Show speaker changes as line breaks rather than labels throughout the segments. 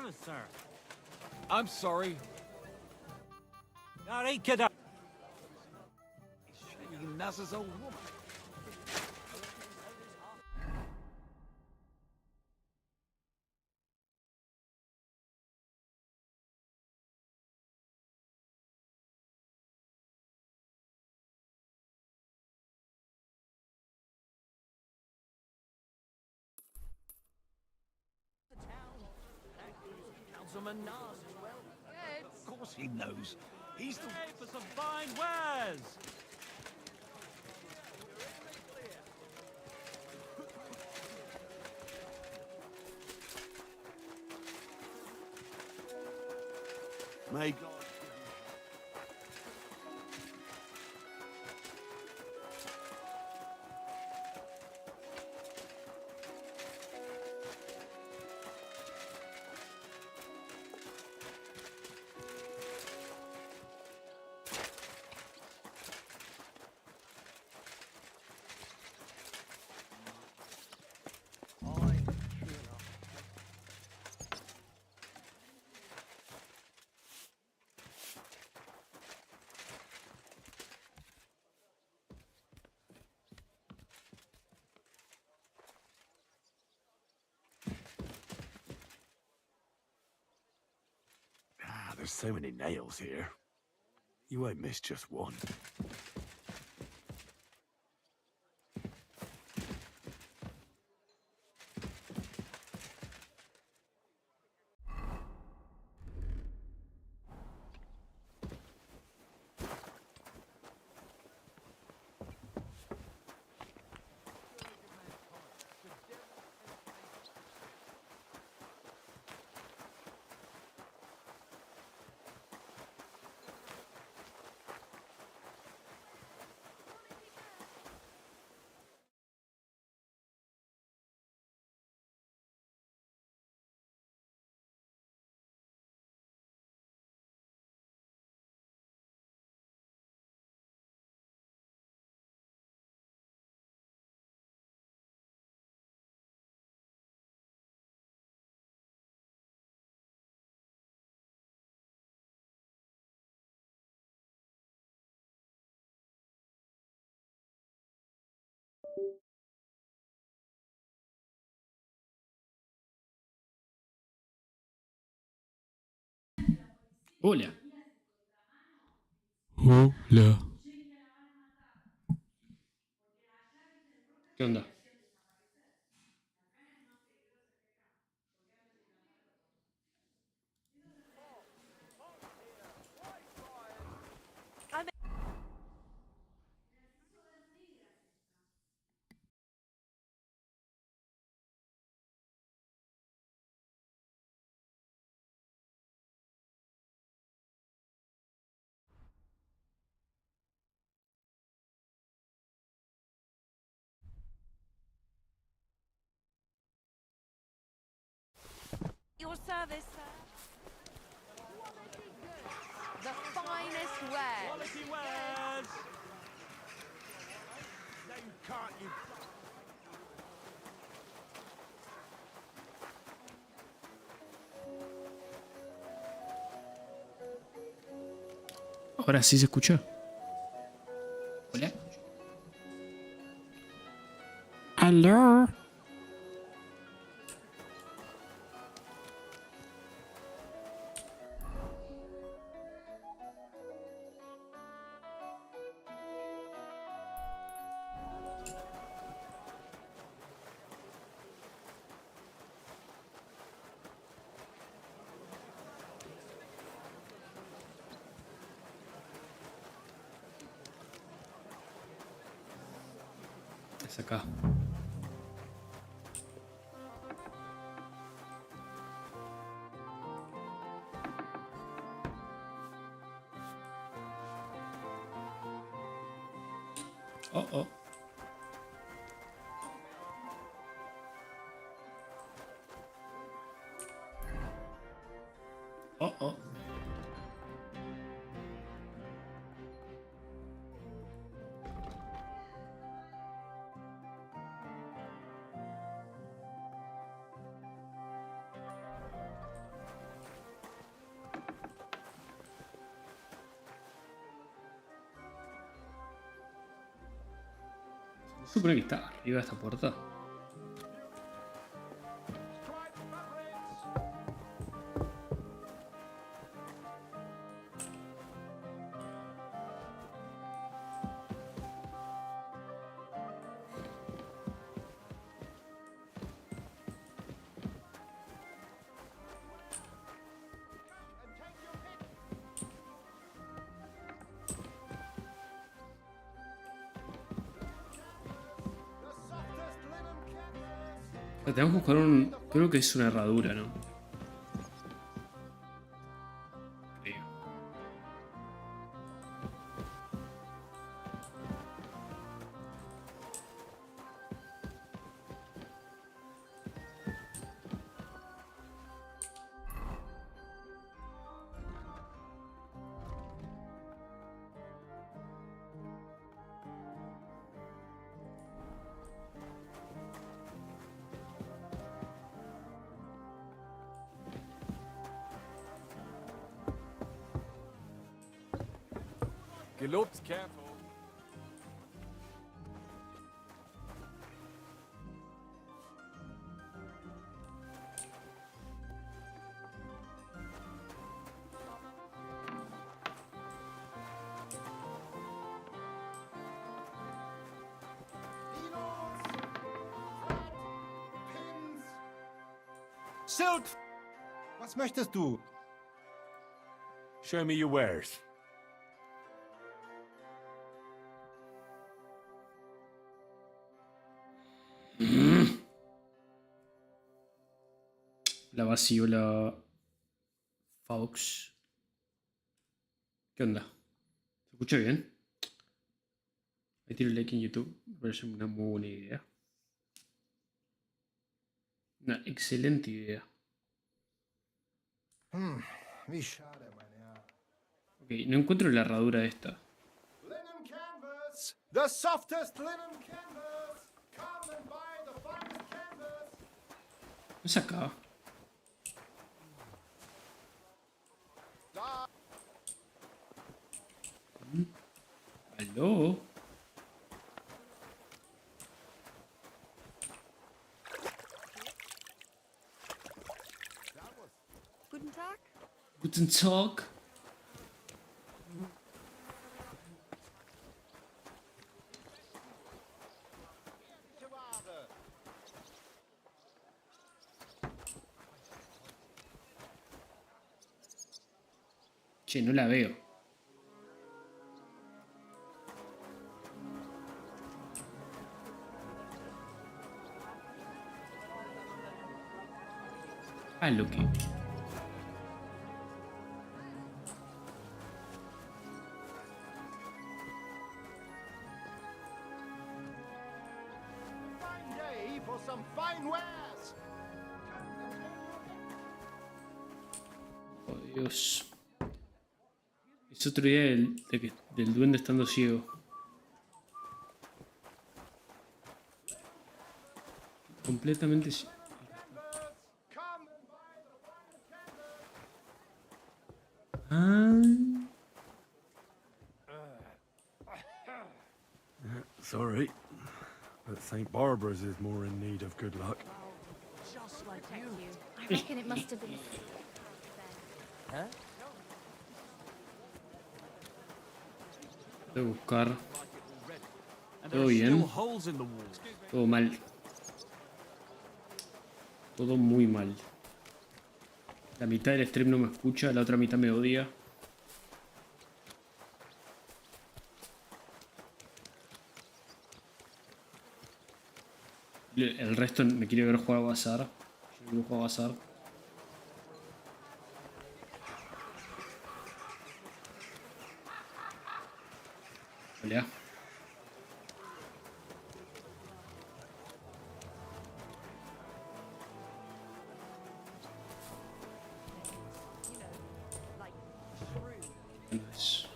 service, sir.
I'm sorry.
Not ain't kid.
Shaking Nasser's old woman. Councilman Nas as well. Of course he knows. He's the...
Hey, for some fine wares.
May God... There's so many nails here. You won't miss just one.
Hola. Hola. ¿Qué onda?
Your service, sir. The finest wares.
Quality wares.
No, you can't, you...
Ahora sí se escucha. Hola. Aló. Es acá. Oh, oh. Oh, oh. Supone que está arriba de esta puerta. Tenemos que buscar un... Creo que es una herradura, ¿no? Creo.
Gelobt's careful.
Silk! Was möchtest du?
Show me your wares.
La vacío, la... Fox. ¿Qué onda? ¿Se escucha bien? Ahí tiro el like en YouTube. Me parece una muy buena idea. Una excelente idea.
Wie schade, mein Herr.
Ok, no encuentro la herradura esta.
Linen canvas! The softest linen canvas! Come and buy the finest canvas!
¿No es acá? ¿Aló?
Guten Tag.
Guten Tag. Che, no la veo. Ah, lo que...
Fine day for some fine wares!
Oh, Dios. Es otro día del duende estando ciego. Completamente ciego.
Come and buy the finest canvas!
Ah.
Sorry, but St. Barbara's is more in need of good luck.
Just like you.
I reckon it must have been.
Voy a buscar.
And
Todo
there are
bien.
still holes in the walls.
Todo mal. Todo muy mal. La mitad del stream no me escucha, la otra mitad me odia. El resto me quiere ver jugar a bazar. Yo quiero jugar a bazar. Hola. ¿Dónde es?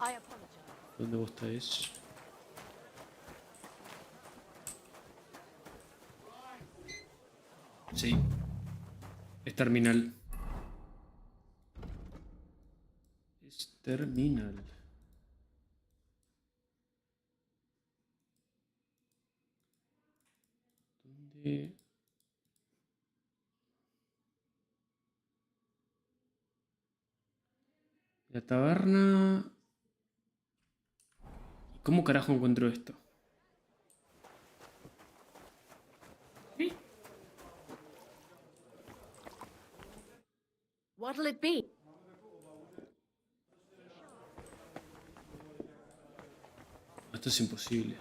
I apologize.
¿Dónde vos estáis? Sí. Es terminal. Es terminal. La taberna. ¿Cómo carajo encuentro esto? ¿Sí?
What'll it be?
Esto es imposible.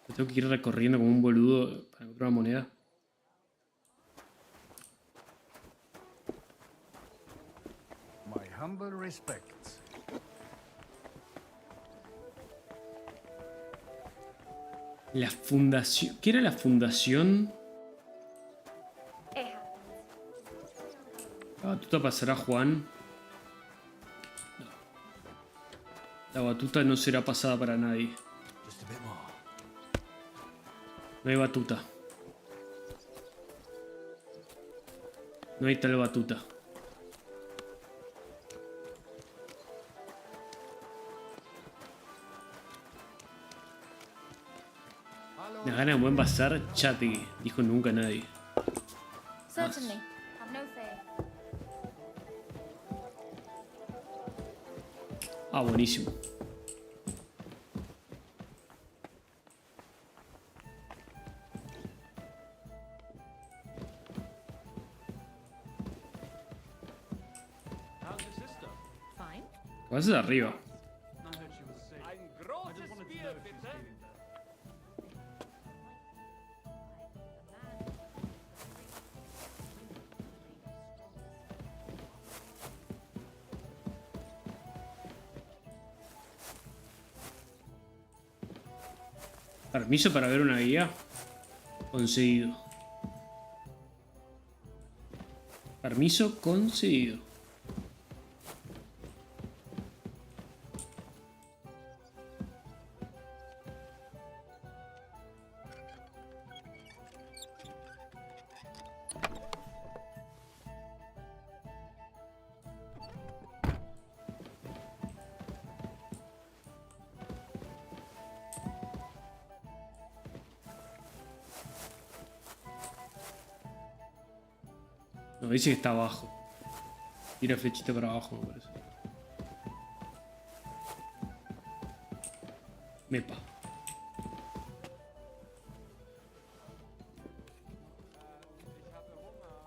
Yo tengo que ir recorriendo como un boludo para encontrar una moneda.
My humble respects.
La fundación. ¿Qué era la fundación? La batuta pasará a Juan. No. La batuta no será pasada para nadie.
Just a bit more.
No hay batuta. No hay tal batuta. La gana de buen bazar, chate, dijo nunca nadie.
Certainly. Have no fear.
Ah, buenísimo.
How's your sister?
Fine.
¿Qué pasa de arriba?
I heard she was sick.
Ein
I
großes
just wanted to
Bier,
know if she was
bitte.
feeling better.
Permiso para ver una guía. Concedido. Permiso concedido. No, dice que está abajo. Tira flechita para abajo, me parece. Mepa.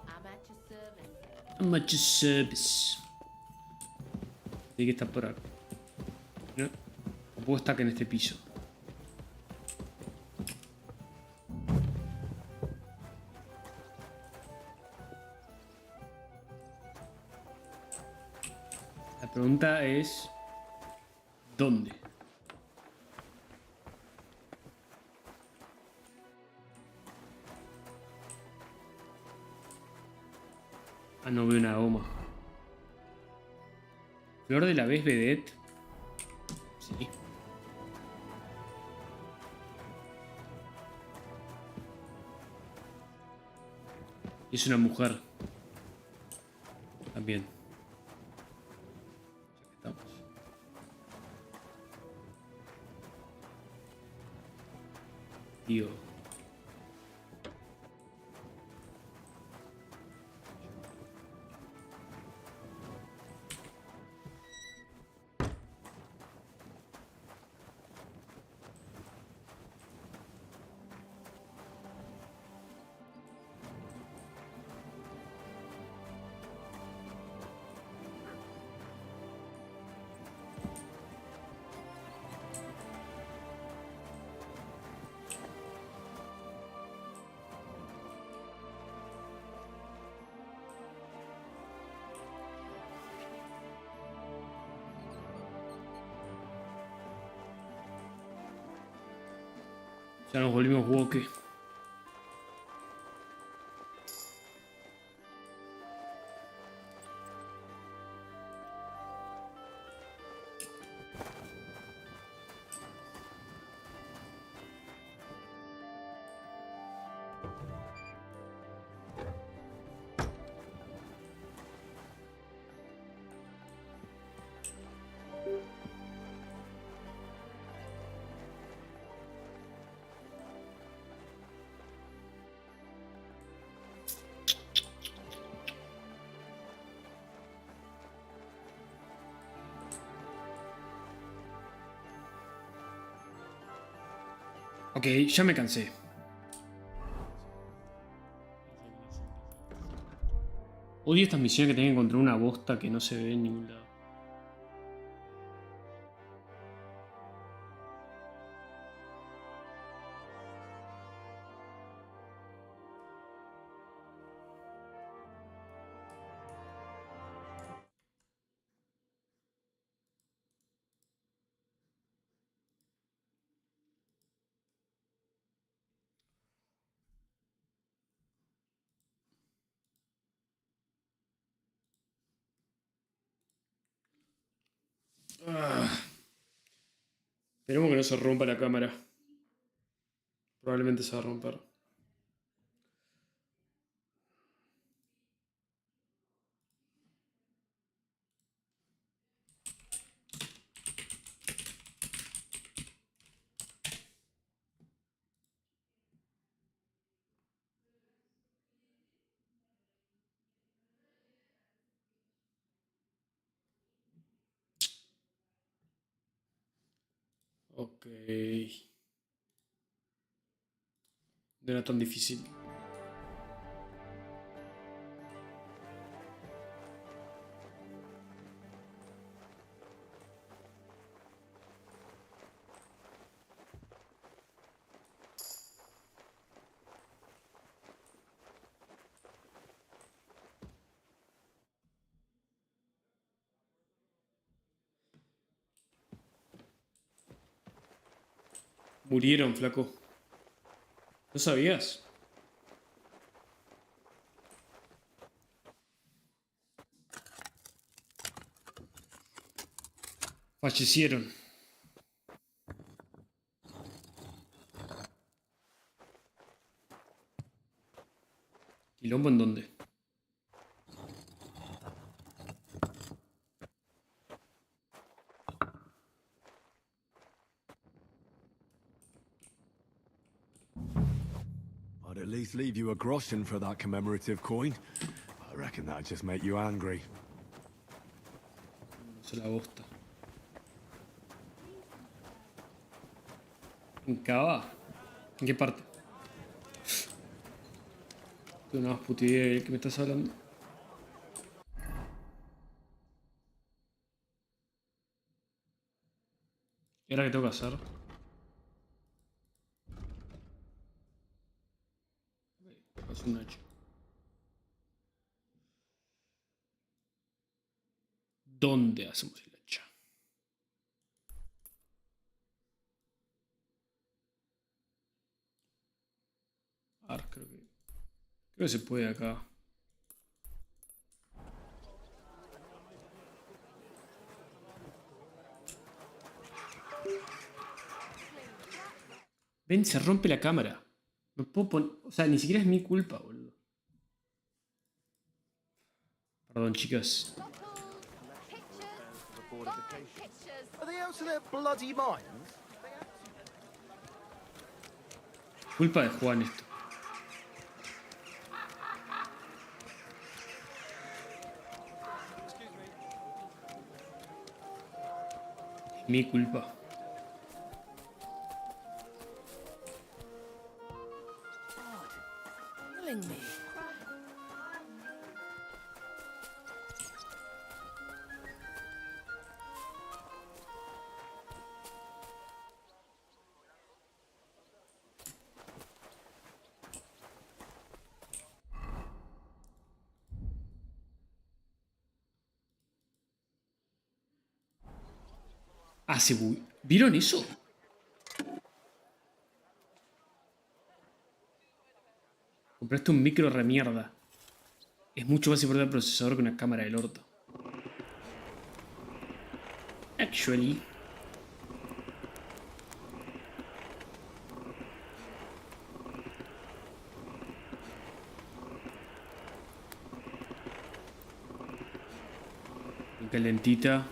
I'm at your service.
I'm at your service. Tiene que estar por acá. ¿No? O puedo estar acá en este piso. La pregunta es... ¿dónde? Ah, no veo una goma. Flor de la vez vedette. Sí. Es una mujer. También. Ya que estamos. Tío. Ya nos volvimos woke. Ok, ya me cansé. Odio estas misiones que tienen que encontrar una bosta que no se ve en ningún lado. Esperemos que no se rompa la cámara. Probablemente se va a romper. Ok. No era tan difícil. Murieron, flaco. ¿No sabías? Fallecieron. ¿Quilombo en dónde?
I'd at least leave you a groschen for that commemorative coin. I reckon that'd just make you angry.
No sé la bosta. ¿En Cava? ¿En qué parte? Tengo una más puta idea de qué me estás hablando. ¿Y ahora qué tengo que hacer? Es un hacha. ¿Dónde hacemos el hacha? A ver, creo que se puede acá. Ven, se rompe la cámara. No puedo poner... O sea, ni siquiera es mi culpa, boludo. Perdón, chicas.
Are they out of their bloody minds?
Culpa de Juan esto. Es mi culpa.
Killing me.
Ah, ¿vieron eso? Compraste un micro remierda. Es mucho más importante el procesador que una cámara del orto. Actually. Calentita.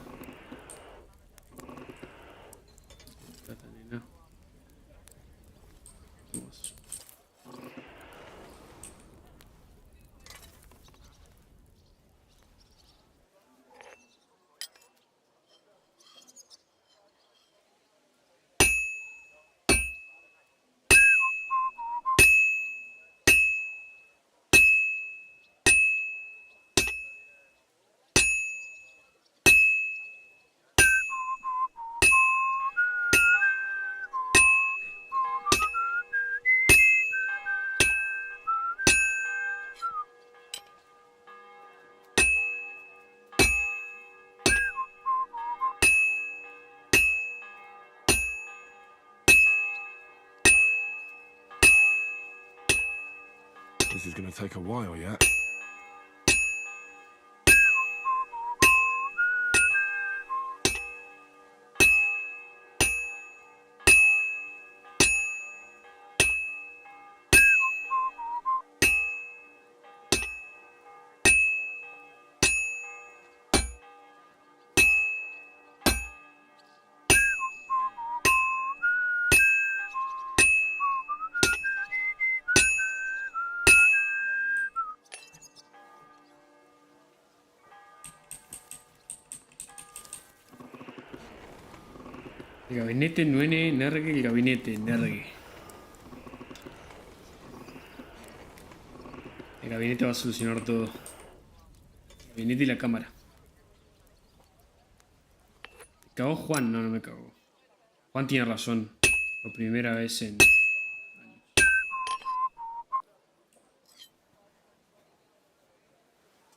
Plata, nena. Vamos.
This is gonna take a while yet.
El gabinete Nuene, Nergue, el gabinete Nergue. El gabinete va a solucionar todo. El gabinete y la cámara. ¿Me cagó Juan? No, no me cagó. Juan tiene razón. Por primera vez en...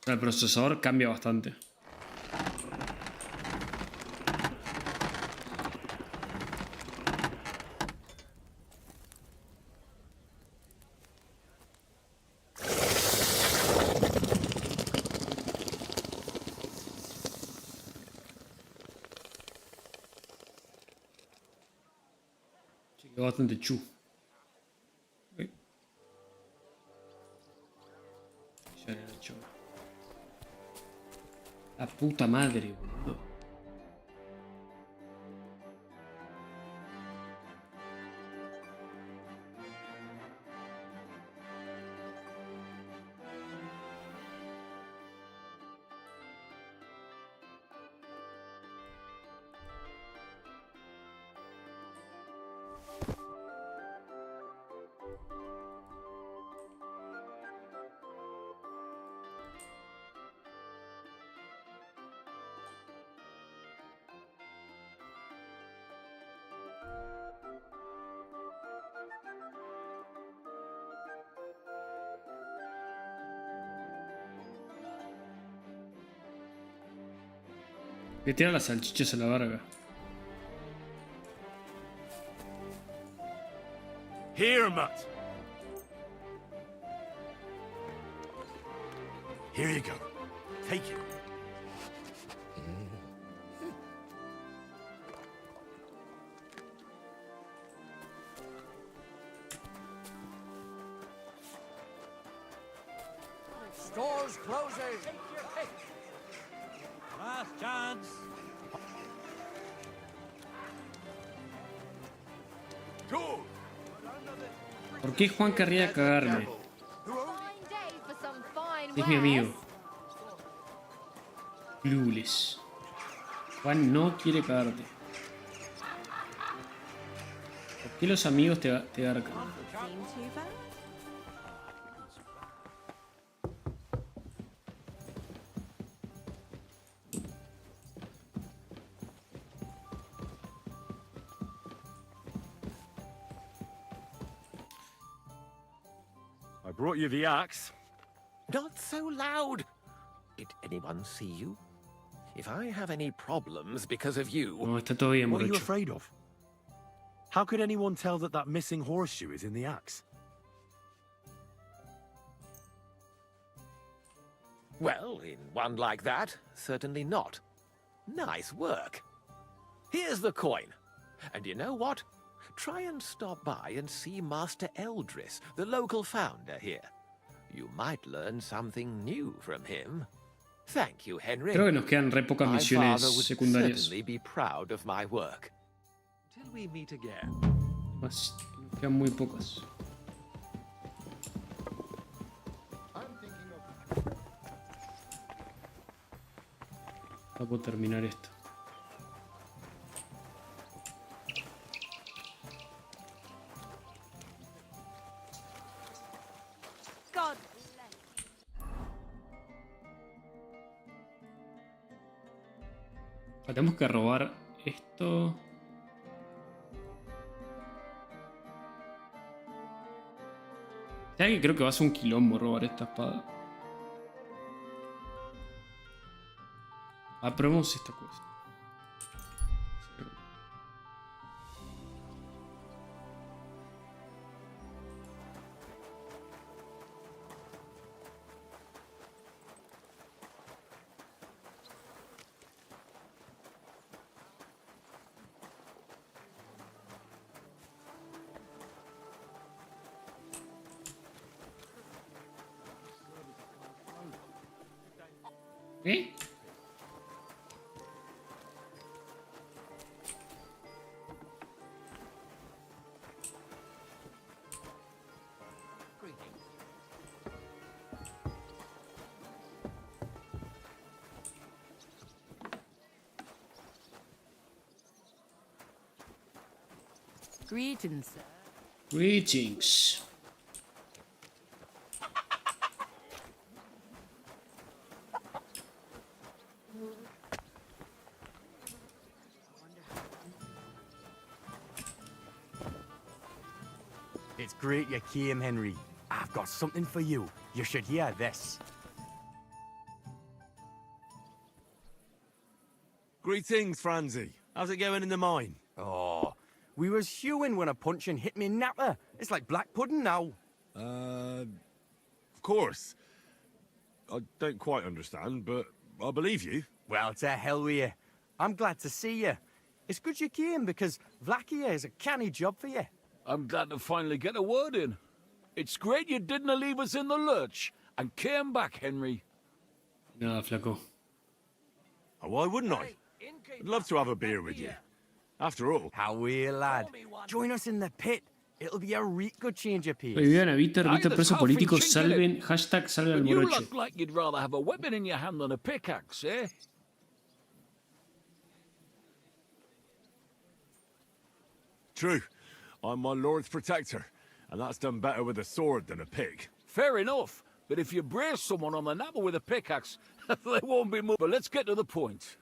El procesador cambia bastante. Quedó bastante chu. Ok. Ya era hecho. La puta madre, boludo. Le tira las salchichas a la verga.
Here, Mutt. Here you go. Take it.
Stores closing.
Last chance.
Good.
¿Por qué Juan querría cagarme?
Fine day for some fine
Es mi amigo.
wares.
Clueless. Juan no quiere cagarte. ¿Por qué los amigos te garcan?
Seem too bad.
I brought you the axe.
Not so loud! Did anyone see you? If I have any problems because of you,
No, está todo bien,
What are you
borracho.
afraid of? How could anyone tell that that missing horseshoe is in the axe?
well, in one like that, certainly not. Nice work. Here's the coin. And you know what? Try and stop by and see Master Eldris, the local founder here. You might learn something new from him. Thank you, Henry.
Creo que nos quedan re pocas
My
misiones
father would
secundarias.
certainly be proud of my work. Till we meet again.
Nos quedan muy pocas.
I'm thinking of
Para poder terminar esto.
God bless.
Tenemos que robar esto. ¿Sabes que creo que va a ser un quilombo robar esta espada? Probemos esta cosa. ¿Eh?
Greetings, sir.
Greetings.
It's great you came, Henry. I've got something for you. You should hear this.
Greetings, Franzi. How's it going in the mine?
Oh, we was hewing when a puncheon hit me napper. It's like black pudding now.
Of course. I don't quite understand, but I believe you.
Well, to hell with you. I'm glad to see you. It's good you came because Vlakia is a canny job for you.
I'm glad to finally get a word in. It's great you didn't leave us in the lurch and came back, Henry.
Nada, flaco.
Oh, why wouldn't I? I'd love to have a beer with you. After all,
How are you, lad? Join us in the pit. It'll be a real good change of pace.
Revivan a Víctor, Víctor preso político, salven, hashtag salve al
But you
morocho.
look like you'd rather have a weapon in your hand than a pickaxe, eh?
true. I'm my lord's protector, and that's done better with a sword than a pick.
Fair enough. But if you brace someone on the napper with a pickaxe, they won't be moved. But let's get to the point.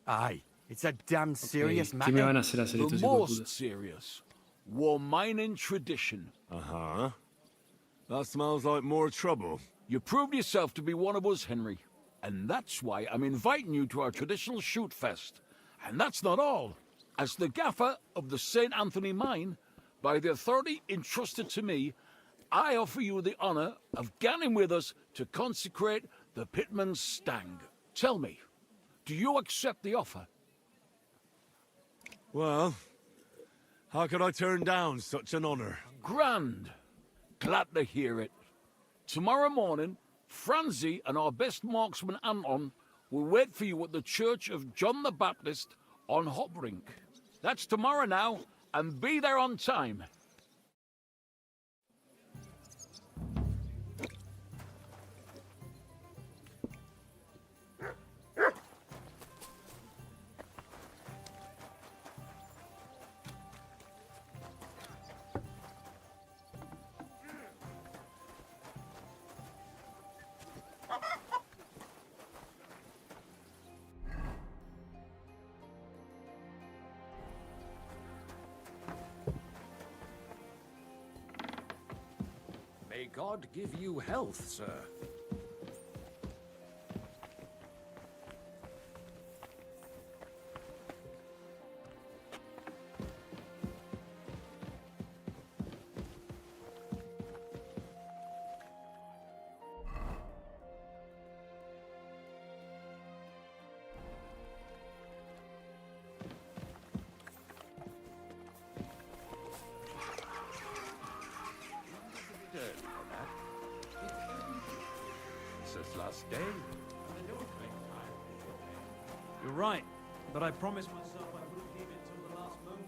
Aye, it's a damn serious
¿Qué me van a
matter.
hacer hacer
The
estos
most
hijueputas?
serious. War mining tradition.
Uh-huh. That smells like more trouble.
You proved yourself to be one of us, Henry. And that's why I'm inviting you to our traditional shoot fest. And that's not all. As the gaffer of the St. Anthony mine, by the authority entrusted to me, I offer you the honor of ganning with us to consecrate the Pitman's Stag. Tell me, do you accept the offer?
Well, how could I turn down such an honor?
Grand. Glad to hear it. Tomorrow morning, Franzi and our best marksman Anton will wait for you at the Church of John the Baptist on Hobrink. That's tomorrow now, and be there on time.
May God give you health, sir. Last day.
You're right, but I promised myself I wouldn't leave it till the last moment.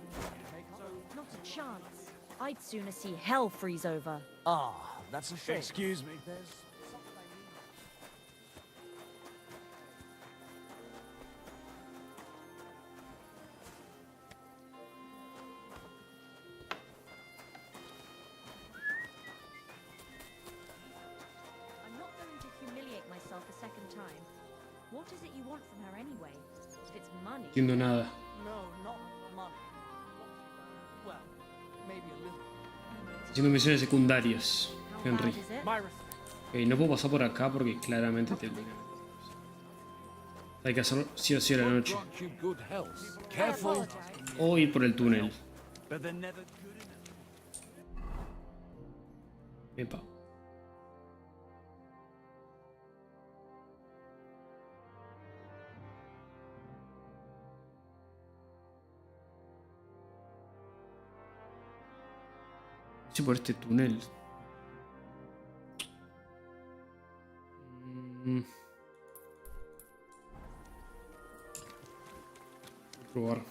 So,
Not a chance. I'd sooner see hell freeze over.
Ah, that's a shame.
excuse me.
I'm not going to humiliate myself a second time. What is it you want from her anyway? If it's money.
No entiendo nada.
No, not money. Well, maybe a little.
Haciendo misiones secundarias,
How
Henry.
bad is it?
My respect.
Ok, no puedo pasar por acá porque claramente te obligan. Hay que hacerlo sí o sí a la noche.
Grant you good health. Careful.
O ir por el túnel.
But they're never good enough.
Epa. Sí, por este túnel. Mm. Probar.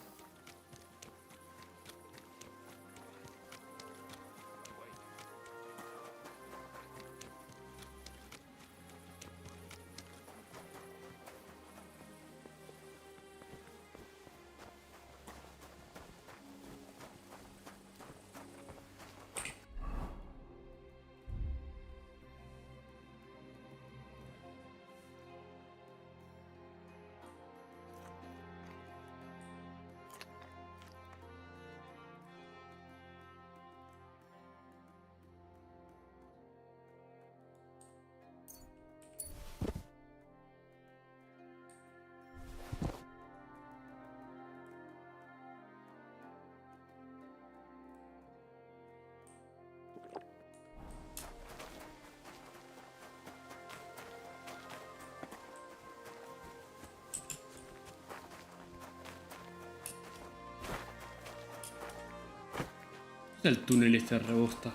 El túnel este rebosta.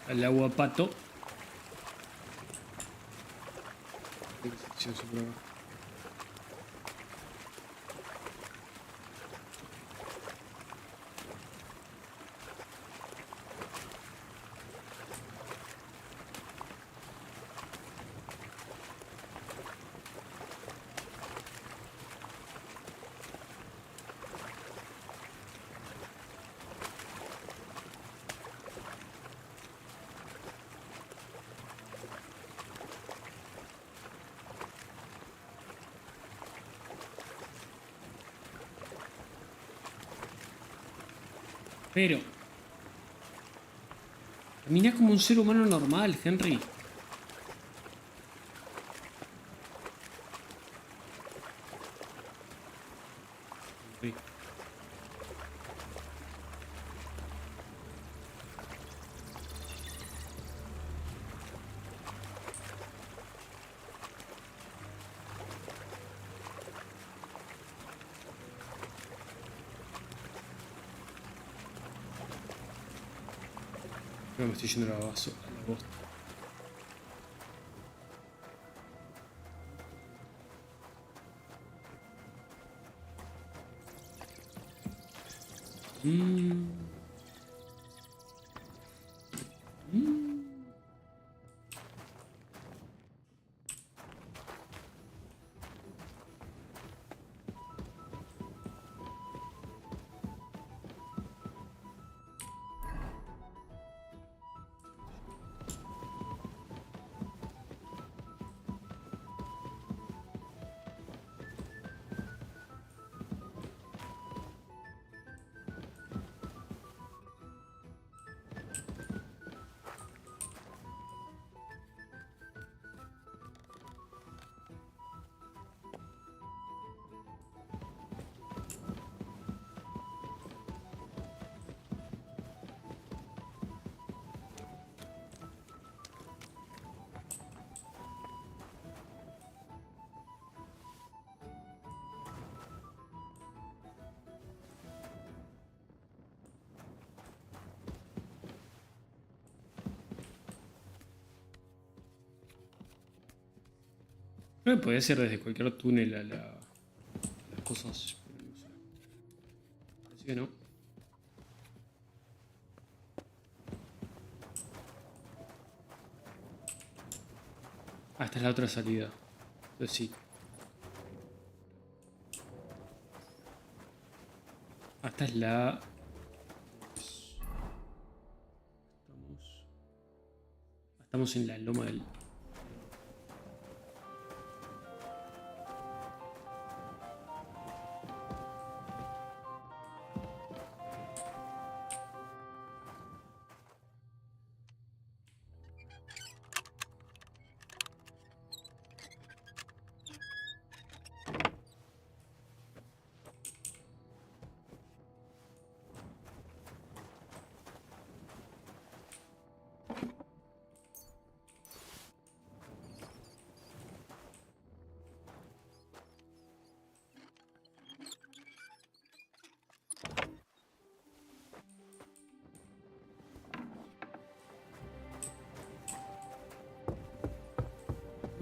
El agua pato. Pero camina como un ser humano normal, Henry. Henry. No, me estoy yendo a la bosta. Creo que podría ser desde cualquier túnel a las cosas. Pero no sé. Parece que no. Ah, esta es la otra salida. Entonces sí. Esta es la... Estamos en la loma del...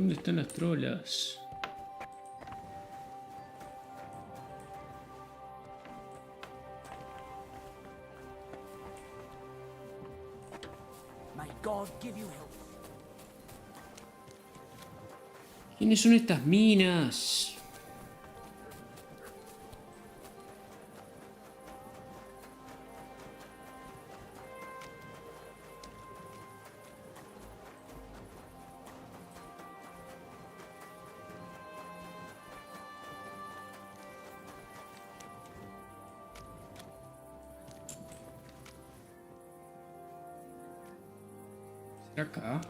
¿Dónde están las trolas?
May God give you health.
¿Quiénes son estas minas? ¿Será acá?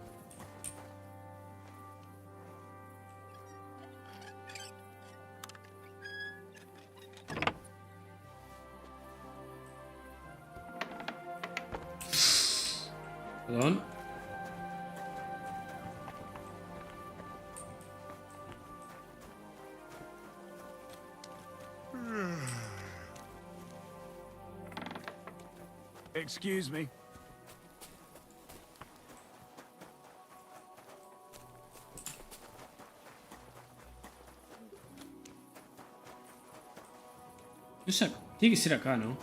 Perdón.
Excuse me.
Tiene que ser acá, ¿no?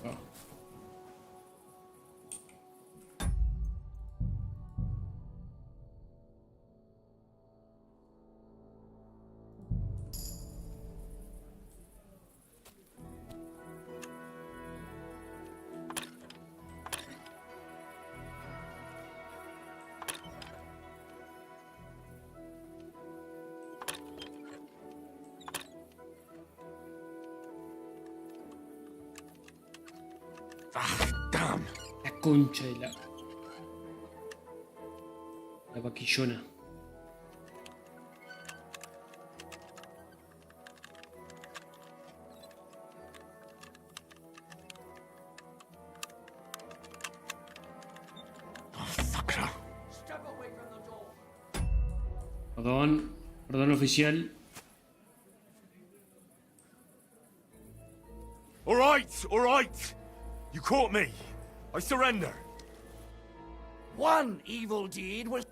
Oh.
Damn.
La concha de la vaquillona. Perdón oficial.
All right. You caught me. I surrender.
One evil deed will...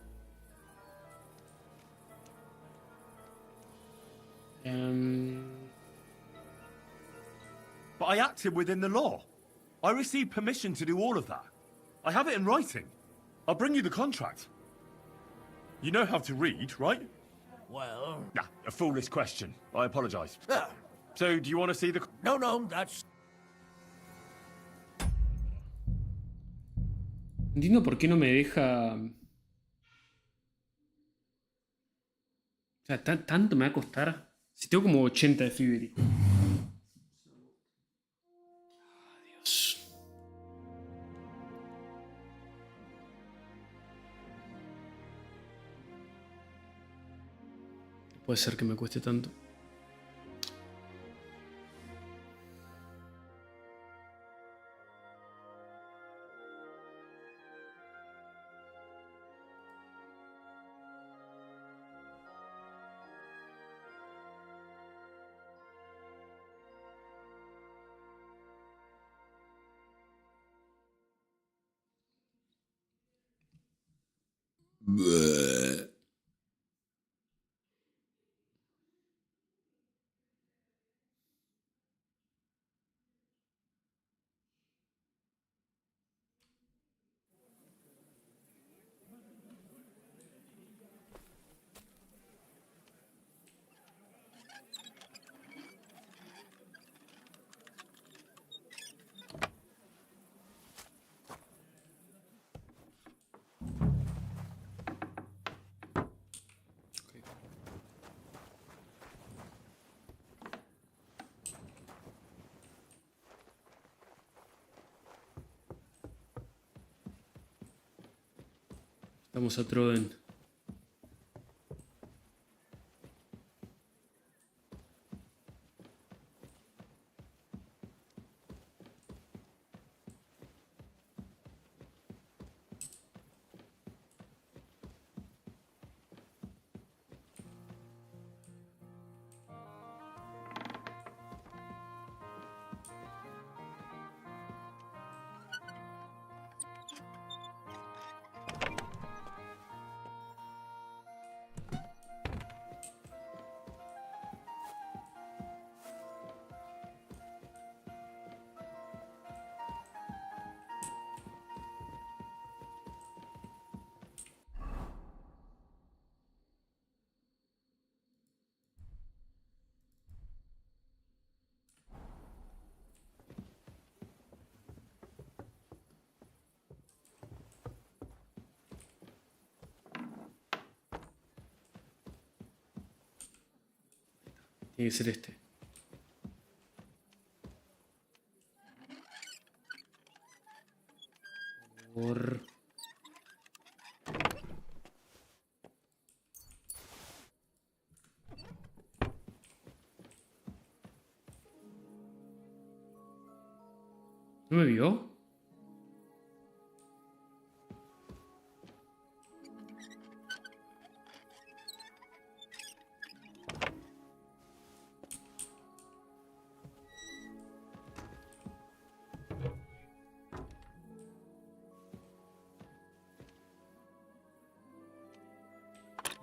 But I acted within the law. I received permission to do all of that. I have it in writing. I'll bring you the contract. You know how to read, right?
Well...
Nah, a foolish question. I apologize.
Ah,
So, do you want to see the...
no, that's...
Entiendo por qué no me deja... O sea, tanto me va a costar. Si tengo como 80 de Fibri. Dios. No puede ser que me cueste tanto. Estamos a Troden. Tiene que ser este. Por... ¿No me vio?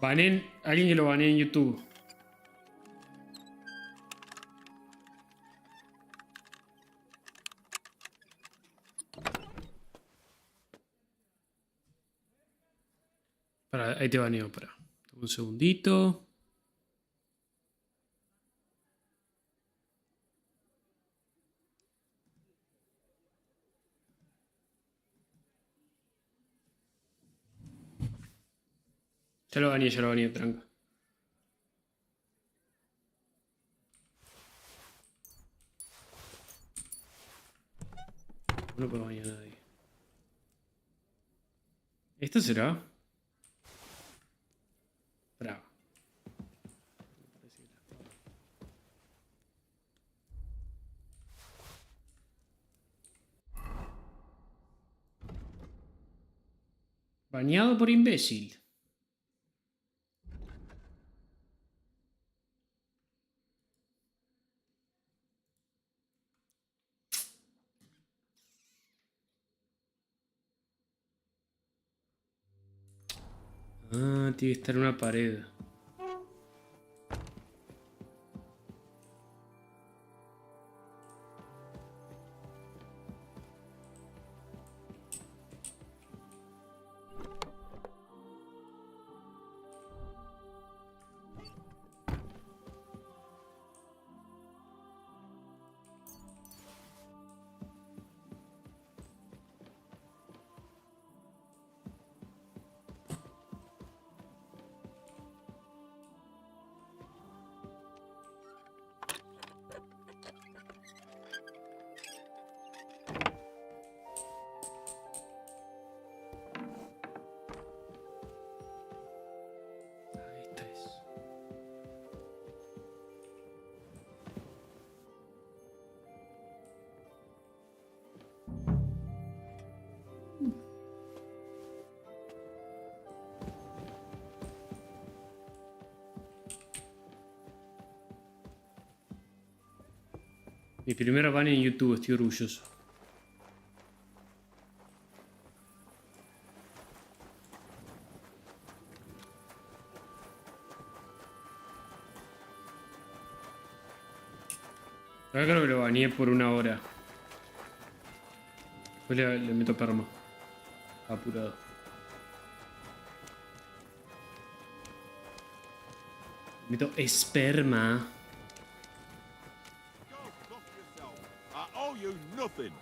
Banen, alguien que lo banee en YouTube. Para, ahí te baneo, para. Un segundito. Ya lo baneé, tranca. No puedo banear a nadie. ¿Esto será? Bravo. Baneado por imbécil. Ah, tiene que estar en una pared. Esta es. Mi primera ban en YouTube, estoy orgulloso. Ahora creo que lo baneé por 1 hora. Después le meto perma. Apurado. Le meto esperma.
I owe you nothing.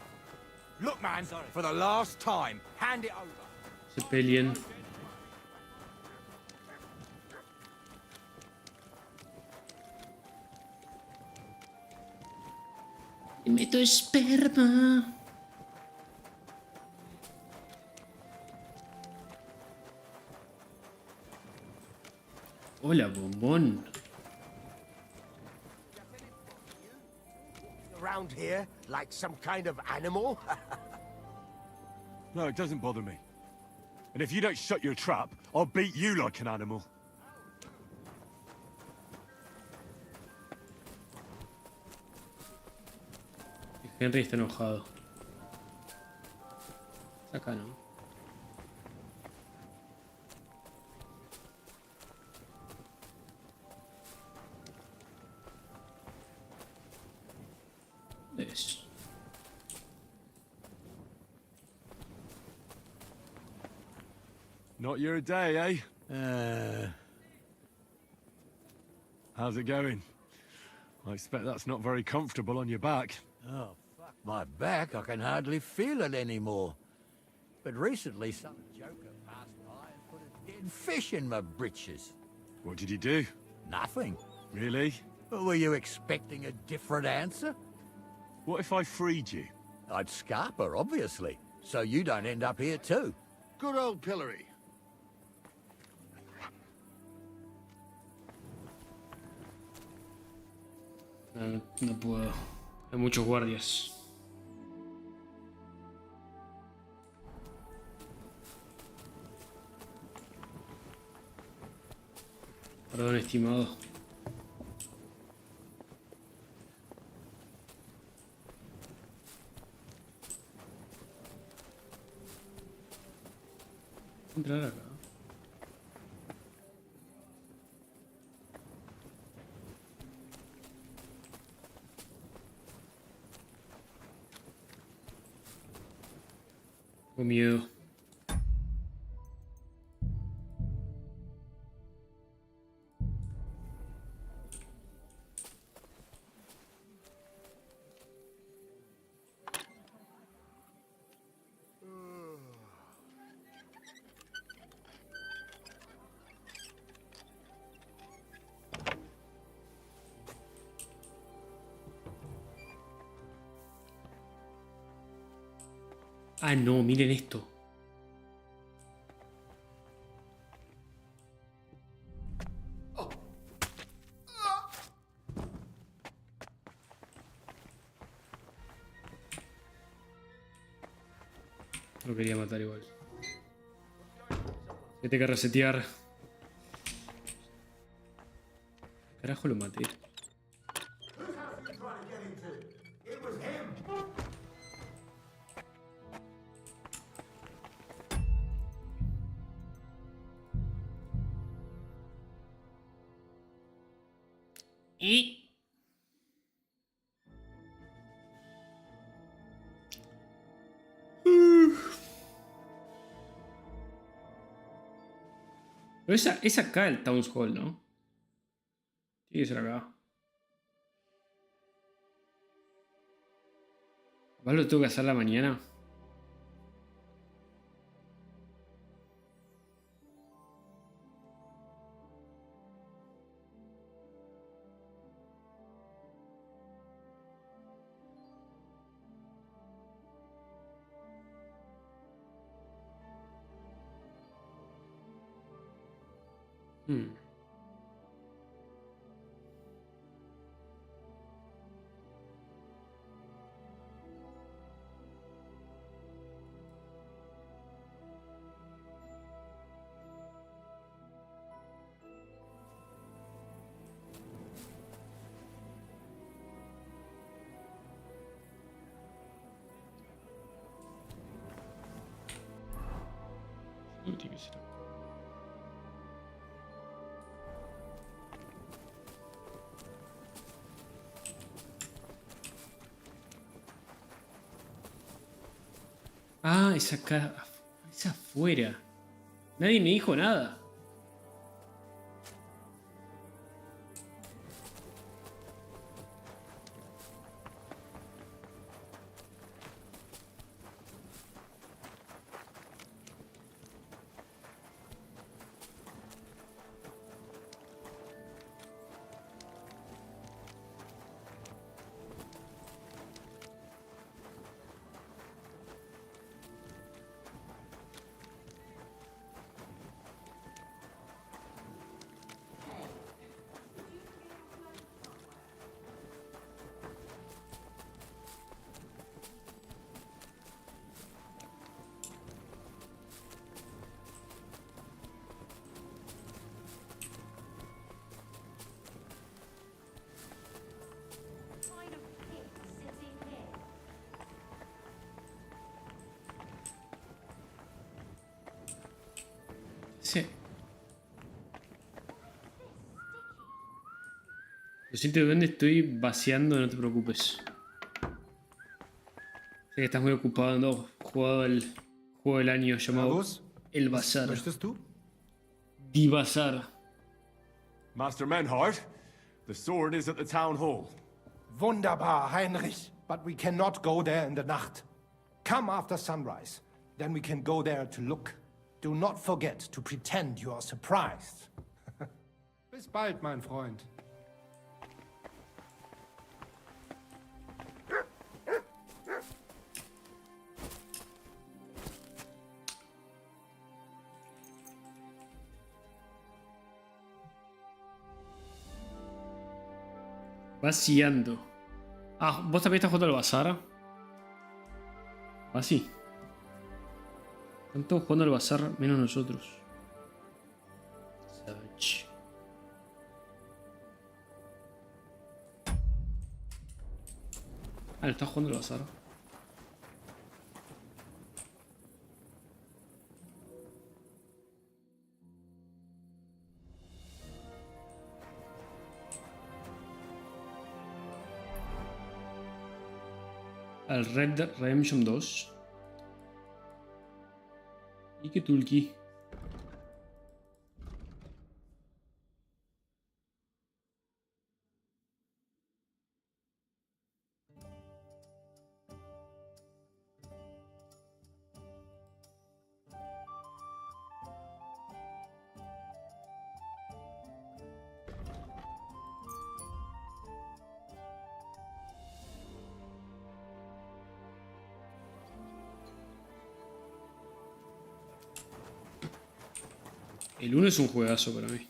Look, man, for the last time, hand it over.
Se peleen. Le meto esperma. Hola, bombón.
Around here like some kind of animal?
No, it doesn't bother me. And if you don't shut your trap, I'll beat you like an animal.
Henry está enojado. Acá no. Es.
Not your day, eh? How's it going? I expect that's not very comfortable on your back.
Oh, fuck my back. I can hardly feel it anymore. But recently, some joker passed by and put a dead fish in my britches.
What did you do?
Nothing.
Really?
Were you expecting a different answer?
What if I freed you?
I'd scarp her, obviously, so you don't end up here too.
Good old pillory.
No, no puedo. Hay muchos guardias. Perdón, estimado. Entrar acá. Tengo miedo. Ah, no, miren esto. Lo quería matar igual. Que tengo que resetear. Carajo, lo maté. Y... Pero es acá el Town Hall, ¿no? Tiene que ser acá. ¿Más lo tengo que hacer la mañana? No tiene que ser acá. Ah, es acá. Es afuera. Nadie me dijo nada. Sí. Los sitios donde estoy vaciando, no te preocupes. Sé que estás muy ocupado, no. Jugado el juego del año llamado El Bazar.
Möchtest du?
Die Bazar.
Master Menhart, the sword is at the town hall.
Wunderbar, Heinrich. But we cannot go there in the Nacht. Come after sunrise. Then we can go there to look. Do not forget to pretend you are surprised. Bis bald, mein Freund.
Vaciando. Ah, ¿vos también estás jugando al bazar? Ah, sí. Están todos jugando al bazar, menos nosotros. Savage. Ah, ¿le estás jugando al bazar? Al Red Dead Redemption 2. ¿Y qué tulki? El 1 es un juegazo para mí.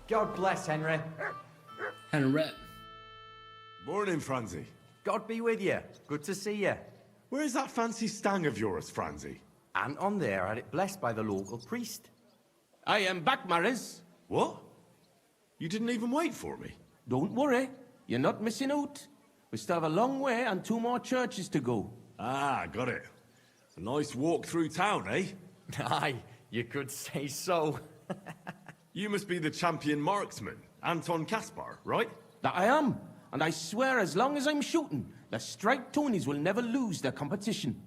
God bless, Henry.
Henry.
Morning, Franzi.
God be with you. Good to see you.
Where's that fancy stang of yours, Franzi?
Anton there had it blessed by the local priest.
I am back, Maris.
What? You didn't even wait for me?
Don't worry. You're not missing out. We still have a long way and 2 more churches to go.
Ah, got it. A nice walk through town, eh?
Aye, you could say so.
You must be the champion marksman, Anton Kaspar, right?
That I am. And I swear as long as I'm shooting, the Strike Tonys will never lose their competition.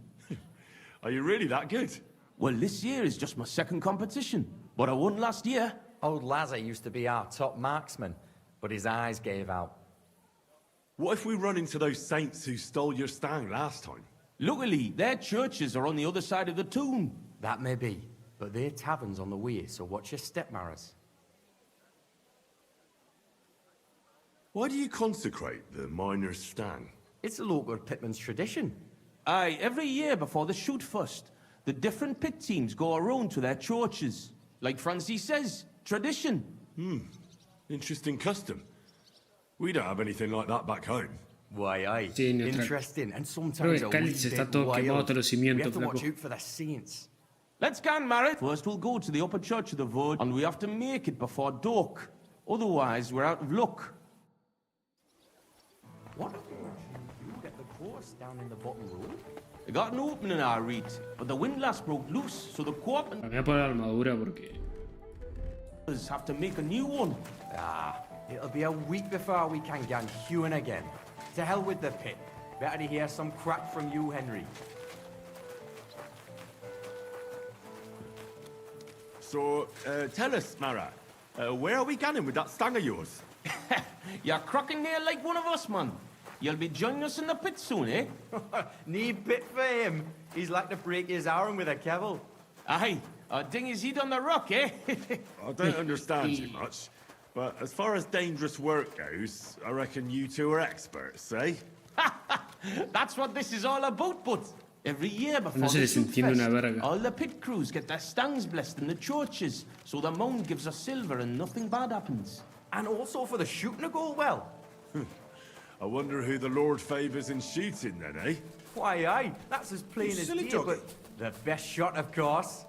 Are you really that good?
Well, this year is just my 2nd competition, but I won last year.
Old Lazar used to be our top marksman, but his eyes gave out.
What if we run into those saints who stole your stang last time?
Luckily, their churches are on the other side of the tomb.
That may be, but their tavern's on the way, so watch your step, Maris.
Why do you consecrate the miner's stang?
It's a local pitman's tradition.
Aye, every year before the shoot first, the different pit teams go around to their churches. Like Francis says, tradition.
Interesting custom. We don't have anything like that back home.
Why, aye.
Sí,
Interesting, and sometimes a
Creo que
wee
el cáliz está
bit
todo quemado
wild.
hasta los
We
cimientos,
have to watch
flaco.
out for the saints.
Let's go, Marit. First we'll go to the upper church of the Vod, and we have to make it before dark. Otherwise, we're out of luck.
What did you get the course down in the bottom road?
I got an opening I read, but the windlass broke loose, so the co-op
Voy a poner la armadura porque...
have to make a new one.
Ah, it'll be a week before we can get hewing again. To hell with the pit. Better to hear some crap from you, Henry.
So, tell us, Mara, where are we going with that stang of yours?
You're crocking there like one of us, man. You'll be joining us in the pit soon, eh?
Need bit for him. He's like to break his arm with a kebble.
Aye, ding his head on the rock, eh?
I don't understand you much, but as far as dangerous work goes, I reckon you two are experts, eh?
That's what this is all about, but every year before
No se
the
les
shoot
entiende una
fest,
verga.
all the pit crews get their stangs blessed in the churches, so the mound gives us silver and nothing bad happens.
And also for the shooting to go well.
I wonder who the Lord favours in shooting then, eh?
Why, aye, that's as plain
You
as
silly
day,
doggy.
but the best shot, of course.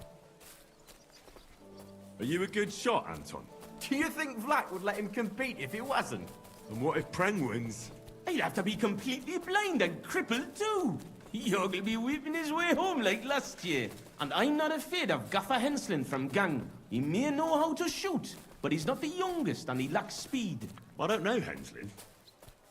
Are you a good shot, Anton?
Do you think Vlad would let him compete if he wasn't?
And what if Preng wins?
He'd have to be completely blind and crippled too. Yog'll be weeping his way home like last year. And I'm not afraid of Gaffer Henslin from Gang. He may know how to shoot, but he's not the youngest and he lacks speed.
I don't know, Henslin.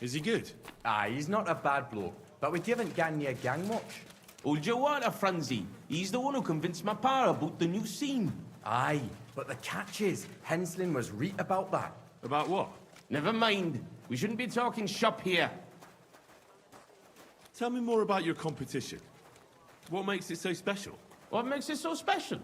Is he good?
Aye, he's not a bad bloke, but we haven't gotten near Gang much.
Hold your water, Franzi. He's the one who convinced my pa about the new scene.
Aye, but the catch is, Henslin was right about that.
About what?
Never mind. We shouldn't be talking shop here.
Tell me more about your competition. What makes it so special?
What makes it so special?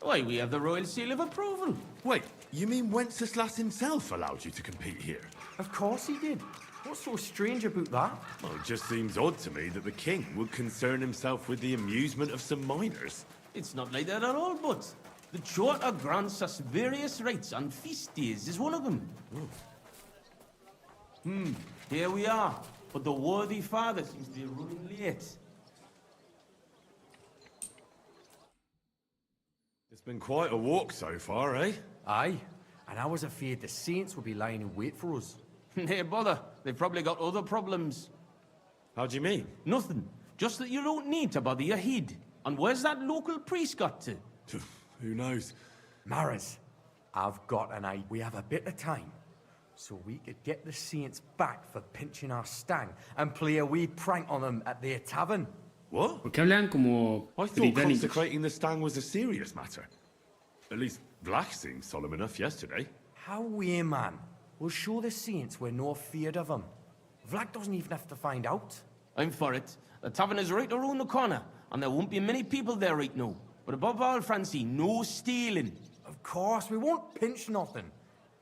Why, we have the royal seal of approval.
Wait, you mean Wenceslas himself allowed you to compete here?
Of course he did. What's so strange about that?
Well, it just seems odd to me that the king would concern himself with the amusement of some minors.
It's not like that at all, but the Charter grants us various rights, and feast days is one of them. Here we are, but the worthy father seems to be running late.
It's been quite a walk so far, eh?
Aye, and I was afraid the saints would be lying in wait for us.
Hey, bother. They've probably got other problems.
How do you mean?
Nothing. Just that you don't need to bother your head. And where's that local priest got to?
Who knows?
Maris, I've got an idea. We have a bit of time, so we could get the saints back for pinching our stang and play a wee prank on them at their tavern.
What?
¿Por qué hablan como
I thought
británicos?
consecrating the stang was a serious matter. At least Vlach seemed solemn enough yesterday.
How we, man? We'll show the saints we're no feared of them. Vlad doesn't even have to find out.
I'm for it. The tavern is right around the corner, and there won't be many people there right now. But above all, Francie, no stealing.
Of course, we won't pinch nothing.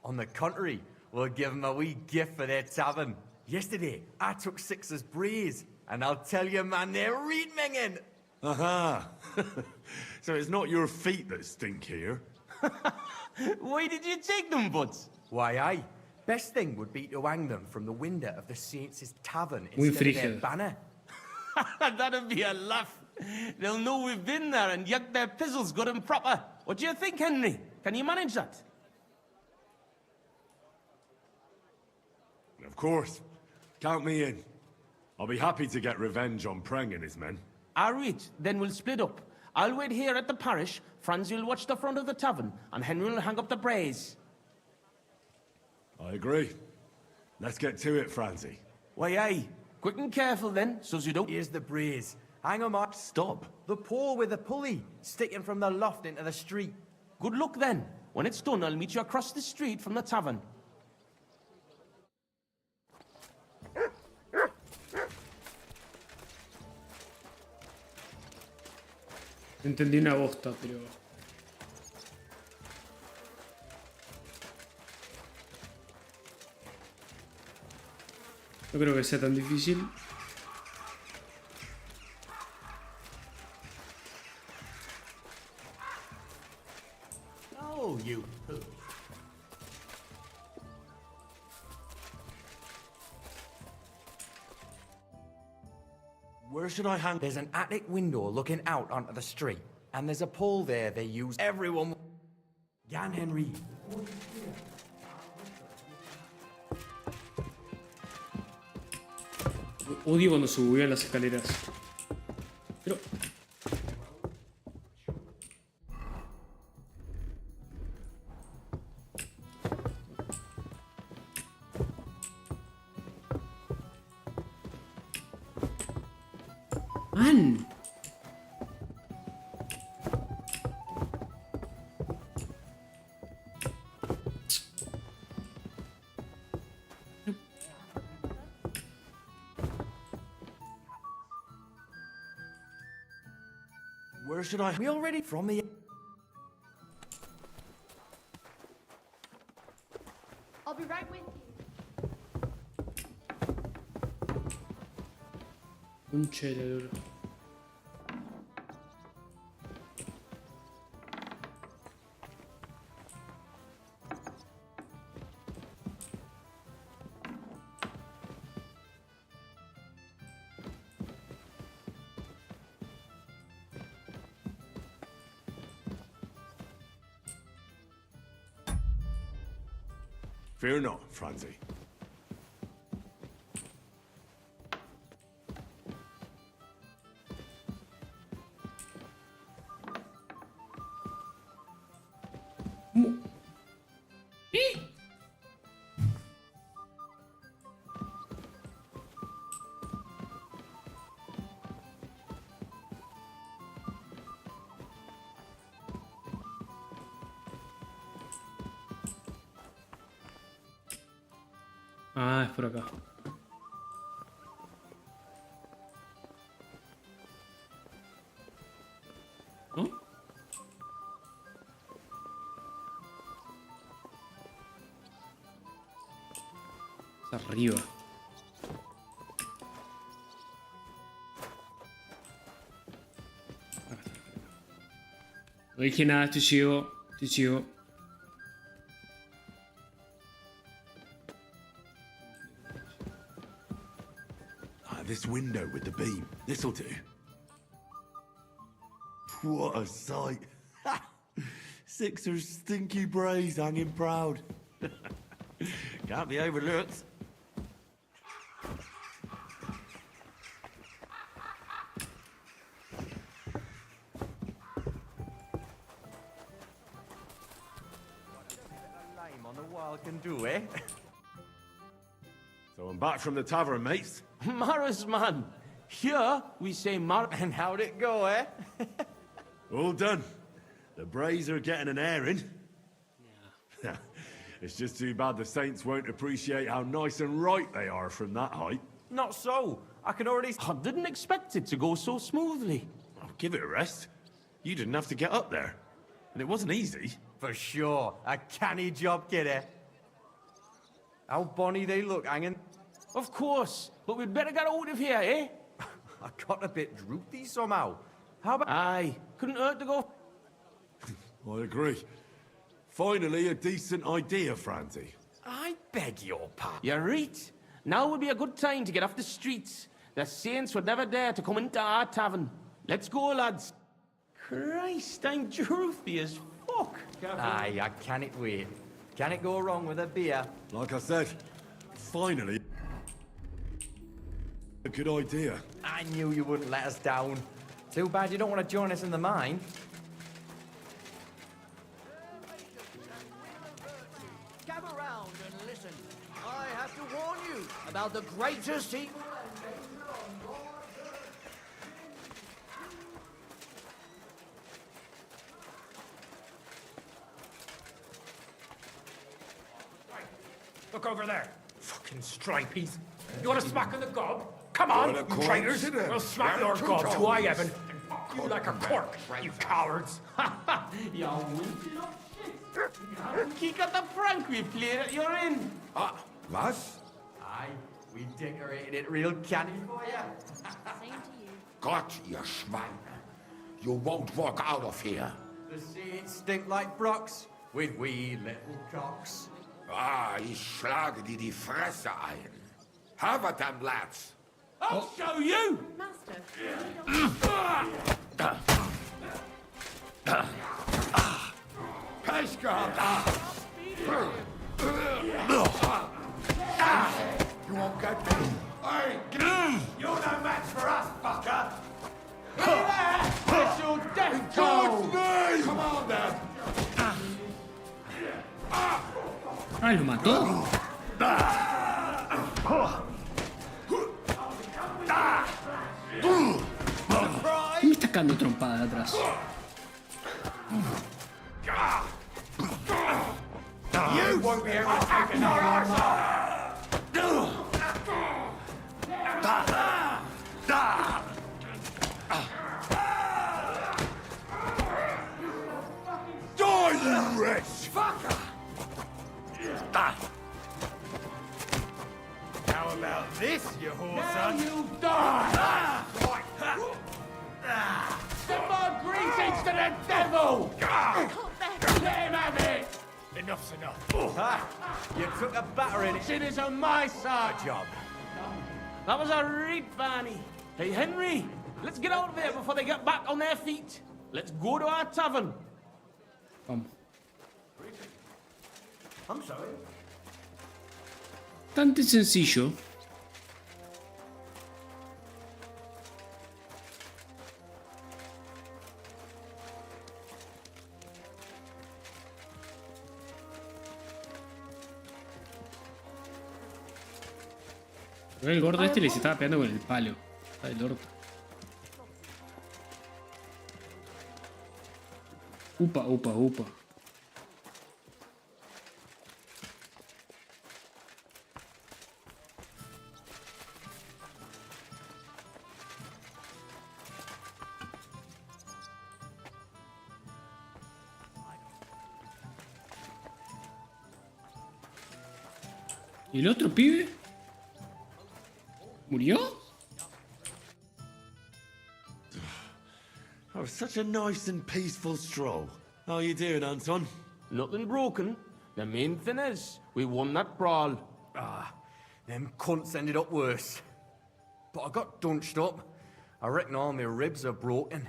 On the contrary, we'll give them a wee gift for their tavern. Yesterday, I took Six's braes, and I'll tell you, man, they're reed-minging.
Aha! So it's not your feet that stink here.
Why did you take them, Butts?
Why, aye. Best thing would be to hang them from the window of the Saints' tavern
Muy
instead of their
frígido.
banner.
That'd be a laugh. They'll know we've been there and yucked their pizzles good and proper. What do you think, Henry? Can you manage that?
Of course. Count me in. I'll be happy to get revenge on Preng and his men.
All right, then we'll split up. I'll wait here at the parish, Franz will watch the front of the tavern, and Henry will hang up the braes.
I agree. Let's get to it, Francie.
Why, aye. Quick and careful then, so's you don't...
Here's the braes. Hang 'em up.
Stop.
The pole with the pulley, sticking from the loft into the street.
Good luck then. When it's done, I'll meet you across the street from the tavern.
Entendí una bosta, pero... No creo que sea tan difícil.
Oh, you...
Where should I hang?
There's an attic window looking out onto the street, and there's a pole there they use. Everyone... Gan Henry.
Odio cuando se buguean las escaleras. Pero... ¡Man!
Where should I...
We already from the...
I'll be right with you.
Concha de la lora.
Fear not, Francie.
Ah, es por acá. Es arriba. No dije nada, estoy ciego. Estoy ciego.
This window with the beam. This'll do. What a sight. Sixer's stinky braes hanging proud. Can't be overlooked.
Lime on the wall can do, eh?
So I'm back from the tavern, mates.
Maris, man. Here we say
And how'd it go, eh?
All done. The braes are getting an airing. Yeah. It's just too bad the Saints won't appreciate how nice and right they are from that height.
Not so. I can already... I didn't expect it to go so smoothly.
Oh, give it a rest. You didn't have to get up there. And it wasn't easy.
For sure. A canny job, kidder. How bonny they look hanging.
Of course, but we'd better get out of here, eh?
I got a bit droopy somehow. How about...
Aye, couldn't hurt to go...
I agree. Finally, a decent idea, Francie.
I beg your pardon.
You're right. Now would be a good time to get off the streets. The Saints would never dare to come into our tavern. Let's go, lads. Christ, I'm droopy as fuck.
Aye, I can't wait. Can it go wrong with a beer?
Like I said, finally, a good idea.
I knew you wouldn't let us down. Too bad you don't want to join us in the mine.
Gather round and listen. I have to warn you about the greatest evil.
Look over there. Fucking stripies. You want a smack in the gob? Come on, you traitors. We'll smack your gob to I heaven. You like a cork, you cowards.
You wimpy little shit. Kick at the prank we played at your inn.
Was?
Aye, we decorated it real canny for you.
Same to you.
Gott, ihr Schweine. You won't walk out of here.
The Saints stink like brocks with wee little cocks.
Ich schlage dir die Fresse ein. Have at them, lads.
I'll show you.
Master,
Pech gehabt. You won't get me.
You're no match for us, fucker.
Special death toll.
Come on, then.
¡Ah, lo mató! ¿Qué me está cagando trompada de atrás?
You won't be able to take another one.
Die, you wretch!
Fucker! How about this, you whoreson?
You die. Send more greetings to the devil. Let him have it.
Enough's enough.
Ha! You took a battering.
It is on my side.
Job.
That was a read, Barney. Hey, Henry, let's get out of here before they get back on their feet. Let's go to our tavern.
Vamos.
I'm sorry.
Bastante sencillo. Pero el gordo este le se estaba pegando con el palo. Está del orto. Upa, upa, upa. ¿Y el otro pibe? ¿Murió?
Oh, such a nice and peaceful stroll. How you doing, Anton?
Nothing broken. The main thing is, we won that brawl.
Ah, them cunts ended up worse. But I got dunched up. I reckon all my ribs are broken.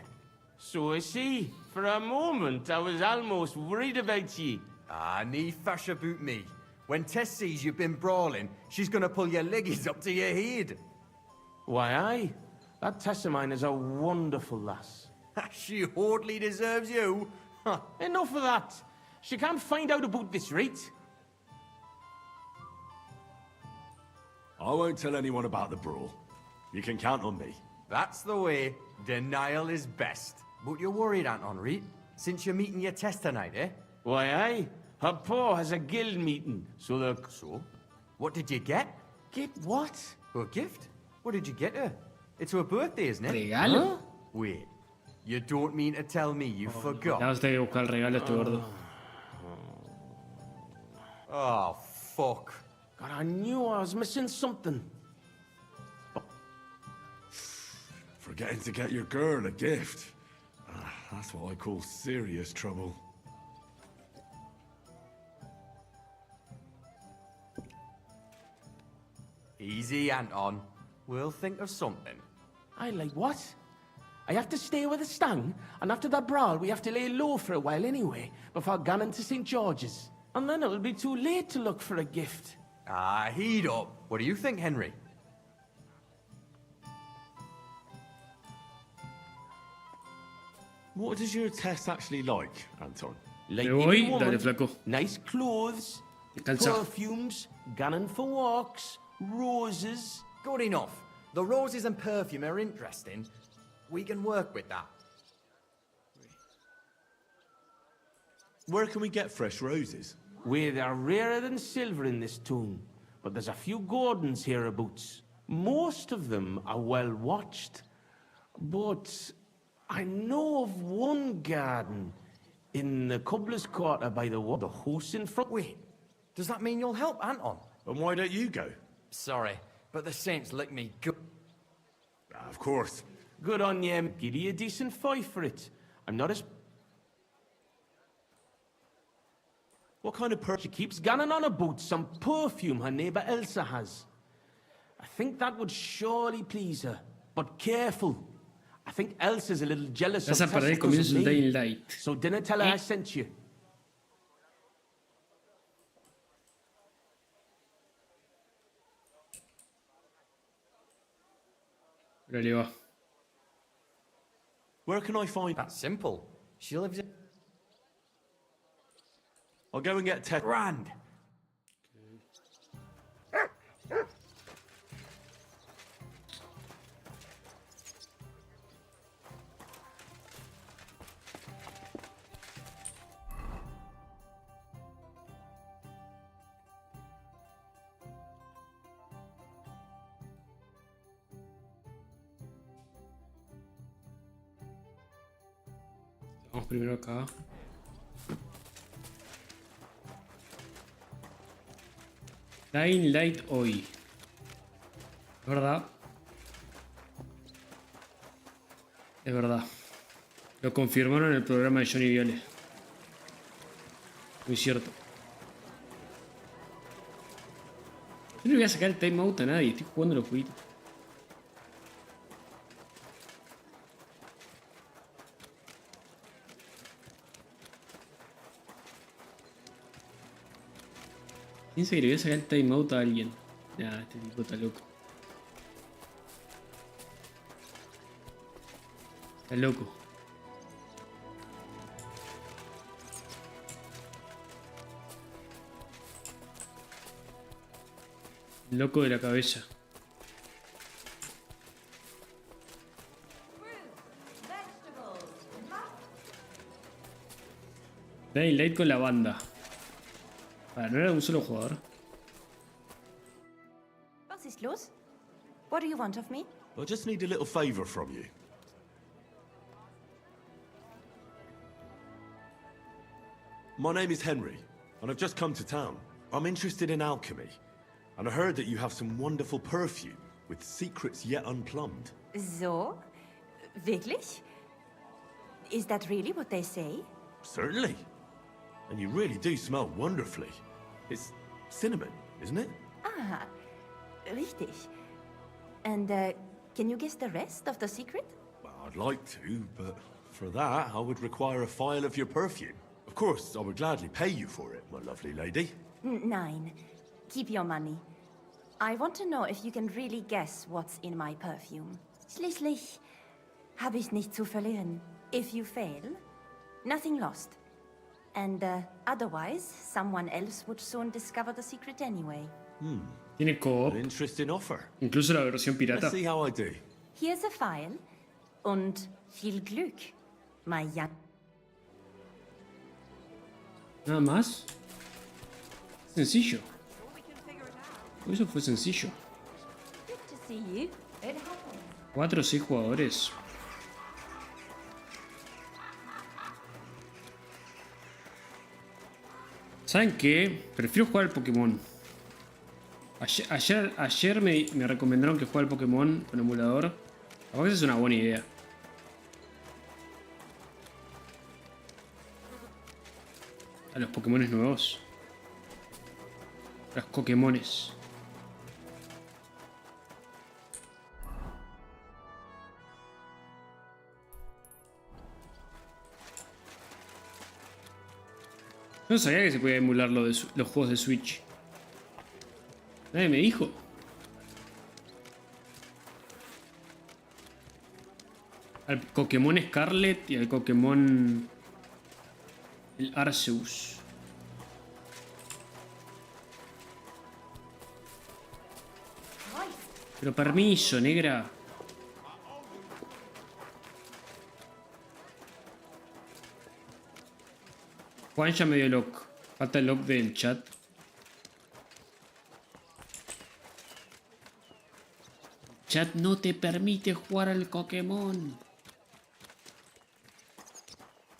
So I see. For a moment, I was almost worried about ye.
Ah, nee fash about me. When Tess sees you've been brawling, she's gonna pull your leggies up to your head.
Why, aye. That Tess of mine is a wonderful lass.
She hardly deserves you.
Enough of that. She can't find out about this, right?
I won't tell anyone about the brawl. You can count on me.
That's the way. Denial is best. But you're worried, Anton, right? Since you're meeting your Tess tonight, eh?
Why, aye. Her pa has a guild meeting, so the...
So? What did you get?
Get what?
A gift? What did you get her? It's her birthday, isn't it?
¿Regalo?
Huh? Wait. You don't mean to tell me you forgot?
Ya vas a tener que buscar el regalo este gordo.
Oh, fuck.
God, I knew I was missing something.
Forgetting to get your girl a gift. That's what I call serious trouble.
Easy, Anton. We'll think of something.
I like what? I have to stay with the Stang, and after that brawl we have to lay low for a while anyway, before going to St. George's. And then it'll be too late to look for a gift.
Ah, heat up. What do you think, Henry?
What does your Tess actually like, Anton?
Like
Me voy,
any
dale,
woman,
flaco.
nice clothes,
Calza.
perfumes, going for walks, roses.
Good enough. The roses and perfume are interesting. We can work with that.
Where can we get fresh roses?
Where they're rarer than silver in this town, but there's a few gardens hereabouts. Most of them are well watched, but I know of one garden in the cobbler's quarter by the house in front.
Wait, does that mean you'll help, Anton?
And why don't you go?
Sorry, but the Saints lick me good.
Of course.
Good on you. Give you a decent fight for it. I'm not as...
What kind of
She keeps gunning on about some perfume her neighbour Elsa has. I think that would surely please her. But careful. I think Elsa's a little jealous
Vas a
of
perder el
Tess because
comienzo
of
del
me.
Dying Light.
So dinna tell her I sent you.
Órale, va.
Where can I find...
That's simple. She lives in...
I'll go and get Tess.
Grand.
Vamos primero acá. Dying Light hoy. Es verdad. Es verdad. Lo confirmaron en el programa de Johnny Viole. Muy cierto. Yo no le voy a sacar el timeout a nadie. Estoy jugando los jueguitos. Piensa que le voy a sacar el timeout a alguien. Nah, este tipo está loco. Está loco. Loco de la cabeza. Dying Light con la banda. No era un solo jugador.
Was ist los? What do you want of me?
I just need a little favor from you. My name is Henry, and I've just come to town. I'm interested in alchemy, and I heard that you have some wonderful perfume. with secrets yet unplumbed.
So? Wirklich? Is that really what they say?
Certainly. And you really do smell wonderfully. It's cinnamon, isn't it?
Ah, richtig. And, can you guess the rest of the secret?
Well, I'd like to, but for that, I would require a phial of your perfume. Of course, I would gladly pay you for it, my lovely lady.
Nein. Keep your money. I want to know if you can really guess what's in my perfume. Schließlich habe ich nichts zu verlieren. If you fail, nothing lost. And otherwise, someone else would soon discover the secret anyway.
Tiene co-op.
An interesting offer.
Incluso la versión pirata.
Let's see how I do.
Here's a file. Und viel Glück, my young...
Nada más. Sencillo. Eso fue sencillo.
Good to see you. It happened.
4 o 6 jugadores. ¿Saben qué? Prefiero jugar al Pokémon. Ayer me recomendaron que juegue al Pokémon con emulador. Capaz que esa es una buena idea. A los Pokémones nuevos. Los Pokémones. No sabía que se podía emular los juegos de Switch. Nadie me dijo. Al Pokémon Scarlet y al Pokémon... el Arceus. Pero permiso, negra. Juan ya me dio lock. Falta el lock del chat. Chat no te permite jugar al Pokémon.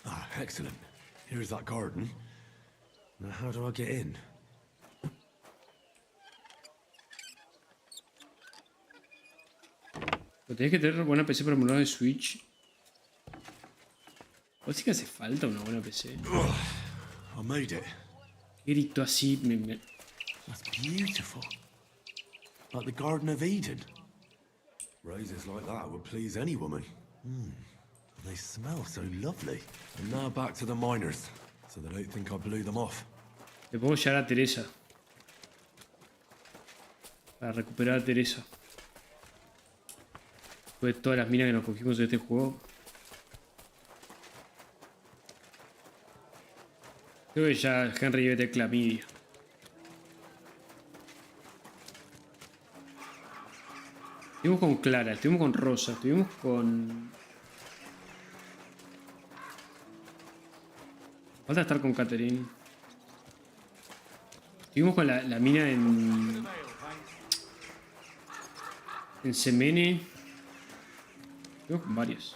Ah, excellent. Here's that garden. Now how do I get in?
Pero tenés que tener buena PC para emular de Switch. ¿O sí que hace falta una buena PC?
I made it.
Grito así,
That's beautiful. Like the Garden of Eden. Roses like that would please any woman. And they smell so lovely. And now back to the miners, so they don't think I blew them off.
Le puedo llevar a Teresa. Para recuperar a Teresa. Después de todas las minas que nos cogimos en este juego. Creo que ya Henry debe tener clamidia. Estuvimos con Clara, estuvimos con Rosa, estuvimos con... Falta estar con Catherine. Estuvimos con la mina en Semene. Estuvimos con varios.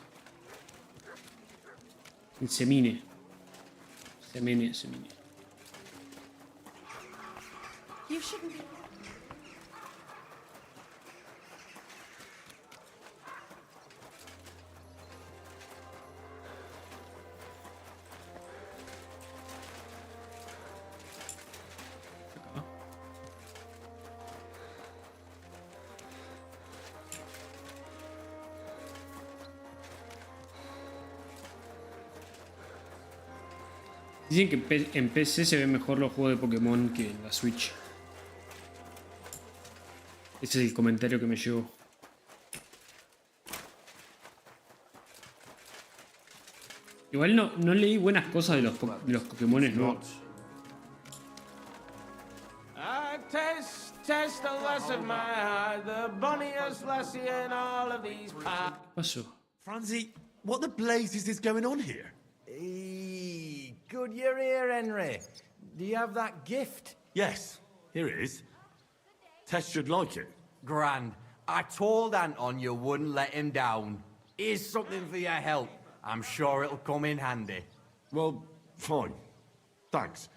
En Semine. Semine.
You shouldn't be...
Dicen que en PC se ven mejor los juegos de Pokémon que en la Switch. Ese es el comentario que me llegó. Igual no leí buenas cosas de los Pokémones nuevos.
Test the lust of my heart, the bonniest lassie in all of these parts.
¿Qué pasó?
Franzi, what the blazes is going on here?
Good you're here, Henry. Do you have that gift?
Yes, here it is. Tess should like it.
Grand. I told Anton you wouldn't let him down. Here's something for your help. I'm sure it'll come in handy.
Well, fine. Thanks.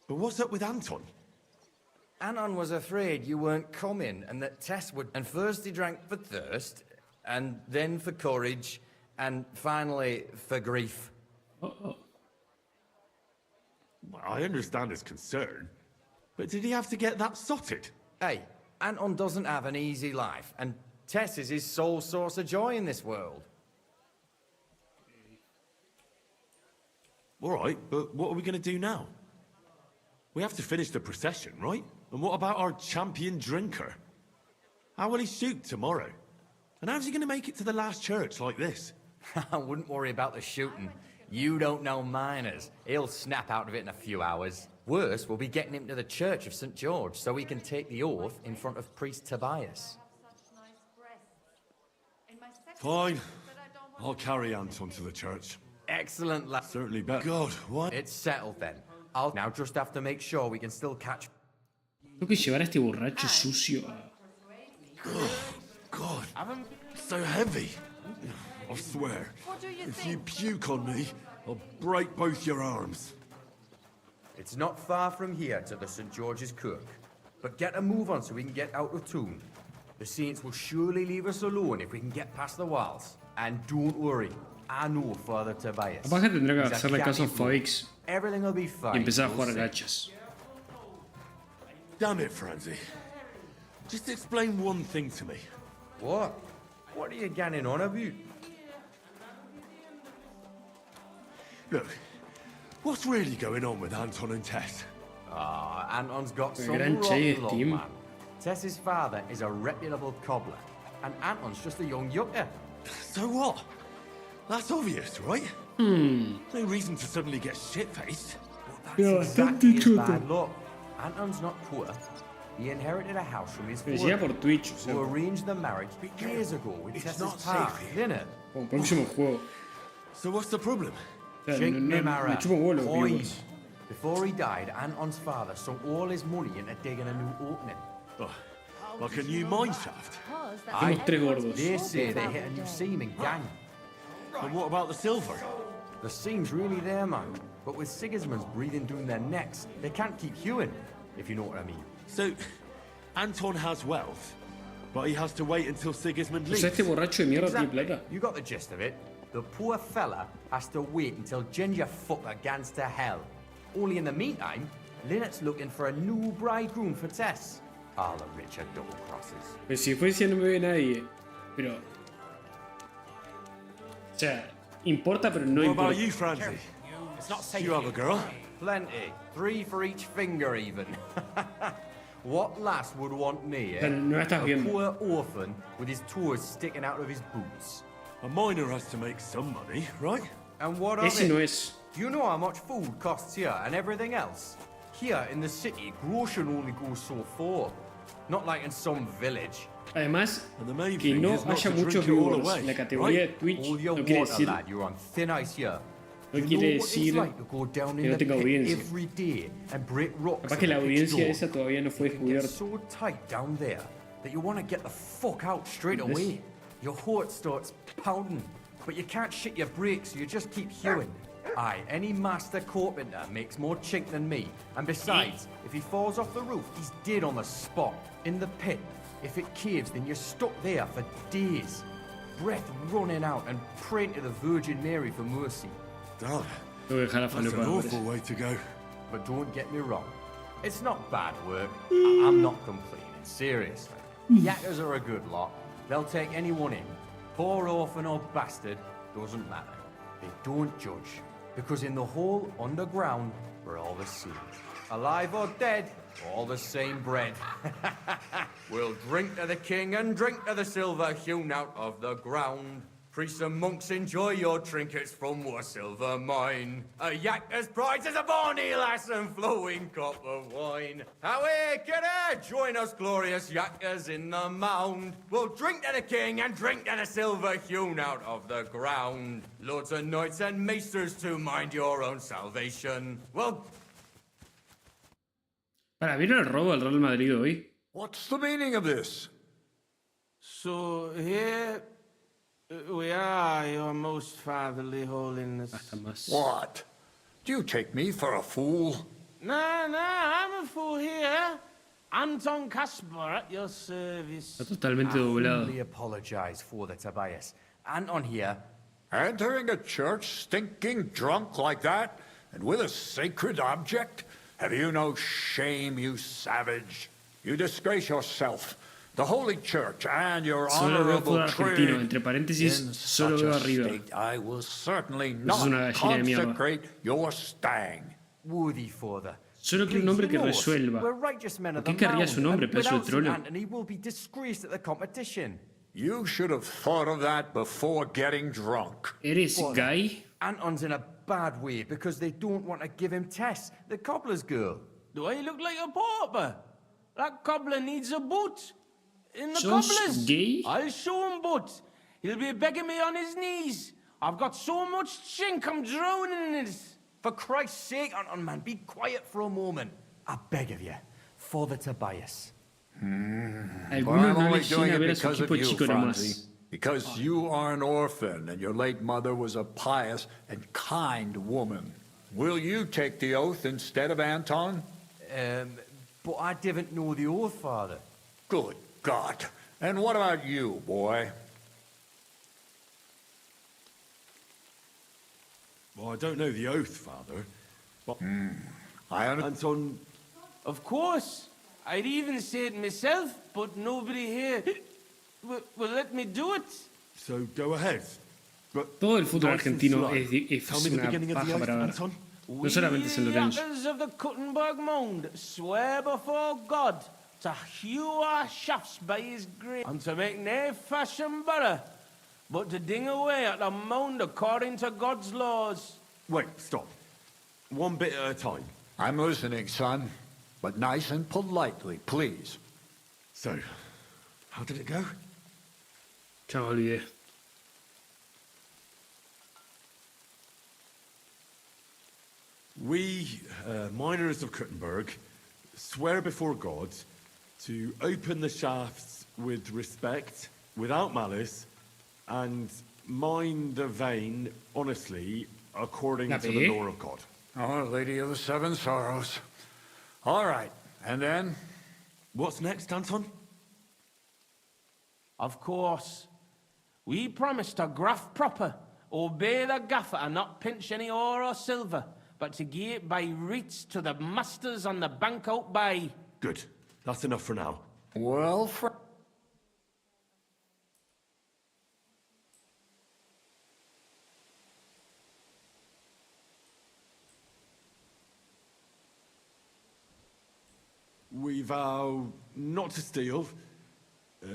But what's up with Anton?
Anton was afraid you weren't coming and that Tess would... And first he drank for thirst, and then for courage, and finally for grief.
Uh-oh.
Well, I understand his concern, but did he have to get that sotted?
Hey, Anton doesn't have an easy life, and Tess is his sole source of joy in this world.
All right, but what are we going to do now? We have to finish the procession, right? And what about our champion drinker? How will he shoot tomorrow? And how's he going to make it to the last church like this?
I wouldn't worry about the shooting. You don't know miners. He'll snap out of it in a few hours. Worse, we'll be getting him to the Church of St. George so he can take the oath in front of Priest Tobias.
Fine. I'll carry Anton to the church.
Excellent, lad.
Certainly better. God, what?
It's settled then. I'll now just have to make sure we can still catch...
Tengo que llevar a este borracho sucio a...
God, so heavy. I swear, if you puke on me, I'll break both your arms.
It's not far from here to the St. George's Kirk. But get a move on so we can get out of town. The Saints will surely leave us alone if we can get past the walls. And don't worry, I know Father Tobias.
Capaz que tendré que hacerle caso a Foix
Everything will be fine.
y empezar a jugar gachas.
Damn it, Franzi. Just explain one thing to me.
What? What are you getting on about?
Look, what's really going on with Anton and Tess?
Anton's got some
gran che
rotten luck,
Steam.
man. Tess's father is a reputable cobbler, and Anton's just a young yucca.
So what? That's obvious, right? No reason to suddenly get shit-faced.
That's exactly his bad luck. Anton's not poor. He inherited a house from his
Decía por
father,
Twitch, o sea,
who arranged the marriage years ago with
It's
Tess's
not
past,
safe
didn't it?
como próximo juego.
So what's the problem?
O sea,
Shake
no,
me
me
Mara.
chupo un huevo los
Oi.
viewers.
Before he died, Anton's father sunk all his money into digging a new opening.
Like a new mine shaft?
Somos tres gordos.
They say they hit a new seam in gang.
And what about the silver?
The seam's really there, man. But with Sigismund's breathing down their necks, they can't keep hewing, if you know what I mean.
So, Anton has wealth, but he has to wait until Sigismund
O
leaves.
sea, este borracho de mierda tiene
Exactly.
plata.
You got the gist of it. The poor fella has to wait until Ginger fucker gans to hell. Only in the meantime, Lynette's looking for a new bridegroom for Tess. All the richer double crosses.
Pues si fuese no me ve nadie. Pero... O sea, importa pero no
What
importa.
about you, Francie?
It's not safe.
You have a girl?
Plenty. 3 for each finger, even. What lass would want me, eh?
Pero no la estás
A
viendo.
poor orphan with his toes sticking out of his boots.
A miner has to make some money, right?
And what of
Ese
it?
no es.
Do you know how much food costs here and everything else? Here in the city, grocery only goes so far. Not like in some village.
Además,
And the main
que
thing
no
is not
haya
to
muchos
drink it all
viewers
away,
en la categoría de
right?
Twitch
Hold your
no quiere
water,
decir,
lad. You're on thin ice here.
no
You
quiere
know what it's
decir
like to go down
que
in
no
the
tenga
pit
audiencia.
every day and break rocks
Capaz que
in
la
the pit's
audiencia
door.
esa todavía no fue
It gets
descubierta.
so tight down there that you want to get the fuck out straight
¿Ves?
away. Your heart starts pounding, but you can't shit your brakes, so you just keep hewing. Aye, any master carpenter makes more chink than me. And besides, if he falls off the roof, he's dead on the spot. In the pit, if it caves, then you're stuck there for days. Breath running out and praying to the Virgin Mary for mercy.
Damn,
Tengo que dejar la
that's an
falopa. me
awful
parece.
way to go.
But don't get me wrong, it's not bad work. I'm not complaining, seriously. Yakkers are a good lot. They'll take anyone in. Poor orphan or bastard, doesn't matter. They don't judge. Because in the whole underground, we're all the same. Alive or dead, all the same bread. We'll drink to the king and drink to the silver hewn out of the ground. Priests and monks, enjoy your trinkets from our silver mine. A yakker's prize is a bonny lass and flowing cup of wine. Away, kidder, join us glorious yakkers in the mound. We'll drink to the king and drink to the silver hewn out of the ground. Lords and knights and maesters to mind your own salvation. Well,
Para, ¿vieron el robo al Real Madrid hoy?
What's the meaning of this?
So here we are, your most fatherly holiness.
Hasta más.
What? Do you take me for a fool?
No, I'm a fool here. Anton Caspar at your service.
Está totalmente
I
doblado.
humbly apologize for the Tobias. Anton here.
Entering a church stinking drunk like that? And with a sacred object? Have you no shame, you savage? You disgrace yourself, the holy church, and your
Solo veo
honorable
fútbol argentino,
trade.
entre paréntesis,
In
solo
such
veo
a
arriba.
state, I will certainly
Eso es una
not
gallina de mierda.
consecrate your stag.
Worthy father.
Solo quiero un hombre que
Please, the Norse,
resuelva.
we're righteous men of
¿Por qué
the
querría su
mound,
nombre,
and
pedazo de
without St.
trolo?
Anthony will be disgraced at the competition.
You should have thought of that before getting drunk.
¿Eres
Father,
gay?
Anton's in a bad way because they don't want to give him Tess, the cobbler's girl.
Do I look like a pauper? That cobbler needs a boot. In the
Sos
cobbler's.
gay?
I'll show him boot. He'll be begging me on his knees. I've got so much chink, I'm drowning in it.
For Christ's sake, Anton, man, be quiet for a moment. I beg of you, Father Tobias.
But
Algunos
I'm
no
only
les
doing
llena
it
ver a su
because of
equipo
you,
chico
Franzi.
nomás.
Because you are an orphan and your late mother was a pious and kind woman. Will you take the oath instead of Anton?
But I didn't know the oath, Father.
Good God. And what about you, boy?
Well, I don't know the oath, Father. But
Anton...
Of course. I'd even say it myself, but nobody here will let me do it.
So go ahead. But
Todo el fútbol
nice and
argentino
slow.
es
Tell me the
una
beginning of
paja
the oath,
para ver.
Anton.
No solamente San
We
Lorenzo.
yakkers of the Kuttenberg Mound swear before God to hew our shafts by his grace, and to make no fashion better, but to ding away at the mound according to God's laws.
Wait, stop. One bit at a time.
I'm listening, son. But nice and politely, please.
So, how did it go?
Ya me olvidé.
We, miners of Kuttenberg, swear before God to open the shafts with respect, without malice, and mine the vein honestly, according to the law of God.
Our Lady of the Seven Sorrows. All right, and then?
What's next, Anton?
Of course. We promise to graft proper, obey the gaffer, and not pinch any ore or silver, but to give it by reats to the masters on the bank out by.
Good. That's enough for now.
Well,
We vow not to steal,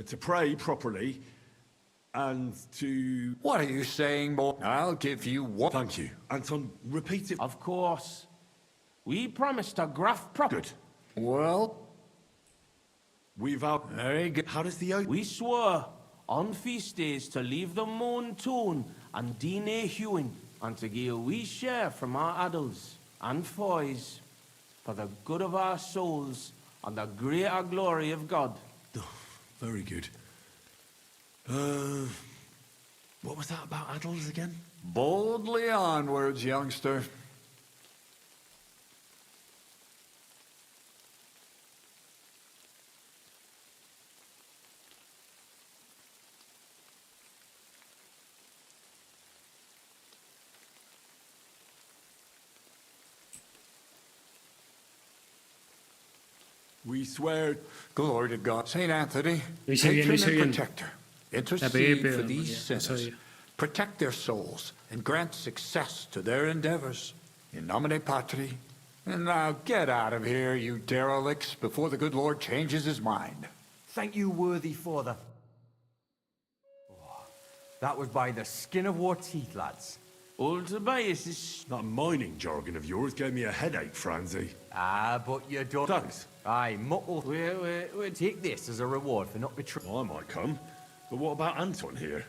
to pray properly, and to...
What are you saying, boy? I'll give you one.
Thank you. Anton, repeat it.
Of course. We promise to graft proper.
Good.
Well...
We vow...
Very good.
How does the oath...
We swore on feast days to leave the moon tone and DNA hewing, and to give a wee share from our adults and foys for the good of our souls and the greater glory of God.
Oh, very good. What was that about adults again?
Boldly onwards, youngster.
We swear...
Glory to God. St. Anthony,
Lo hice bien, lo
patron
hice
and
bien.
protector,
La pegué,
intercede
pero
for
no
these
podía, no
sinners.
sabía.
Protect their souls and grant success to their endeavors. In nomine Patri. And now get out of here, you derelicts, before the good Lord changes his mind.
Thank you, worthy father. Oh, that was by the skin of our teeth, lads.
Old Tobias is...
That mining jargon of yours gave me a headache, Franzi.
Ah, but you don't...
Thanks.
Aye, muckle. Wait. Take this as a reward for not betraying...
Well, I might come. But what about Anton here?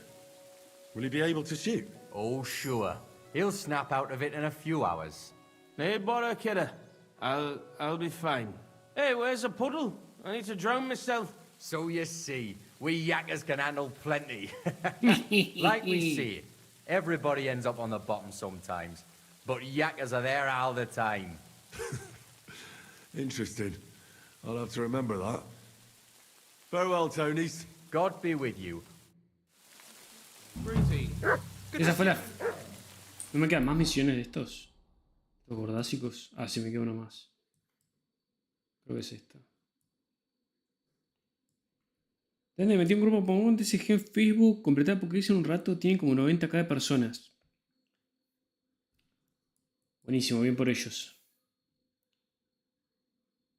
Will he be able to shoot?
Oh, sure. He'll snap out of it in a few hours.
Hey, bother, kidder. I'll be fine. Hey, where's the puddle? I need to drown myself.
So you see, we yakkers can handle plenty. Like we see, everybody ends up on the bottom sometimes. But yakkers are there all the time.
Interesting. I'll have to remember that. Farewell, Tonys.
God be with you.
Esa fue la... No me quedan más misiones de estos. Los gordásicos. Ah, sí, me queda una más. Creo que es esta. Me metí un grupo Pokémon TCG en Facebook. Completé la Pokédex en un rato. Tienen como 90k de personas. Buenísimo, bien por ellos.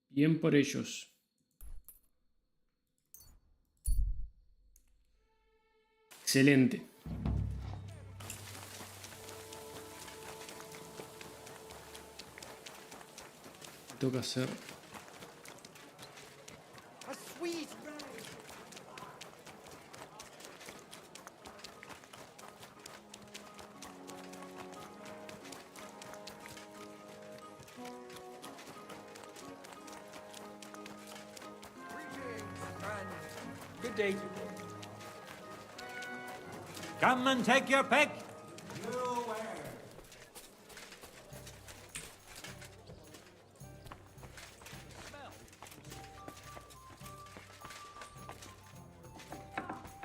Bien por ellos. Excelente. Tengo que hacer.
Good day.
Come and take your pick.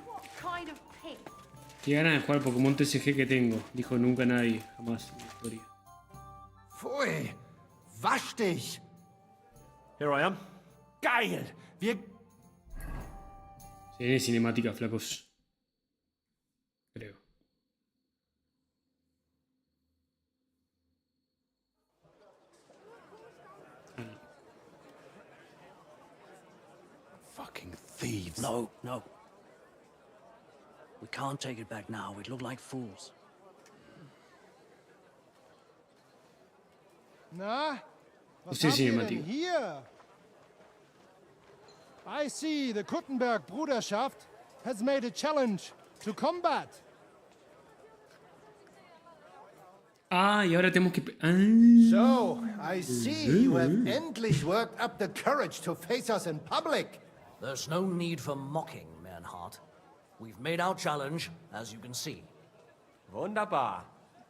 What kind of pig?
Qué ganas de jugar al Pokémon TCG que tengo. Dijo nunca nadie, jamás en la historia.
Pfui, wasch dich.
Here I am.
Geil. Wir...
Se viene cinemática, flacos. Creo.
Fucking thieves. No. We can't take it back now. We'd look like fools.
Na, was
Sí,
haben
sí,
wir
Mati.
denn hier? I see the Kuttenberg Bruderschaft has made a challenge to combat.
Ah, y ahora tenemos que...
So, I see you have endlich worked up the courage to face us in public.
There's no need for mocking, Mernhardt. We've made our challenge, as you can see.
Wunderbar.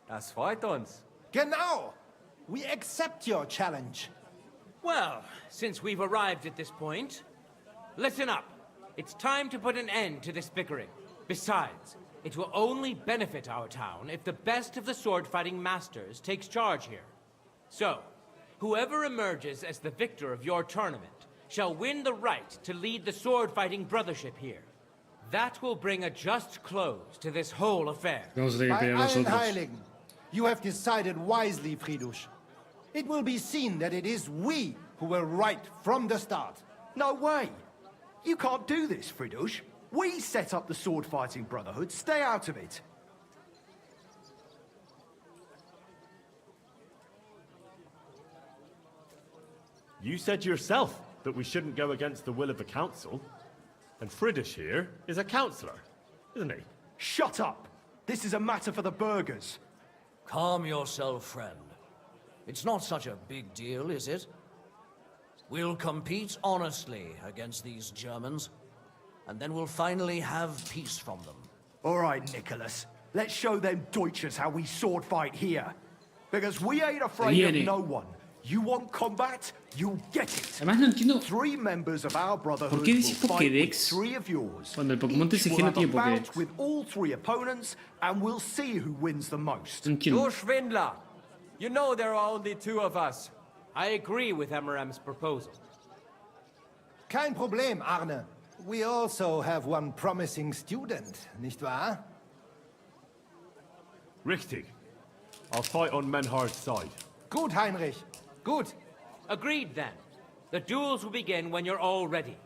Das freut uns.
Genau. We accept your challenge.
Well, since we've arrived at this point, listen up. It's time to put an end to this bickering. Besides, it will only benefit our town if the best of the sword-fighting masters takes charge here. So, whoever emerges as the victor of your tournament shall win the right to lead the sword-fighting brothership here. That will bring a just close to this whole affair.
By allen Heiligen, you have decided wisely, Fridush. It will be seen that it is we who were right from the start.
No way. You can't do this, Fridush. We set up the sword-fighting brotherhood. Stay out of it.
You said yourself that we shouldn't go against the will of the council. And Fridish here is a councillor, isn't he?
Shut up. This is a matter for the burghers.
Calm yourself, friend. It's not such a big deal, is it? We'll compete honestly against these Germans, and then we'll finally have peace from them.
All right, Nicholas. Let's show them Deutschers how we sword fight here. Because we ain't afraid of no one. You want combat? You'll get it.
Además no entiendo
Three members of our brotherhood
¿por qué
will
dice
fight with
Pokédex
three of yours.
cuando el Pokémon
Each
TCG
will
no
have a
tiene
bout
Pokédex.
with all three opponents, and we'll see who wins the most.
No entiendo.
Du Schwindler! You know there are only two of us.
I agree with MRM's proposal.
Kein Problem, Arne. We also have one promising student, nicht wahr?
Richtig. I'll fight on Menhard's side.
Gut, Heinrich. Gut.
Agreed, then. The duels will begin when you're all ready,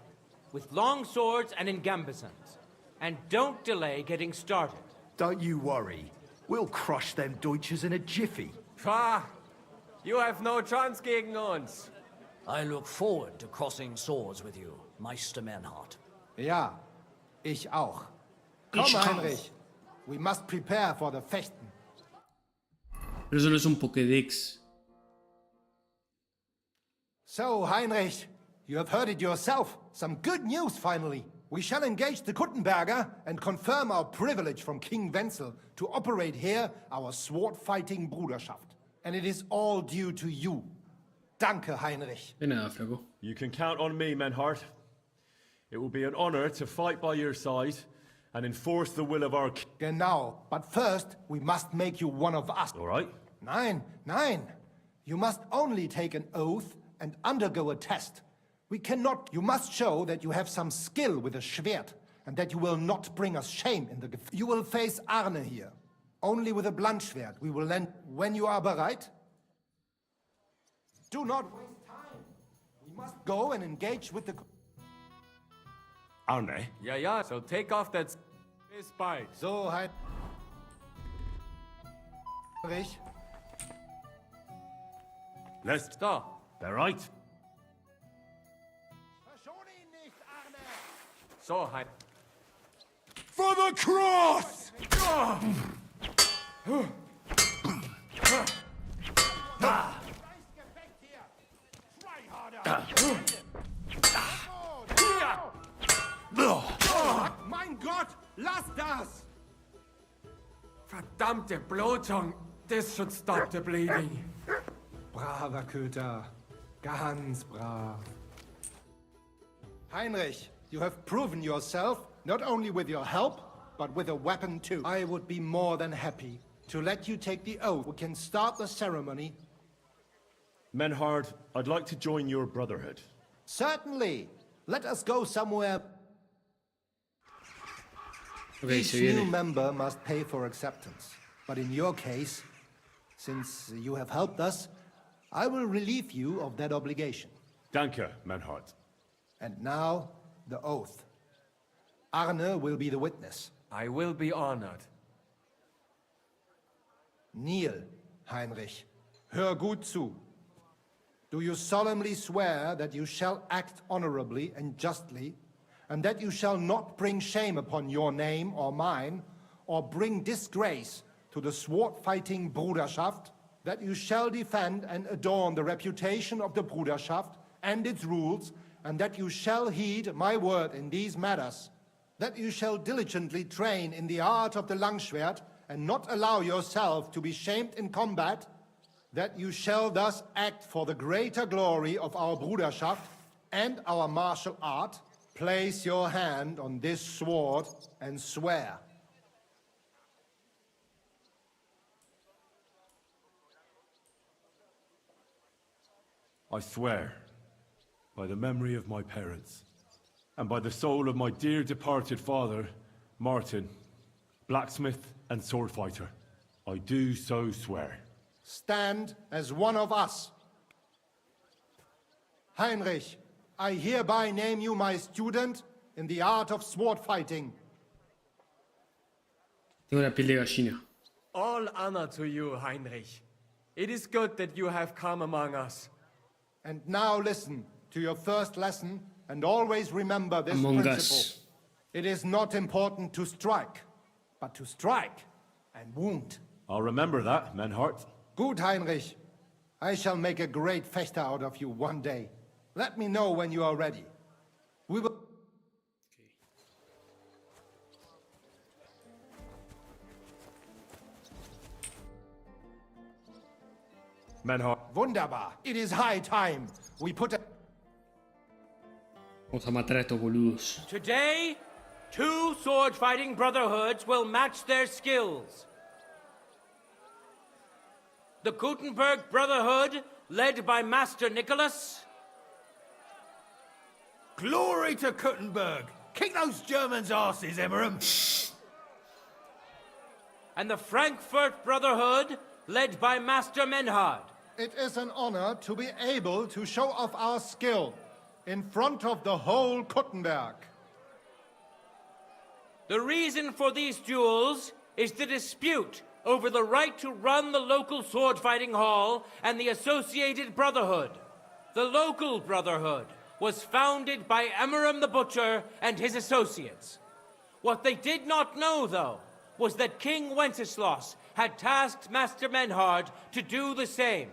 with long swords and in gambesons. And don't delay getting started.
Don't you worry. We'll crush them Deutschers in a jiffy.
Pah! You have no chance gegen uns.
I look forward to crossing swords with you, Meister Mernhardt.
Ja, ich auch. Komm, Heinrich. We must prepare for the Fechten.
Pero eso no es un Pokédex.
So, Heinrich, you have heard it yourself. Some good news, finally. We shall engage the Kuttenberger and confirm our privilege from King Wenzel to operate here our sword-fighting Bruderschaft. And it is all due to you. Danke, Heinrich.
De nada, flaco.
You can count on me, Menhart. It will be an honor to fight by your side and enforce the will of our king.
Genau. But first, we must make you one of us.
All right?
Nein, nein. You must only take an oath and undergo a test. We cannot. You must show that you have some skill with a Schwert and that you will not bring us shame in the... You will face Arne here. Only with a blunt Schwert. We will lend... When you are bereit? Do not waste time. We must go and engage with the...
Arne?
Yeah, so take off that spike.
So, Heinrich.
Let's
stop.
Bereit?
So, Hein.
For the cross!
Mein Gott, lass das!
Verdammte Blutung! This should stop the bleeding.
Braver Köter. Ganz brav. Heinrich, you have proven yourself, not only with your help, but with a weapon too. I would be more than happy to let you take the oath. We can start the ceremony.
Menhard, I'd like to join your brotherhood.
Certainly. Let us go somewhere.
Okay,
Each
so
new member must pay for acceptance. But in your case, since you have helped us, I will relieve you of that obligation.
Danke, Menhard.
And now, the oath. Arne will be the witness.
I will be honored.
Kneel, Heinrich. Hör gut zu. Do you solemnly swear that you shall act honorably and justly, and that you shall not bring shame upon your name or mine, or bring disgrace to the sword-fighting Bruderschaft, that you shall defend and adorn the reputation of the Bruderschaft and its rules, and that you shall heed my word in these matters, that you shall diligently train in the art of the Langschwert, and not allow yourself to be shamed in combat, that you shall thus act for the greater glory of our Bruderschaft and our martial art. Place your hand on this sword and swear.
I swear, by the memory of my parents, and by the soul of my dear departed father, Martin, blacksmith and sword fighter, I do so swear.
Stand as one of us. Heinrich, I hereby name you my student in the art of sword fighting.
Tengo la piel de gallina.
All honor to you, Heinrich. It is good that you have come among us.
And now listen to your first lesson and always remember this
Among
principle.
Us.
It is not important to strike, but to strike and wound.
I'll remember that, Menhart.
Gut, Heinrich. I shall make a great fechter out of you one day. Let me know when you are ready. We will...
Menhart.
Wunderbar. It is high time. We put a...
Vamos a matar a estos boludos.
Today, 2 sword-fighting brotherhoods will match their skills. The Gutenberg Brotherhood, led by Master Nicholas.
Glory to Gutenberg! Kick those Germans' asses, Emmeram!
And the Frankfurt Brotherhood, led by Master Menhard.
It is an honor to be able to show off our skill in front of the whole Gutenberg.
The reason for these duels is the dispute over the right to run the local sword-fighting hall and the associated brotherhood. The local brotherhood was founded by Emmeram the Butcher and his associates. What they did not know, though, was that King Wenceslas had tasked Master Menhard to do the same.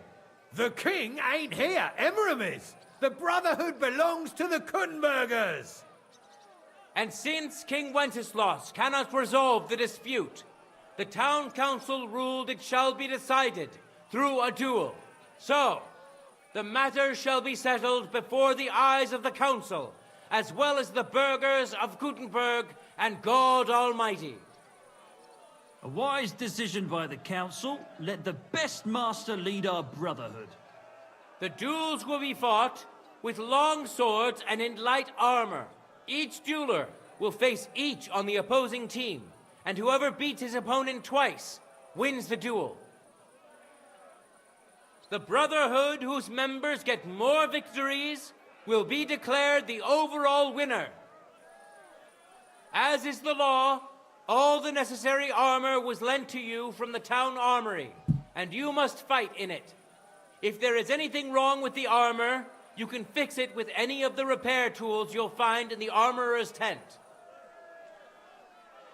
The king ain't here, Emmeram is. The brotherhood belongs to the Gutenbergers.
And since King Wenceslas cannot resolve the dispute, the town council ruled it shall be decided through a duel. So, The matter shall be settled before the eyes of the council, as well as the burghers of Gutenberg and God Almighty.
A wise decision by the council. Let the best master lead our brotherhood.
The duels will be fought with long swords and in light armor. Each dueler will face each on the opposing team, and whoever beats his opponent twice wins the duel. The brotherhood whose members get more victories will be declared the overall winner. As is the law, all the necessary armor was lent to you from the town armory, and you must fight in it. If there is anything wrong with the armor, you can fix it with any of the repair tools you'll find in the armorer's tent.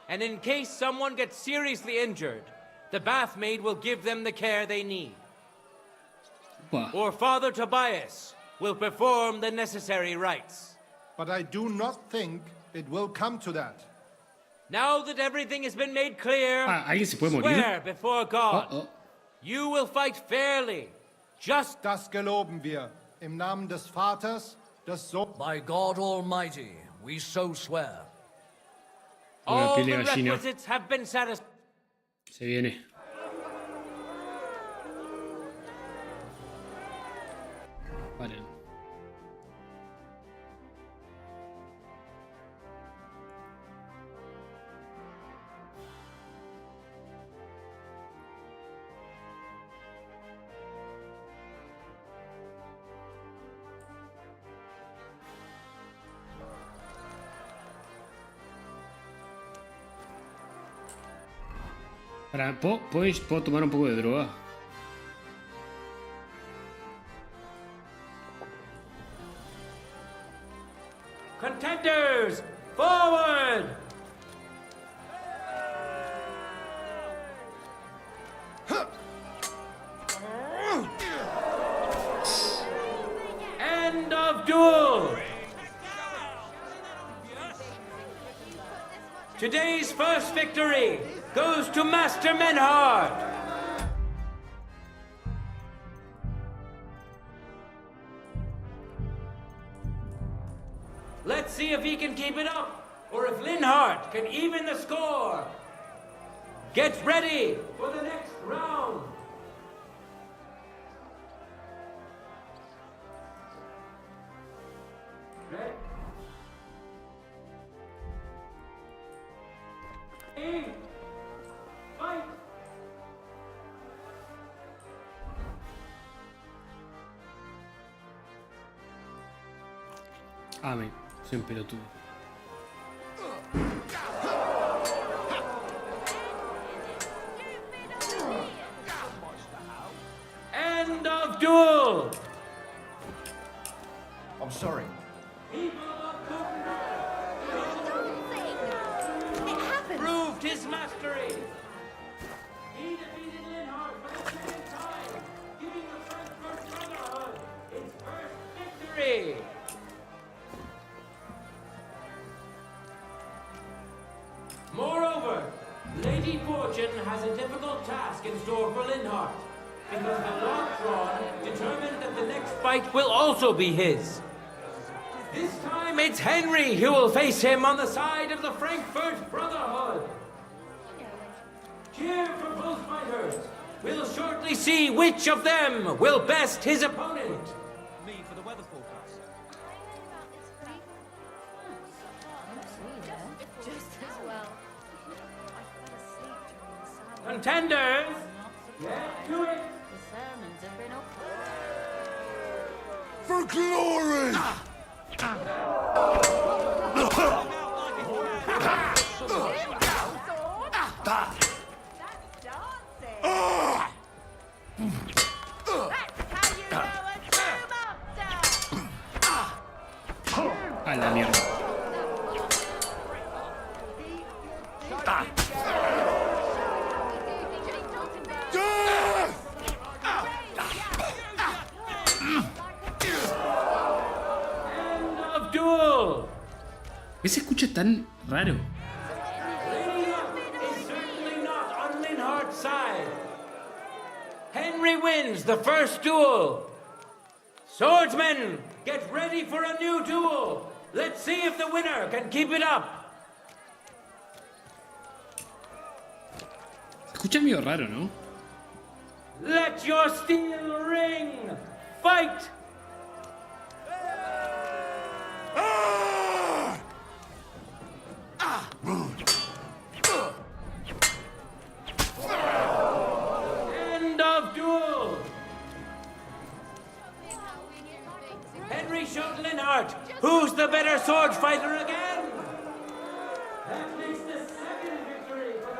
And in case someone gets seriously injured, the bathmaid will give them the care they need. Or Father Tobias will perform the necessary rites.
But I do not think it will come to that.
Now that everything has been made clear,
¿Alguien se puede morir?
swear before God, you will fight fairly, just.
Das geloben wir. Im Namen des Vaters, des Sohnes.
By God Almighty, we so swear.
All the requisites have been satisfied.
Se viene. Vale. ¿Puedo tomar un poco de droga?
Contenders, forward! End of duel! Today's first victory goes to Master Menhard. Let's see if he can keep it up, or if Linhardt can even the score. Get ready for the next round. Ready? Fight!
Amén. Soy un pelotudo.
End of duel!
I'm sorry.
Proved his mastery. He defeated Linhardt for the second time, giving the Frankfurt Brotherhood its first victory. Moreover, Lady Fortune has a difficult task in store for Linhardt, because the lot drawn determined that the next fight will also be his. This time it's Henry who will face him on the side of the Frankfurt Brotherhood. Cheer for both fighters. We'll shortly see which of them will best his opponent.
Me for the weather forecast.
Just as well.
Contenders, get to it.
The sermons have been up.
For glory!
A la mierda.
End of duel.
¿Qué se escucha tan raro?
Is certainly not on Linhardt's side. Henry wins the first duel. Swordsmen, get ready for a new duel. Let's see if the winner can keep it up.
Escucha medio raro, ¿no?
Let your steel ring. Fight. End of duel. Henry shot Linhart. Who's the better sword fighter again? That makes the second victory for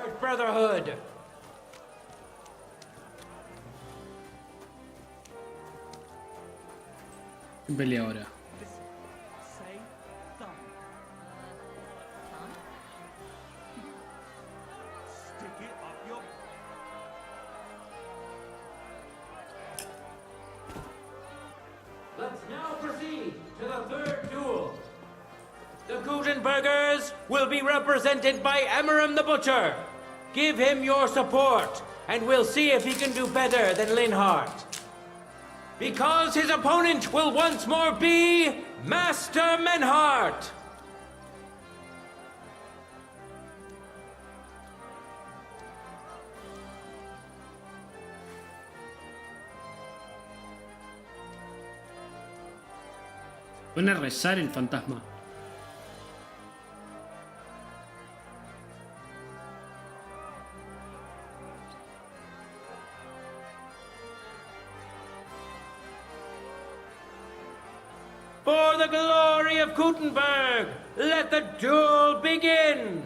the Brotherhood.
Pelea ahora.
Say thumb. Stick it up your...
Let's now proceed to the third duel. The Gutenbergers will be represented by Amaram the Butcher. Give him your support, and we'll see if he can do better than Linhart. Because his opponent will once more be Master Menhart.
Van a rezar el fantasma.
For the glory of Gutenberg, let the duel begin!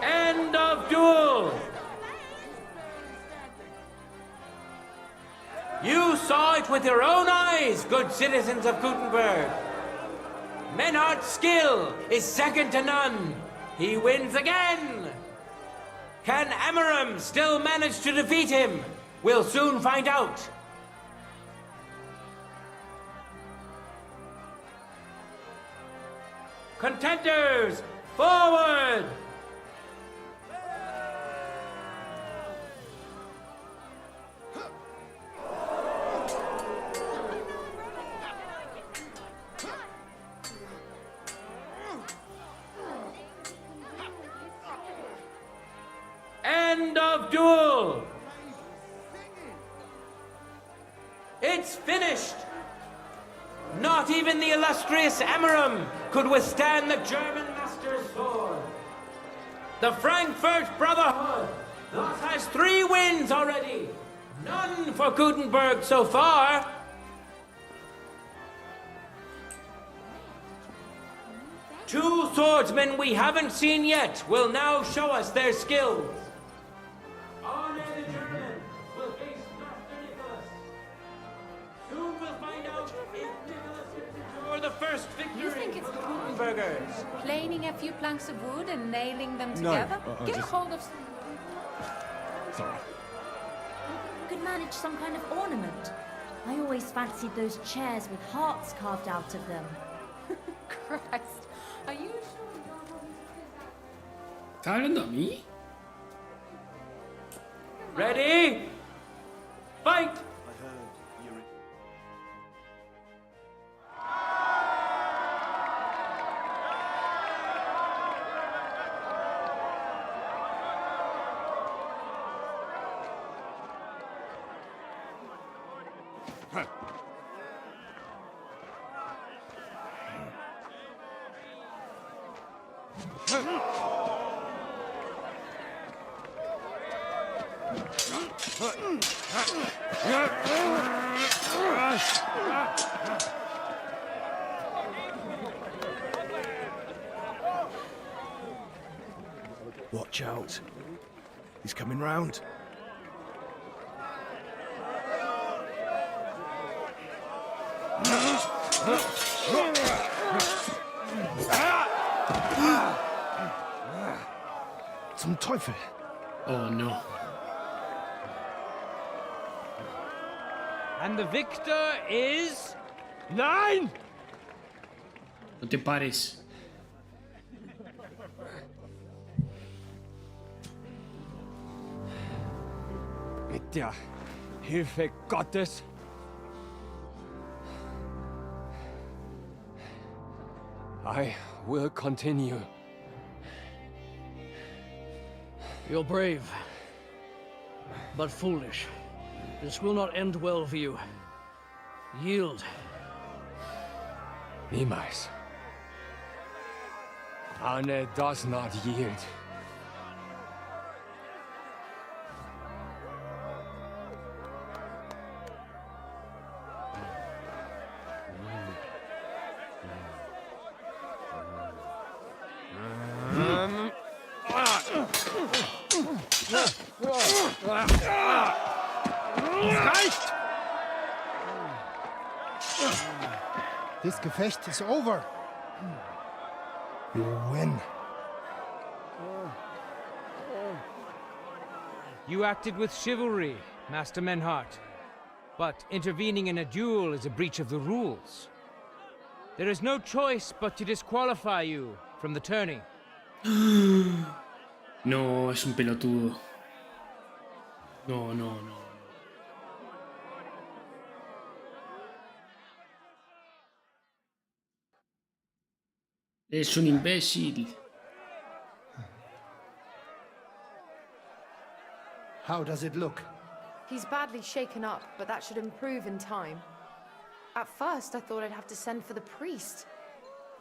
End of duel! You saw it with your own eyes, good citizens of Gutenberg. Menhart's skill is second to none. He wins again. Can Amaram still manage to defeat him? We'll soon find out. Contenders, forward! End of duel! It's finished! Not even the illustrious Amaram could withstand the German master's sword. The Frankfurt Brotherhood thus has 3 wins already. None for Gutenberg so far. Two swordsmen we haven't seen yet will now show us their skills. Arne the German will face Master Nicholas. Soon we'll find out if Nicholas can secure the first victory.
You think it's
for the Gutenbergers?
Planing a few planks of wood and nailing them
No,
together?
I
Get
just-
a hold of some...
Sorry.
You could manage some kind of ornament. I always fancied those chairs with hearts carved out of them.
Christ, are you sure you're...
¿Estás hablando a mí?
Ready? Fight!
Watch out. He's coming round.
Zum Teufel!
Oh no.
And the victor is... Nein!
No te pares.
Mit der Hilfe Gottes. I will continue.
You're brave, but foolish. This will not end well for you. Yield.
Niemals. Arne does not yield.
Reicht! This Gefecht is over. You win.
You acted with chivalry, Master Menhart. But intervening in a duel is a breach of the rules. There is no choice but to disqualify you from the tourney.
No, es un pelotudo. No, no, no. Es un imbécil.
How does it look?
He's badly shaken up, but that should improve in time. At first, I thought I'd have to send for the priest.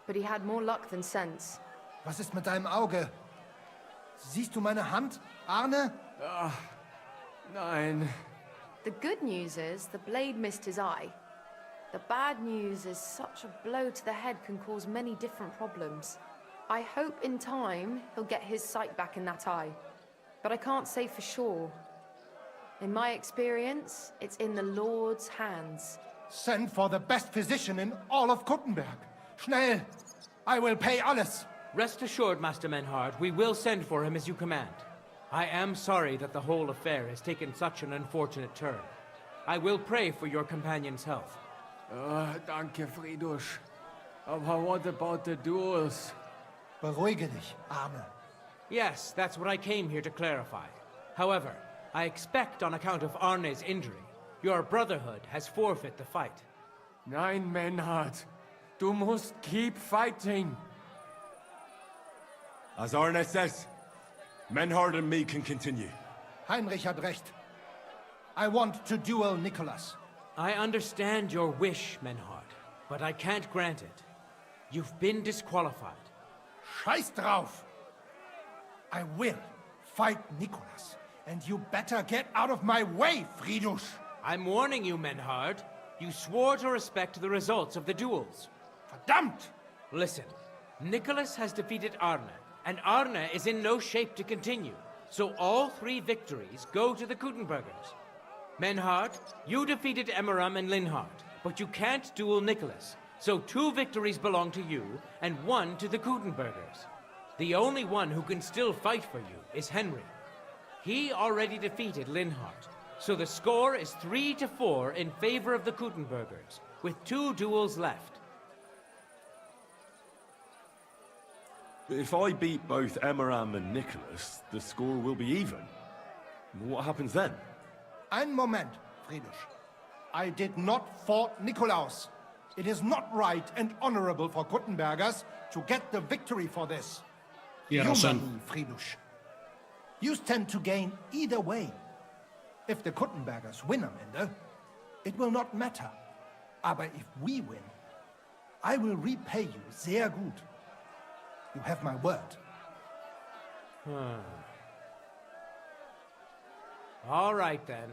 But he had more luck than sense.
Was ist mit deinem Auge? Siehst du meine Hand, Arne?
Nein.
The good news is the blade missed his eye. The bad news is such a blow to the head can cause many different problems. I hope in time he'll get his sight back in that eye. But I can't say for sure. In my experience, it's in the Lord's hands.
Send for the best physician in all of Kuttenberg. Schnell! I will pay alles.
Rest assured, Master Menhard, we will send for him as you command. I am sorry that the whole affair has taken such an unfortunate turn. I will pray for your companion's health.
Danke, Friedrich. Aber what about the duels?
Beruhige dich, Arne.
Yes, that's what I came here to clarify. However, I expect on account of Arne's injury, your brotherhood has forfeit the fight.
Nein, Menhard. Du musst keep fighting.
As Arne says, Menhard and me can continue.
Heinrich had recht. I want to duel Nicholas.
I understand your wish, Menhard, but I can't grant it. You've been disqualified.
Scheiß drauf! I will fight Nicholas, and you better get out of my way, Friedrich!
I'm warning you, Menhard. You swore to respect the results of the duels.
Verdammt!
Listen, Nicholas has defeated Arne, and Arne is in no shape to continue. So all 3 victories go to the Kuttenbergers. Menhard, you defeated Emmeram and Linhard, but you can't duel Nicholas. So 2 victories belong to you, and 1 to the Kuttenbergers. The only one who can still fight for you is Henry. He already defeated Linhard, so the score is 3-4 in favor of the Kuttenbergers, with 2 duels left.
If I beat both Emmeram and Nicholas, the score will be even. What happens then?
Ein Moment, Friedrich. I did not fought Nikolaus. It is not right and honorable for Kuttenbergers to get the victory for this. Human, Friedrich. You stand to gain either way. If the Kuttenbergers win am Ende, it will not matter. Aber if we win, I will repay you sehr gut. You have my word.
All right, then.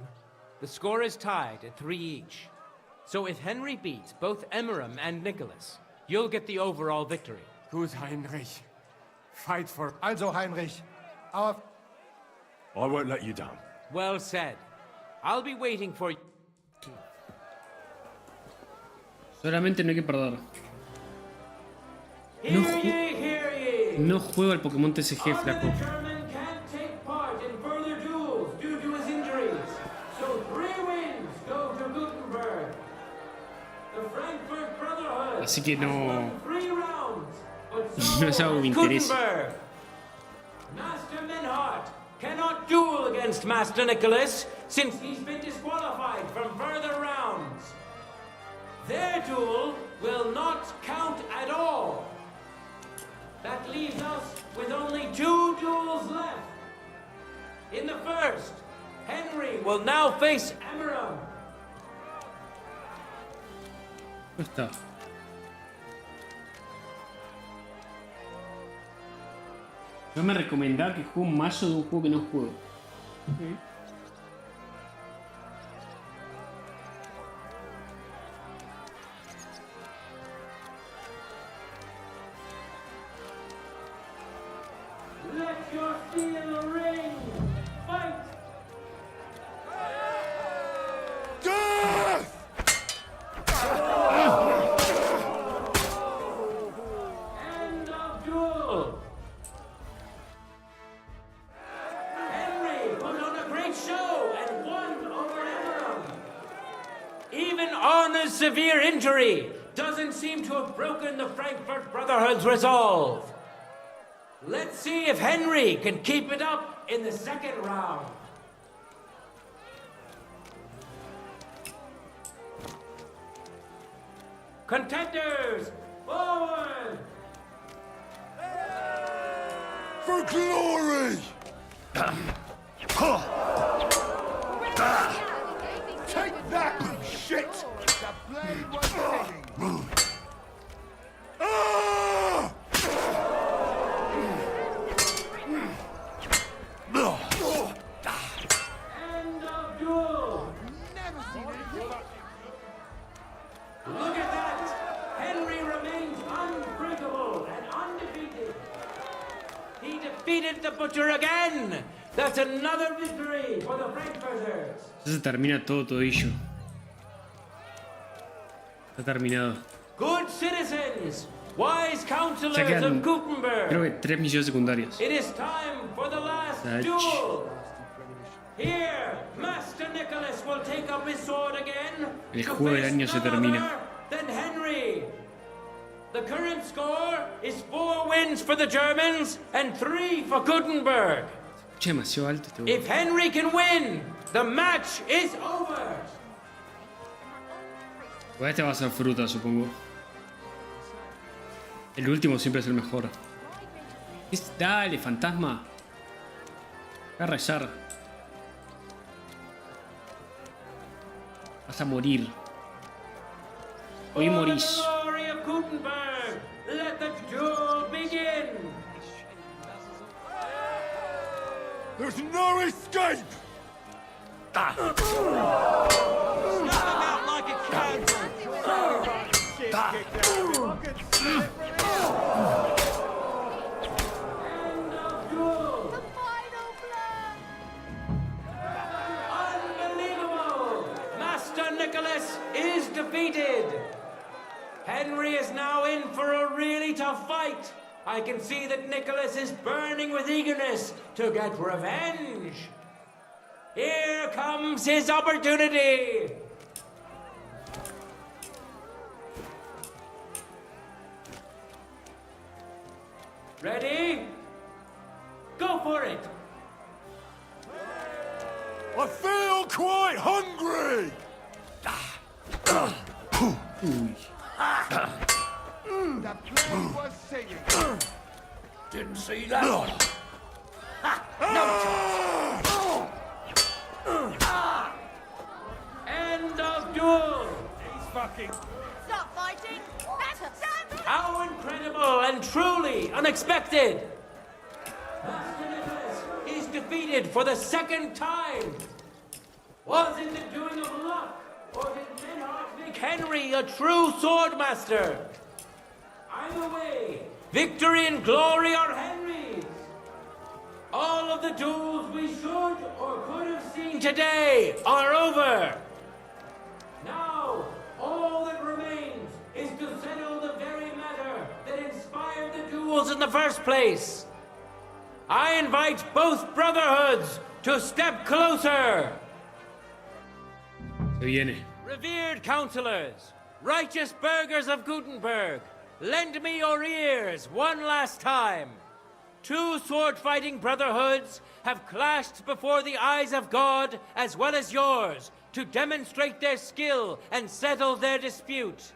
The score is tied at 3 each. So if Henry beats both Emmeram and Nicholas, you'll get the overall victory.
Gut, Heinrich. Fight for...
Also, Heinrich, our...
I won't let you down.
Well said. I'll be waiting for you.
Solamente no hay que perder. No,
Hear ye, hear ye.
no juego al Pokémon TCG, flaco.
The German can't take part in further duels due to his injuries. So 3 wins go to Gutenberg. The Frankfurt Brotherhood
Así que no.
has won 3 rounds, but so
No es algo que me interese.
Gutenberg. Master Minhart cannot duel against Master Nicholas since he's been disqualified from further rounds. Their duel will not count at all. That leaves us with only 2 duels left. In the first, Henry will now face Emerald.
¿Dónde está? Yo me recomendaba que juegue un mazo de un juego que no juego.
Let your steel ring. Fight.
Death!
End of duel. Henry put on a great show and won over Emerald. Even Arna's severe injury doesn't seem to have broken the Frankfurt Brotherhood's resolve. Let's see if Henry can keep it up in the second round. Contenders, forward!
For glory! Take that, you shit!
The blade was heading.
Ah!
End of duel!
Never seen anything.
Look at that! Henry remains unbreakable and undefeated. He defeated the Butcher again! That's another victory for the Frankfurters.
Ya se termina todillo. Está terminado.
Good citizens, wise
Ya
counselors
quedan,
of Gutenberg.
creo que 3 misiones secundarias.
It is time for the last
Touch.
duel. Here, Master Nicholas will take up his sword again.
El
to
juego del
face
año se
none
termina.
other than Henry. The current score is 4 wins for the Germans and 3 for Gutenberg.
Escucha demasiado alto este
If Henry can win, the match is over.
Pues este va a ser fruta, supongo. El último siempre es el mejor. Dale, fantasma. Voy a rezar. Vas a morir. Hoy
For
morís.
the glory of Gutenberg, let the duel begin.
There's no escape!
Snuff him out like a candle!
End of duel.
The final blow!
Unbelievable! Master Nicholas is defeated. Henry is now in for a really tough fight. I can see that Nicholas is burning with eagerness to get revenge. Here comes his opportunity. Ready? Go for it.
I feel quite hungry!
The blade was singing.
Didn't see that one.
End of duel. He's fucking.
Stop fighting! That's done!
How incredible and truly unexpected! Master Nicholas is defeated for the second time. Was it the doing of luck, or did Minhart make Henry a true swordmaster? Either way, victory and glory are Henry's. All of the duels we should or could have seen today are over. Now, all that remains
rules in the first place. I invite both brotherhoods to step closer.
Se viene.
Revered counselors, righteous burghers of Gutenberg, lend me your ears one last time. Two sword-fighting brotherhoods have clashed before the eyes of God as well as yours to demonstrate their skill and settle their dispute.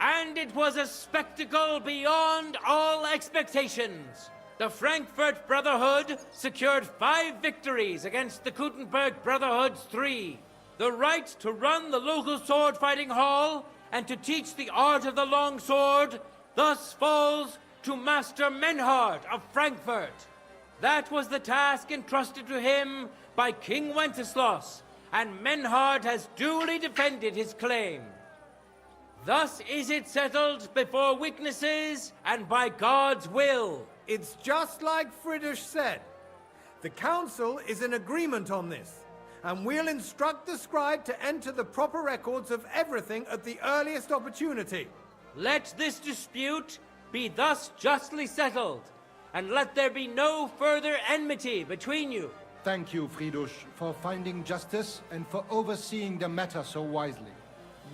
And it was a spectacle beyond all expectations. The Frankfurt Brotherhood secured 5 victories against the Gutenberg Brotherhood's 3. The right to run the local sword-fighting hall and to teach the art of the long sword thus falls to Master Menhard of Frankfurt. That was the task entrusted to him by King Wenceslas, and Menhard has duly defended his claim. Thus is it settled before witnesses and by God's will.
It's just like Friedrich said. The council is in agreement on this, and we'll instruct the scribe to enter the proper records of everything at the earliest opportunity.
Let this dispute be thus justly settled, and let there be no further enmity between you.
Thank you, Friedrich, for finding justice and for overseeing the matter so wisely.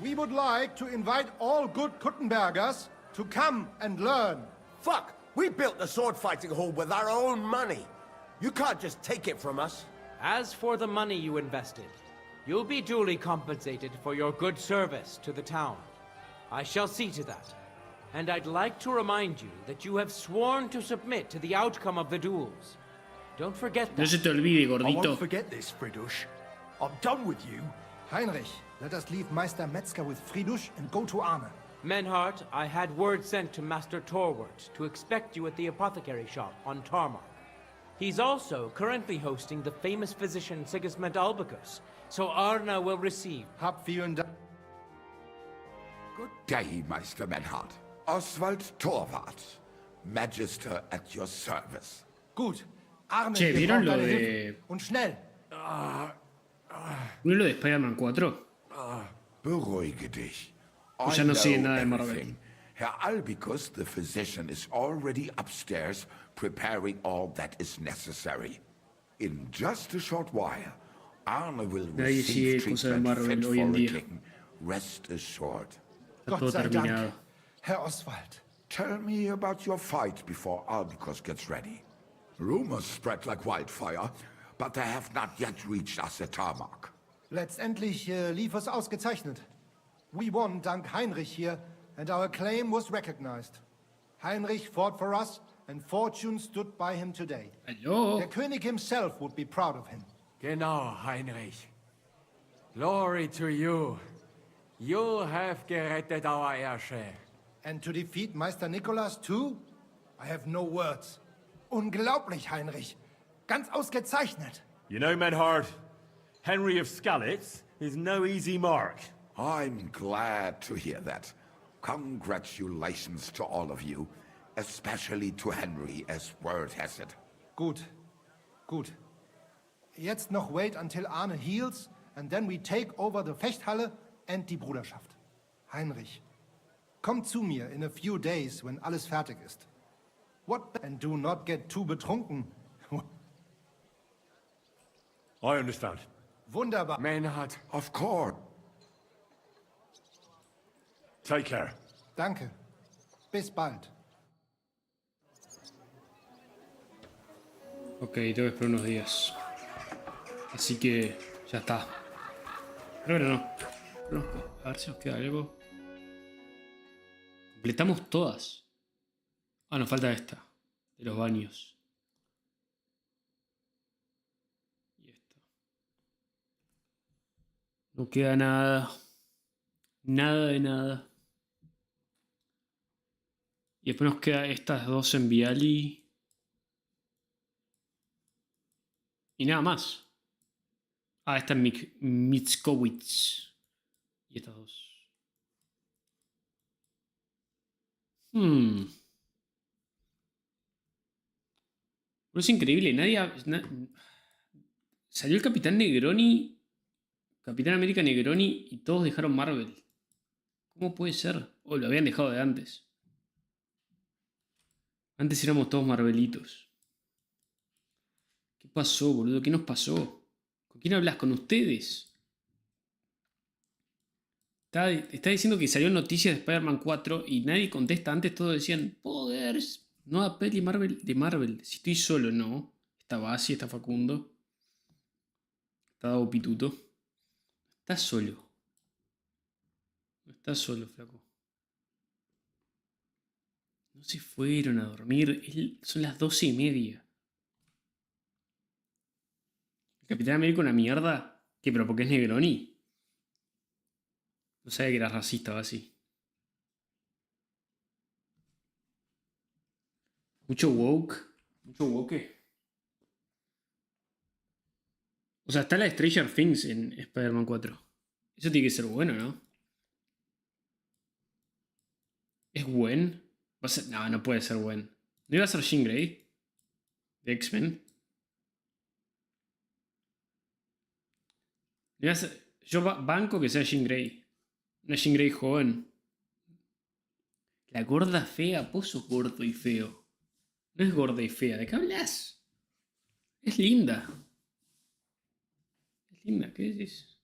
We would like to invite all good Kuttenbergers to come and learn.
Fuck! We built the sword-fighting hall with our own money. You can't just take it from us.
As for the money you invested, you'll be duly compensated for your good service to the town. I shall see to that. And I'd like to remind you that you have sworn to submit to the outcome of the duels. Don't forget that.
No se te olvide,
I
gordito.
won't forget this, Friedrich. I'm done with you.
Heinrich, let us leave Meister Metzger with Friedrich and go to Arne.
Menhart, I had word sent to Master Torwart to expect you at the apothecary shop on Tarmac. He's also currently hosting the famous physician Sigismund Albicus, so Arne will receive.
Hab vielen Dank.
Good day, Meister Menhard. Oswald Torwart, Magister at your service.
Gut. Arne,
Che,
wir
¿vieron
brauchen
lo
deine
de...
Hilfe. Und schnell.
¿Vieron lo de Spider-Man 4?
Beruhige dich.
Ya no sigue nada de Marvel.
everything. Herr Albicus, the physician, is already upstairs preparing all that is necessary. In just a short while, Arne will
Nadie sigue
receive
cosas de
treatment
Marvel
fit
hoy en
for a
día.
king. Rest assured.
Está todo
Gott sei
terminado.
Dank. Herr Oswald.
Tell me about your fight before Albicus gets ready. Rumors spread like wildfire, but they have not yet reached us at Tarmac.
Letztendlich lief es ausgezeichnet. We won dank Heinrich here, and our claim was recognized. Heinrich fought for us, and fortune stood by him today.
Hallo?
Der König himself would be proud of him.
Genau, Heinrich. Glory to you. You have gerettet our Herrscher.
And to defeat Meister Nicholas too? I have no words. Unglaublich, Heinrich. Ganz ausgezeichnet.
You know, Menhard, Henry of Skalitz is no easy mark.
I'm glad to hear that. Congratulations to all of you, especially to Henry, as word has it.
Gut. Gut. Jetzt noch wait until Arne heals, and then we take over the Fechthalle and die Bruderschaft. Heinrich, komm zu mir in a few days when alles fertig ist. What? And do not get too betrunken.
I understand.
Wunderbar.
Menhard.
Of course.
Take care.
Danke. Bis bald.
Ok, tengo que esperar unos días. Así que ya está. Pero bueno, no. A ver si nos queda algo. Completamos todas. Ah, nos falta esta. De los baños. Y esta. No queda nada. Nada de nada. Y después nos queda estas dos en Viali. Y nada más. Ah, esta en Mitskowitz. Y estas dos. Pero es increíble. Salió el Capitán Negroni. Capitán América Negroni. Y todos dejaron Marvel. ¿Cómo puede ser? O lo habían dejado de antes. Antes éramos todos Marvelitos. ¿Qué pasó, boludo? ¿Qué nos pasó? ¿Con quién hablas? ¿Con ustedes? Está diciendo que salió noticias de Spider-Man 4 y nadie contesta. Antes todos decían, Poders, nueva peli de Marvel. Si estoy solo, no. Está Basi, está Facundo. Está Davo Pituto. Estás solo. No estás solo, flaco. No se fueron a dormir. Son las 12:30. ¿El Capitán América una mierda? ¿Qué? ¿Pero porque es Negroni? No sabía que era racista o así. Mucho woke. Mucho woke. O sea, está la Stranger Things en Spider-Man 4. Eso tiene que ser bueno, ¿no? ¿Es Gwen? ¿Va a ser? No, no puede ser Gwen. ¿No iba a ser Jean Grey? ¿De X-Men? ¿No iba a ser? Yo banco que sea Jean Grey. Una Jean Grey joven. La gorda fea. Vos sos gordo y feo. No es gorda y fea. ¿De qué hablas? Es linda. Es linda. ¿Qué decís?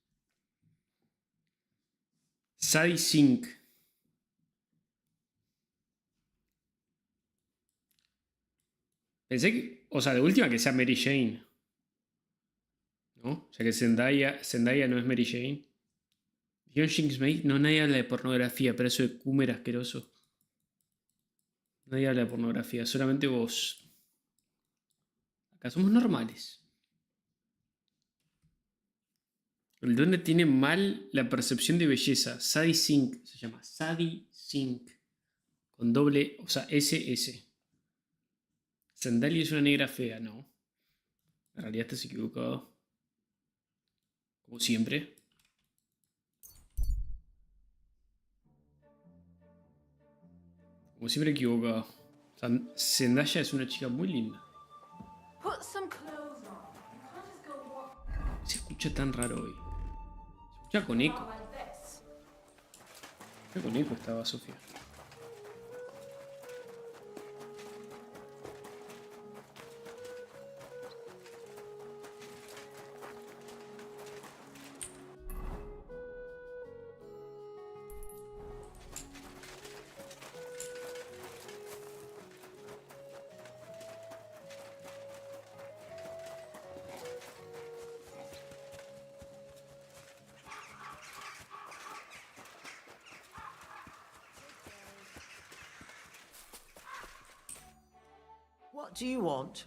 Sadie Sink. Pensé que... O sea, de última que sea Mary Jane. ¿No? O sea que Zendaya no es Mary Jane. Dijeron Jinx May. No, nadie habla de pornografía, pero eso de Coomer asqueroso. Nadie habla de pornografía, solamente vos. Acá somos normales. El duende tiene mal la percepción de belleza. Sadie Sink se llama. Sadie Sink. Con doble, o sea, SS. Sandalia es una negra fea, no. En realidad estás equivocado. Como siempre. Como siempre equivocado. Zendaya es una chica muy linda. Se escucha tan raro hoy. Se escucha con eco. Qué con eco estaba Sofía.
What do you want?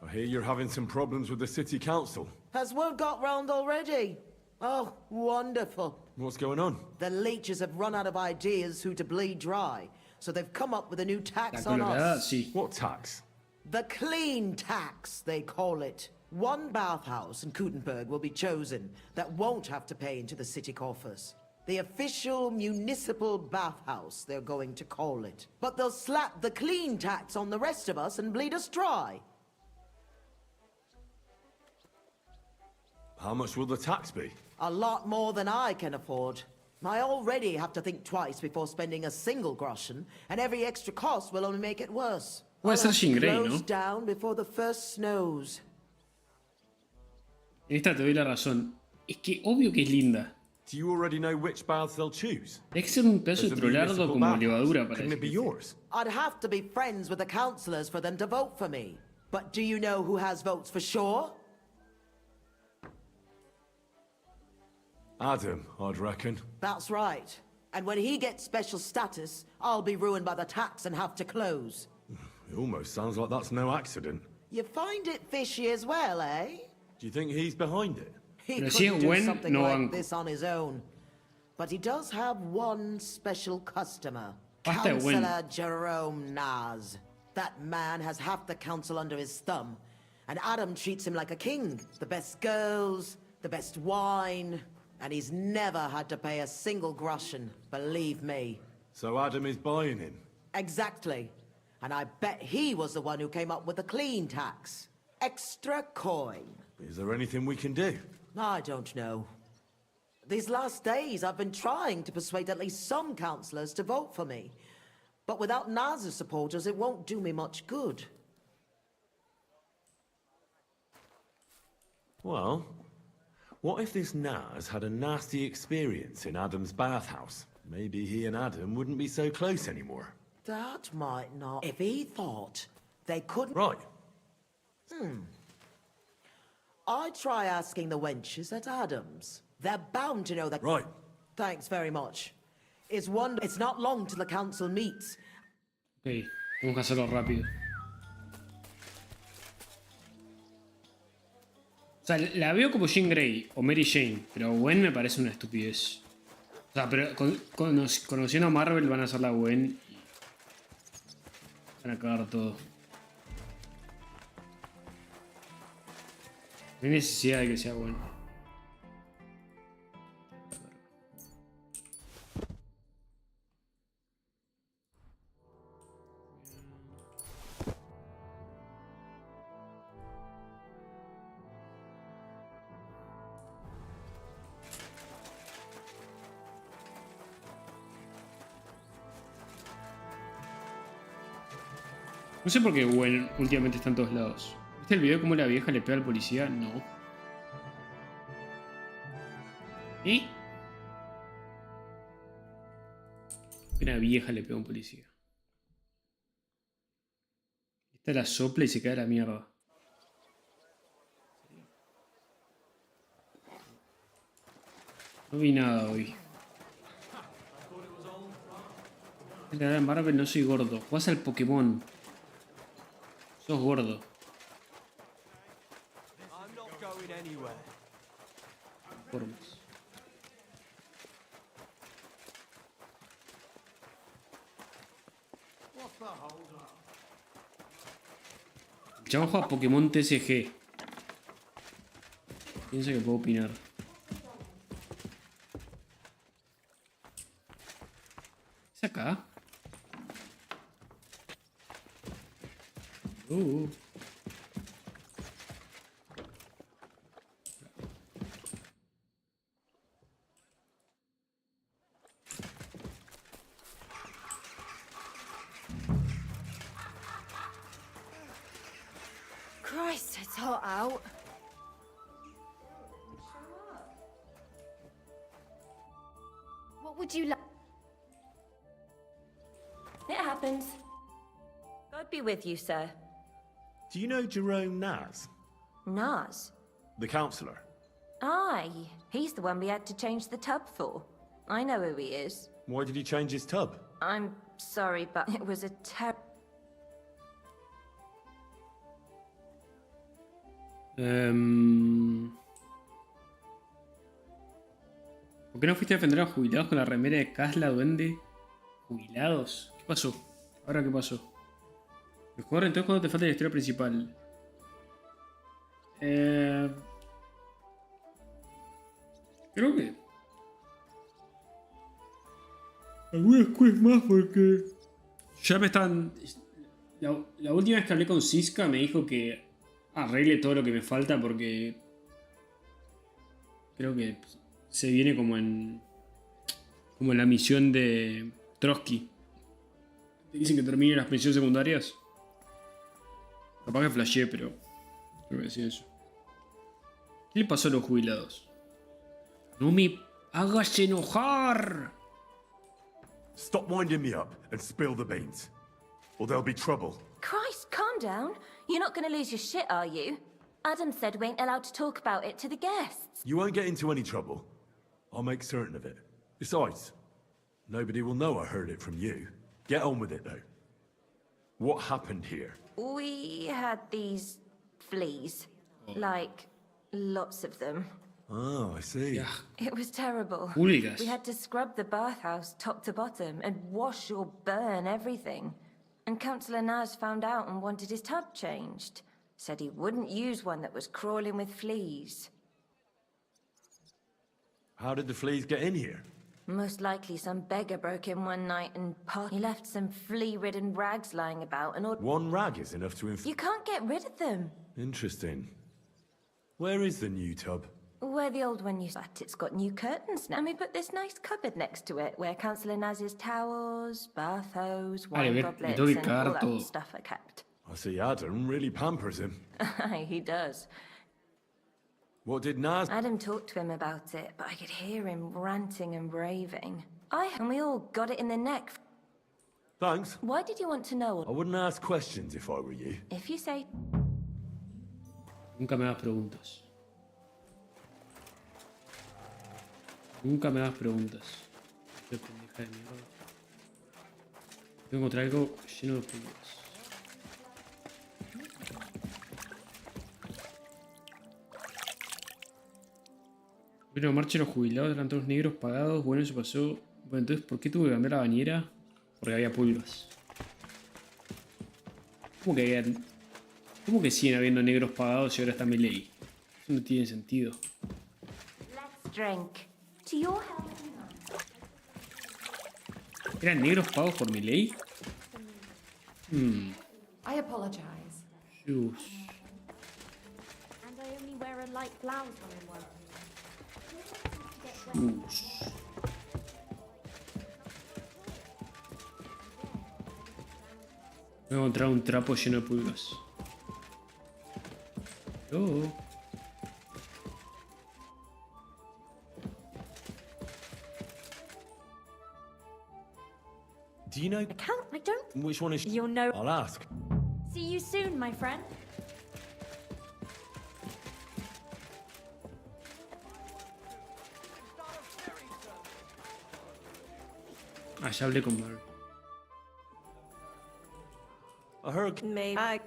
I hear you're having some problems with the city council.
Has word got round already? Oh, wonderful.
What's going on?
The leeches have run out of ideas who to bleed dry, so they've come up with a new tax on us.
What tax?
The clean tax, they call it. One bathhouse in Kutenberg will be chosen that won't have to pay into the city coffers. The official municipal bathhouse, they're going to call it. But they'll slap the clean tax on the rest of us and bleed us dry.
How much will the tax be?
A lot more than I can afford. I already have to think twice before spending a single groschen, and every extra cost will only make it worse.
Puede ser Jean Grey, ¿no?
Close down before the first snows.
En esta te doy la razón. Es que obvio que es linda.
Do you already know which baths they'll choose?
Hay que ser un pedazo de trolardo como levadura para
Couldn't it be yours?
I'd have to be friends with the councillors for them to vote for me. But do you know who has votes for sure?
Adam, I'd reckon.
That's right. And when he gets special status, I'll be ruined by the tax and have to close.
It almost sounds like that's no accident.
You find it fishy as well, eh?
Do you think he's behind it?
He couldn't do something like this on his own. But he does have one special customer. Councillor Jerome Naz. That man has half the council under his thumb. And Adam treats him like a king. The best girls, the best wine. And he's never had to pay a single groschen, believe me.
So Adam is buying him?
Exactly. And I bet he was the one who came up with the clean tax. Extra coin.
Is there anything we can do?
I don't know. These last days I've been trying to persuade at least some councillors to vote for me. But without Naz's supporters, it won't do me much good.
Well, what if this Naz had a nasty experience in Adam's bathhouse? Maybe he and Adam wouldn't be so close anymore.
That might not. If he thought they couldn't...
Right.
I'd try asking the wenches at Adams. They're bound to know that...
Right.
Thanks very much. It's not long till the council meets.
Ok, tenemos que hacerlo rápido. O sea, la veo como Jean Grey o Mary Jane, pero Gwen me parece una estupidez. O sea, pero conociendo a Marvel van a hacer la Gwen y van a cagar todo. No hay necesidad de que sea Gwen. No sé por qué Gwen últimamente está en todos lados. ¿Viste el video de cómo la vieja le pega al policía? No. ¿Y? Una vieja le pega a un policía. Esta la sopla y se cae a la mierda. No vi nada hoy. En Marvel no soy gordo. Jugás al Pokémon. Sos gordo. Formas. El chabón juega Pokémon TCG. Pienso que puedo opinar. ¿Es acá?
Christ, it's hot out. What would you like? It happens. God be with you, sir.
Do you know Jerome Naz?
Naz?
The councillor?
Aye, he's the one we had to change the tub for. I know who he is.
Why did he change his tub?
I'm sorry, but it was a
¿Por qué no fuiste a defender a los jubilados con la remera de Casla, duende? ¿Jubilados? ¿Qué pasó? ¿Ahora qué pasó? Mejor entonces cuando te falta la historia principal. Creo que algunas cosas más porque ya me están... La última vez que hablé con Siska me dijo que arregle todo lo que me falta porque creo que se viene como en la misión de Trotsky. Te dicen que termine las misiones secundarias. Capaz que flasheé, pero creo que decía eso. ¿Qué le pasó a los jubilados? ¡No me hagas enojar!
Stop winding me up and spill the beans, or there'll be trouble.
Christ, calm down. You're not going to lose your shit, are you? Adam said we ain't allowed to talk about it to the guests.
You won't get into any trouble. I'll make certain of it. Besides, nobody will know I heard it from you. Get on with it, though. What happened here?
We had these fleas. Like, lots of them.
Oh, I see.
Yeah.
It was terrible.
Hooligans.
We had to scrub the bathhouse top to bottom and wash or burn everything. And Councillor Naz found out and wanted his tub changed. Said he wouldn't use one that was crawling with fleas.
How did the fleas get in here?
Most likely some beggar broke in one night and he left some flea-ridden rags lying about and
One rag is enough to
You can't get rid of them.
Interesting. Where is the new tub?
Where the old one used to. It's got new curtains now. And we put this nice cupboard next to it where Councillor Naz's towels, bath hose, wine goblets, and all that stuff are kept.
I see Adam really pampers him.
He does.
What did Naz...
Adam talked to him about it, but I could hear him ranting and raving. And we all got it in the neck.
Thanks.
Why did you want to know?
I wouldn't ask questions if I were you.
If you say...
Nunca me hagas preguntas. Nunca me hagas preguntas. Qué pendeja de mierda. Tengo que encontrar algo lleno de pulgas. Bueno, marcha los jubilados, delante de los negros pagados. Bueno, eso pasó. Bueno, entonces, ¿por qué tuve que cambiar la bañera? Porque había pulgas. ¿Cómo que siguen habiendo negros pagados y ahora está Melee? Eso no tiene sentido.
Let's drink. To your health.
¿Eran negros pagados por Melee?
I apologize.
Dios.
And I only wear a light blouse when I'm working.
Voy a encontrar un trapo lleno de pulgas. Oh.
Do you know...
I don't.
Which one is...
You'll know.
I'll ask.
See you soon, my friend.
Ah, ya hablé con Mary.
I heard...
Maybe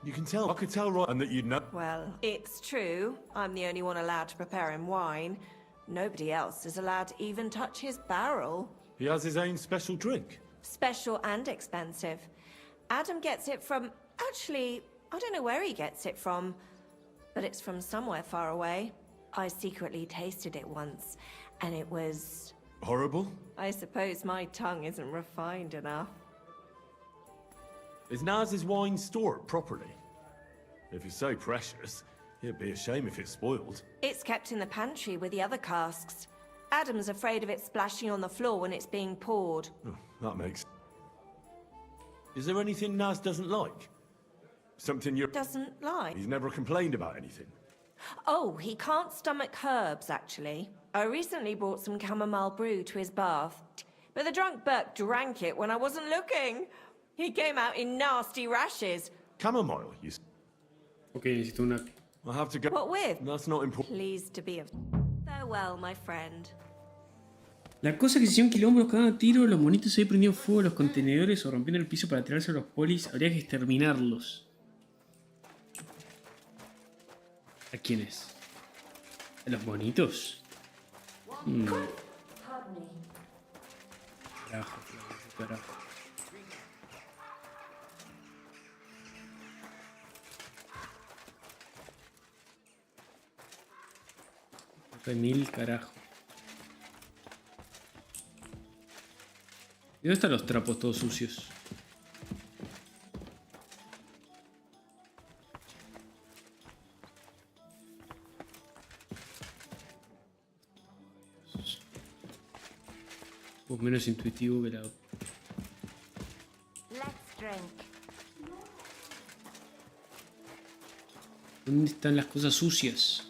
You can tell. I could tell right... And that you'd know...
Well, it's true. I'm the only one allowed to prepare him wine. Nobody else is allowed to even touch his barrel.
He has his own special drink.
Special and expensive. Adam gets it from... Actually, I don't know where he gets it from. But it's from somewhere far away. I secretly tasted it once, and it was...
Horrible?
I suppose my tongue isn't refined enough.
Is Naz's wine stored properly? If it's so precious, it'd be a shame if it's spoiled.
It's kept in the pantry with the other casks. Adam's afraid of it splashing on the floor when it's being poured.
Oh, that makes... Is there anything Naz doesn't like? Something you...
Doesn't like?
He's never complained about anything.
Oh, he can't stomach herbs, actually. I recently brought some chamomile brew to his bath, but the drunk Burke drank it when I wasn't looking. He came out in nasty rashes.
Chamomile, you...
Okay, necesito una...
I'll have to go...
What with?
That's not important.
Pleased to be of... Farewell, my friend.
La cosa que se hicieron quilombos cagando a tiro, los monitos ahí prendiendo fuego a los contenedores o rompiendo el piso para tirarse a los polis, habría que exterminarlos. ¿A quiénes? ¿A los monitos? Carajo, carajo. Mil carajo. ¿Y dónde están los trapos todos sucios? Pues menos intuitivo que la otra.
Let's drink.
¿Dónde están las cosas sucias?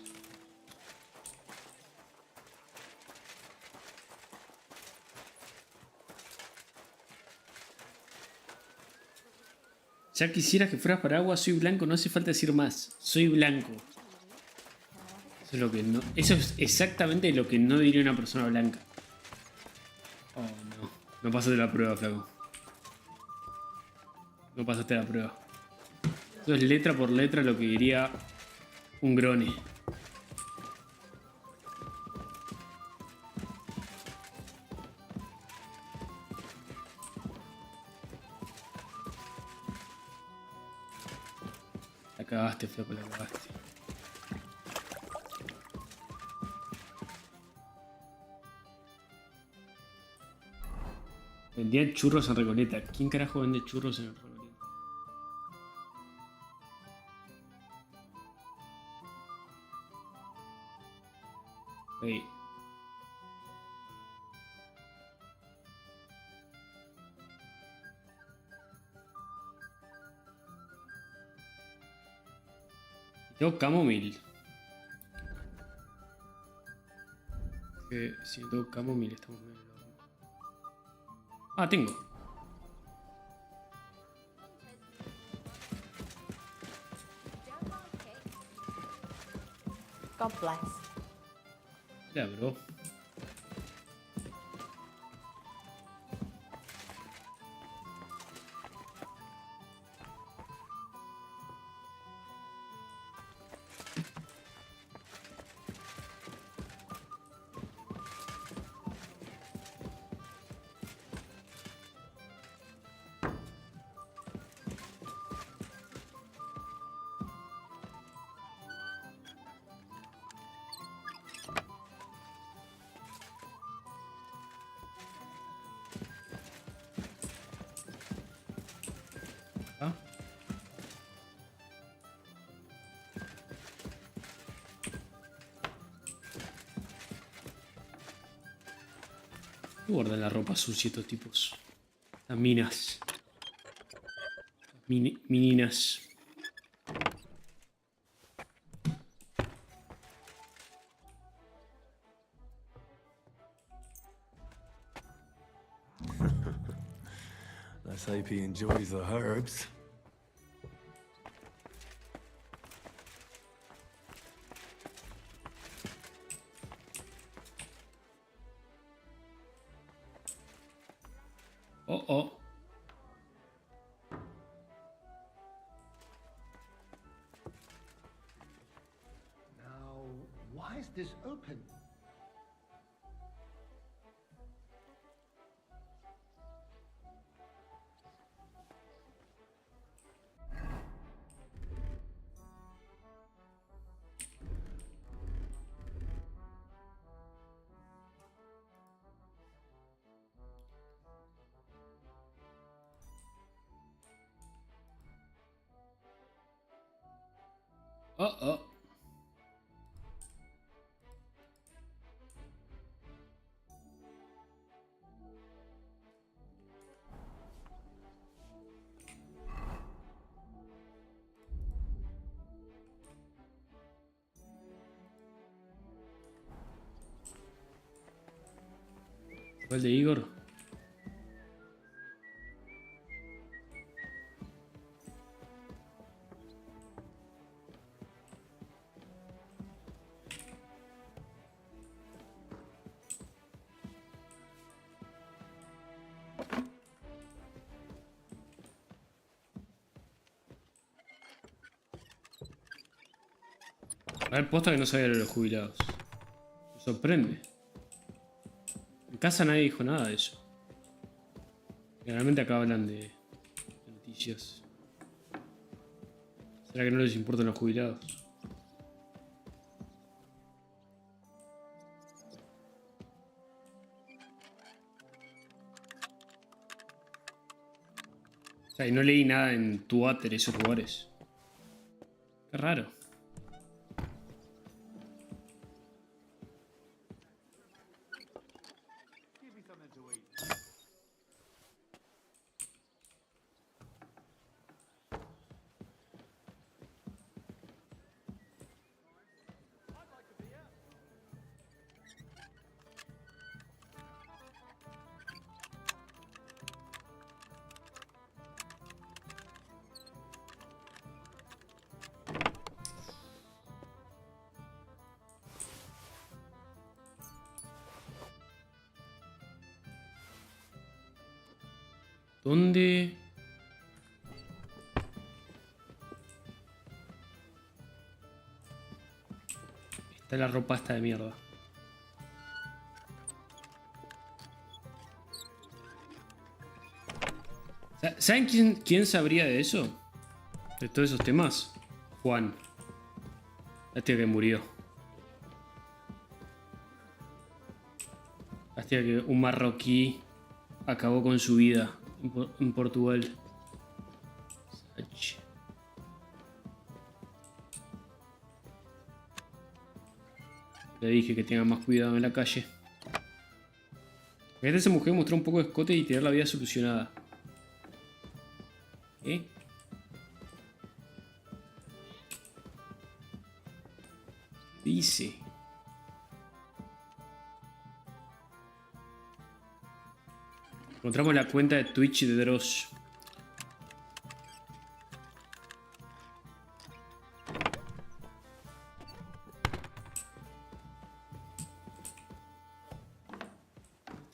Ya quisieras que fueras paraguas, soy blanco, no hace falta decir más. Soy blanco. Eso es lo que no. Eso es exactamente lo que no diría una persona blanca. Oh, no. No pasaste la prueba, flaco. No pasaste la prueba. Eso es letra por letra lo que diría un grone. La cagaste, flaco, la cagaste. Vendían churros en Recoleta. ¿Quién carajo vende churros en Recoleta? Ok. Tengo camomil. Que si no tengo camomil estamos medio locos. Ah, tengo.
God bless.
Ya, bro. Guardan la ropa sucia estos tipos. Las minas. Mininas.
Let's hope he enjoys the herbs.
Oh.
Now, why is this open?
Oh. ¿Cuál de Igor? A ver, posta que no sabía de los jubilados. Me sorprende. En casa nadie dijo nada de eso. Generalmente acá hablan de noticias. ¿Será que no les importan los jubilados? O sea, y no leí nada en Twitter, esos lugares. Qué raro. ¿Dónde? Está la ropa esta de mierda. ¿Saben quién sabría de eso? De todos esos temas. Juan. Hostia que murió. Hostia que un marroquí acabó con su vida en Portugal. Le dije que tenga más cuidado en la calle. Esta mujer mostró un poco de escote y tener la vida solucionada. ¿Eh? Dice. Encontramos la cuenta de Twitch de Dross.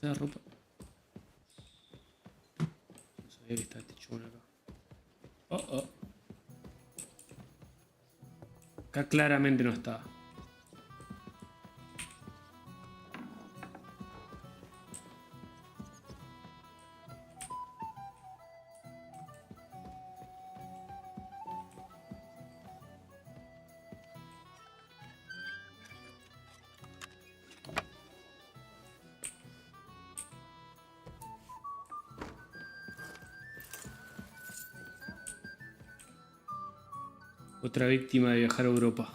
Esta ropa. No sabía que estaba este chubón acá. Oh, oh. Acá claramente no estaba. Otra víctima de viajar a Europa.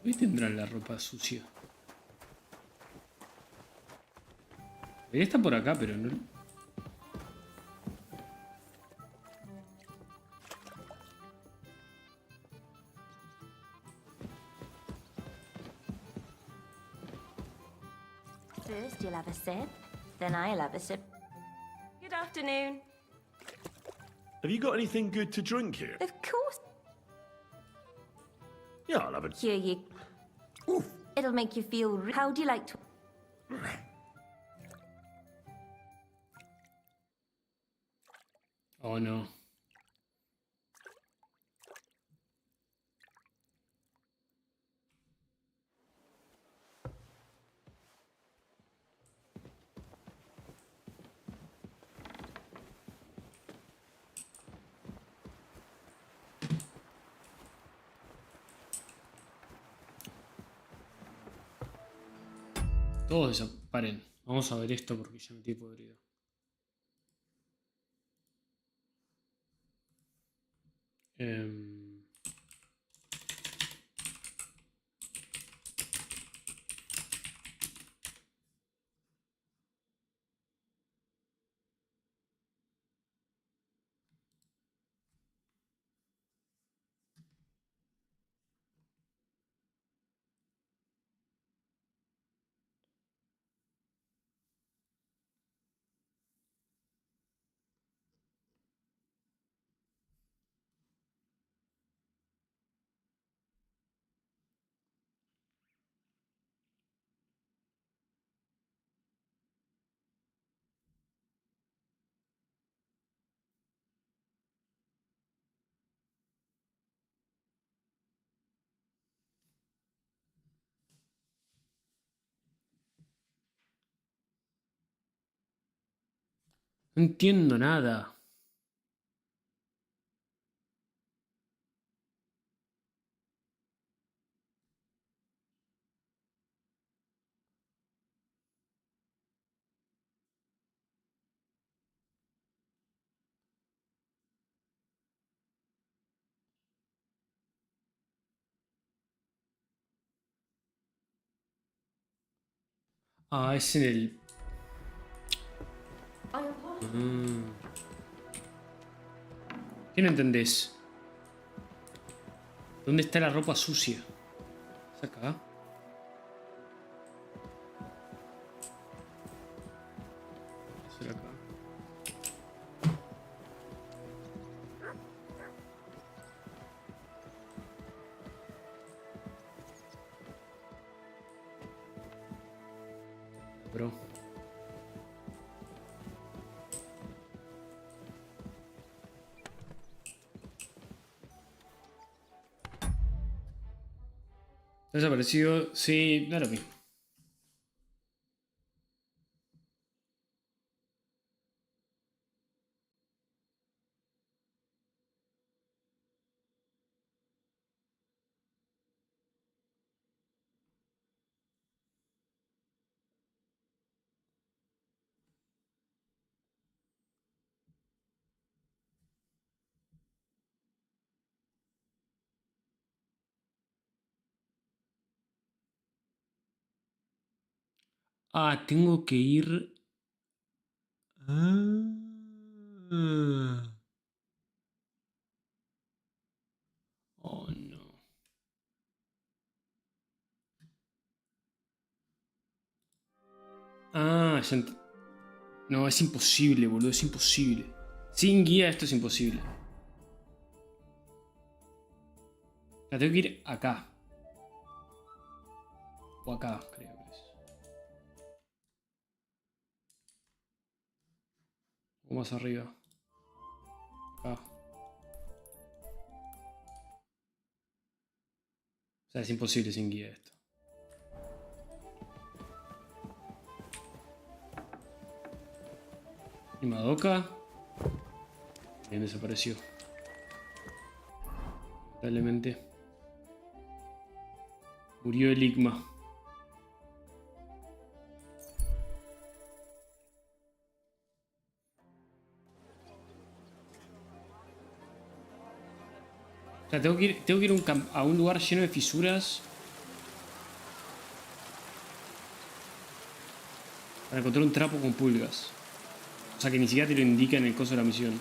Hoy tendrán la ropa sucia. Debería estar por acá, pero no.
First you'll have a sip, then I'll have a sip.
Good afternoon.
Have you got anything good to drink here?
Of course.
Yeah, I'll have a...
Here you. It'll make you feel. How do you like to?
Oh no. Todos paren. Vamos a ver esto porque ya me estoy podrido. No entiendo nada. Ah, es en el... ¿Qué no entendés? ¿Dónde está la ropa sucia? ¿Es acá? ¿Es acá? Bro. Desaparecido, sí, da lo mismo. Ah, tengo que ir... Ah. Oh, no. Ah, ya no, es imposible, boludo, es imposible. Sin guía esto es imposible. La tengo que ir acá. O acá, creo que es. O más arriba. Acá. O sea, es imposible sin guía esto. Y Madoka. Bien, desapareció. Lamentablemente. Murió el Igma. O sea, tengo que ir a un lugar lleno de fisuras para encontrar un trapo con pulgas. O sea, que ni siquiera te lo indica en el coso de la misión.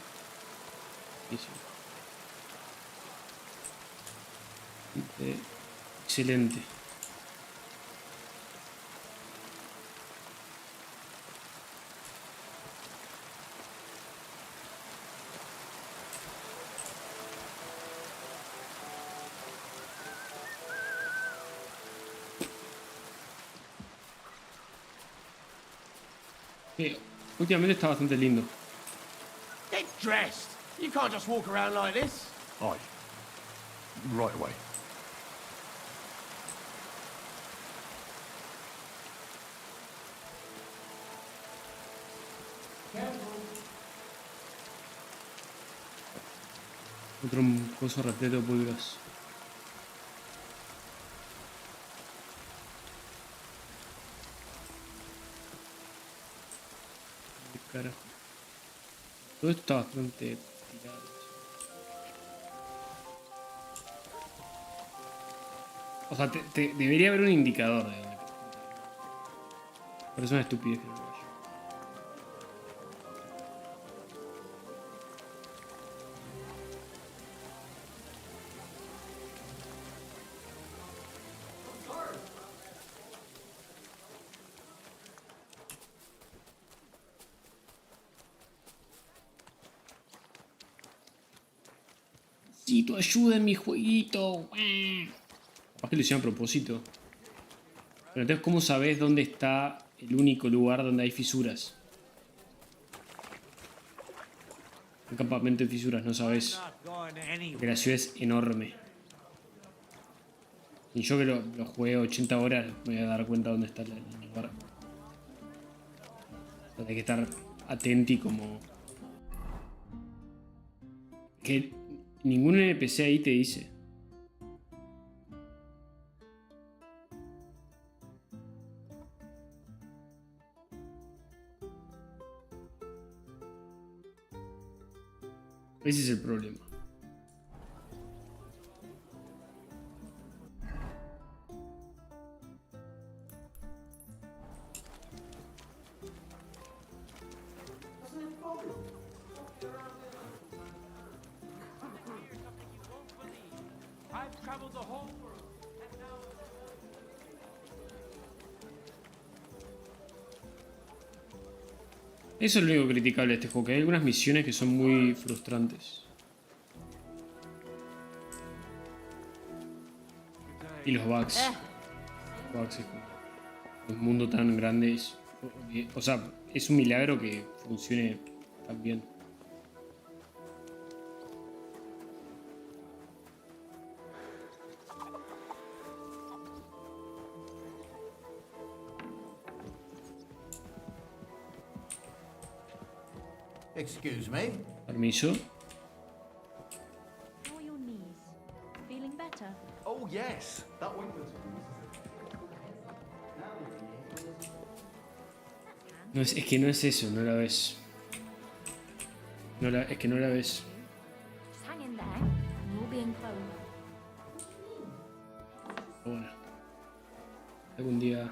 Excelente. Últimamente está bastante lindo.
Get dressed. You can't just walk around like this.
Aye. Right away.
Otro coso repleto de pulgas. Carajo. Todo esto está bastante tirado. O sea, debería haber un indicador de dónde. Pero es una estupidez que no lo haya. Necesito ayuda en mi jueguito. Capaz que lo hicieron a propósito. Pero entonces, ¿cómo sabes dónde está el único lugar donde hay fisuras? Un campamento de fisuras, no sabes. Porque la ciudad es enorme. Y yo que lo jugué 80 horas, me voy a dar cuenta dónde está el lugar. O sea, hay que estar atenti como... Que ningún NPC ahí te dice. Ese es el problema. Eso es lo único criticable de este juego, que hay algunas misiones que son muy frustrantes. Y los bugs. Bugs es como un mundo tan grande. O sea, es un milagro que funcione tan bien.
Excuse me.
Permiso.
How are your knees? Feeling better?
Oh, yes. That ointment.
No es que no es eso, no la ves. Es que no la ves.
Just hang in there, and we'll be in close.
Pero bueno. Algún día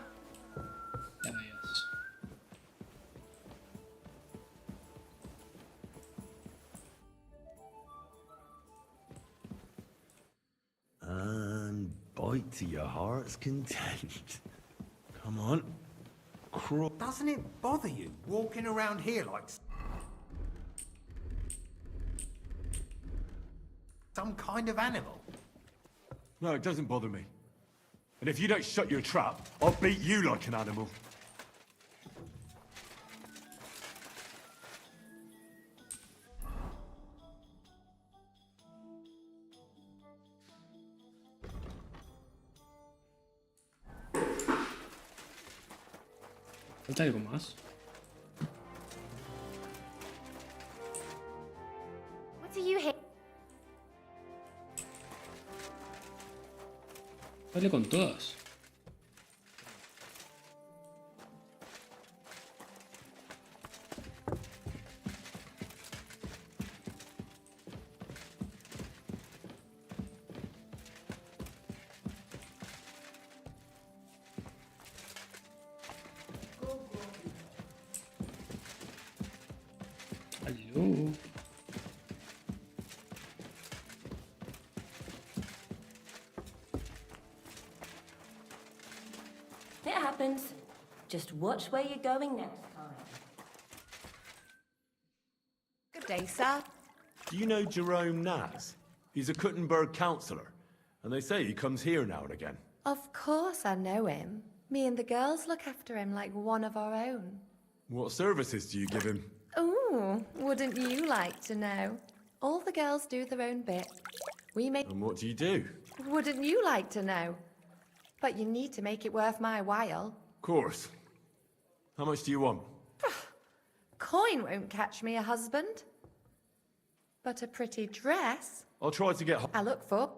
la veas.
right to your heart's content. Come on.
Doesn't it bother you walking around here like some kind of animal?
No, it doesn't bother me. And if you don't shut your trap, I'll beat you like an animal.
¿Falta algo más?
What do you hate?
Dale con todas. Aló.
It happens. Just watch where you're going next time.
Good day, sir.
Do you know Jerome Naz? He's a Kuttenberg councillor, and they say he comes here now and again.
Of course I know him. Me and the girls look after him like one of our own.
What services do you give him?
Ooh, wouldn't you like to know? All the girls do their own bit. We make...
And what do you do?
Wouldn't you like to know? But you need to make it worth my while.
Of course. How much do you want?
Coin won't catch me a husband. But a pretty dress
I'll try to get...
I look for.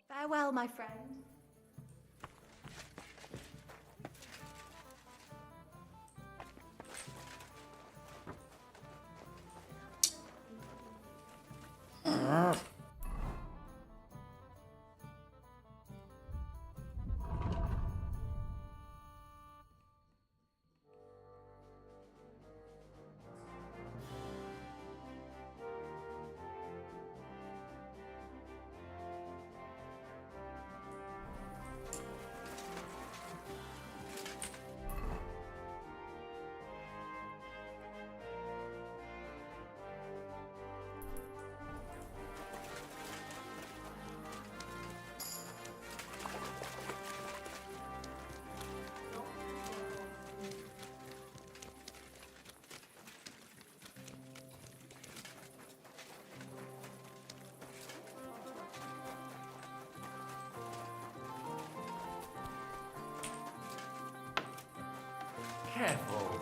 Farewell, my friend.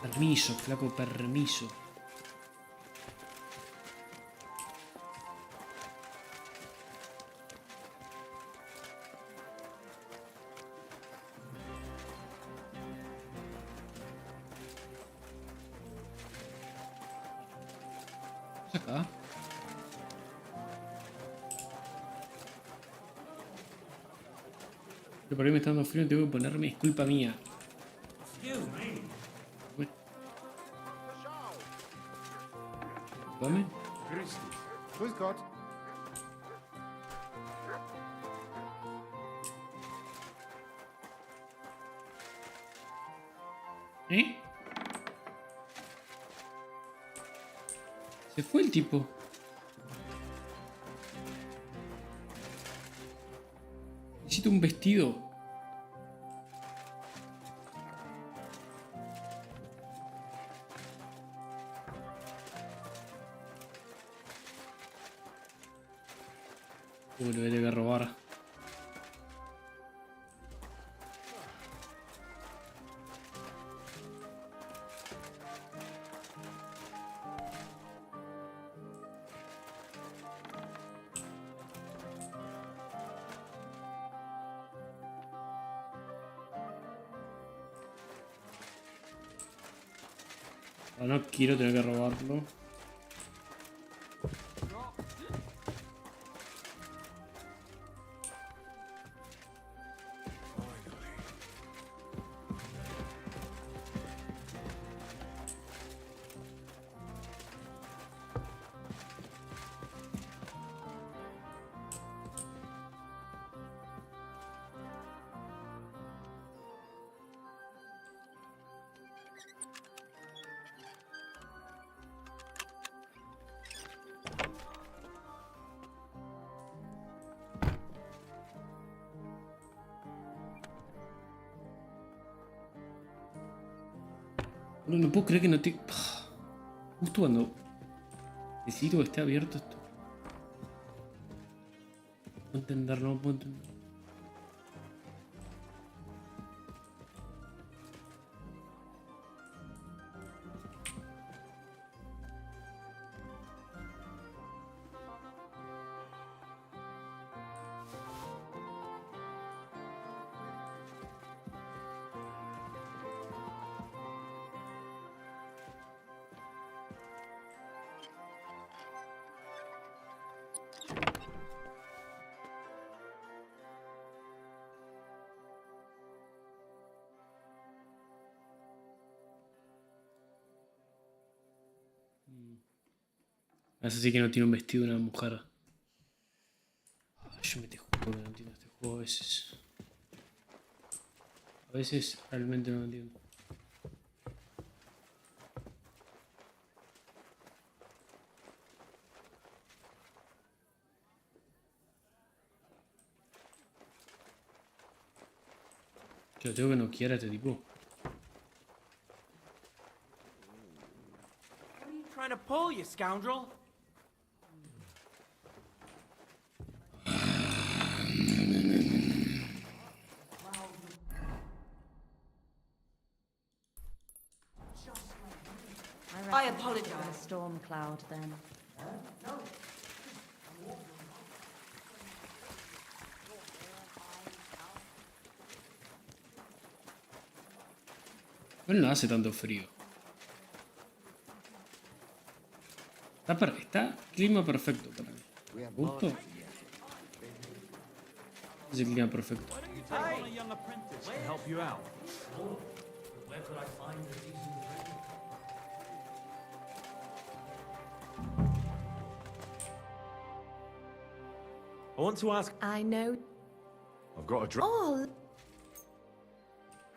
Permiso, flaco, permiso. ¿Qué es acá? Pero por ahí me está dando frío y tengo que ponerme, es culpa mía. Dame.
Grüß Gott.
¿Eh? Se fue el tipo. Necesito un vestido. Uy, lo voy a tener que robar. No quiero tener que robarlo. No puedo creer que no te... Justo cuando necesito que esté abierto esto. No puedo entender, no puedo entender. Es así que no tiene un vestido de una mujer. Yo me te juro que no entiendo este juego a veces. A veces realmente no lo entiendo. Yo tengo que noquear a este tipo.
What are you trying to pull, you scoundrel?
I apologize.
A storm cloud, then.
Bueno, no hace tanto frío. Está clima perfecto para mí. ¿Me gusta? Es el clima perfecto.
A young apprentice to help you out.
Where could I find a decent drink?
I want to ask.
I know.
I've got a drink.
Oh!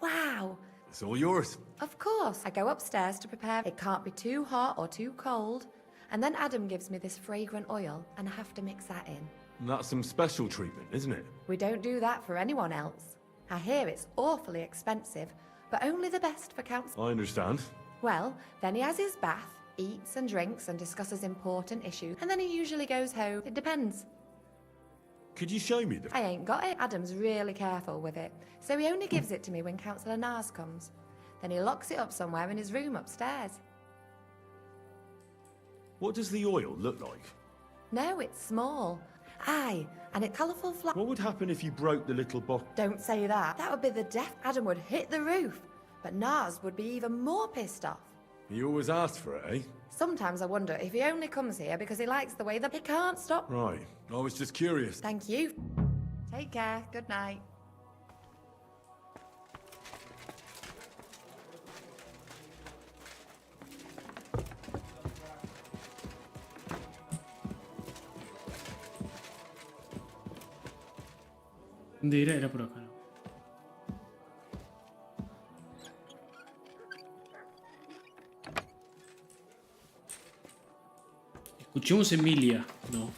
Wow!
It's all yours.
Of course. I go upstairs to prepare. It can't be too hot or too cold. And then Adam gives me this fragrant oil, and I have to mix that in.
That's some special treatment, isn't it?
We don't do that for anyone else. I hear it's awfully expensive, but only the best for council.
I understand.
Well, then he has his bath, eats and drinks and discusses important issues, and then he usually goes home. It depends.
Could you show me the...
I ain't got it. Adam's really careful with it, so he only gives it to me when Councillor Nars comes. Then he locks it up somewhere in his room upstairs.
What does the oil look like?
No, it's small. Aye, and it colourful flower.
What would happen if you broke the little bottle?
Don't say that. That would be the death. Adam would hit the roof, but Nars would be even more pissed off.
You always asked for it, eh?
Sometimes I wonder if he only comes here because he likes the way that he can't stop.
Right. I was just curious.
Thank you. Take care. Good night.
¿Dónde era? Era por acá, ¿no? Escuchemos Emilia. No.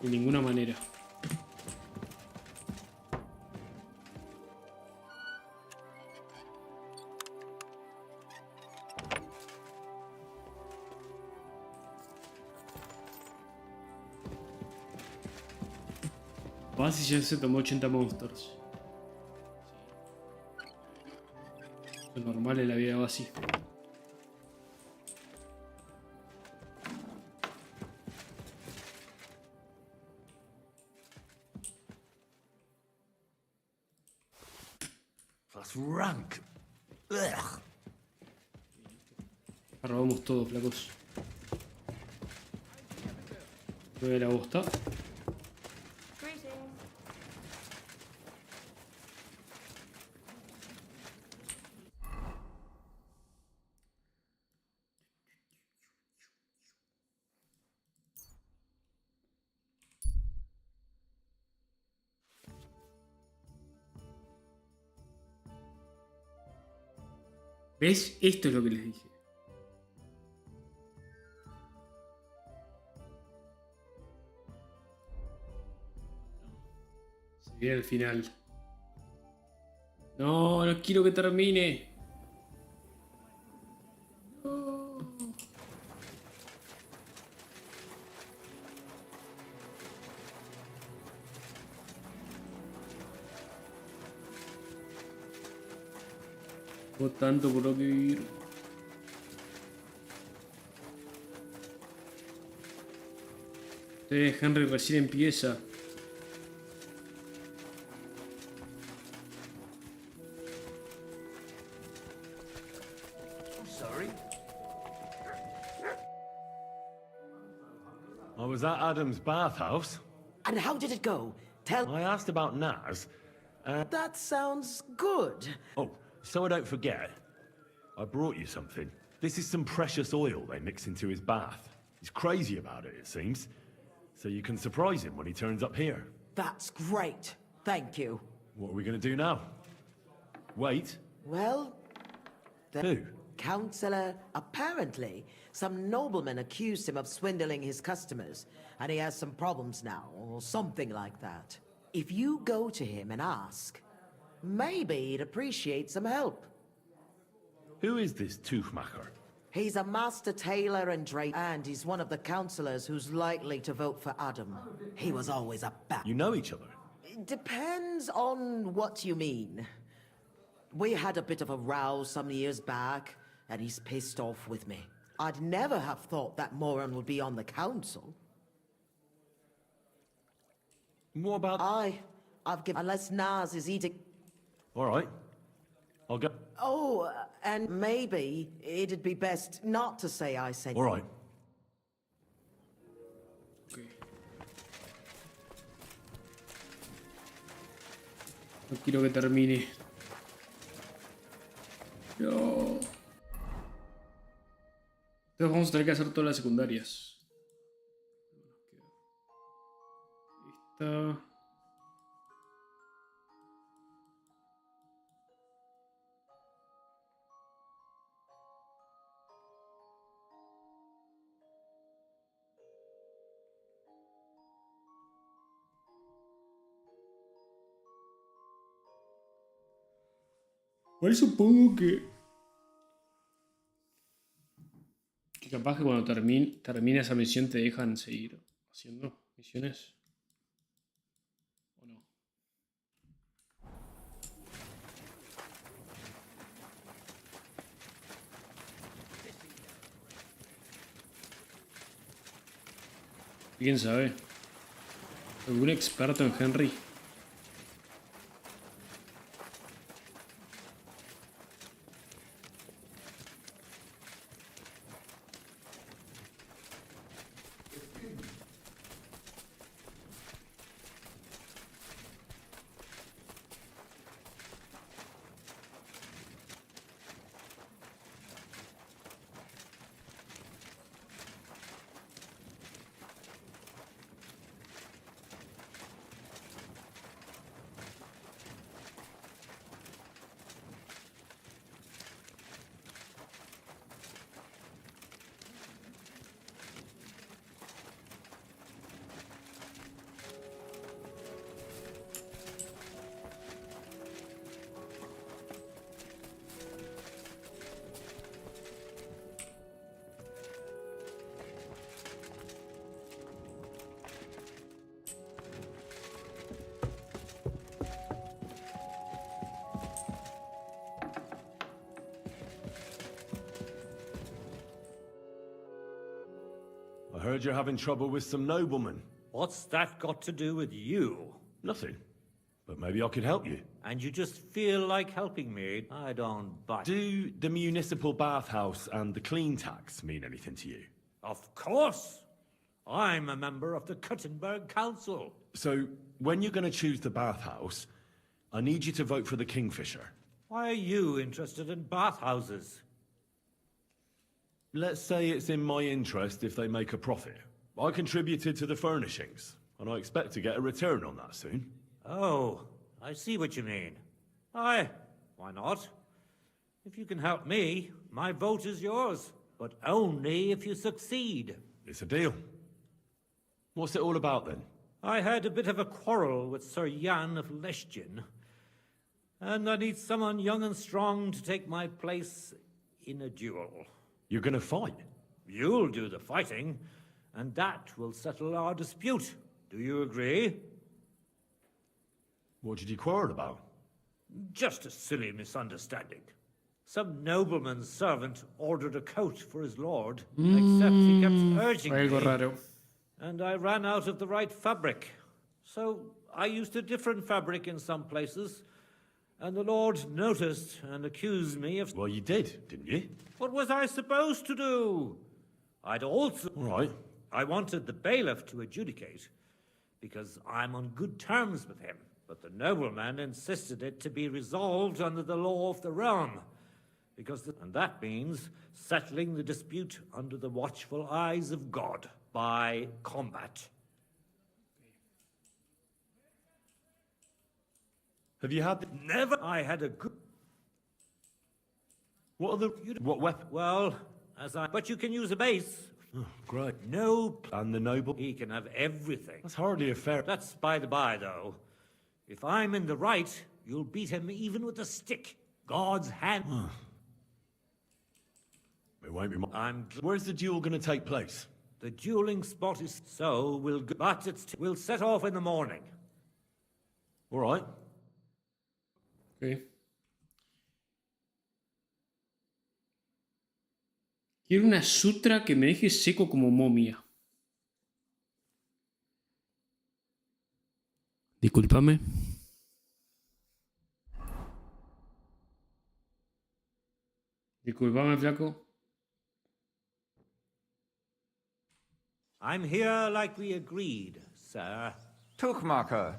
De ninguna manera. Vas y ya se tomó 80 monsters. Lo normal en la vida va así.
That's rank. Ugh.
Robamos todo, flacos. Voy a la bosta. ¿Ves? Esto es lo que les dije. Se viene el final. No, no quiero que termine. Tengo tanto por lo que vivir. Henry recién empieza.
Sorry.
I was at Adam's bathhouse.
And how did it go?
I asked about Naz.
That sounds good.
Oh, so I don't forget, I brought you something. This is some precious oil they mix into his bath. He's crazy about it, it seems. So you can surprise him when he turns up here.
That's great. Thank you.
What are we going to do now? Wait.
Well, the
Who?
Counselor, apparently, some nobleman accused him of swindling his customers, and he has some problems now, or something like that. If you go to him and ask, maybe he'd appreciate some help.
Who is this Tuchmacher?
He's a master tailor and draper, and he's one of the counselors who's likely to vote for Adam. He was always a bat.
You know each other?
It depends on what you mean. We had a bit of a row some years back, and he's pissed off with me. I'd never have thought that moron would be on the council.
What about...
I've given... Unless Naz is eating...
All right. I'll go...
Oh, and maybe it'd be best not to say I sent you.
All right.
Okay. No quiero que termine. No. Entonces vamos a tener que hacer todas las secundarias. Esta. Igual supongo que capaz que cuando termina esa misión te dejan seguir haciendo misiones. ¿O no? ¿Quién sabe? ¿Algún experto en Henry?
I heard you're having trouble with some noblemen.
What's that got to do with you?
Nothing. But maybe I could help you.
And you just feel like helping me? I don't buy it.
Do the municipal bathhouse and the clean tax mean anything to you?
Of course! I'm a member of the Kuttenberg Council.
So, when you're going to choose the bathhouse, I need you to vote for the Kingfisher.
Why are you interested in bathhouses?
Let's say it's in my interest if they make a profit. I contributed to the furnishings, and I expect to get a return on that soon.
Oh, I see what you mean. Aye, why not? If you can help me, my vote is yours. But only if you succeed.
It's a deal. What's it all about, then?
I had a bit of a quarrel with Sir Jan of Leschin. And I need someone young and strong to take my place in a duel.
You're gonna fight?
You'll do the fighting, and that will settle our dispute. Do you agree?
What did you quarrel about?
Just a silly misunderstanding. Some nobleman's servant ordered a coat for his lord, except he kept urging
algo
me,
raro.
and I ran out of the right fabric. So I used a different fabric in some places, and the Lord noticed and accused me of...
Well, you did, didn't you?
What was I supposed to do? I'd also...
All right.
I wanted the bailiff to adjudicate, because I'm on good terms with him. But the nobleman insisted it to be resolved under the law of the realm, and that means settling the dispute under the watchful eyes of God by combat.
Have you had...
Never I had a good...
What are the... What weapon?
Well, but you can use a mace.
Oh, great.
No...
And the noble?
He can have everything.
That's hardly a fair...
That's by the by, though. If I'm in the right, you'll beat him even with a stick. God's hand...
It won't be Where's the duel going to take place?
The dueling spot is... So we'll go... But we'll set off in the morning.
All right.
Okay. Quiero una sutra que me deje seco como momia. Discúlpame. Discúlpame, flaco.
I'm here like we agreed, sir.
Tuchmacher.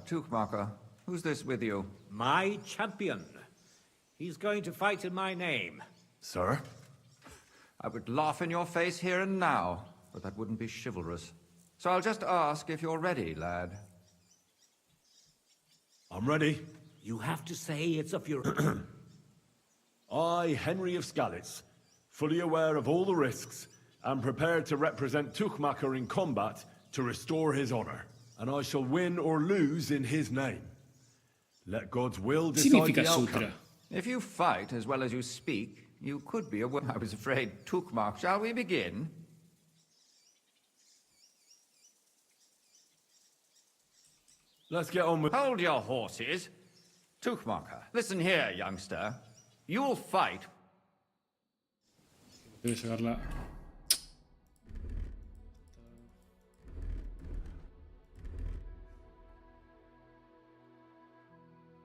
Who's this with you?
My champion. He's going to fight in my name.
Sir?
I would laugh in your face here and now, but that wouldn't be chivalrous. So I'll just ask if you're ready, lad.
I'm ready.
You have to say it's of your...
I, Henry of Skalitz, fully aware of all the risks, am prepared to represent Tuchmacher in combat to restore his honor, and I shall win or lose in his name. Let God's will decide the outcome.
If you fight as well as you speak, you could be a... I was afraid. Tuchmacher, shall we begin?
Let's get on with...
Hold your horses. Tuchmacher, listen here, youngster. You'll fight...
Debe sacarla.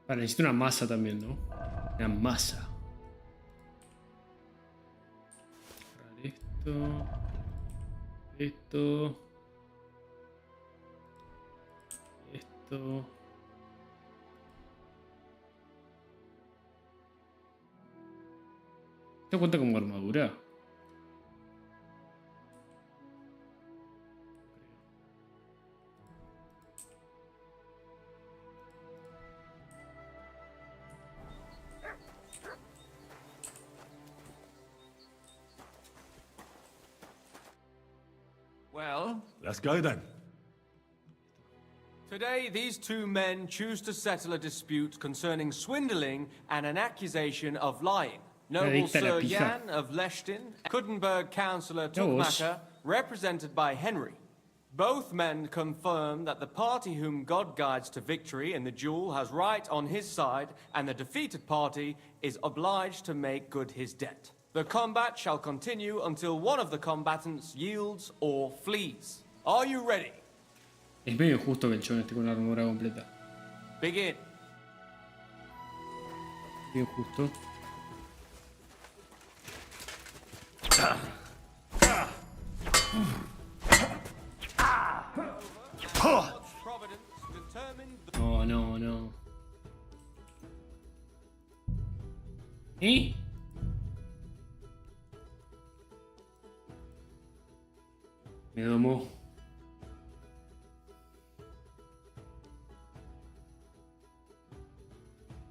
Vale, necesito una masa también, ¿no? Una masa. Esto. Esto. Esto. ¿Esto cuenta como armadura?
Well...
Let's go then.
Today, these two men choose to settle a dispute concerning swindling and an accusation of lying. Noble Sir Jan of Leshtin, Kuttenberg Councillor Tuchmacher, represented by Henry. Both men confirm that the party whom God guides to victory in the duel has right on his side, and the defeated party is obliged to make good his debt. The combat shall continue until one of the combatants yields or flees. Are you ready?
Es medio injusto que el chabón esté con la armadura completa.
Begin.
Bien justo. No, no, no. ¿Eh? Me domó.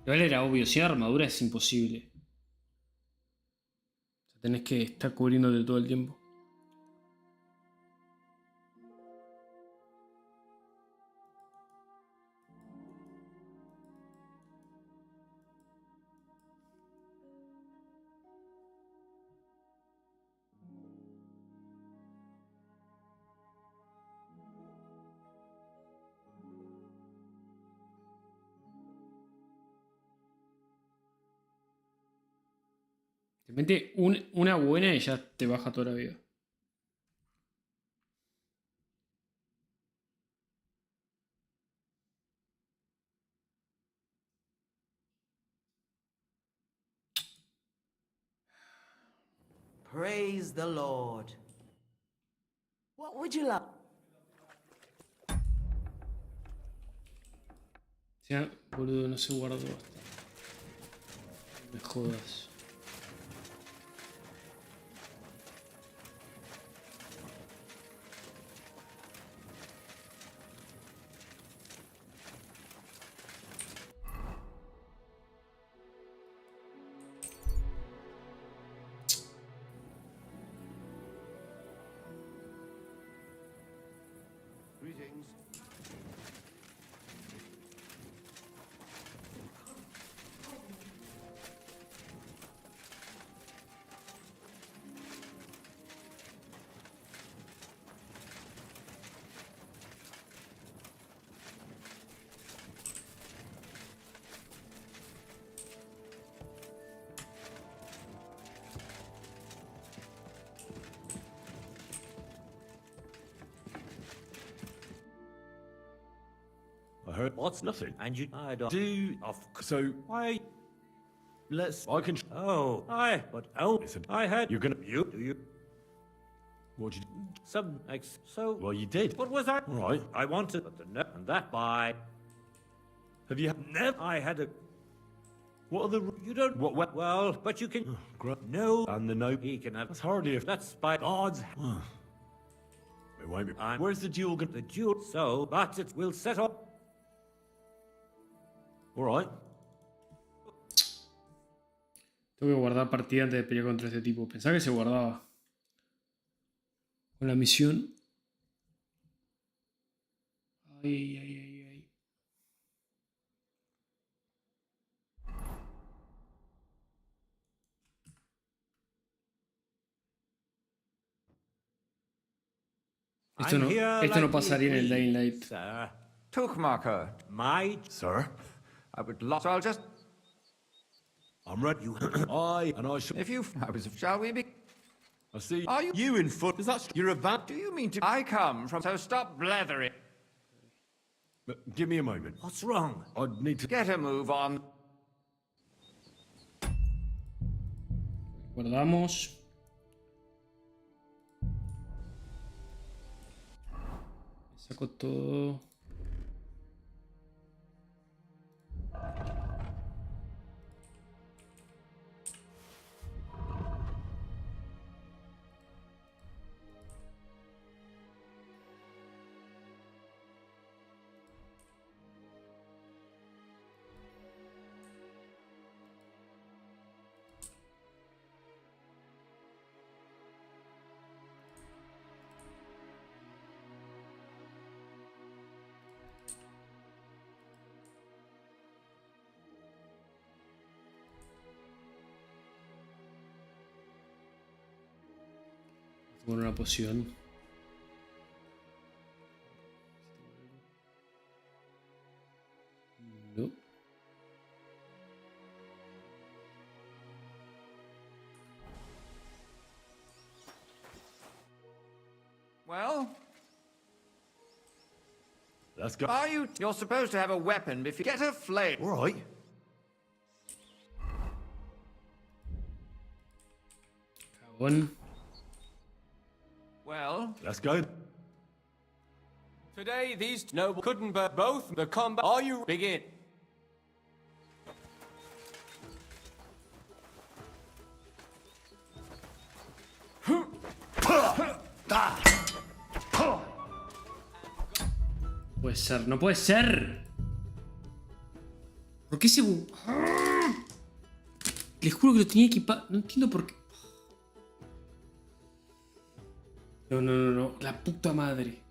Igual era obvio, sin armadura es imposible. O sea, tenés que estar cubriéndote todo el tiempo. mete una buena y ya te baja toda la vida.
Praise the Lord. What would you like?
Ya, boludo, no se guardó hasta. Me jodas.
Greetings.
I heard
What's
nothing.
And you, I don't
Do so.
why?
Let's. I can.
Oh, but
Listen,
I had
you're gonna.
you. Do you?
What'd you?
Some so.
Well, you did.
What was I?
All right.
I wanted, but the no, and that by.
Have you?
Never. I had a.
What are the?
You don't.
What?
Well, but you can.
Great.
No.
And the no.
He can have.
That's hardly.
That's by God's.
It won't be.
I'm-
Where's the duel going?
The duel. So, but it will set off.
All right.
Tengo que guardar partida antes de pelear contra este tipo. Pensaba que se guardaba. Con la misión. Ay, ay, ay, ay. Esto no pasaría en el Dying Light.
Tuchmacher.
My
Sir.
I would love. So I'll just.
I'm ready. I shall.
If you. Shall we be?
I see.
Are
you in foot? Is that? You're a van.
Do you mean to? I come from. So stop blethering.
Give me a moment.
What's wrong?
I need to
Get a move on.
Guardamos. Saco todo. Con una poción. No.
Well.
Let's go.
Are you? You're supposed to have a weapon before you get a flame.
All right.
Cagón.
Well.
Let's go.
Today, these noble couldn't bear both the combat. Are you begin?
Puede ser, no puede ser. ¿Por qué se... Les juro que lo tenía equipado. No entiendo por qué. No, no, no, no. La puta madre.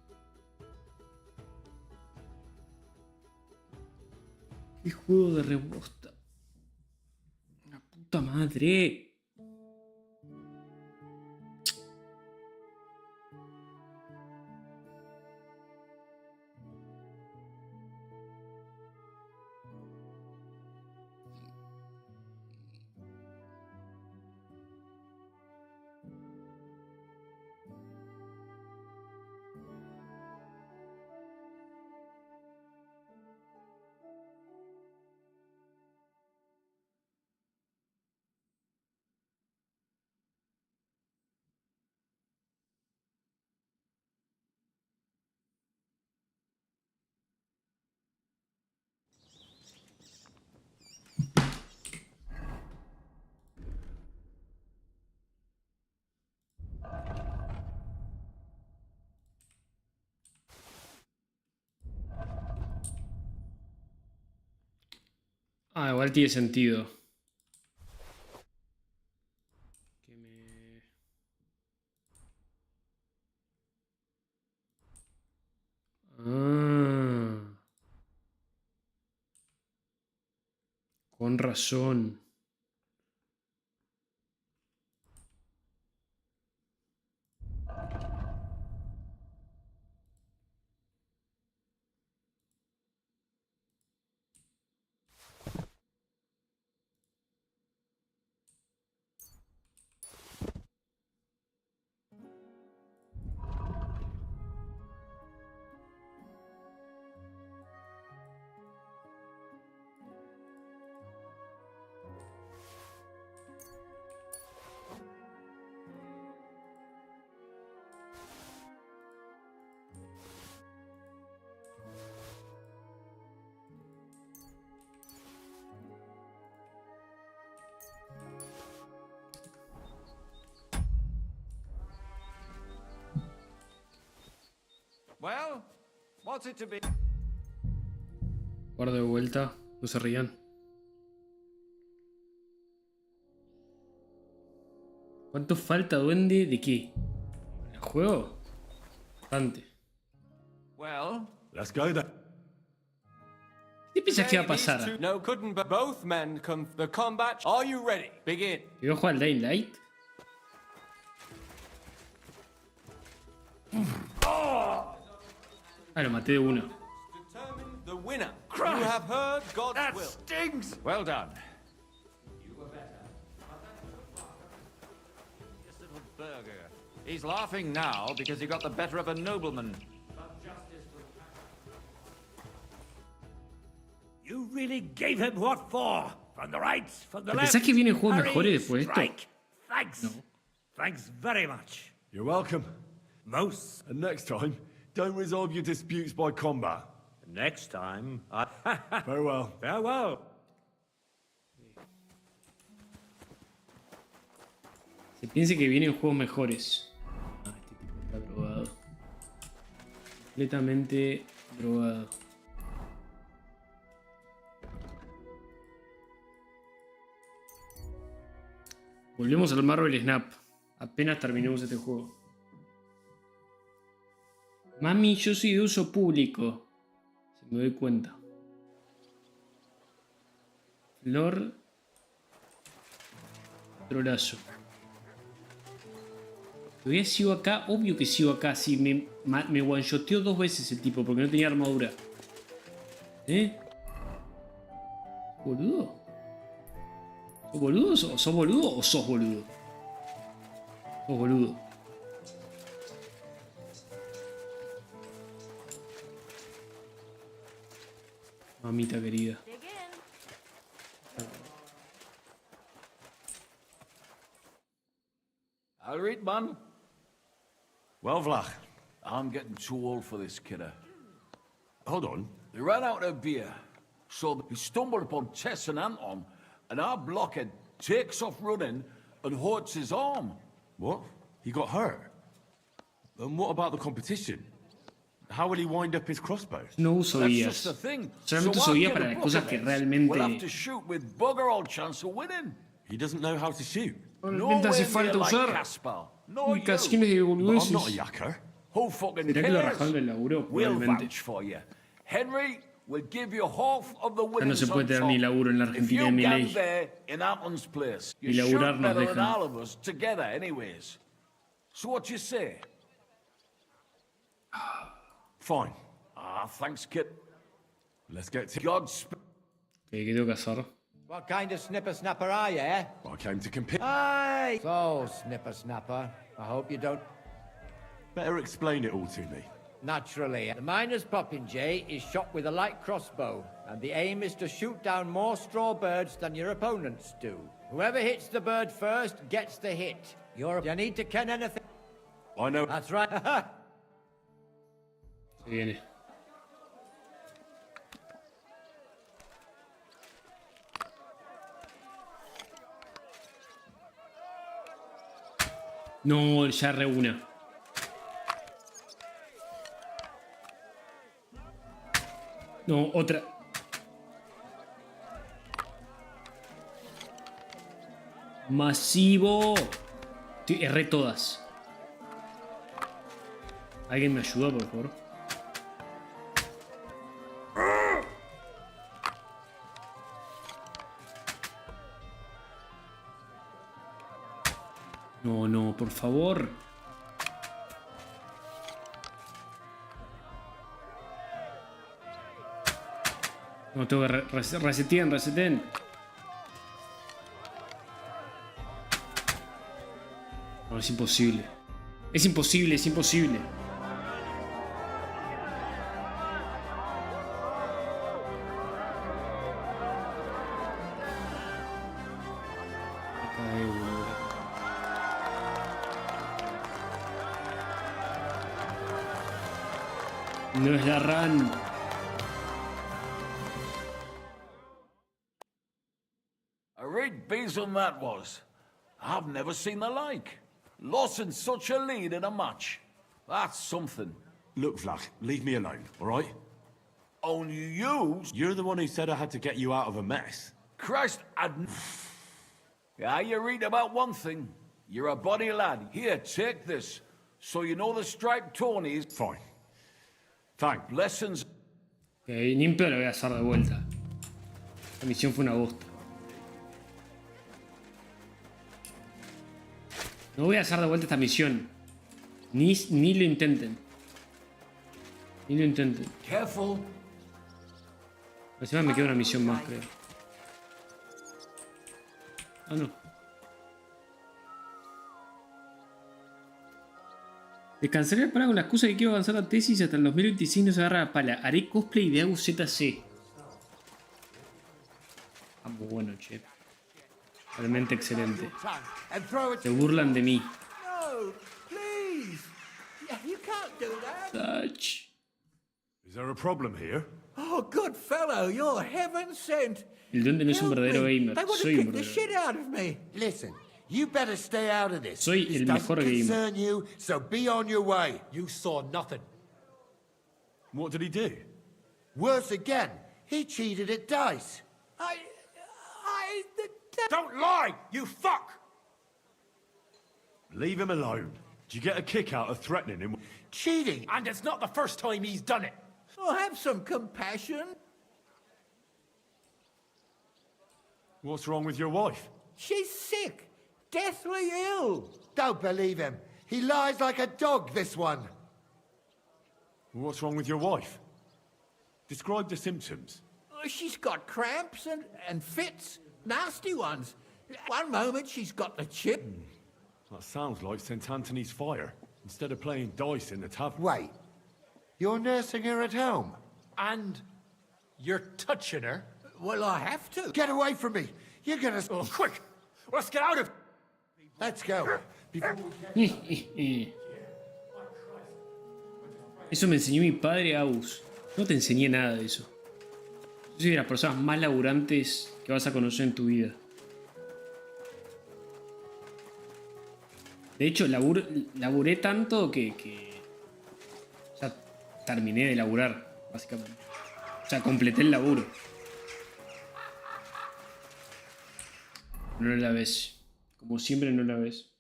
Qué juego de rebosta. La puta madre. Ah, igual tiene sentido. Que me... Ah. Con razón.
Well, what's it to be?
Guarda de vuelta. No se rían. ¿Cuánto falta, duende? ¿De qué? ¿En el juego? Bastante.
Well,
let's go then.
¿Qué piensas que va a pasar?
No, couldn't but both men come the combat. Are you ready? Begin.
¿Te voy a jugar al Dying Light? Ah, lo maté de una.
Determine the winner. You have heard God's
that
will.
stings! Well done. This little burger. He's laughing now because he got the better of a nobleman.
You really gave him what for? From the right, from the left.
¿Pensás que vienen juegos
Harry,
mejores después de esto?
strike. Thanks.
No.
Thanks very much.
You're welcome.
Most.
And next time, don't resolve your disputes by combat.
Next time,
Farewell.
Farewell.
Se piensa que vienen juegos mejores. Ah, este tipo está drogado. Completamente drogado. Volvemos al Marvel Snap. Apenas terminemos este juego. Mami, yo soy de uso público. Si me doy cuenta. Flor. Trolazo. ¿Todavía sigo acá? Obvio que sigo acá. Si me one-shoteó 2 veces el tipo porque no tenía armadura. ¿Eh? ¿Boludo? ¿Sos boludo? ¿Sos boludo o sos boludo? Sos boludo. Mamita querida.
I'll read, man.
Well, Vlach.
I'm getting too old for this kidder.
Hold on.
They ran out of beer, so he stumbled upon Tess and Anton, and our blockhead takes off running and hurts his arm.
What? He got hurt? And what about the competition? How will he wind up his crossbow?
No uso
That's
guías.
just the thing.
Solamente uso
I'll
guías
get
para
a
las
book
cosas
of
que
it.
realmente...
We'll have to shoot with bugger all chance of winning.
He doesn't know how to shoot.
Realmente hace falta usar ubicaciones de boludeces.
I'm not a yakker.
Who fucking
¿Será que lo
cares?
rajaron del laburo?
We'll
Probablemente.
vouch for you. Henry will give you half of the
Ya no
winnings
se puede
on
tener
top.
ni laburo en la
If
Argentina
you
de mi
gang
ley.
there in Anton's place,
Ni
you
laburar
shoot
nos
better than
dejan.
all of us together anyways. So what you say?
Fine.
Ah, thanks, kid.
Let's get to...
Godspeed.
¿Qué tengo que hacer?
What kind of snipper-snapper are you, eh?
I came to compete.
Aye! So, snipper-snapper, I hope you don't...
Better explain it all to me.
Naturally. The miner's popinjay is shot with a light crossbow, and the aim is to shoot down more straw birds than your opponents do. Whoever hits the bird first gets the hit. You need to ken anything.
I know...
That's right.
Se viene. No, ya re una. No, otra. Masivo. Erré todas. ¿Alguien me ayuda, por favor? No, no, por favor. No, tengo que reseten. No, es imposible. Es imposible. No es la run.
A great Basil that was. I've never seen the like. Lost in such a lead in a match. That's something.
Look, Vlad, leave me alone, all right?
Only you...
You're the one who said I had to get you out of a mess.
Christ, you read about one thing. You're a body lad. Here, take this. So you know the striped Tonys...
Fine. Thank.
Lessons...
Okay, ni en pedo lo voy a hacer de vuelta. La misión fue una bosta. No voy a hacer de vuelta esta misión. Ni lo intenten.
Careful.
Encima me queda una misión más, creo. Ah, no. Descansaré para con la excusa de que quiero avanzar la tesis hasta el 2026 no se agarra la pala. Haré cosplay de Agus ZC. Ah, muy bueno, che. Realmente excelente. Se burlan de mí. Touch.
Is there a problem here?
Oh, good fellow, you're heaven sent.
El duende no es un verdadero gamer. Soy un verdadero
Shit out of me.
Listen, you better stay out of this.
Soy el mejor gamer.
Concern you, so be on your way.
You saw nothing.
What did he do?
Worse again, he cheated at dice.
Don't lie, you fuck!
Leave him alone. Did you get a kick out of threatening him?
Cheating!
And it's not the first time he's done it.
Oh, have some compassion.
What's wrong with your wife?
She's sick. Deathly ill.
Don't believe him. He lies like a dog, this one.
What's wrong with your wife? Describe the symptoms.
She's got cramps and fits. Nasty ones. One moment she's got the chip.
That sounds like St. Anthony's fire. Instead of playing dice in the tavern.
Wait. You're nursing her at home?
And you're touching her?
Well, I have to.
Get away from me. You're gonna...
Oh, quick! Let's get out of...
Let's go.
Eso me enseñó mi padre, Agus. No te enseñé nada de eso. Yo soy de las personas más laburantes que vas a conocer en tu vida. De hecho, laburé tanto que ya terminé de laburar, básicamente. O sea, completé el laburo. No la ves. Como siempre no la ves.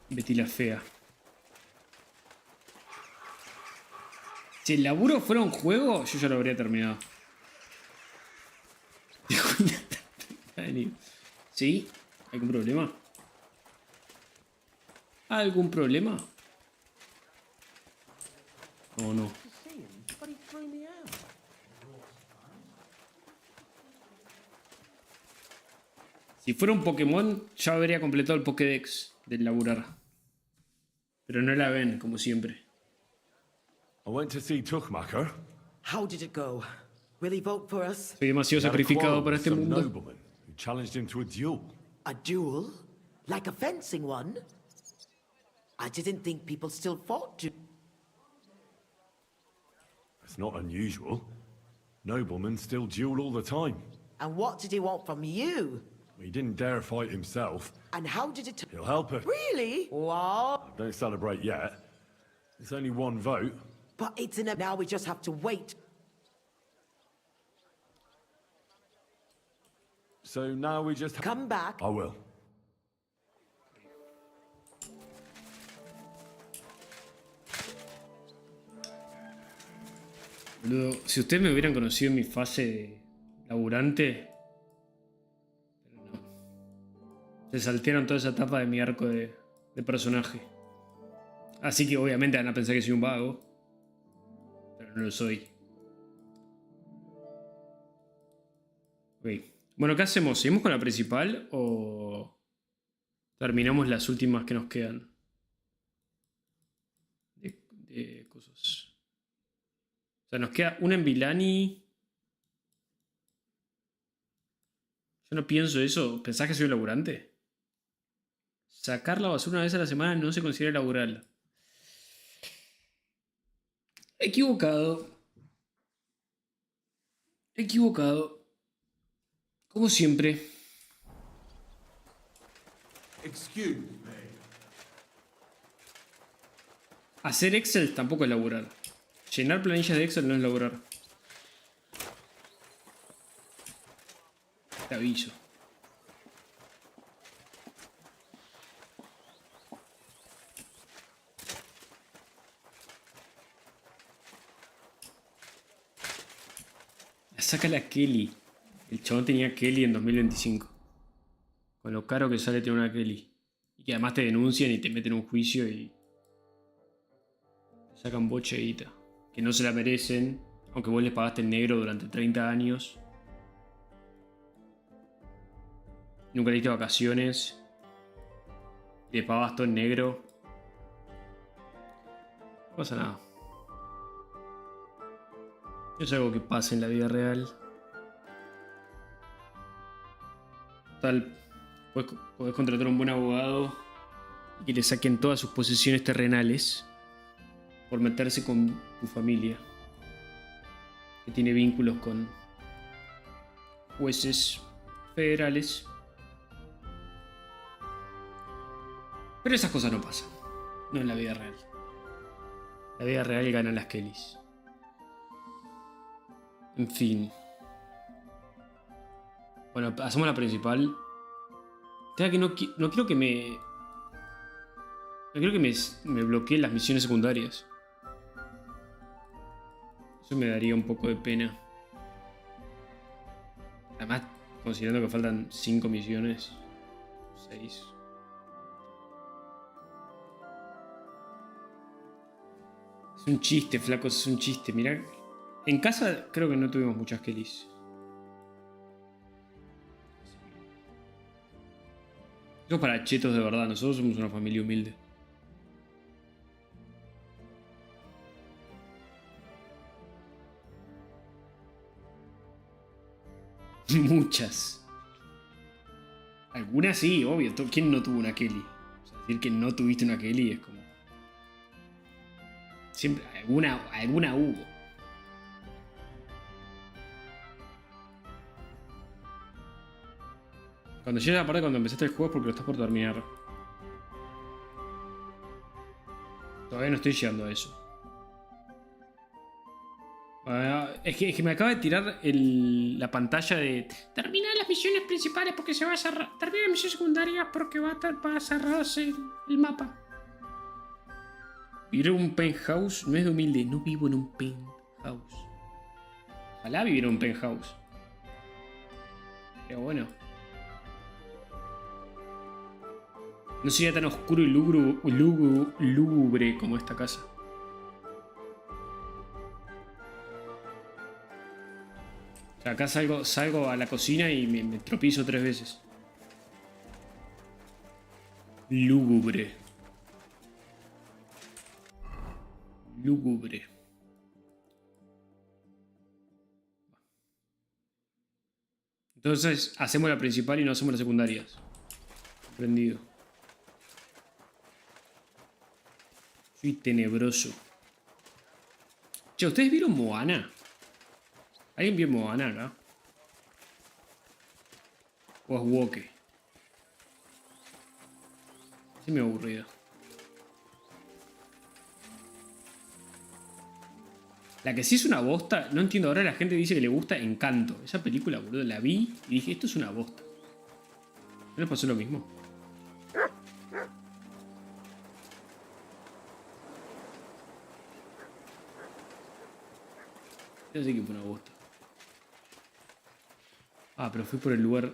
Betty la fea. Si el laburo fuera un juego, yo ya lo habría terminado. ¿Sí? ¿Algún problema? ¿Algún problema? No, no. Si fuera un Pokémon, ya habría completado el Pokédex del laburar. Pero no la ven, como siempre.
I went to see Tuchmacher.
How did it go? Will he vote for us?
Soy demasiado sacrificado para este mundo.
Nobleman who challenged him to a duel.
A duel? Like a fencing one? I didn't think people still fought to...
It's not unusual. Noblemen still duel all the time.
And what did he want from you?
He didn't dare fight himself.
And how did it...
He'll help us.
Really? Wow.
Don't celebrate yet. It's only one vote.
But it's in a... Now we just have to wait.
So now we just...
Come back.
I will.
Boludo, si ustedes me hubieran conocido en mi fase de laburante... Pero no. Se saltearon toda esa etapa de mi arco de personaje. Así que obviamente van a pensar que soy un vago. Pero no lo soy. Ok. Bueno, ¿qué hacemos? ¿Seguimos con la principal o terminamos las últimas que nos quedan? De cosas. O sea, nos queda una en Vilani. Yo no pienso eso. ¿Pensás que soy un laburante? Sacar la basura una vez a la semana no se considera laboral. Equivocado. Equivocado. Como siempre.
Excuse me.
Hacer Excel tampoco es laburar. Llenar planillas de Excel no es laburar. Te aviso. Saca la Kelly. El chabón tenía Kelly en 2025. Con lo caro que sale tener una Kelly. Y que además te denuncian y te meten en un juicio y... te sacan bocha de guita. Que no se la merecen. Aunque vos les pagaste en negro durante 30 años. Nunca le diste vacaciones. Y les pagabas todo en negro. No pasa nada. Es algo que pasa en la vida real. Tal, podés contratar a un buen abogado y que le saquen todas sus posesiones terrenales por meterse con tu familia, que tiene vínculos con jueces federales. Pero esas cosas no pasan, no en la vida real. En la vida real ganan las Kellys. En fin. Bueno, hacemos la principal. Tenga que no quiero que me... No quiero que me bloqueen las misiones secundarias. Eso me daría un poco de pena. Además, considerando que faltan 5 misiones. 6. Es un chiste, flacos, es un chiste. Mirá. En casa creo que no tuvimos muchas Kellys. Eso es para chetos de verdad. Nosotros somos una familia humilde. Muchas. Algunas sí, obvio. ¿Quién no tuvo una Kelly? O sea, decir que no tuviste una Kelly es como... Siempre, alguna hubo. Cuando llegue la parte cuando empezaste el juego es porque lo estás por terminar. Todavía no estoy llegando a eso. Es que me acaba de tirar la pantalla de... Termina las misiones principales porque se va a cerrar. Termina las misiones secundarias porque va a cerrarse el mapa. Vivir en un penthouse no es de humilde. No vivo en un penthouse. Ojalá viviera en un penthouse. Pero bueno. No sería tan oscuro y lúgubre como esta casa. O sea, acá salgo a la cocina y me tropiezo 3 veces. Lúgubre. Lúgubre. Entonces, hacemos la principal y no hacemos las secundarias. Prendido. Soy tenebroso. Che, ¿ustedes vieron Moana? ¿Alguien vio Moana acá? ¿O es Woke? Sí me aburrido. La que sí es una bosta, no entiendo, ahora la gente dice que le gusta Encanto. Esa película, boludo, la vi y dije, esto es una bosta. ¿No les pasó lo mismo? Yo sé que fue una bosta. Ah, pero fui por el lugar...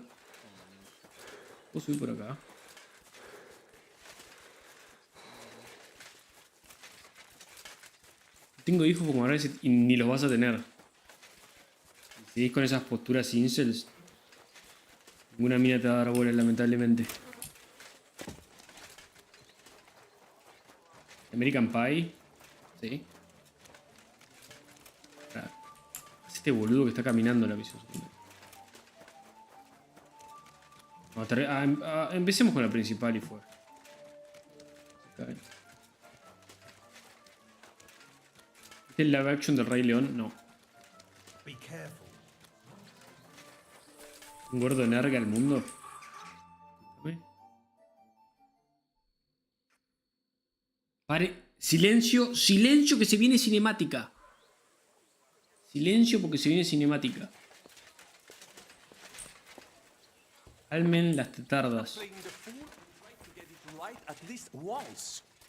¿Puedo subir por acá? Tengo hijos como ahora y ni los vas a tener. Si seguís con esas posturas incels, ninguna mina te va a dar bola, lamentablemente. American Pie. Sí. Es este boludo que está caminando en la visión. Empecemos con la principal y fuera. ¿El live action del Rey León? No. ¿Un gordo narga al mundo? Pare. Silencio, silencio que se viene cinemática. Silencio porque se viene cinemática. Almen las tetardas.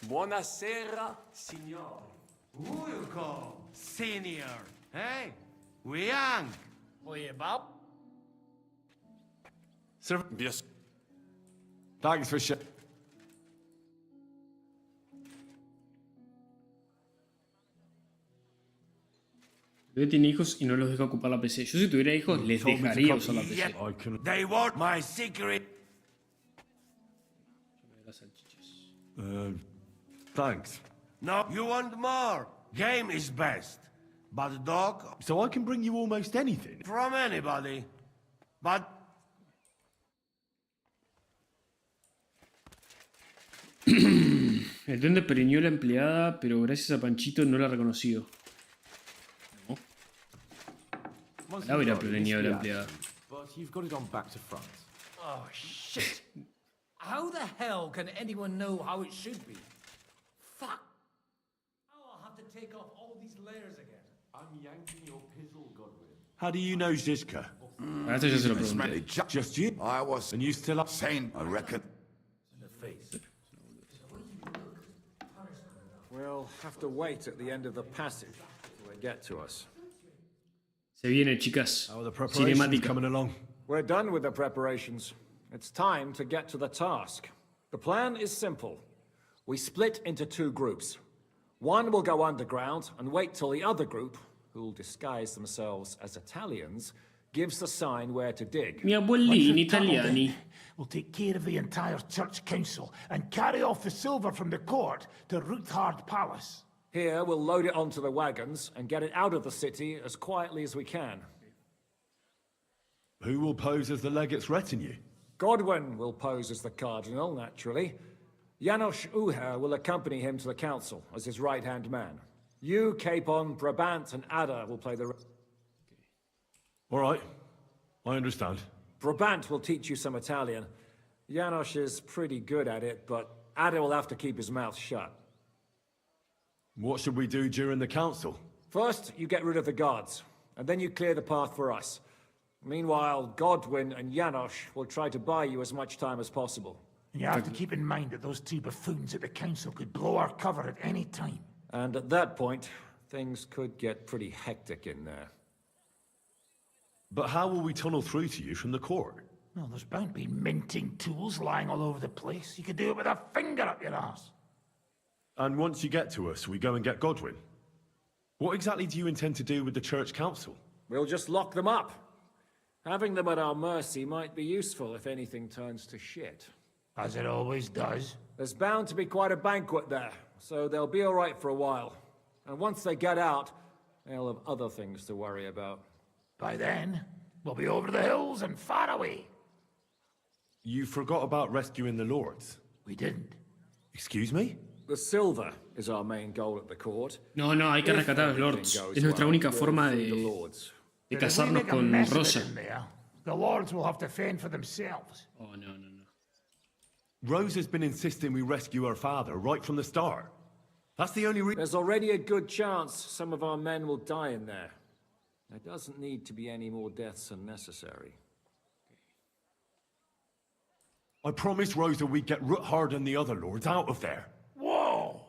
Buonasera, signor.
Welcome, senior. Hey, we young.
Oye, Bob.
Sir, yes. Thanks for shit.
Bebé tiene hijos y no los deja ocupar la PC. Yo si tuviera hijos les dejaría usar la PC.
They want my secret.
Thanks.
No, you want more. Game is best. But dog...
So I can bring you almost anything?
From anybody. But...
El duende periñó a la empleada, pero gracias a Panchito no la ha reconocido. No. La hubiera preñado a la empleada.
But you've got it on back to front.
Oh, shit. How the hell can anyone know how it should be? Fuck. Now I'll have to take off all these layers again.
I'm yanking your pizzle, Godwin.
How do you know Zizka?
Esto ya se lo pregunté.
Just you?
I was...
And you still up?
Sane, I reckon.
In the face.
We'll have to wait at the end of the passage till they get to us.
Se viene, chicas.
How are the preparations
Cinemática.
coming along? We're done with the preparations. It's time to get to the task. The plan is simple. We split into two groups. One will go underground and wait till the other group, who'll disguise themselves as Italians, gives the sign where to dig.
Mi abuelini italiani.
We'll take care of the entire church council and carry off the silver from the court to Ruthard Palace.
Here, we'll load it onto the wagons and get it out of the city as quietly as we can.
Who will pose as the legate's retinue?
Godwin will pose as the cardinal, naturally. Janos Uher will accompany him to the council as his right-hand man. You, Capon, Brabant, and Ada will play the...
All right. I understand.
Brabant will teach you some Italian. Janos is pretty good at it, but Ada will have to keep his mouth shut.
What should we do during the council?
First, you get rid of the guards, and then you clear the path for us. Meanwhile, Godwin and Janos will try to buy you as much time as possible.
You have to keep in mind that those two buffoons at the council could blow our cover at any time.
And at that point, things could get pretty hectic in there.
But how will we tunnel through to you from the court?
Well, there's bound to be minting tools lying all over the place. You could do it with a finger up your ass.
And once you get to us, we go and get Godwin. What exactly do you intend to do with the church council?
We'll just lock them up. Having them at our mercy might be useful if anything turns to shit.
As it always does.
There's bound to be quite a banquet there, so they'll be all right for a while. And once they get out, they'll have other things to worry about.
By then, we'll be over the hills and far away.
You forgot about rescuing the lords.
We didn't.
Excuse me?
The silver is our main goal at the court.
No, hay que rescatar a los lords. Es nuestra única forma de casarnos con Rosa.
The lords will have to fend for themselves.
Oh, no.
Rose has been insisting we rescue her father right from the start. That's the only reason.
There's already a good chance some of our men will die in there. There doesn't need to be any more deaths unnecessary.
I promised Rosa we'd get Ruthard and the other lords out of there.
Whoa!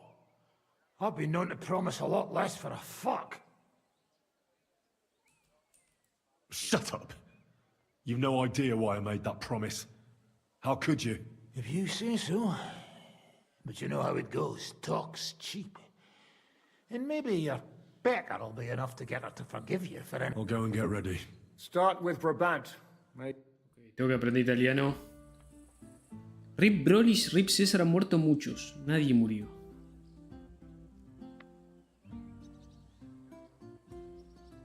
I've been known to promise a lot less for a fuck.
Shut up. You've no idea why I made that promise. How could you?
If you say so. But you know how it goes. Talk's cheap. And maybe your Becker'll be enough to get her to forgive you for any...
I'll go and get ready.
Start with Brabant, mate.
Tengo que aprender italiano. Rip Brolis, Rip César han muerto muchos. Nadie murió.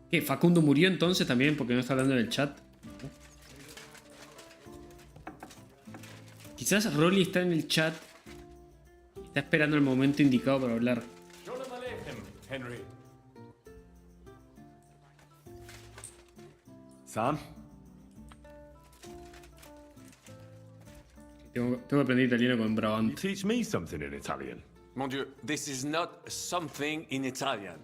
¿Qué? ¿Facundo murió entonces también porque no está hablando en el chat? Quizás Rolly está en el chat. Está esperando el momento indicado para hablar.
Shalom aleichem, Henry. Sam?
Tengo que aprender italiano con Brabant.
Teach me something in Italian.
Mon Dieu, this is not something in Italian.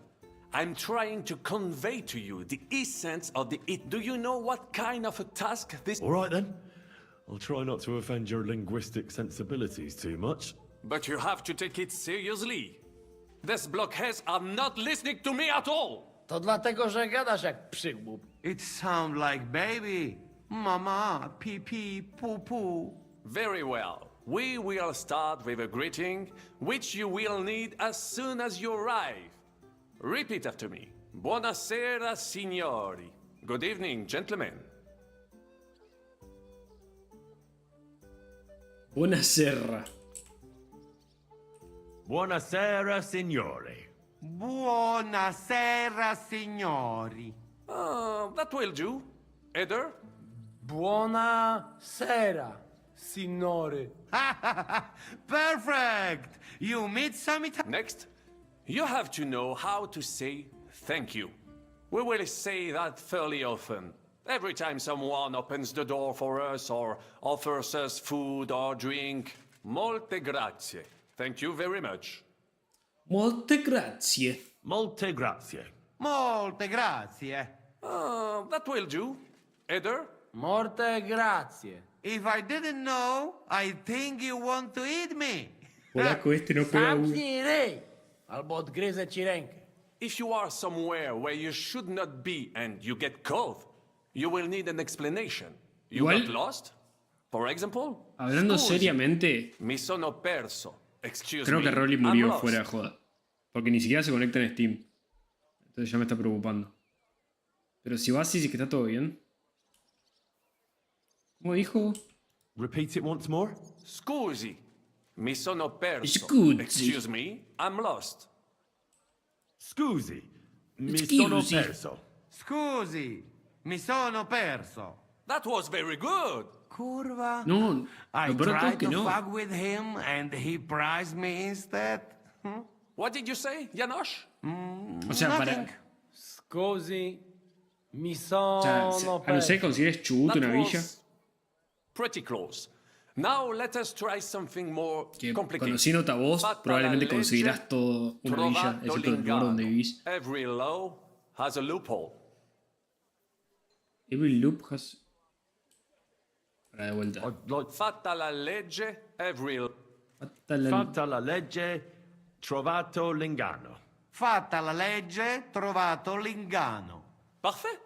I'm trying to convey to you the essence of the it. Do you know what kind of a task this...
All right then. I'll try not to offend your linguistic sensibilities too much.
But you have to take it seriously. These blockheads are not listening to me at all.
To dlatego, że gadasz jak przygłup.
It sounds like baby. Mama, pee pee, poo poo.
Very well. We will start with a greeting, which you will need as soon as you arrive. Repeat after me. Buonasera, signori. Good evening, gentlemen.
Buonasera.
Buonasera, signori.
Buonasera, signori.
That will do. Eder?
Buonasera, signore.
Perfect! You meet some Italian.
Next, you have to know how to say thank you. We will say that fairly often. Every time someone opens the door for us or offers us food or drink. Molte grazie. Thank you very much.
Molte grazie.
Molte grazie.
Molte grazie.
That will do. Eder?
Molte grazie.
If I didn't know, I think you want to eat me.
Polacco este no pega uno.
Zamknij albo odgryzę ci rękę.
If you are somewhere where you should not be and you get caught, you will need an explanation. You
Igual,
got lost? For example?
hablando
Scusi,
seriamente,
mi sono perso. Excuse
creo
me.
que Rolly
I'm
murió
lost.
fuera de joda. Porque ni siquiera se conecta en Steam. Entonces ya me está preocupando. Pero si va así, sí que está todo bien. ¿Cómo dijo?
Repeat it once more.
Scusi, mi sono perso.
Scusi.
Excuse me, I'm lost.
Scusi. Mi
Scusi.
sono perso.
Scusi, mi sono perso.
That was very good.
Curva.
No,
I
lo peor de todo es
tried
que
to
no.
fuck with him and he prized me instead.
What did you say, Janosch?
O sea,
Nothing.
para...
Scusi, mi
O sea,
sono
a no ser que
perso.
consigues chubuto
That
una villa.
was pretty close. Now let us try something more
Que
complicated.
conociendo a vos,
Fatta
probablemente
la legge,
conseguirás todo una villa,
trovato
excepto el lugar donde
l'ingano.
vivís.
Every law has a loophole.
Every loop has... Para de vuelta.
Fatta la legge, every...
Fatta la legge, trovato l'ingano.
Fatta la legge, trovato l'ingano.
Parfait.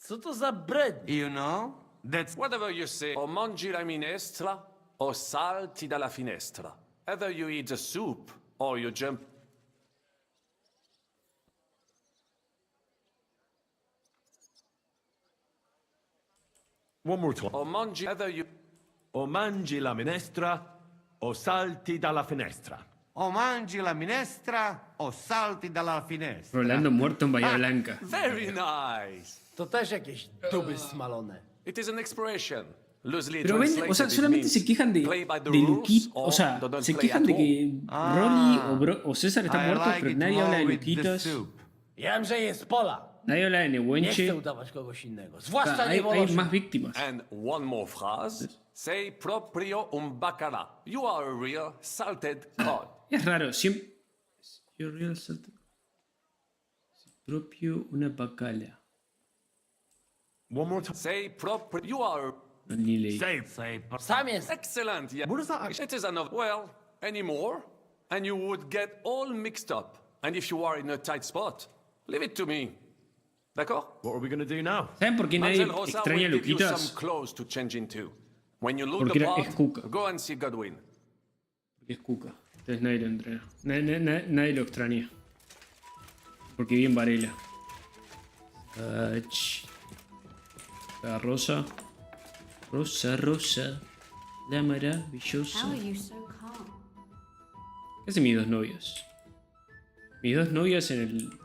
Co to za bred?
You know, that's...
Whatever you say, o mangi la minestra, o salti dalla finestra. Either you eat the soup, or you jump...
One more time.
O mangi... Either you...
O mangi la minestra, o salti dalla finestra.
O mangi la minestra, o salti dalla finestra.
Rolando muerto en Bahía Blanca.
Very nice.
To też jakieś duby smalone.
It is an expression. Loosely
Pero ven, o sea,
translated, it
solamente
means
se quejan de
play by the
Luquita,
rules or
o sea,
don't
se
play
quejan
at
de
all.
que Rolly o César están
I
muertos,
like
pero
it
nadie habla
more
de
with the
Luquitas,
soup.
Ja wiem, że jest pola.
nadie habla de
Nie
Nehuenche.
chcę udawać kogoś innego.
O sea,
Zwłaszcza
hay
nie
más víctimas.
And one more phrase. Say proprio un bacala. You are a real salted cod.
Es raro, siempre... Your real self. Propio una bacala.
One more time.
Say proper. You are.
Say.
Samuel. Excellent. Yeah.
What does that actually?
It is enough. Well, any more, and you would get all mixed up. And if you are in a tight spot, leave it to me. D'accord?
What are we going to do now?
¿Saben por qué nadie
Mademoiselle Rosa
extraña a
will give you
Luquitas?
some clothes to change into. When you look
Porque
the
es Cuca.
part, go and see Godwin.
Porque es Cuca. Entonces nadie lo entrena. Nadie lo extraña. Porque vive en Varela. La Rosa. Rosa. La maravillosa.
How are you so calm?
¿Qué hacen mis dos novias? Mis dos novias en el...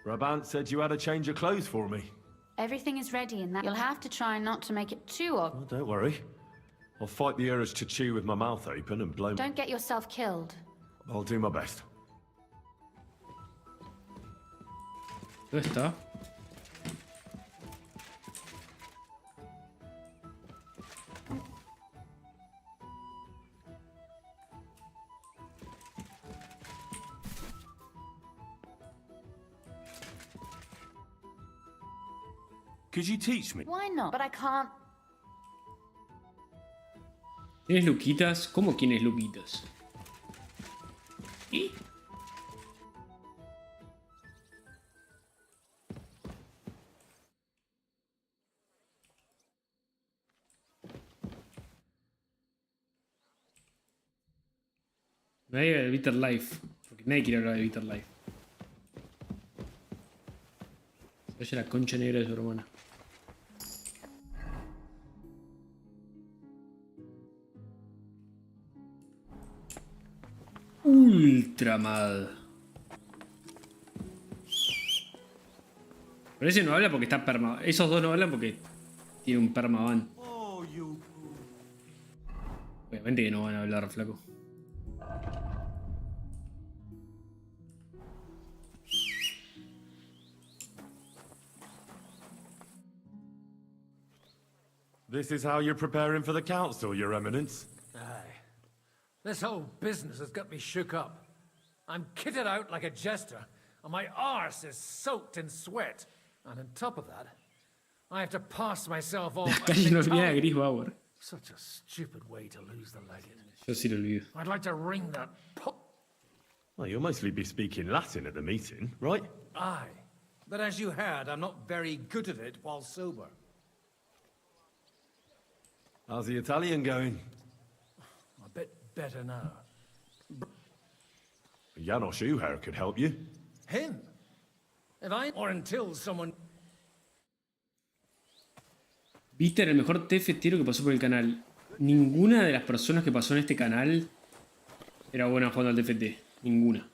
Brabant said you had a change of clothes for me.
Everything is ready in that. You'll have to try not to make it too
Oh, don't worry. I'll fight the urge to chew with my mouth open and blow.
Don't get yourself killed.
I'll do my best.
¿Dónde está?
Could you teach me?
Why not? But I can't.
¿Tienes Luquitas? ¿Cómo quién es Luquitas? ¿Y? Nadie de Bitter Life. Porque nadie quiere hablar de Bitter Life. Se vaya la concha negra de su hermana. Ultramad. Pero ese no habla porque está perma. Esos dos no hablan porque tiene un permaban. Obviamente que no van a hablar, flaco.
This is how you're preparing for the council, Your Eminence.
Aye. This whole business has got me shook up. I'm kitted out like a jester, and my arse is soaked in sweat. And on top of that, I have to pass myself off.
Casi no olvida a Gris Bauer.
Such a stupid way to lose the legged.
Yo sí lo olvido.
I'd like to wring that
Well, you'll mostly be speaking Latin at the meeting, right?
Aye. But as you heard, I'm not very good at it while sober.
How's the Italian going?
A bit better now.
Janos Uher could help you.
Him? If I... Or until someone...
Viste, el mejor TFTero que pasó por el canal. Ninguna de las personas que pasó en este canal era buena jugando al TFT. Ninguna.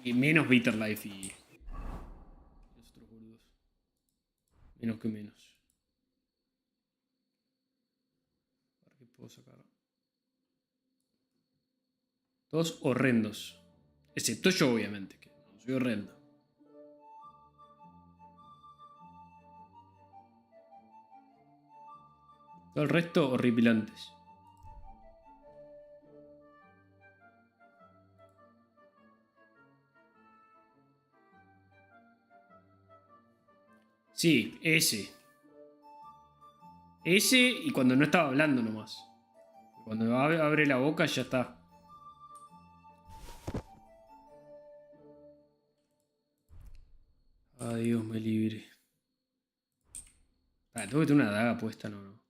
Y menos Bitter Life y los otros boludos. Menos que menos. A ver qué puedo sacar. Todos horrendos. Excepto yo, obviamente, que no soy horrendo. Todo el resto horripilantes. Sí, ese. Ese y cuando no estaba hablando nomás. Cuando abre la boca ya está. Ay, Dios me libre. Ah, tengo que tener una daga puesta, no.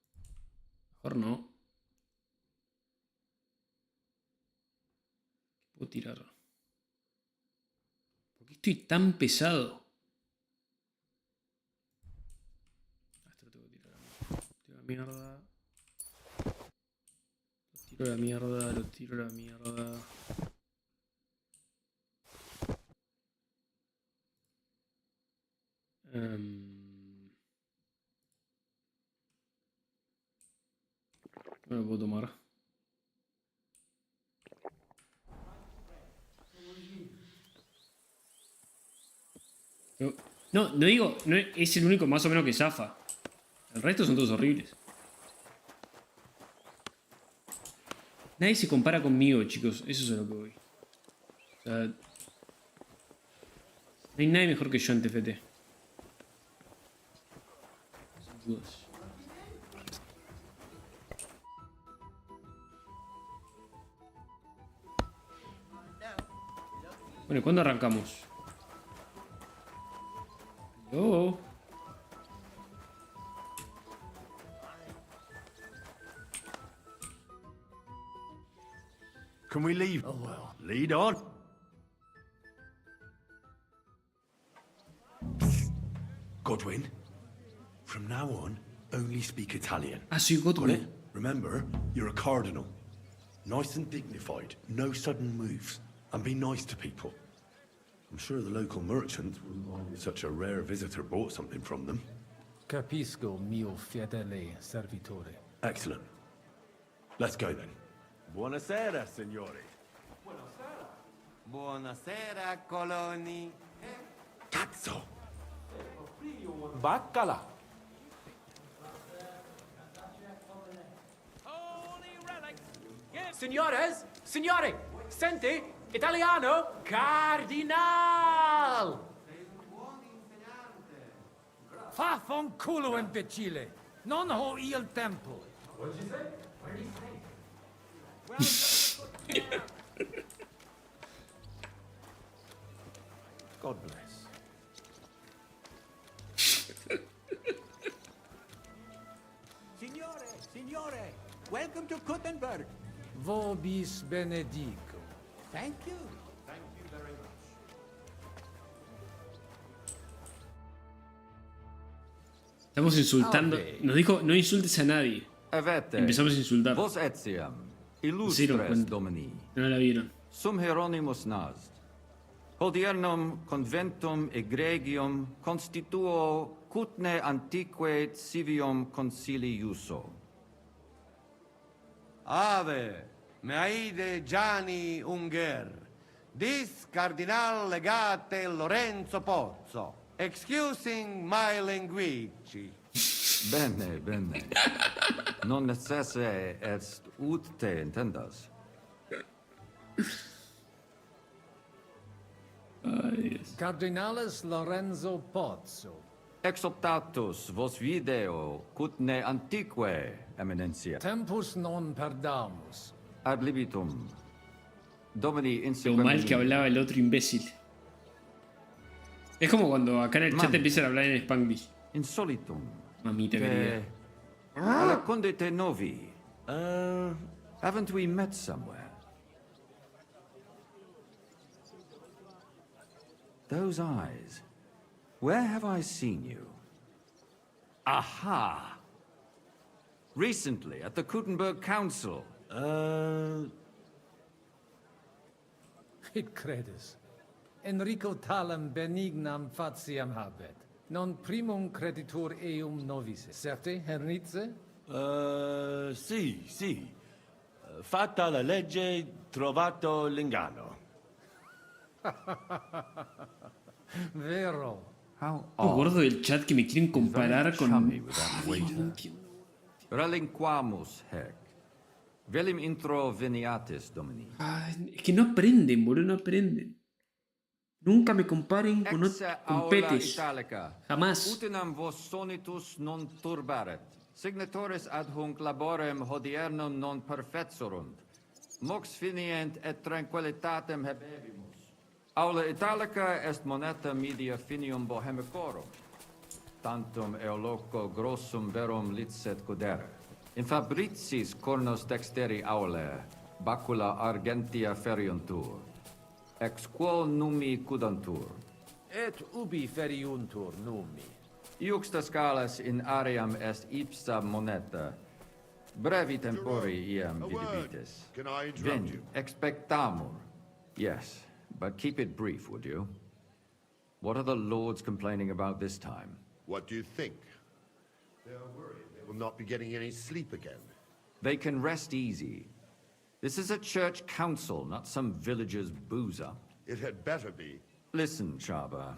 Mejor no. ¿Qué puedo tirar? ¿Por qué estoy tan pesado? Esto lo tengo que tirar. Tiro la mierda. Lo tiro la mierda, lo tiro la mierda. No lo puedo tomar. No digo, no es el único más o menos que zafa. El resto son todos horribles. Nadie se compara conmigo, chicos. Eso es a lo que voy. O sea, no hay nadie mejor que yo en TFT. Sin dudas. Bueno, ¿cuándo arrancamos? Oh.
Can we leave? Oh, well. Lead on. Godwin, from now on, only speak Italian.
Ah, soy Godwin.
Got it? Remember, you're a cardinal. Nice and dignified, no sudden moves, and be nice to people. I'm sure the local merchants wouldn't mind if such a rare visitor bought something from them.
Capisco, mio fedele servitore.
Excellent. Let's go then. Buonasera, signori.
Buonasera. Buonasera, coloni.
Cazzo!
Baccala.
Signores, signore, senti, italiano, cardinal!
Faffanculo, imbecille! Non ho il tempo!
What did you say? What did you say?
God bless.
Signore, welcome to Gutenberg.
Vobis benedico.
Thank you. Thank you very much.
Estamos insultando. Nos dijo, no insultes a nadie. Empezamos a insultar.
Vos etiam,
No
illustres domini.
no la vieron.
Sum Hieronymus Nast. Hodiernum conventum egregium constituo cutne antique civium concili iuso.
Ave, meaide Gianni Unger. Dis Cardinal Legate Lorenzo Pozzo. Excusing my language.
Bene, bene. Non necesse est ut te intendas.
Cardinalis Lorenzo Pozzo.
Exoptatus vos video cutne antique eminentia.
Tempus non perdamus.
Ad libitum. Domini
Lo mal que
insequem.
hablaba el otro imbécil. Es como cuando acá en el chat empiezan a hablar en Spanglish.
Insolitum.
Mamita querida.
Alla condite novi. Haven't we met somewhere? Those eyes. Where have I seen you? Aha! Recently, at the Gutenberg Council.
Hic credis. Enrico talam benignam fatiam habet. Non primum creditur eum novice. Certe, Hernice?
Sì. Fatta la legge, trovato l'inganno.
Vero.
Oh, gordo del chat que me quieren comparar con.
Relinquamus hec. Velim intro veniatis, Domini.
Es que no aprenden, boludo, no aprenden. Nunca me comparen con petes. Jamás.
Utinam vos sonitus non turbaret. Signatores ad hunc laborem hodiernum non perfetsurunt. Mox finient et tranquillitatem habebimus. Aula Italica est moneta media finium bohemicorum. Tantum eoloco grossum verum licet godere. In fabricis cornos dexteri aule, bacula argentia feriuntur. Ex quo numi cudantur.
Et ubi feriuntur numi.
Iuxta scalas in aream est ipsa moneta. Brevi tempori iam vidibitis.
Can I interrupt you?
Expectamur. Yes, but keep it brief, would you? What are the lords complaining about this time?
What do you think? They are worried they will not be getting any sleep again.
They can rest easy. This is a church council, not some villager's boozer.
It had better be.
Listen, Chaba.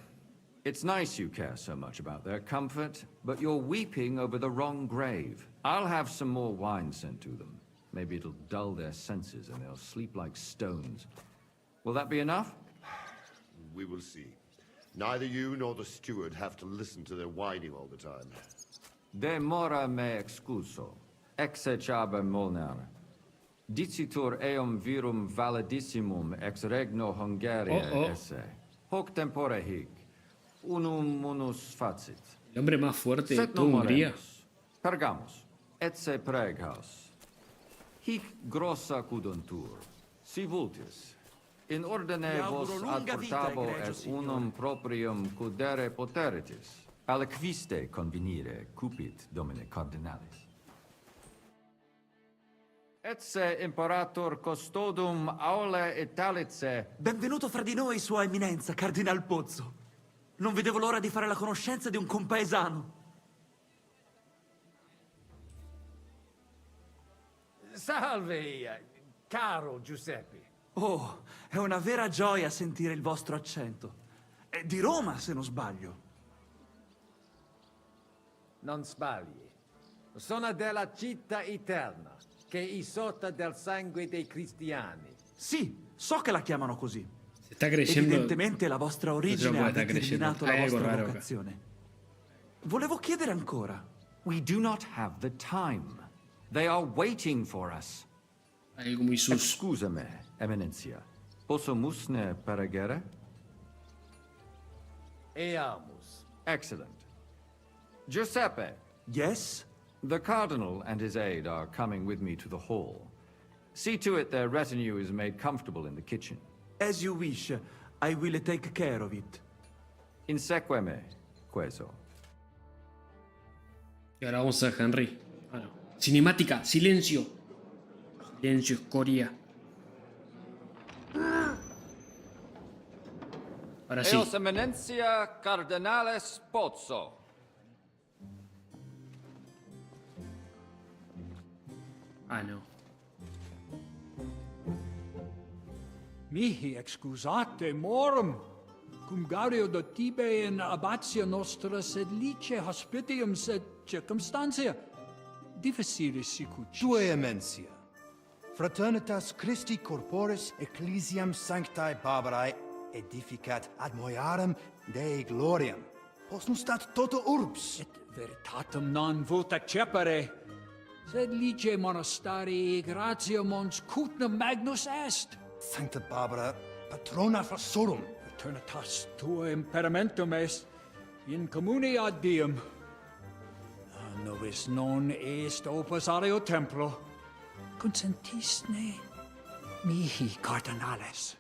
It's nice you care so much about their comfort, but you're weeping over the wrong grave. I'll have some more wine sent to them. Maybe it'll dull their senses and they'll sleep like stones. Will that be enough?
We will see. Neither you nor the steward have to listen to their whining all the time.
De mora me excuso. Exe chaber molnar. Dicitur eum virum validissimum ex regno Hungaria esse. Hoc tempore hic. Unum munus facit.
El hombre más fuerte de toda Hungría.
Pergamus. Etse preghaus. Hic grossa cuduntur. Si vultis. In ordine vos adportabo et unum proprium cudere poteritis. Aliquiste convenire cupit domine cardinalis. Etse imperator custodum aule italice.
Benvenuto fra di noi, Sua Eminenza, Cardinal Pozzo. Non vedevo l'ora di fare la conoscenza di un compaesano.
Salve, caro Giuseppe.
Oh, è una vera gioia sentire il vostro accento. È di Roma, se non sbaglio.
Non sbagli. Sono della città eterna, che è isotta del sangue dei cristiani.
Sì, so che la chiamano così.
Sta crescendo.
Evidentemente la vostra origine ha determinato la vostra vocazione. Volevo chiedere ancora.
We do not have the time. They are waiting for us. Excusame, Eminenzia. Possumus ne peregere?
Eamus.
Excellent. Giuseppe.
Yes?
The Cardinal and his aide are coming with me to the hall. See to it their retinue is made comfortable in the kitchen.
As you wish. I will take care of it.
Inseque me, queso.
Y ahora vamos a Henry. Ah, no. Cinemática, silencio. Silencio, escoria. Ahora sí.
Eos Eminencia Cardinales Pozzo.
Ah, no.
Mihi excusate morum, cum gaudio do tibe in abatio nostra sed lice hospitium sed circumstantia difficilis sicut.
Tua Emencia, fraternitas Christi corporis ecclesiam sanctae Barbarae edificat ad moiarem Dei gloriam. Posnustat toto urbs.
Et veritatem non vult accepere, sed lice monastarii gratio mons cutnum magnus est.
Sancta Barbara, patrona frassorum.
Eternitas tua imperamentum est in communi ad diem. Novis non est opus aleo templo. Consentisne mihi cardinales.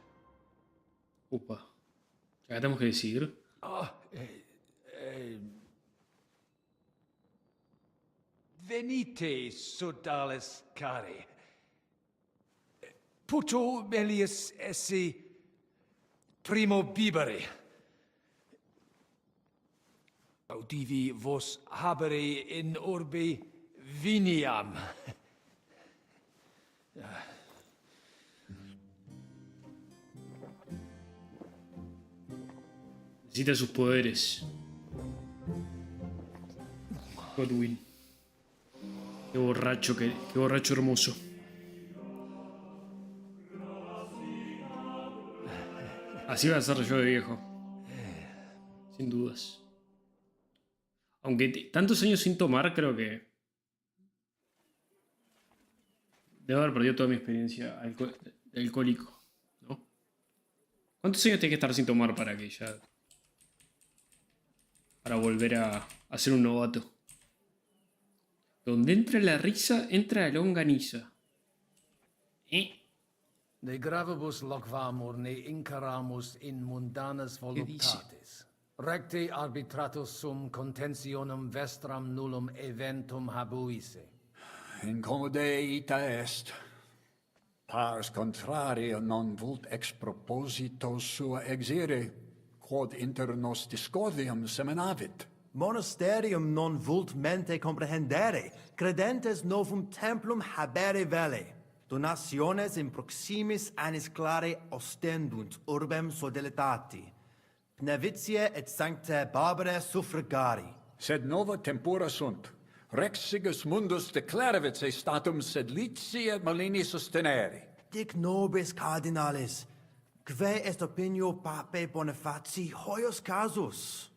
Upa. ¿Ya tenemos que decidir?
Venite, sodales cari. Puto melius esse primo bibere. Audivi vos habere in urbe viniam.
Necesita sus poderes. Godwin. Qué borracho hermoso. Así va a ser yo de viejo. Sin dudas. Aunque tantos años sin tomar, creo que debo haber perdido toda mi experiencia de alcohólico, ¿no? ¿Cuántos años tenés que estar sin tomar para que ya... para volver a ser un novato? Donde entra la risa, entra la longaniza.
De gravibus loquamur ne incaramus in mundanas voluptatis. Recte arbitratus sum contentionum vestram nullum eventum habuisse.
Incomode ita est. Pars contrario non vult ex proposito sua exire, quod inter nos discordium seminavit.
Monasterium non vult mente comprehendere, credentes novum templum habere vele. Donationes in proximis annis clare ostendunt urbem sodelitati. Pnevitiae et sanctae Barbarae suffragari.
Sed nova tempora sunt. Rex Sigismundus declaravit se statum sedlicia malini sostenere.
Dic nobis cardinales, que est opinio pape Bonifati hoios casus?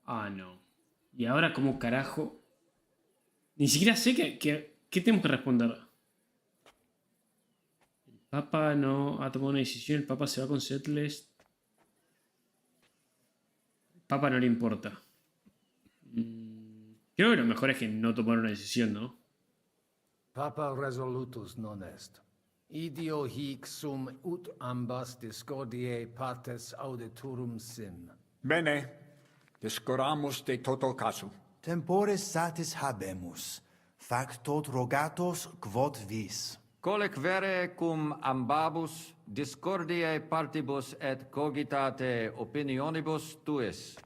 Ah, no. Y ahora, ¿cómo carajo? Ni siquiera sé qué tenemos que responder. El Papa no ha tomado una decisión, el Papa se va con Settles. El Papa no le importa. Creo que lo mejor es que no tomar una decisión, ¿no?
Papa resolutus non est. Idio hic sum ut ambas discordiae partes auditorum sim.
Bene, discoramus de toto casu.
Tempores satis habemus, factot rogatos quod vis.
Colec vere cum ambabus discordiae partibus et cogitate opinionibus tuis.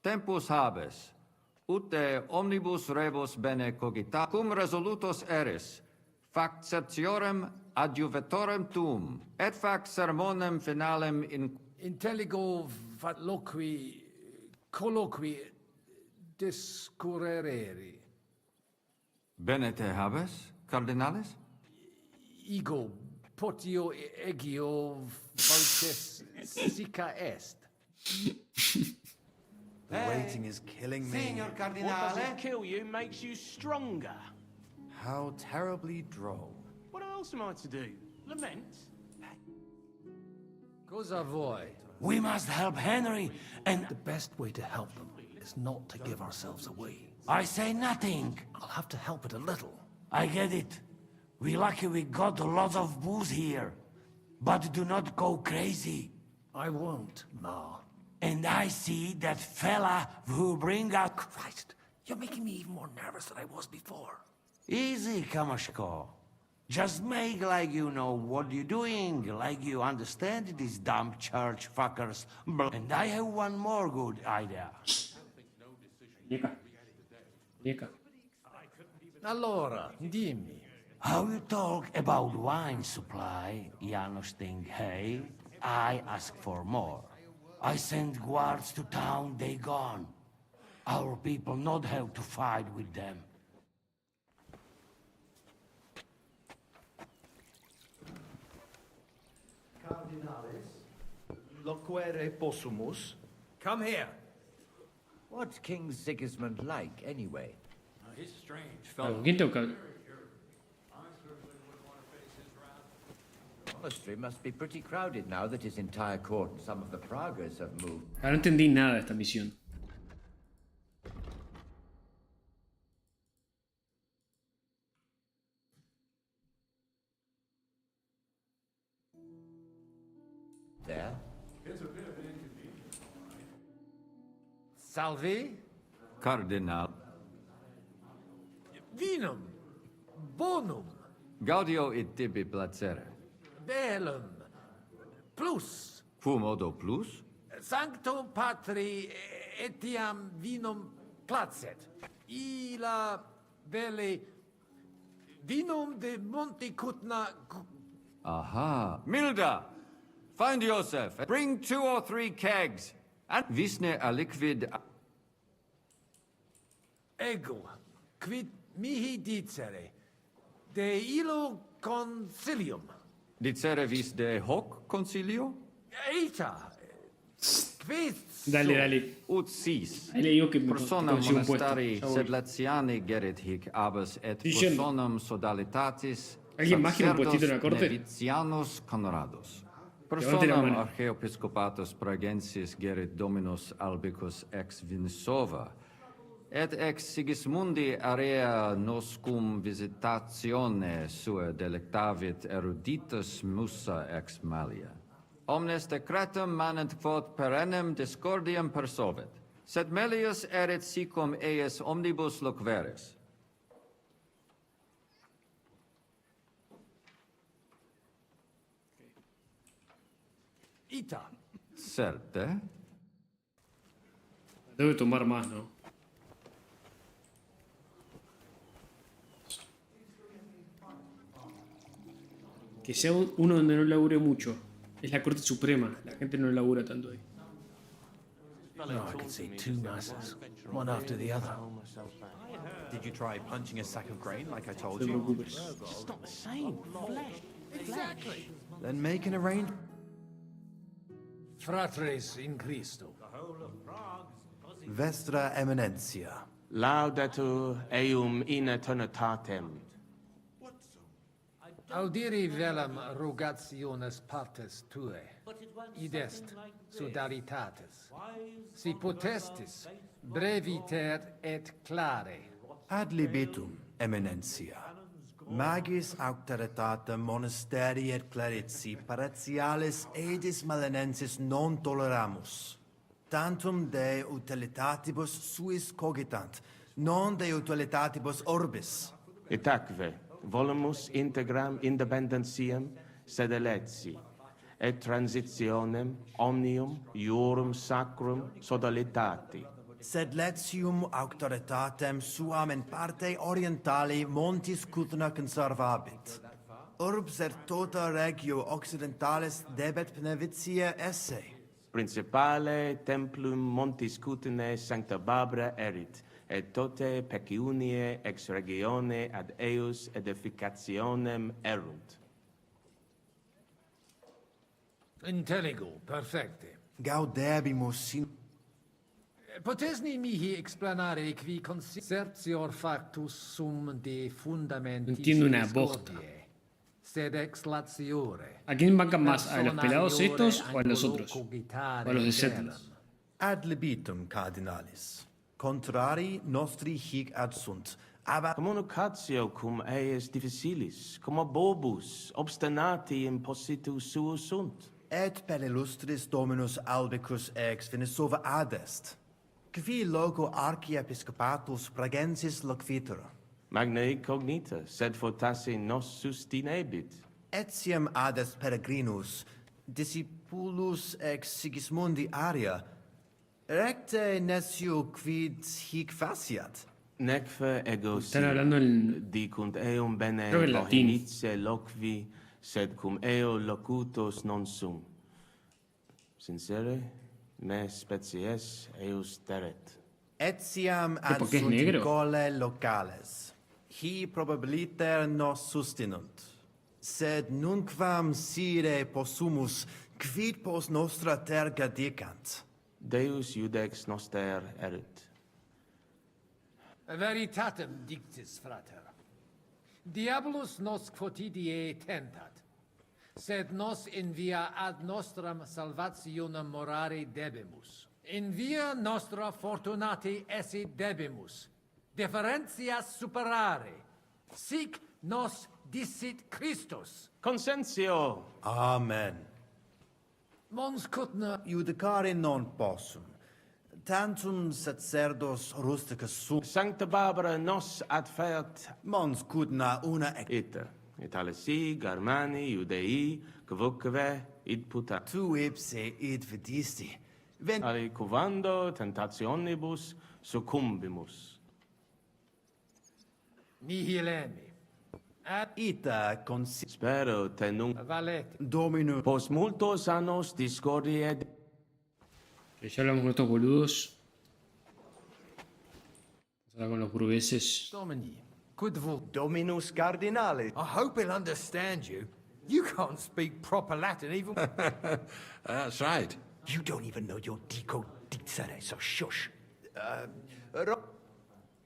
Tempus habes, ut omnibus rebus bene cogita, cum resolutos eris, fac certiorem adjuvetorem tuum, et fac sermonem finalem in...
Intelligo vat loqui, colloqui, discurreri.
Bene te habes, cardinales?
Ego, potio egio, voces sica est.
The waiting is killing me.
Signor Cardinale. What doesn't kill you makes you stronger.
How terribly droll.
What else am I to do? Lament?
Cosa voi?
We must help Henry, and
The best way to help them is not to give ourselves away.
I say nothing.
I'll have to help it a little.
I get it. We lucky we got a lot of booze here. But do not go crazy.
I won't, Ma.
And I see that fella who bring out...
Christ, you're making me even more nervous than I was before.
Easy, Kamashko. Just make like you know what you're doing, like you understand these dumb church fuckers. And I have one more good idea.
Allora, dimmi.
How you talk about wine supply, Janos think, hey, I ask for more. I send guards to town, they gone. Our people not have to fight with them.
Cardinales, loquere possumus.
Come here.
What's King Sigismund like, anyway?
He's a strange
¿Con quién tengo que hablar?
Monastery must be pretty crowded now that his entire court and some of the Pragas have moved.
Ah, no entendí nada de esta misión.
There.
Salvi?
Cardinal.
Vinum. Bonum.
Gaudio it tibi placere.
Bellum. Plus.
Quomodo plus?
Sancto Patri etiam vinum placet. Ila vele vinum de Montecutna.
Aha. Milda! Find Joseph. Bring 2 or 3 kegs. And visne a liquid...
Ego, quid mihi dicere, de illo concilium.
Dicere vis de hoc concilio?
Eita, quid
Dale.
Ut sis.
Ahí le digo que me
Personam
consigo un puesto.
monastari
Ya voy.
sedlatiani gerit hic abas et
Dicen-
personam sodalitatis
¿Alguien más quiere un puestito en la corte?
Nevitianos conrados.
Levante la
Personam
mano.
archeepiscopatus pragensis gerit dominus albicus ex Vinsova, et ex Sigismundi area noscum visitatione sua delectavit eruditus musa ex malia. Omnes decretum manent quod perennem discordiam persolvet, sed melius erit sicum eius omnibus loqueris.
Ita.
Certe.
Debe tomar más, ¿no? Que sea uno donde no labure mucho. Es la Corte Suprema. La gente no labura tanto ahí.
Oh, I could see two masses, one after the other.
Did you try punching a sack of grain like I told
No te
you?
preocupes.
It's just not the same. Flesh.
Exactly.
Then make an arrangement.
Fratres in Christo.
Vestra Eminencia.
Laudetur eum in eternitatem.
Audiri velam rogationes partes tue. Id est sudaritatis. Si potestis breviter et clare.
Ad libitum, Eminencia. Magis auctoritatem monasteri et clerici paratialis edis malenensis non toleramus. Tantum de utilitatibus suis cogitant, non de utilitatibus orbis.
Itaque, volumus integram independentiam sed eletsi, et transitionem omnium iurum sacrum sodalitati.
Sed letium auctoritatem suam in parte orientali montis Cutna conservabit. Urbs et tota regio occidentalis debet benevitia esse.
Principale templum montis Cutnae Sancta Barbara erit, et tote peciunie ex regione ad eius edificationem erunt.
Intelligo, perfecte.
Gaudebimus sin...
Potesni mihi explanare qui concertior factus sum de fundamentis
Entiendo una bosta.
discordiae, sed ex latiore.
¿A quién bancan más? ¿A los pelados estos o a los otros? ¿O a los de Settlers?
Ad libitum, cardinalis. Contrari nostri hic ad sunt.
Communicatio cum eius difficilis, cum bobus, obstinati impositus suus sunt.
Et per illustris Dominus Albicus ex Venesova adest. Qui loco archiepiscopatus pragensis loquitur.
Magna incognita, sed fortasse nos sustinebit.
Etiam adest peregrinus, discipulus ex Sigismundi aria, recte nescio quid hic faciat.
Necfe ego
Están hablando en...
dicunt eum bene
creo que en latín.
lohenice loqui, sed cum eo locutos non sum. Sincere, me species eus teret.
Etiam ad
porque es
sunt
negro.
gole locales. Hi probabiliter nos sustinunt. Sed nunquam sire possumus, quid pos nostra terga dicant.
Deus iudex noster erit.
Veritatem dictis, frater. Diabolus nos quotidie tentat, sed nos in via ad nostram salvationem morare debimus. In via nostra fortunati esse debimus, differentias superare, sic nos dicit Christus.
Consentio!
Amen.
Mons Cutna
Judicare non possum. Tantum sacerdos rusticus sum.
Sancta Barbara nos adfert
Mons Cutna una
iter. Italisi, Germani, Judei, quoque id puta.
Tu ipse id vidisti.
Alicuvando tentationibus succumbimus.
nihilemi.
Ita
spero te nunc
Valete.
Domino
post multos annos discordie
Que ya hablamos con estos boludos. Vamos a hablar con los burgueses.
Domini, quid vult?
Dominus Cardinale. I hope he'll understand you. You can't speak proper Latin even.
That's right.
You don't even know your dico dicere, so shush.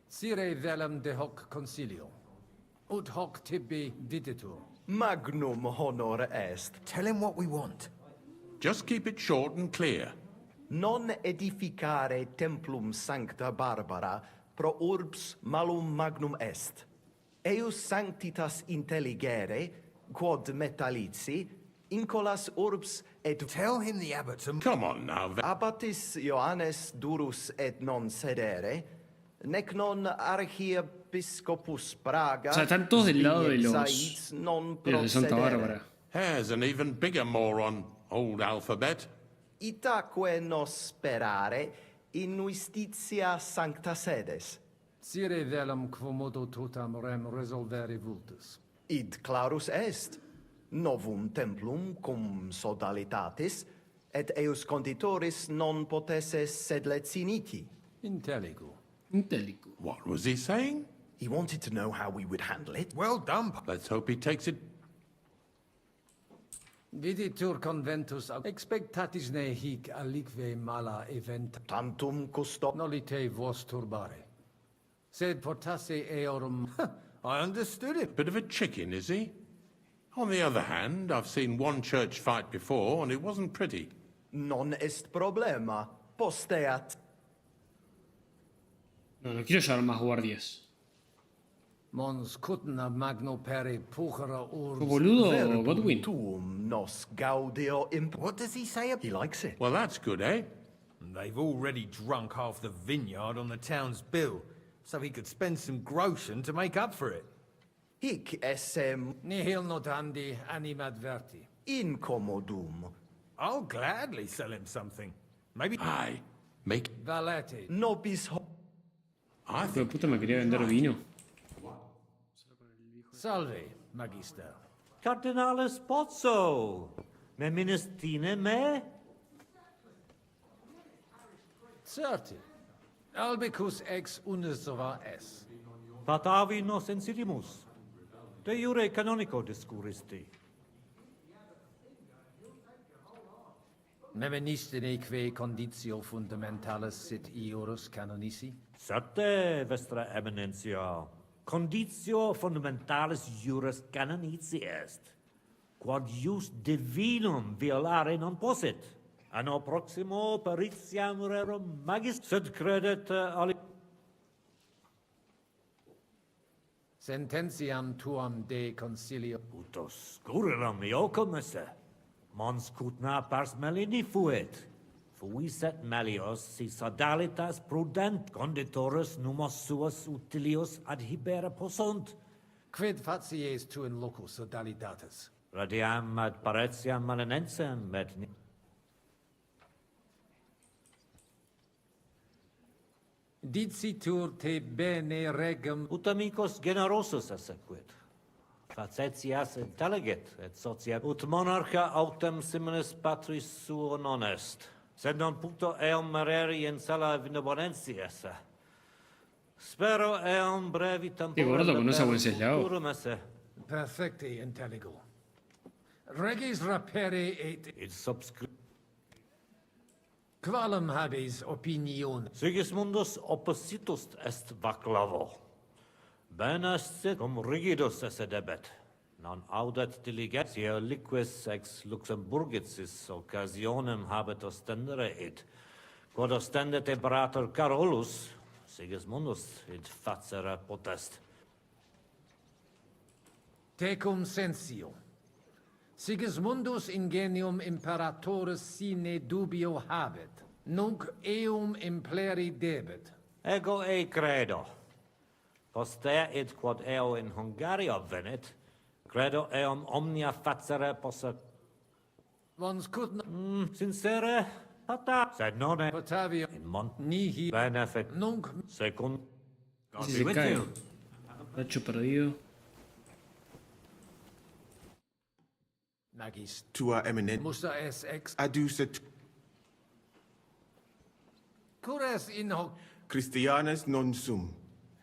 Sire velum de hoc concilio. Ut hoc tibi videtur.
Magnum honor est. Tell him what we want.
Just keep it short and clear.
Non edificare templum sancta Barbara pro urbs malum magnum est. Eius sanctitas intelligere, quod metallici, incolas urbs et... Tell him the abbotum...
Come on now.
Abbatis Ioannes durus et non sedere, nec non archiepiscopus Praga...
O sea, están todos del lado de
non
los de Santa Bárbara.
Here's an even bigger moron, old alphabet.
Itaque nos sperare in justitia sancta sedes.
Sire velum quomodo totam rem resolvere vultus.
Id clarus est. Novum templum cum sodalitatis
et eus conditoris non potesse sed leciniti.
Intelligo.
Intelligo.
What was he saying?
He wanted to know how we would handle it.
Well done.
Let's hope he takes it.
Viditur conventus expectatis ne hic alique mala event.
Tantum custo.
Nolite vos turbare. Sed portasse eorum.
I understood it.
Bit of a chicken, is he? On the other hand, I've seen one church fight before, and it wasn't pretty.
Non est problema. Posteat.
No, no quiero llevar más guardias.
Mons cutna magno pere puchera urs.
Boludo, Godwin.
Tuum nos gaudio imp.
What does he say?
He likes it.
Well, that's good, eh?
They've already drunk half the vineyard on the town's bill, so he could spend some groschen to make up for it.
Hic essem
Nihil notandi animadverti.
incommodum.
I'll gladly sell him something. Maybe.
Aye. Make.
Valete.
Nobis ho.
I
Hijo de
think.
puta me quería vender vino.
Salve, magister.
Cardinalis Pozzo. Me ministine me?
Certi. Albicus ex unisova es.
Patavi nos insidimus. De jure canonico discuristi.
Memenistine que conditio fundamentalis sit iurus canonici?
Certe, Vestra Eminentia. Conditio fundamentalis juris canonici est. Quod ius divinum violare non possit. Anno proximo peritiam rerum magis, sed credet ali...
Sententiam tuam de concilio.
Utos scurrilum iocum esse. Mons cutna pars melini fuit. Fuis et melios si sodalitas prudent conditoris numos suos utilius adhibere possunt.
Quid facies tu in loco sodalitatis?
Radiam ad paretiam malinensem et...
Dicitur te bene regum.
Ut amicus generosus essequit. Facetias intelligit, et socia ut monarcha autem similis patris suo non est. Sed non puto eum mereri in sala vinoborensi esse. Spero eum brevi
Qué gordo, conoce a Wenceslao.
futurum esse.
Perfecte intelligo. Regis rapere et...
Id subscri...
Qualem habes opinion?
Sigismundus oppositus est vaclavo. Bene sit cum rigidus esse debet. Non audet diligentia liquis ex Luxemburgicis occasionem habet ostendere id. Quod ostendet imperator Carolus, Sigismundus id facere potest.
Tecum sensio. Sigismundus ingenium imperatoris sine dubio habet. Nunc eum impleri debet.
Ego e credo. Postea id quod eo in Hungaria venit, credo eum omnia facere possa...
Mons cutna...
sincere, pata, sed non è...
Potavio...
In mont...
Nihi...
Benefit...
Nunc...
Secund...
Si se cae. Hecho perdido.
Magis.
Tua eminent.
Musta es ex...
Aducet
Cures in hoc...
Christianus non sum,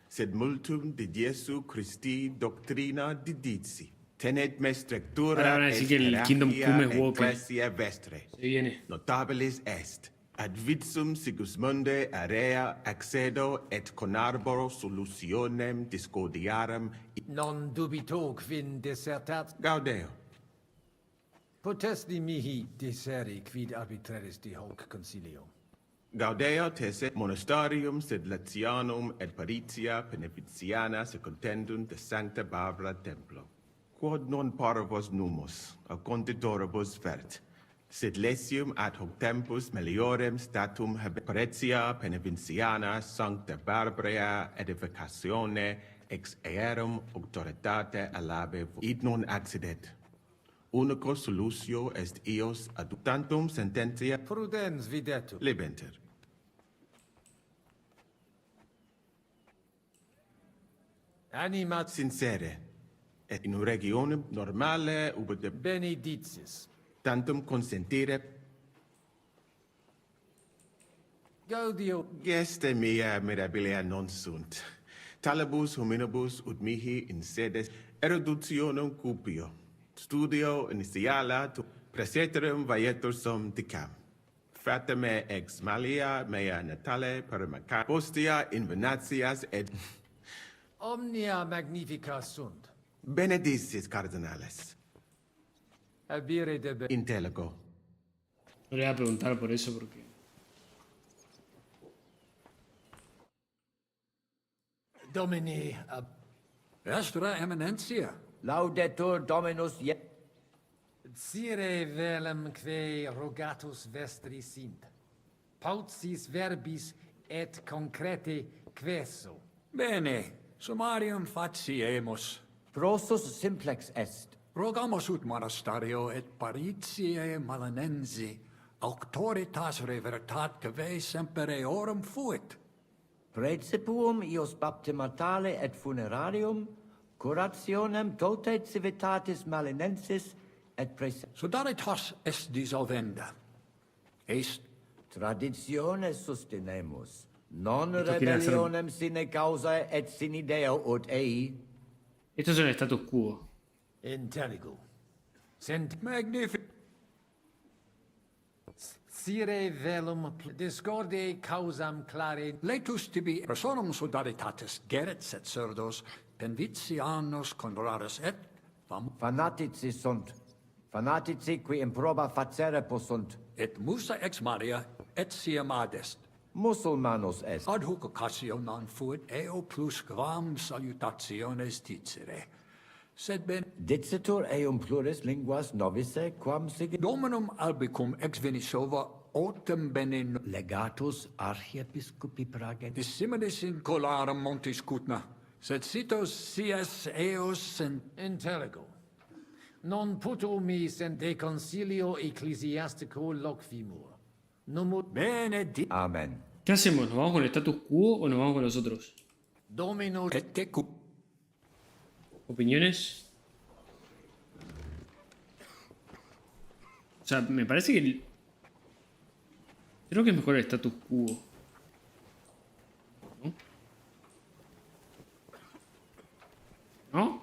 sed multum de Jesu Christi doctrina didici. Tenet me strictura
Ahora van a decir que el Kingdom Come es WoW,
ecclesia vestre.
Se viene.
Notabilis est. Ad vitsum Sigismunde area accedo et conarboro solutionem discordiarum.
Non dubito quin dissertat...
Gaudeo.
Potesti mihi diseri quid arbitraris de hoc concilio.
Gaudeo tese monastarium sed Latianum et Paritia Beneficiana secontendunt de Sancta Barbara Templo. Quod non parvos numus, a conditoribus vert, sed lesium ad hoc tempus meliorem statum Paritia Beneficiana Sancta Barbara edificatione ex aerum auctoritate alabe id non accidet. Unico solutio est ios ad tantum sententia
Prudens videtur.
Lebenter.
Animat
sincere, et in regionem normale ubi de
benedictis.
tantum consentire
Gaudio.
Geste mea mirabilia non sunt. Talibus hominibus ut mihi in sedes eruditionum cupio. Studio initiala tu preseterum vaietur sum dicam. Frateme ex malia mea natale perimaca postia invenatias et
Omnia magnifica sunt.
benedictis cardinales.
Avire de
Intellego.
No le voy a preguntar por eso porque...
Domini
Vestra Eminentia.
Laudetur Dominus
Sire velum que rogatus vestri sint. Pautsis verbis et concrete queso.
Bene, summarium faciemus.
Prosus simplex est.
Rogamus ut monasterio et paritiae malanensi, auctoritas revertat cave semper eorum fuit.
Praecipuum ius baptimatale et funerarium, curationem tote civitatis malinensis et
Sodalitas est dissolvenda. Est
traditiones sustenemus, non rebellionem sine causa et sine Deo ut ei.
Esto es el status quo.
Intelligo. Sent
magnific.
Sire velum discorde causam clare.
Letus tibi personum sodalitatis geret et surdos, penvitianos conraris et
fanatici sunt. Fanatici qui improba facere possunt.
Et musa ex Maria et siam adest.
Musulmanus est.
Ad hoc occasio non fuit eo plus quam salutationes dicere. Sed ben
Dicitur eum pluris linguas novice quam sigit
Dominum albicum ex Venisova autem benin
legatus archiepiscopi Praga
dissimilis in colarum montis Cutna, sed sitos sias eos in
Intelligo. Non puto mi sente concilio ecclesiastico locvimur. Numut
benedit.
Amen.
¿Qué hacemos? ¿Nos vamos con el status quo o nos vamos con los otros?
Domino
et tecu.
¿Opiniones? O sea, me parece que... Creo que es mejor el status quo. ¿No? ¿No? O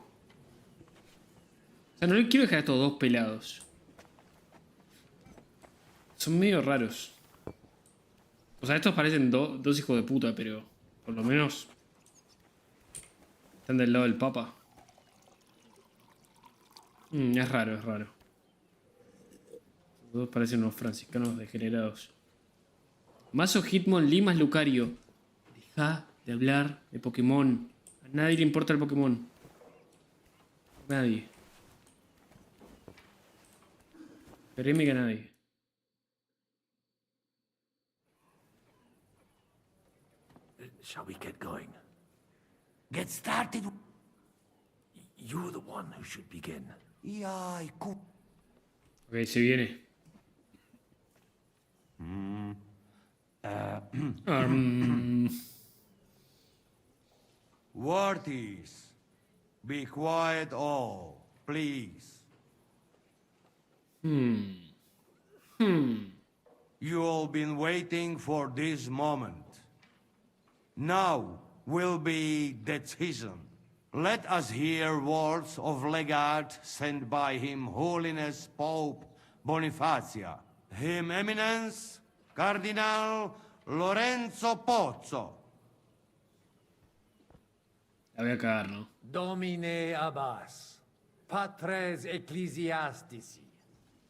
sea, no le quiero dejar a estos dos pelados. Son medio raros. O sea, estos parecen dos hijos de puta, pero... Por lo menos... Están del lado del Papa. Es raro, es raro. Los dos parecen unos franciscanos degenerados. Mazo Hitmon Limas Lucario. Deja de hablar de Pokémon. A nadie le importa el Pokémon. Nadie. Créeme que a nadie.
Shall we get going? Get started. You're the one who should begin.
Ok, se viene.
Worthies, be quiet all, please. You all been waiting for this moment. Now will be decision. Let us hear words of legate sent by Him Holiness Pope Bonifacia, Him Eminence Cardinal Lorenzo Pozzo.
La voy a cagar, ¿no?
Domine Abbas, patres ecclesiastici,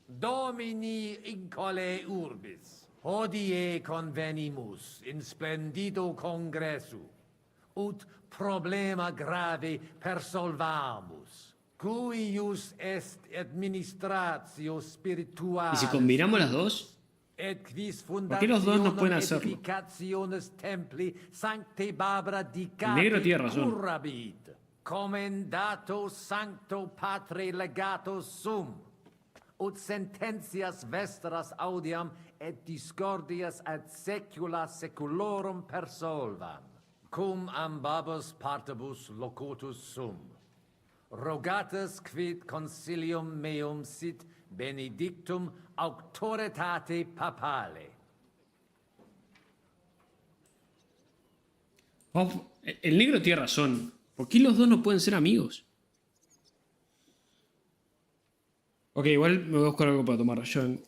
Domini incole urbis, hodie convenimus in splendido congressu, ut problema grave persolvamus, cuius est administratio spiritualis.
¿Y si combinamos las dos?
Et quis
¿Por qué los dos no pueden hacerlo?
edificationes templi sancte Barbara dicati
El negro tiene razón.
curabit, commendato sancto patre legato sum, ut sententias vestras audiam et discordias ad secula seculorum persolvam, cum ambabus partibus locutus sum. Rogatus quid consilium meum sit benedictum auctoritate papale.
El negro tiene razón. ¿Por qué los dos no pueden ser amigos? Ok, igual me voy a buscar algo para tomar. Yo vengo.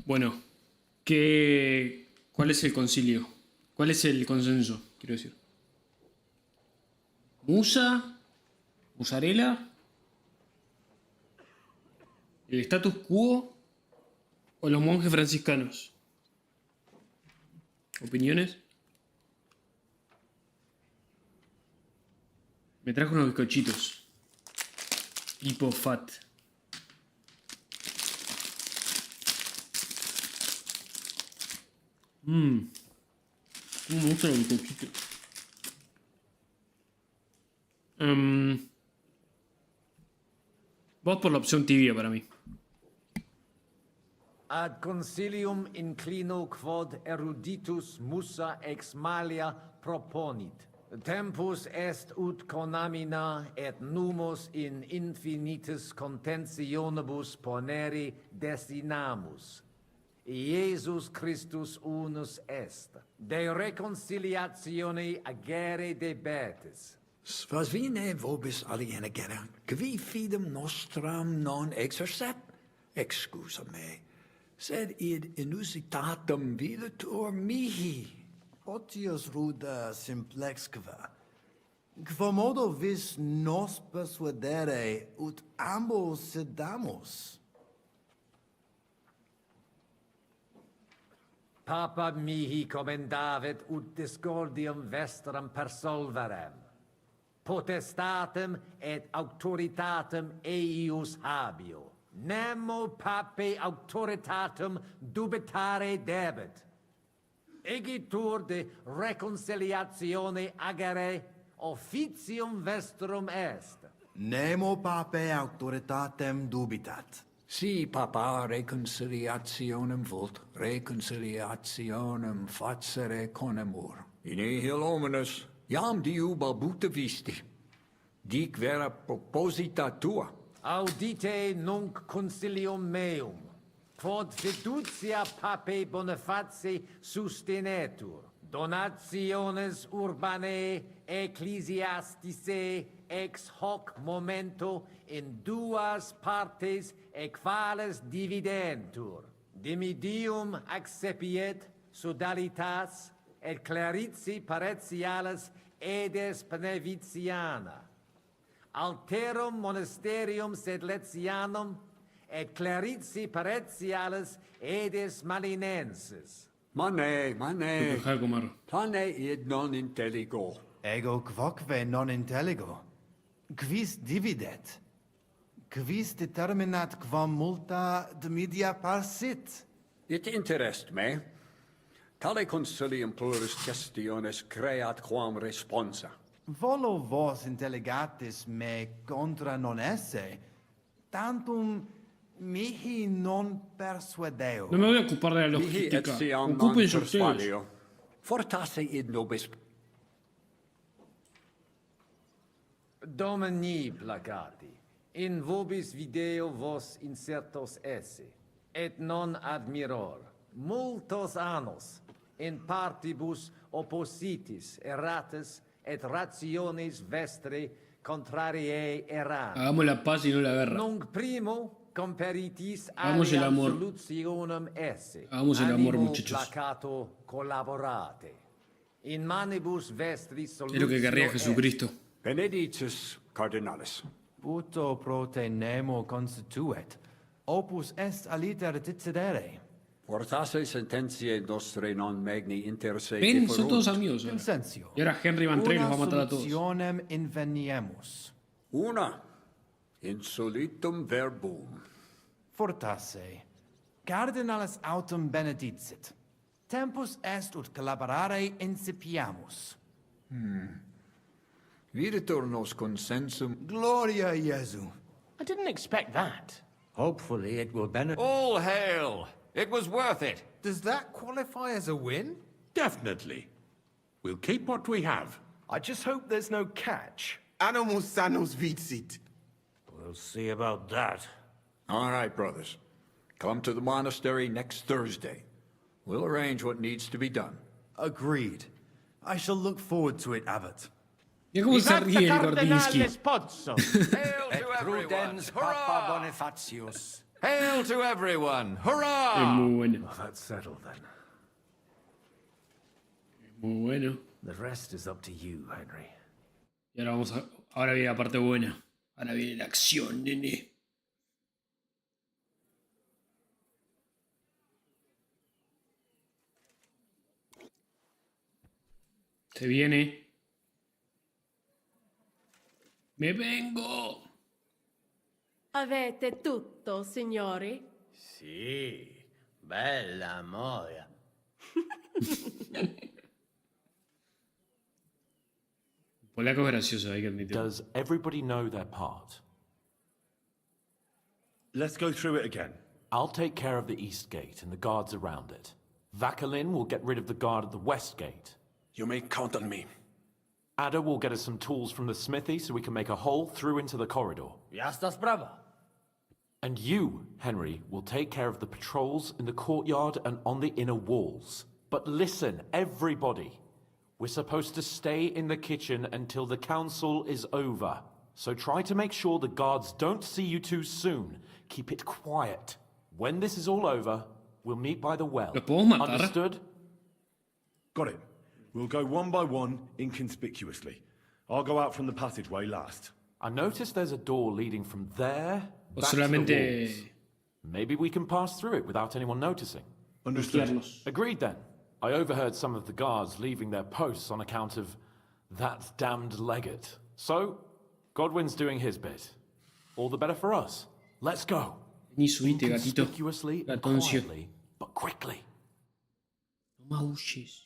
Bueno, ¿cuál es el concilio? ¿Cuál es el consenso? Quiero decir. ¿Musa? ¿Musarela? ¿El status quo? ¿O los monjes franciscanos? ¿Opiniones? Me trajo unos bizcochitos. Tipo fat. Me gustan los bizcochitos. Vos por la opción tibia para mí.
Ad concilium inclino quod eruditus musa ex malia proponit. Tempus est ut conamina et numos in infinitus contentionibus ponere destinamus. Iesus Christus unus est. De reconciliatione agere debetis.
Svasvine vobis aliena gera, qui fidem nostram non exercet, excusa me, sed id inusitatum videtur mihi.
Otius ruda simplexque. Quomodo vis nos persuadere ut ambos sedamus?
Papa mihi commendavit ut discordium vestram persolverem. Potestatem et autoritatem eius habio. Nemo pape autoritatem dubitare debet. Egitur de reconciliatione agere officium vestrum est.
Nemo pape autoritatem dubitat.
Si papa reconciliationem vult, reconciliationem facere conemur. In nihil hominis, iam diu balbuta visti. Dic vera proposita tua.
Audite nunc concilium meum, quod fiducia pape Boniface sustenetur, donationes urbanae ecclesiasticae ex hoc momento in duas partes equales dividentur. Dimidium accepiet sodalitas et clarici paretialis edes Benevitiana. Alterum monasterium sed Letianum et clarici paretialis edes Malinensis.
Mane, tane id non intelligo.
Ego quoque non intelligo. Quis dividet? Quis determinat quam multa dimidia parsit?
It interest me. Tale concilium pluris questiones creat quam responsa.
Volo vos intelligatis me contra non esse, tantum mihi non persuadeo.
No me voy a ocupar de la
Mihi et
logística.
siam non
Ocúpense ustedes.
persuadio. Fortasse id nobis.
Domini placati, in vobis video vos insertos esse.
et non admiror, multos annos, in partibus oppositis errates et rationis vestre contrariae errant.
Hagamos la paz y no la guerra.
Nunc primo comperitis
Hagamos el
aliam
amor.
solutionem esse.
Hagamos el amor,
Animo
muchachos.
placato collaborate. In manibus vestris
Es
solutio
lo que querría Jesucristo.
Benedictus cardinalis.
Puto prote nemo constituet. Opus est aliter dicedere.
Fortasse sententiae nostre non magni interse.
Ven, son todos amigos. ahora.
Consensio.
Y ahora Henry Van Trey los va a matar a todos.
Solutionem inveniemus.
Una. Insolitum verbum.
Fortasse. Cardinalis autem benedicit. Tempus est ut collaborare incipiamus.
Videtur nos consensum.
Gloria Jesu.
I didn't expect that.
Hopefully it will benefit.
All hail! It was worth it.
Does that qualify as a win?
Definitely. We'll keep what we have.
I just hope there's no catch.
Animus sanus vicit.
We'll see about that.
All right, brothers. Come to the monastery next Thursday. We'll arrange what needs to be done.
Agreed. I shall look forward to it, Abbot.
Mira cómo se ríe el Gordinsky.
Hail to everyone!
Papa Bonifatius.
Hail to everyone! Hurrah!
Es muy bueno.
Well, that's settled then.
Muy bueno.
The rest is up to you, Henry.
Y ahora vamos a... Ahora viene la parte buena. Ahora viene la acción, nene. Se viene. Me vengo.
Avete tutto, signori?
Sì, bella moia.
Polaco es gracioso, hay que admitirlo.
Does everybody know their part?
Let's go through it again.
I'll take care of the east gate and the guards around it. Vakalin will get rid of the guard at the west gate.
You may count on me.
Ada will get us some tools from the smithy so we can make a hole through into the corridor.
Jasna sprawa.
And you, Henry, will take care of the patrols in the courtyard and on the inner walls. But listen, everybody. We're supposed to stay in the kitchen until the council is over. So try to make sure the guards don't see you too soon. Keep it quiet. When this is all over, we'll meet by the well.
¿Lo puedo matar?
Understood?
Got it. We'll go one by one, inconspicuously. I'll go out from the passageway last.
I noticed there's a door leading from there
O
back to the
solamente...
walls. Maybe we can pass through it without anyone noticing.
Understood.
Agreed then. I overheard some of the guards leaving their posts on account of that damned legate. So, Godwin's doing his bit. All the better for us. Let's go.
Ni subite, gatito.
Inconspicuously and
Gatoncio.
quietly, but quickly.
No maulles.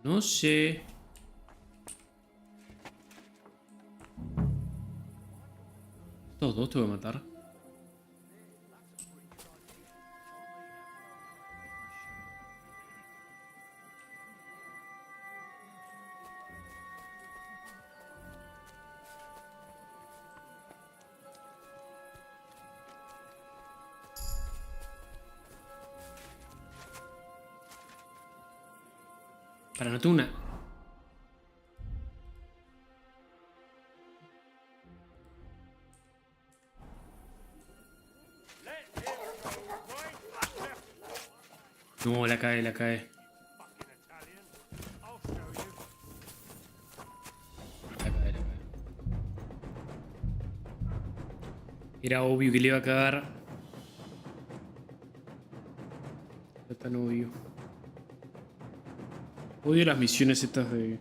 No sé. Estos dos te voy a matar. Para no una. No, la cae, la cae. La cae, la cae. Era obvio que le iba a cagar. No tan obvio. Odio las misiones estas de...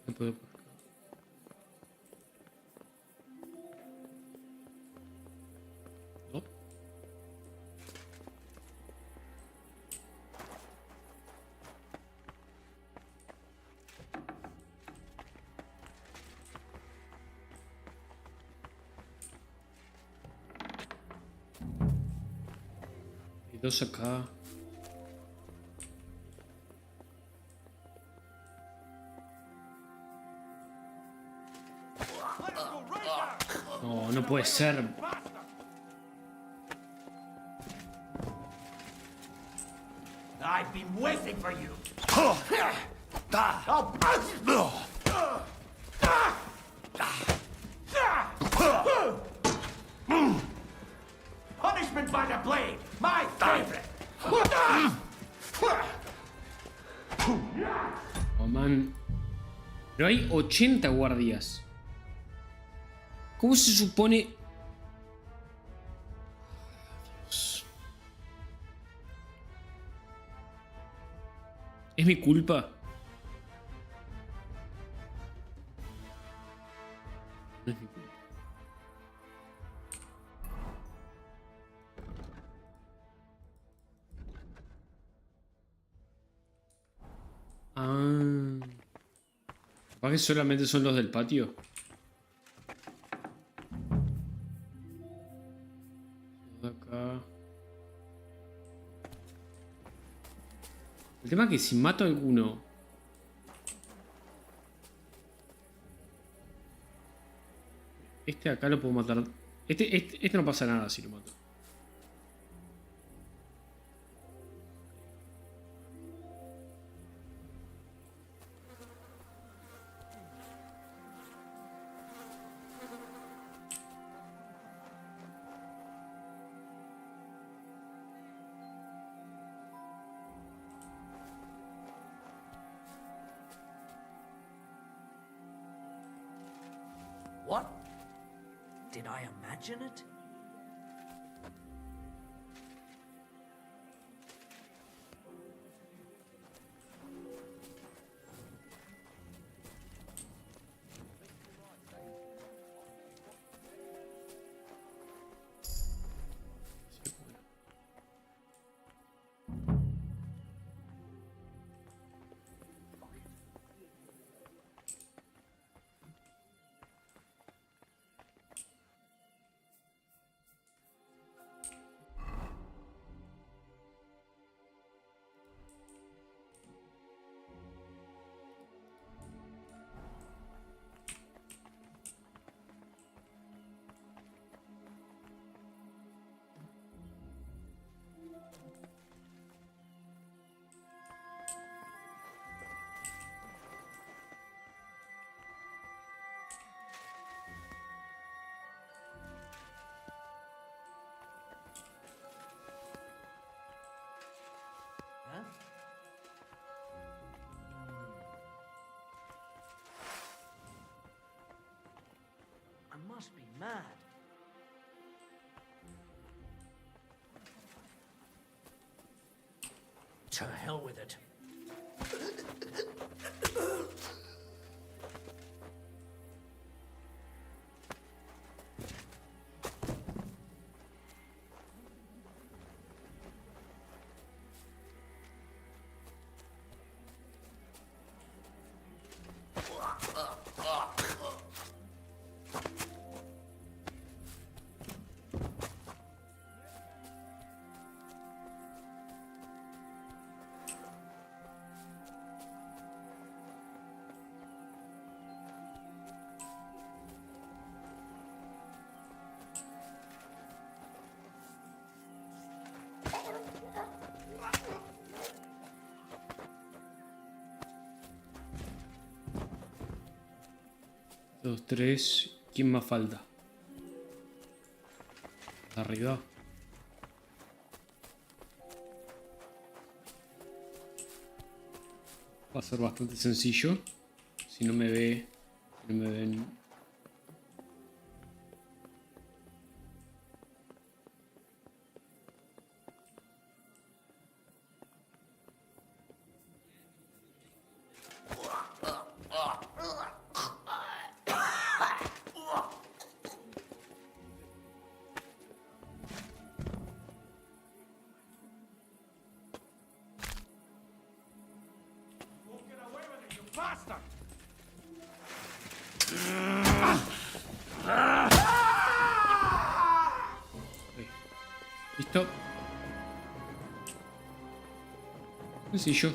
No puedo. No. Hay dos acá. No, no puede ser.
I've been waiting for you. Punishment by the blade, my favorite.
Oh, man. Pero hay 80 guardias. ¿Cómo se supone? Dios. ¿Es mi culpa? No es mi culpa. Ah. ¿Capaz que solamente son los del patio? Acá. El tema es que si mato a alguno. Este acá lo puedo matar. Este no pasa nada si lo mato.
What? Did I imagine it? I must be mad. To hell with it.
Dos, tres. ¿Quién más falta? Arriba. Va a ser bastante sencillo. Si no me ve No me ven. Listo. Sencillo.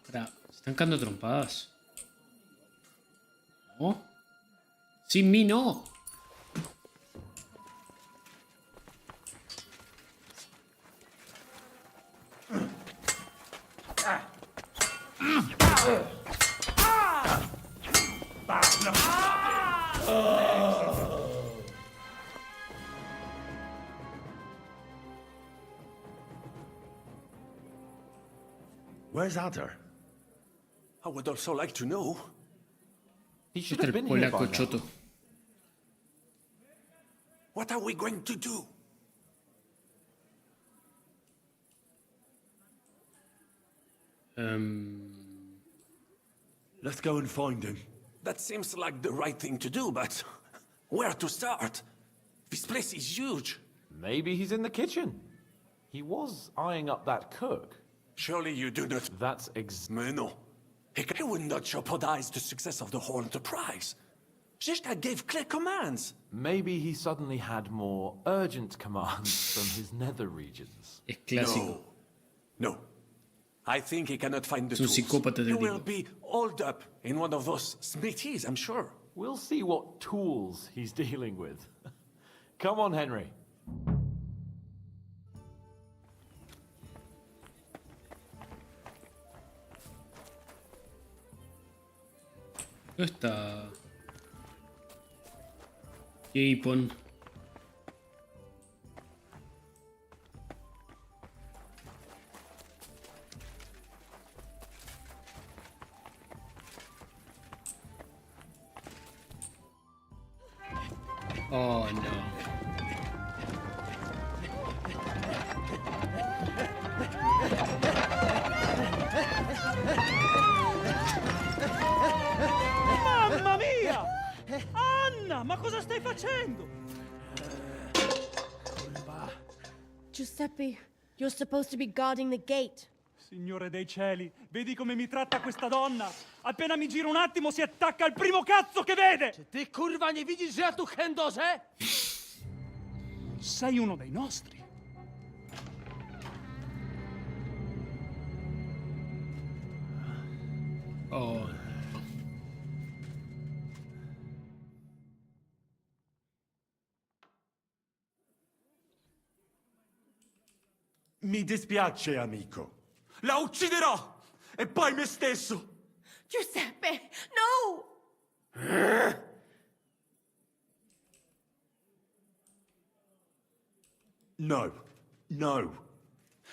Espera, se están cagando trompadas. ¿No? Sin mí no.
Where's Adder?
I would also like to know.
He should
Este
have
el
been here by
polaco
now.
choto.
What are we going to do?
Let's go and find him.
That seems like the right thing to do, but where to start? This place is huge.
Maybe he's in the kitchen. He was eyeing up that cook.
Surely you do not...
That's
No. I would not jeopardize the success of the whole enterprise. Zizka gave clear commands.
Maybe he suddenly had more urgent commands from his nether regions.
Es clásico.
No. I think he cannot find the
Es un
tools.
psicópata
He
del
will
tipo.
be holed up in one of those smithies, I'm sure.
We'll see what tools he's dealing with. Come on, Henry.
¿Dónde está? Japon. Oh no.
Mamma mia! Anna, ma cosa stai facendo?
Giuseppe, you're supposed to be guarding the gate.
Signore dei cieli, vedi come mi tratta questa donna? Appena mi giro un attimo si attacca al primo cazzo che vede!
Ty kurwa nie widzisz, że ja tu chędożę?
Sei uno dei nostri.
Oh.
Mi dispiace, amico.
La ucciderò! E poi me stesso!
Giuseppe, no!
No. No.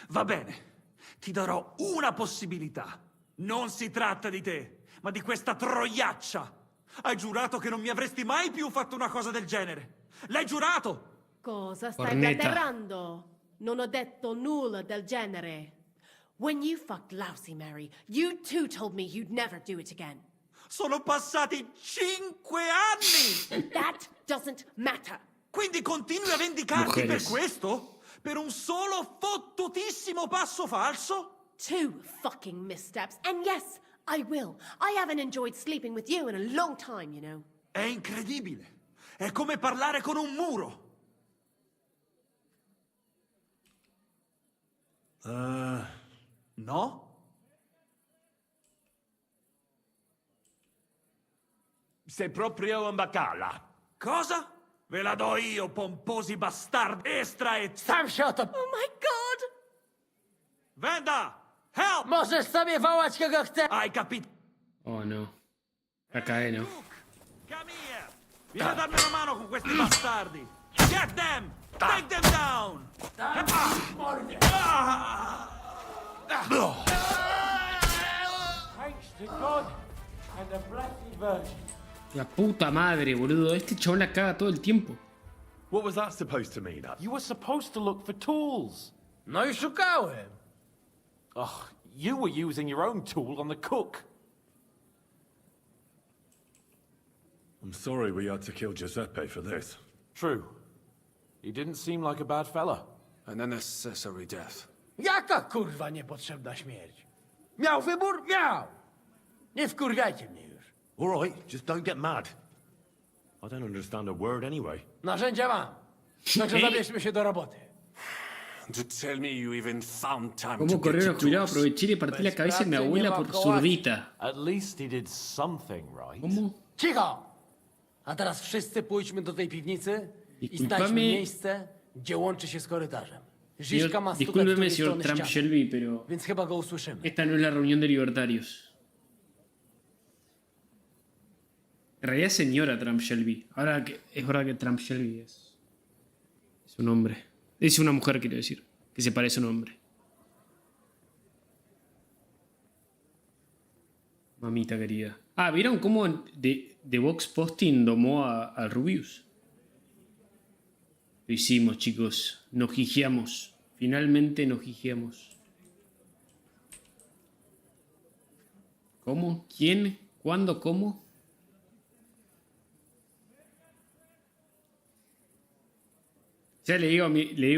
Va bene, ti darò una possibilità. Non si tratta di te, ma di questa troiaccia. Hai giurato che non mi avresti mai più fatto una cosa del genere. L'hai giurato!
Cosa stai
Cornetta.
blaterando? Non ho detto nulla del genere. When you fucked Lousy Mary, you too told me you'd never do it again.
Sono passati 5 anni!
That doesn't matter.
Quindi continui a vendicarti
Mujeres.
per questo? Per un solo fottutissimo passo falso?
2 fucking missteps, and yes, I will. I haven't enjoyed sleeping with you in a long time, you know.
È incredibile. È come parlare con un muro. No?
Sei proprio un bacala.
Cosa? Ve la do io, pomposi bastardi. Estra e...
Sam, shut up! Oh my god!
Venda! Help!
Możesz sobie wołać kogo chcesz!
Hai capito?
Oh no. La cadena.
Come here! Vieni a darmi una mano con questi bastardi!
Get them! Take them down!
Thanks to God and the Blessed Virgin.
La puta madre, boludo. Este chabón la caga todo el tiempo.
What was that supposed to mean?
You were supposed to look for tools.
No i szukałem.
Ugh, you were using your own tool on the cook.
I'm sorry we had to kill Giuseppe for this.
True. He didn't seem like a bad fella.
An unnecessary death.
Jaka kurwa niepotrzebna śmierć? Miał wybór? Miał! Nie wkurwiajcie mnie już.
All right, just don't get mad. I don't understand a word anyway.
Narzędzia mam. Także zabierzmy się do roboty.
To tell me you even found time to
Cómo
get
correr
to
a jubilado,
tools.
aproveché y le partí la cabeza a mi abuela por zurdita.
At least he did something right.
¿Cómo?
Cicho! A teraz wszyscy pójdźmy do tej piwnicy i
Disculpame.
znajdźmy miejsce, gdzie łączy się z korytarzem. Žižka ma stukać z
Discúlpeme,
drugiej
señor
strony
Trump
ściany,
Shelby, pero
więc chyba go usłyszymy.
esta no es la reunión de libertarios. En realidad, señora Trump Shelby. Ahora que es verdad que Trump Shelby es un hombre. Es una mujer, quiero decir. Que se parece a un hombre. Mamita querida. Ah, ¿vieron cómo de Vox Posting domó al Rubius? Lo hicimos, chicos. Nos gijeamos. Finalmente nos gijeamos. ¿Cómo? ¿Quién? ¿Cuándo? ¿Cómo? Ya le digo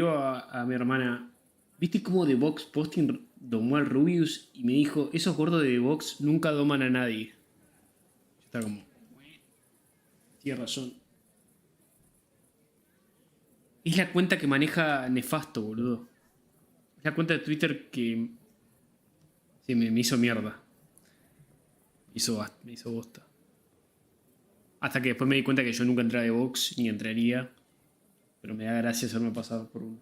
a mi hermana, ¿viste cómo The Vox Posting domó al Rubius? Y me dijo, esos gordos de The Vox nunca doman a nadie. Está como, tiene razón. Es la cuenta que maneja Nefasto, boludo. Es la cuenta de Twitter que sí, me hizo mierda. Me hizo bosta. Hasta que después me di cuenta que yo nunca entré a The Vox, ni entraría. Pero me da gracia hacerme pasar por uno.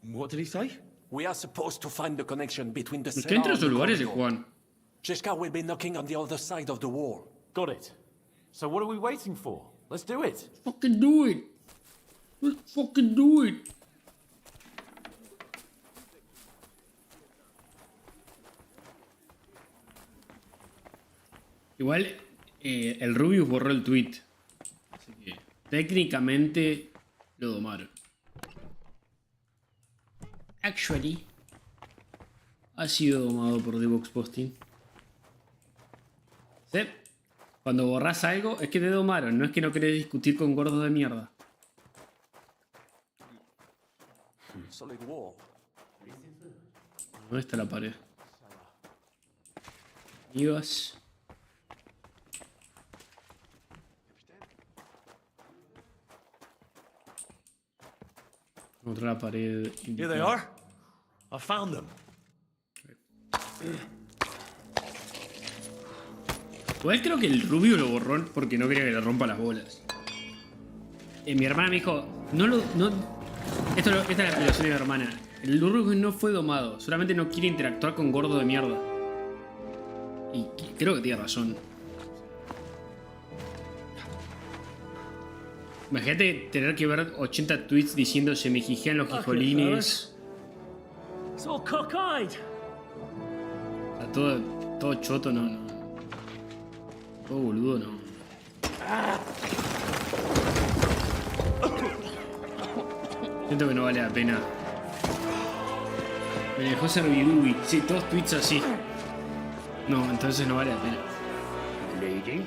What did he say?
We are supposed to find the connection between the
¿Por
cellar
qué entra a
and
esos
the
lugares,
corridor.
Juan?
Žižka will be knocking on the other side of the wall.
Got it. So what are we waiting for? Let's do it.
Fucking do it. Let's fucking do it. Igual el Rubius borró el tweet. Así que técnicamente lo domaron. Actually, ha sido domado por The Vox Posting. ¿Sí? Cuando borras algo es que te domaron, no es que no querés discutir con gordos de mierda.
Solid wall.
¿Dónde está la pared? Amigos. Otra pared.
Here they are. I found them.
Igual creo que el Rubio lo borró porque no quería que le rompa las bolas. Mi hermana me dijo, esta es la explicación de mi hermana. El Rubio no fue domado, solamente no quiere interactuar con gordo de mierda. Y creo que tiene razón. Imagínate tener que ver 80 tweets diciendo se me jijean los jijolines.
It's all cockeyed.
O sea, todo choto, no. Todo boludo, no. Siento que no vale la pena. Me dejó servidubi. Sí, todos tweets así. No, entonces no vale la pena.
Lady?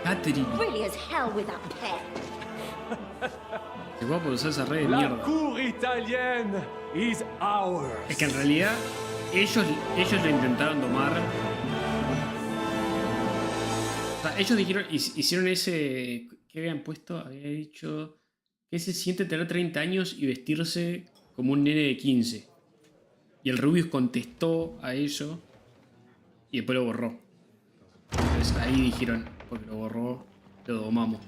Catherine.
Really as hell with that pet.
Qué guapo usar esa red de
La
mierda.
cour italienne is ours.
Es que en realidad ellos lo intentaron domar. O sea, ellos dijeron, hicieron ese... ¿Qué habían puesto? Había dicho... ¿Qué se siente tener 30 años y vestirse como un nene de 15? Y el Rubius contestó a eso y después lo borró. Entonces ahí dijeron, porque lo borró, lo domamos.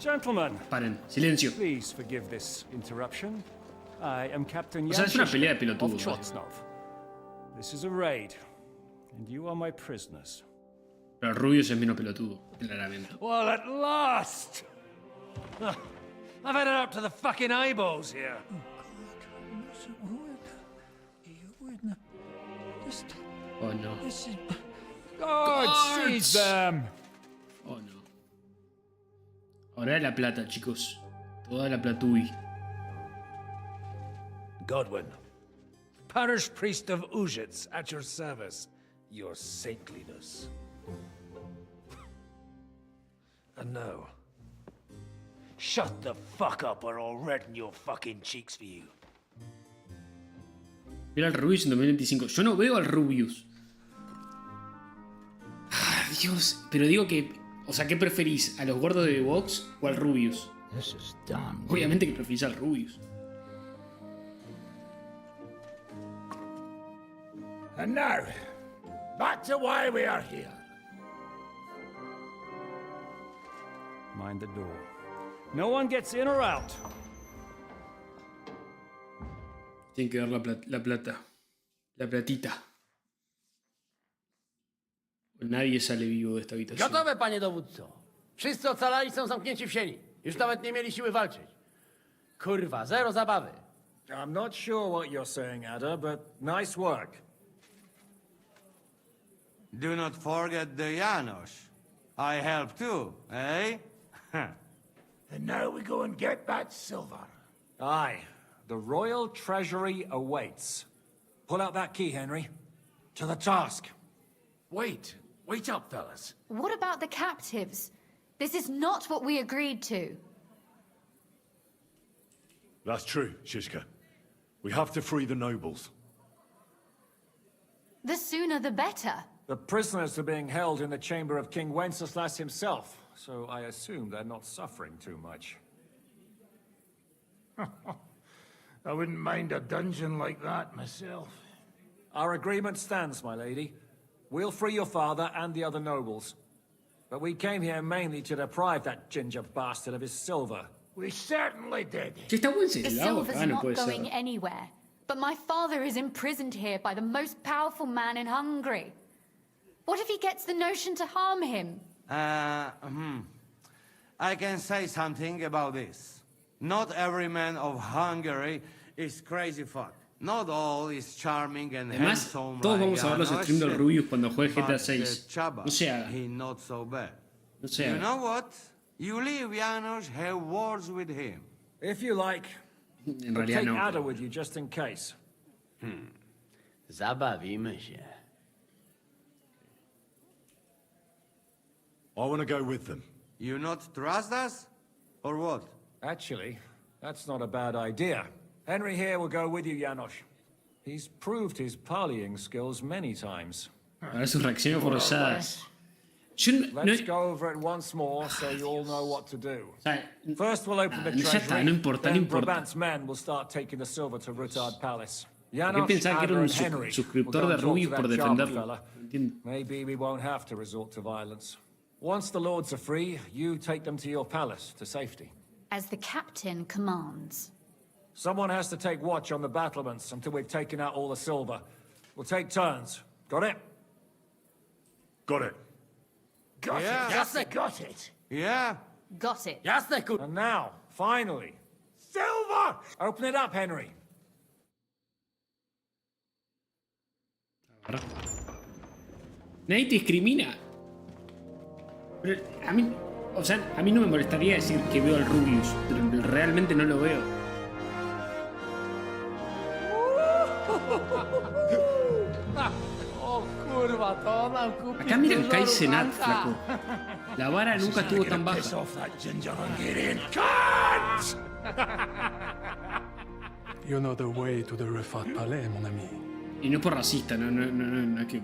Gentlemen.
Paren, silencio.
Please forgive this interruption. I am Captain
O sea, es una pelea de
of
pelotudos.
Trotsnov. This is a raid, and you are my prisoners.
Pero Rubius es menos pelotudo, claramente.
Well, at last! I've had it up to the fucking eyeballs here.
Oh no.
God, seize them!
Oh no. Ahora la plata, chicos. Toda la platui.
Godwin, parish priest of Ujits, at your service, your saintliness. And now, shut the fuck up or I'll redden your fucking cheeks for you.
Mira al Rubius en 2025. Yo no veo al Rubius. Ah, Dios. Pero digo que... O sea, ¿qué preferís? ¿A los gordos de Vox o al Rubius? Obviamente que preferís al Rubius.
And now, back to why we are here.
Mind the door. No one gets in or out.
Tienen que dar la plata. La platita. Nadie sale vivo de esta habitación.
Gotowe, panie dowódco. Wszyscy ocalali są zamknięci w sieni. Już nawet nie mieli siły walczyć. Kurwa, zero zabawy.
I'm not sure what you're saying, Ada, but nice work.
Do not forget the Janos. I help too, eh?
And now we go and get that silver.
Aye, the royal treasury awaits. Pull out that key, Henry. To the task.
Wait up, fellas.
What about the captives? This is not what we agreed to.
That's true, Shishka. We have to free the nobles.
The sooner the better.
The prisoners are being held in the chamber of King Wenceslas himself, so I assume they're not suffering too much.
I wouldn't mind a dungeon like that myself.
Our agreement stands, my lady. We'll free your father and the other nobles. But we came here mainly to deprive that ginger bastard of his silver.
We certainly did.
Que está buen
The
celado
silver's
acá, no
not
puede
going
ser.
anywhere. But my father is imprisoned here by the most powerful man in Hungary. What if he gets the notion to harm him?
I can say something about this. Not every man of Hungary is crazy fuck. Not all is charming and
Además,
handsome
todos
like
vamos a ver los
Janos,
streams del Rubius cuando juegue
but
GTA 6.
Chaba,
No se haga.
he not so bad.
No se
You
haga.
know what? You leave Janos, have words with him.
If you like,
En
but
realidad
take
no.
Ada with you just in case.
Zabawimy się.
I want to go with them.
You not trust us? Or what?
Actually, that's not a bad idea. Henry here will go with you, Janos. He's proved his parleying skills many times.
Ahora sus reacciones forzadas. Yo
Let's go over it once more so you all know what to do. First we'll open the
ya está,
treasury,
no importa, no
then
importa.
Brabant's men will start taking the silver to Rutard Palace.
¿Por qué
Janos,
pensaba que era
Ada,
un
and Henry will
suscriptor
go
de
and talk
Rubius
to
por
that Jarman
defenderlo?
fella.
No entiendo.
Maybe we won't have to resort to violence. Once the lords are free, you take them to your palace to safety.
As the captain commands.
Someone has to take watch on the battlements until we've taken out all the silver. We'll take turns. Got it?
Got it.
Got
Yeah.
it. Jasne, got it.
Yeah.
Got it.
And now, finally, silver! Open it up, Henry.
Nadie te discrimina. Pero a mí, o sea, a mí no me molestaría decir que veo al Rubius, pero realmente no lo veo.
Oh, kurwa, to nam kupi
Acá mira el
dużo
Kai Senat,
ruchanka.
flaco. La vara nunca estuvo tan
Piss
baja.
off that ginger Hungarian cunt!
You know the way to the Refat Palais, mon ami.
Y no es por racista, no es que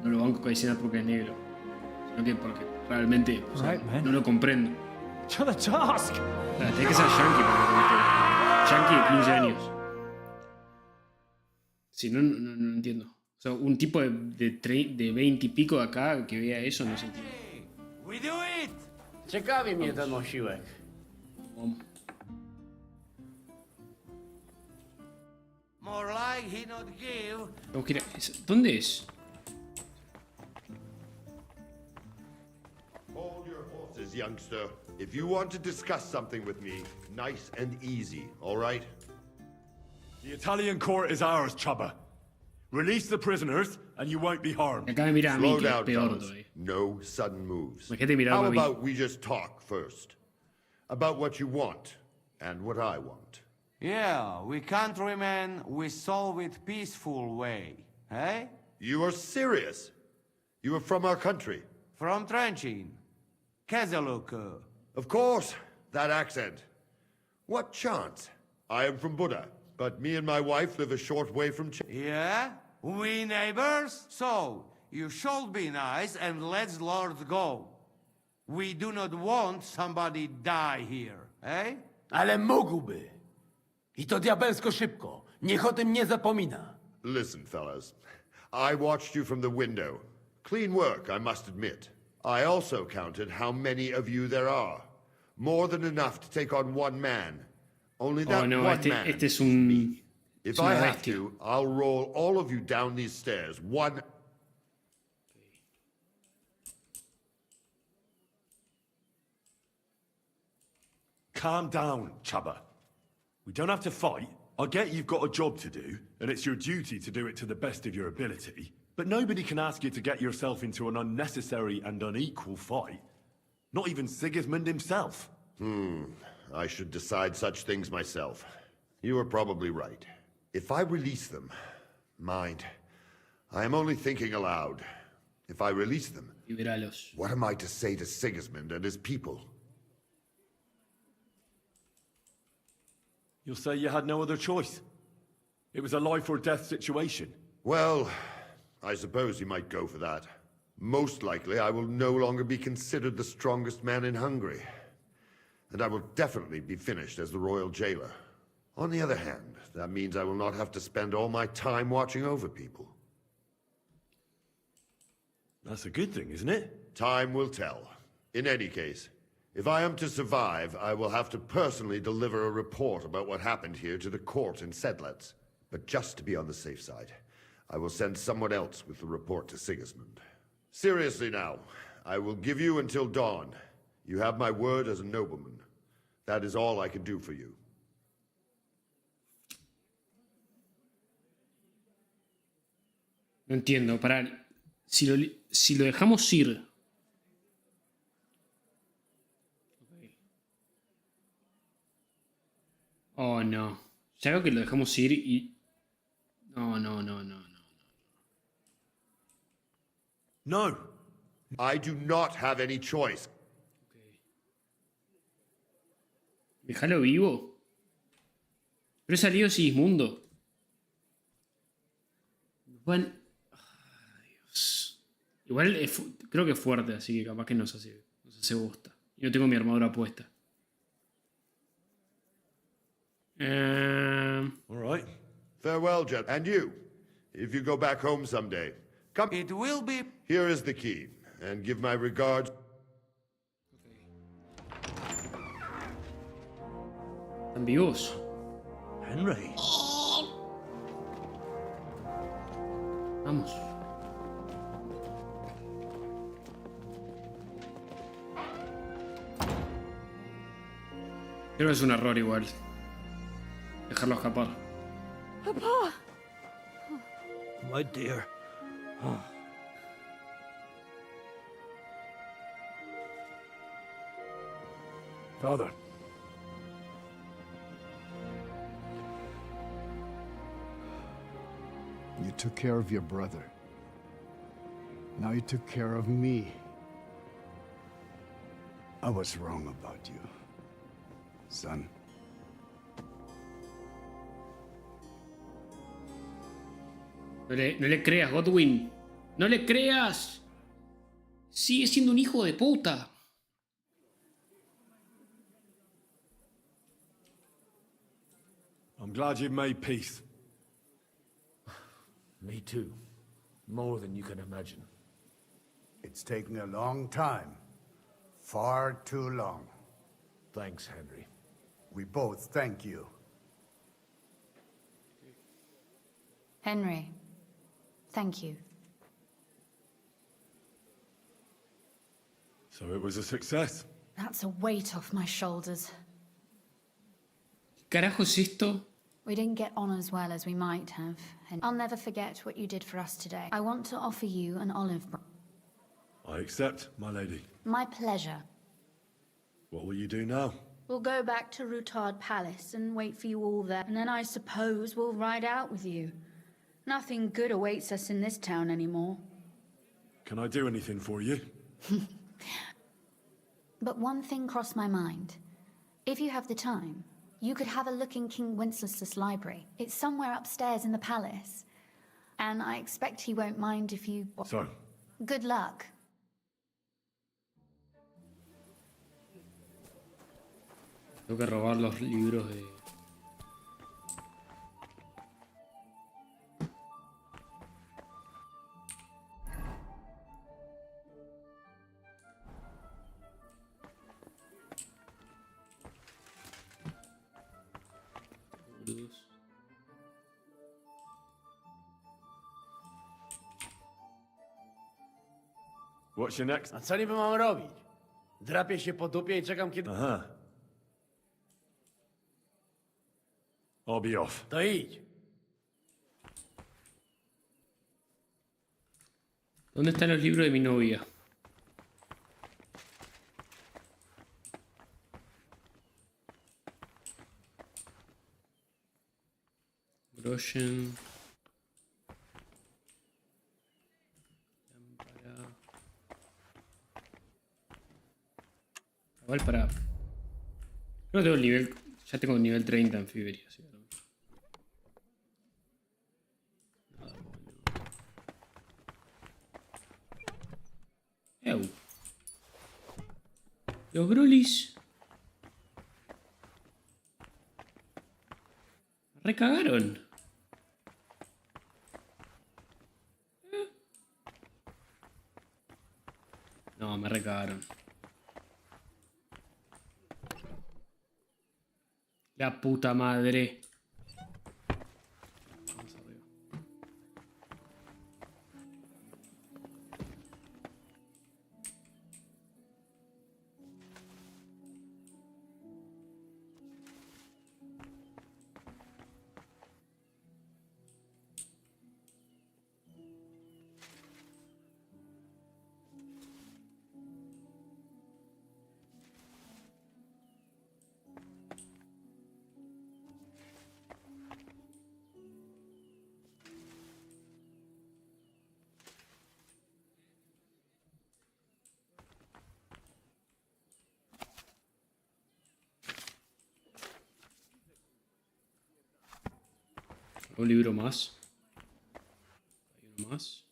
no lo banco Kai Senat porque es negro. Sino que porque realmente o sea,
Right, man.
no lo comprendo.
To the task!
O sea, tenés que ser yankee para que comprenda. Yankee de 15 años. Si no, no entiendo. O sea, un tipo de 20 y pico de acá que vea eso no se entiende.
We do it!
Ciekawi mnie ten osiłek.
More like Why he not give?
Tengo que ir ¿Dónde es?
Hold your horses, youngster. If you want to discuss something with me, nice and easy, all right?
The Italian court is ours, Chubba. Release the prisoners, and you won't be harmed.
Acá me mira a mí,
Slow
que es
down,
peor
fellas.
todavía.
No sudden moves.
Imagínate mirarme
How
a mí.
about we just talk first? About what you want, and what I want.
Yeah, we countrymen, we solve it peaceful way, eh?
You are serious? You are from our country?
From Trenchin. Kezeluk.
Of course, that accent. What chance? I am from Buddha, but me and my wife live a short way from
Yeah? We neighbors? So, you should be nice and let's Lord go. We do not want somebody die here, eh?
Ale mógłby. I to diabelsko szybko. Niech o tym nie zapomina.
Listen, fellas. I watched you from the window. Clean work, I must admit. I also counted how many of you there are. More than enough to take on one man. Only that
no,
one man
este es
is
un...
me. If
es
I
una
have
bestia.
to, I'll roll all of you down these stairs, one...
Calm down, Chubba. We don't have to fight. I get you've got a job to do, and it's your duty to do it to the best of your ability. But nobody can ask you to get yourself into an unnecessary and unequal fight. Not even Sigismund himself.
I should decide such things myself. You are probably right. If I release them, mind, I am only thinking aloud. If I release them,
Liberalos.
what am I to say to Sigismund and his people?
You'll say you had no other choice. It was a life or death situation.
Well, I suppose you might go for that. Most likely, I will no longer be considered the strongest man in Hungary. And I will definitely be finished as the royal jailer. On the other hand, that means I will not have to spend all my time watching over people.
That's a good thing, isn't it?
Time will tell. In any case, if I am to survive, I will have to personally deliver a report about what happened here to the court in Sedlec. But just to be on the safe side, I will send someone else with the report to Sigismund. Seriously now, I will give you until dawn. You have my word as a nobleman. That is all I can do for you.
No entiendo, pará. Si lo dejamos ir... Oh, no. Ya veo que lo dejamos ir y... No.
No. I do not have any choice.
Déjalo vivo. Pero es salido Sigismundo. Bueno... Ay, Dios. Igual creo que es fuerte, así que capaz que nos hace bosta. Y no tengo mi armadura puesta.
All right. Farewell, Jet. And you, if you go back home someday, come.
It will be.
Here is the key, and give my regards.
¿Están vivos?
Henry.
Vamos. Creo que es un error igual. Dejarlo escapar.
Papa!
My dear.
Father. You took care of your brother. Now you took care of me. I was wrong about you, son.
No le creas, Godwin. No le creas. Sigue siendo un hijo de puta.
I'm glad you've made peace.
Me too. More than you can imagine.
It's taken a long time. Far too long.
Thanks, Henry.
We both thank you.
Henry, thank you.
So it was a success.
That's a weight off my shoulders.
¿Carajo es esto?
We didn't get on as well as we might have. And I'll never forget what you did for us today. I want to offer you an olive branch.
I accept, my lady.
My pleasure.
What will you do now?
We'll go back to Rutard Palace and wait for you all there. And then I suppose we'll ride out with you. Nothing good awaits us in this town anymore.
Can I do anything for you?
But one thing crossed my mind. If you have the time, you could have a look in King Wenceslas' library. It's somewhere upstairs in the palace. And I expect he won't mind if you...
So?
Good luck.
Tengo que robar los libros de...
What's your next?
A co niby mam robić? Drapię się po dupie i czekam kiedy...
Aha. I'll be off.
To idź.
¿Dónde están los libros de mi novia? Groschen. Lámpara. Igual para... Creo que tengo el nivel... Ya tengo el nivel 30 en Fiberia. ¿Sí? Los Brolis. Recagaron. No, me recagaron. La puta madre. Vamos arriba. Un libro más. Hay uno más.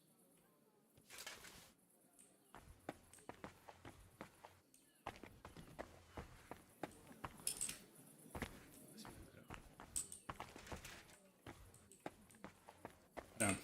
Pará.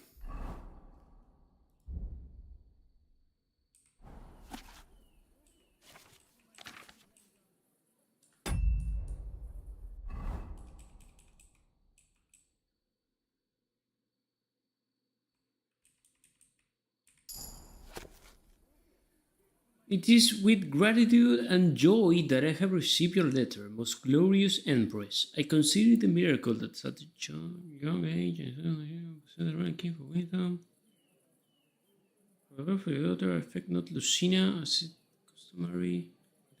It is with gratitude and joy that I have received your letter, most glorious Empress. I consider it a miracle that such a young age came for wisdom. However, for your daughter, I affect not Lucina as it customary.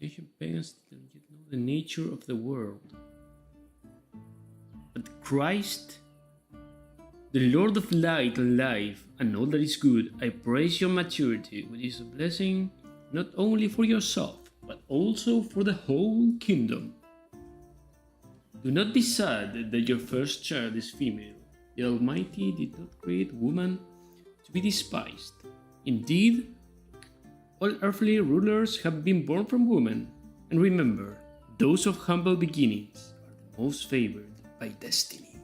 Ancient pagans did not yet know the nature of the world. But Christ, the Lord of light and life, and all that is good, I praise your maturity, which is a blessing not only for yourself, but also for the whole kingdom. Do not be sad that your first child is female. The Almighty did not create woman to be despised. Indeed, all earthly rulers have been born from woman, and remember, those of humble beginnings are the most favored by destiny.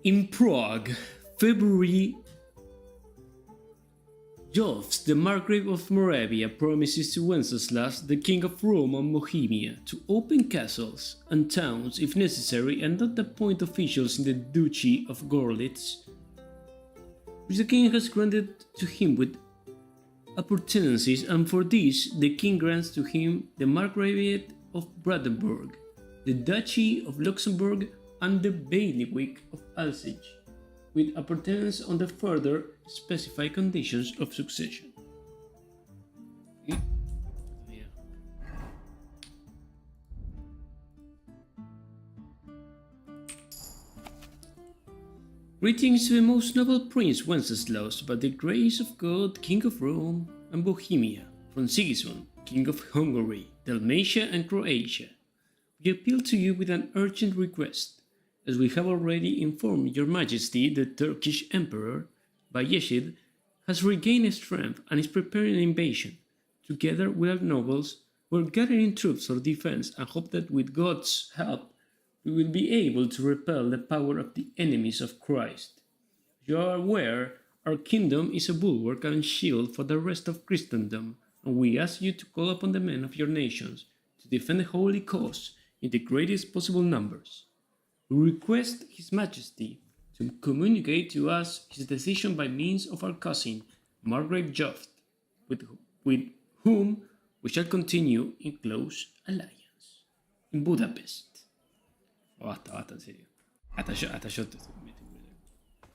In Prague, February Jobst, the Margrave of Moravia, promises to Wenceslas, the King of Rome and Bohemia, to open castles and towns if necessary and not appoint officials in the Duchy of Görlitz, which the king has granted to him with appurtenances, and for this the king grants to him the Margraviate of Brandenburg, the Duchy of Luxembourg, and the Bailiwick of Alsace, with appurtenance on the further specified conditions of succession. Greetings to the most noble Prince Wenceslas, by the grace of God, King of Rome and Bohemia, from Sigismund, King of Hungary, Dalmatia and Croatia. We appeal to you with an urgent request. As we have already informed your Majesty, the Turkish Emperor, Bayezid, has regained strength and is preparing an invasion. Together with our nobles, we are gathering troops for defense and hope that with God's help, we will be able to repel the power of the enemies of Christ. You are aware, our kingdom is a bulwark and shield for the rest of Christendom, and we ask you to call upon the men of your nations to defend the holy cause in the greatest possible numbers. We request His Majesty to communicate to us his decision by means of our cousin, Margaret Joft, with whom we shall continue in close alliance. In Budapest. Basta, en serio. Hasta yo te estoy metiendo.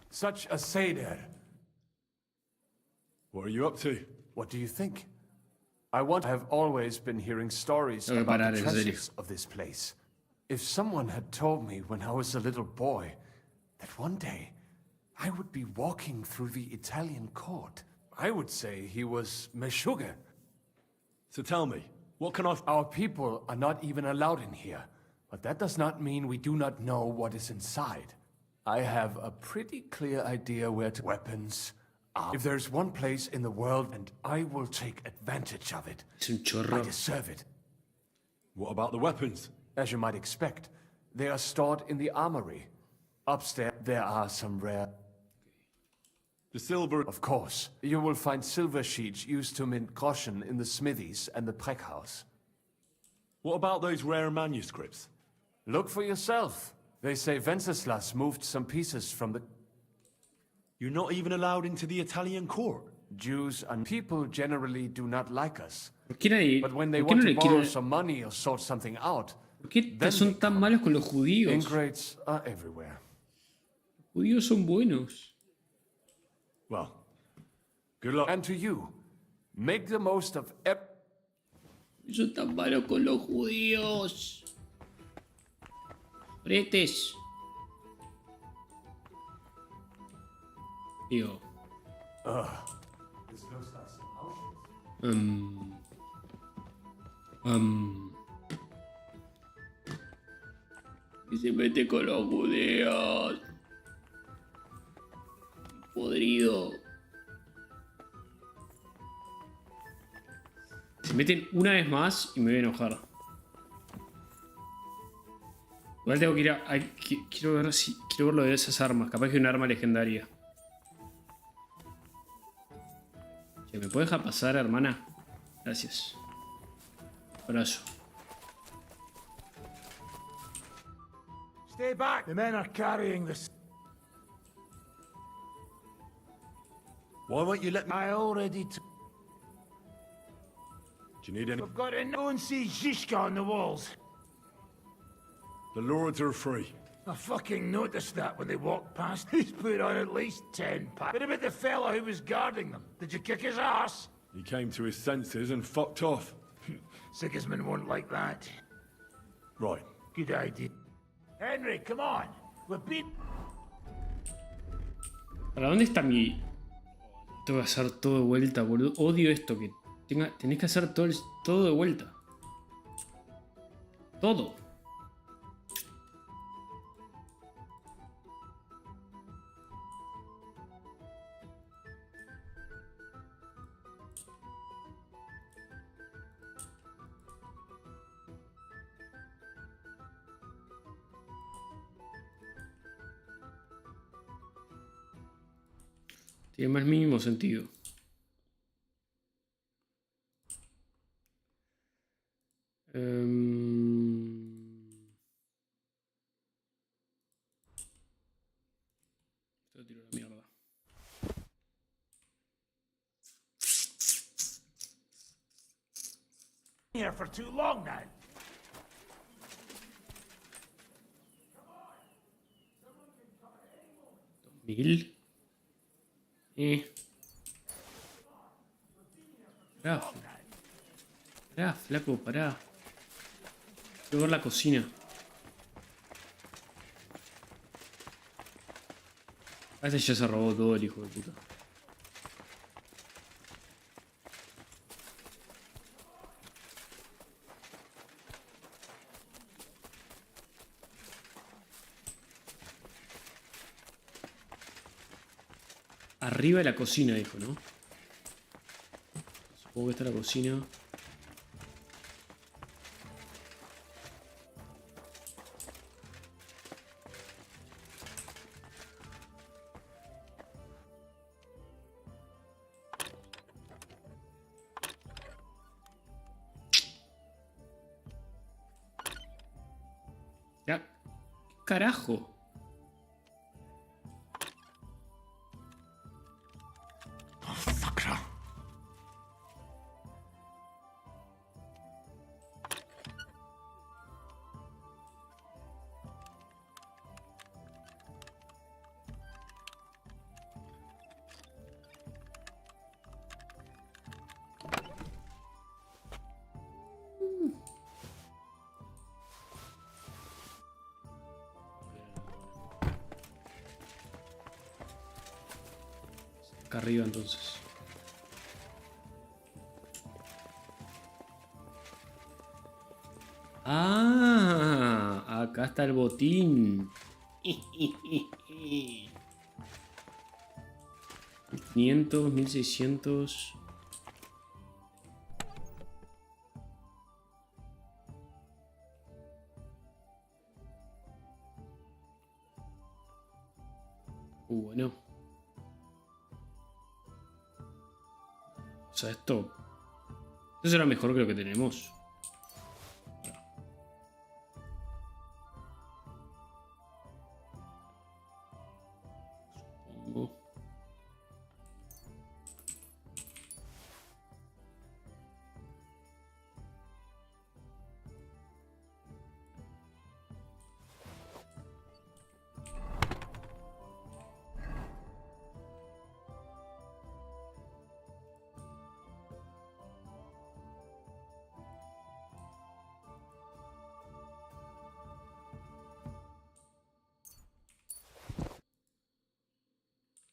Such a seder. What are you up to? What do you think? I have always been hearing stories about the treasures of this place. If someone had told me when I was a little boy that one day I would be walking through the Italian court, I would say he was Meshuggah. So tell me, what can Our people are not even allowed in here, but that does not mean we do not know what is inside. I have a pretty clear idea where to weapons. If there's one place in the world, and I will take advantage of it. I deserve it. What about the weapons? As you might expect, they are stored in the armory. Upstairs, there are some rare... The silver... Of course. You will find silver sheets used to mint groschen in the smithies and the Preckhaus. What about those rare manuscripts? Look for yourself. They say Wenceslas moved some pieces from the... You're not even allowed into the Italian court. Jews and people generally do not like us. But when they want to borrow some money or sort something out,
¿Por qué son tan malos con los judíos?
ingrates are everywhere.
Los judíos son buenos.
Well, good luck. And to you, make the most of
Son tan malos con los judíos. Bretes. Tío. Y se mete con los judíos. Podrido. Se meten una vez más y me voy a enojar. Igual tengo que ir a... quiero ver lo de esas armas. Capaz que es una arma legendaria. Che, ¿me puede dejar pasar, hermana? Gracias. Abrazo.
Stay back. The men are carrying this.
Why won't you let me...
I already
Do you need any...
We've got to go and see Zizka on the walls.
The lords are free.
I fucking noticed that when they walked past. He's put on at least 10 packs. What about the fella who was guarding them? Did you kick his ass?
He came to his senses and fucked off.
Sigismund won't like that.
Right.
Good idea. Henry, come on. We've been...
¿Para dónde está mi...? Tengo que hacer todo de vuelta, boludo. Odio esto que... Tenés que hacer todo de vuelta. Todo. Tiene más mínimo sentido.
Here for too long now.
¿2000? Pará, flaco, pará. Quiero ver la cocina. A este ya se robó todo el hijo de puta. Arriba de la cocina, dijo, ¿no? Supongo que está la cocina. Ya. ¿Qué carajo? Acá arriba entonces. Ah, acá está el botín. 500, 1600. Bueno. O sea, esto será mejor que lo que tenemos. Supongo.